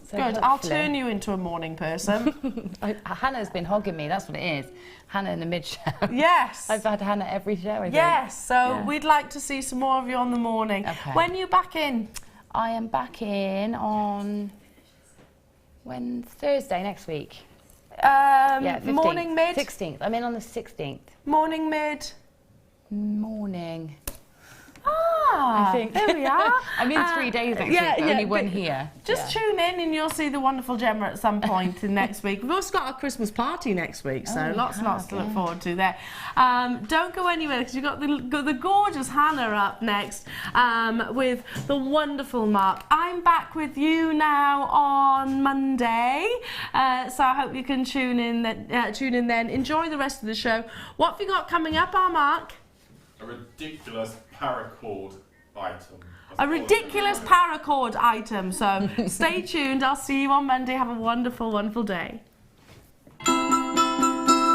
Good. I'll turn you into a morning person. Hannah's been hogging me, that's what it is. Hannah in the mid-show. Yes. I've had Hannah every show, I think. Yes, so we'd like to see some more of you on the morning. Okay. When are you back in? I am back in on Thursday next week. 15th. Morning, mid? 16th. I'm in on the 16th. Morning, mid? Morning. I think there we are. I'm in 3 days next week, only one here. Just tune in and you'll see the wonderful Gemma at some point in next week. We've also got our Christmas party next week, so lots to look forward to there. Don't go anywhere, because you've got the gorgeous Hannah up next with the wonderful Mark. I'm back with you now on Monday, so I hope you can tune in then. Enjoy the rest of the show. What have you got coming up, our Mark? A ridiculous paracord item. A ridiculous paracord item. So stay tuned. I'll see you on Monday. Have a wonderful day.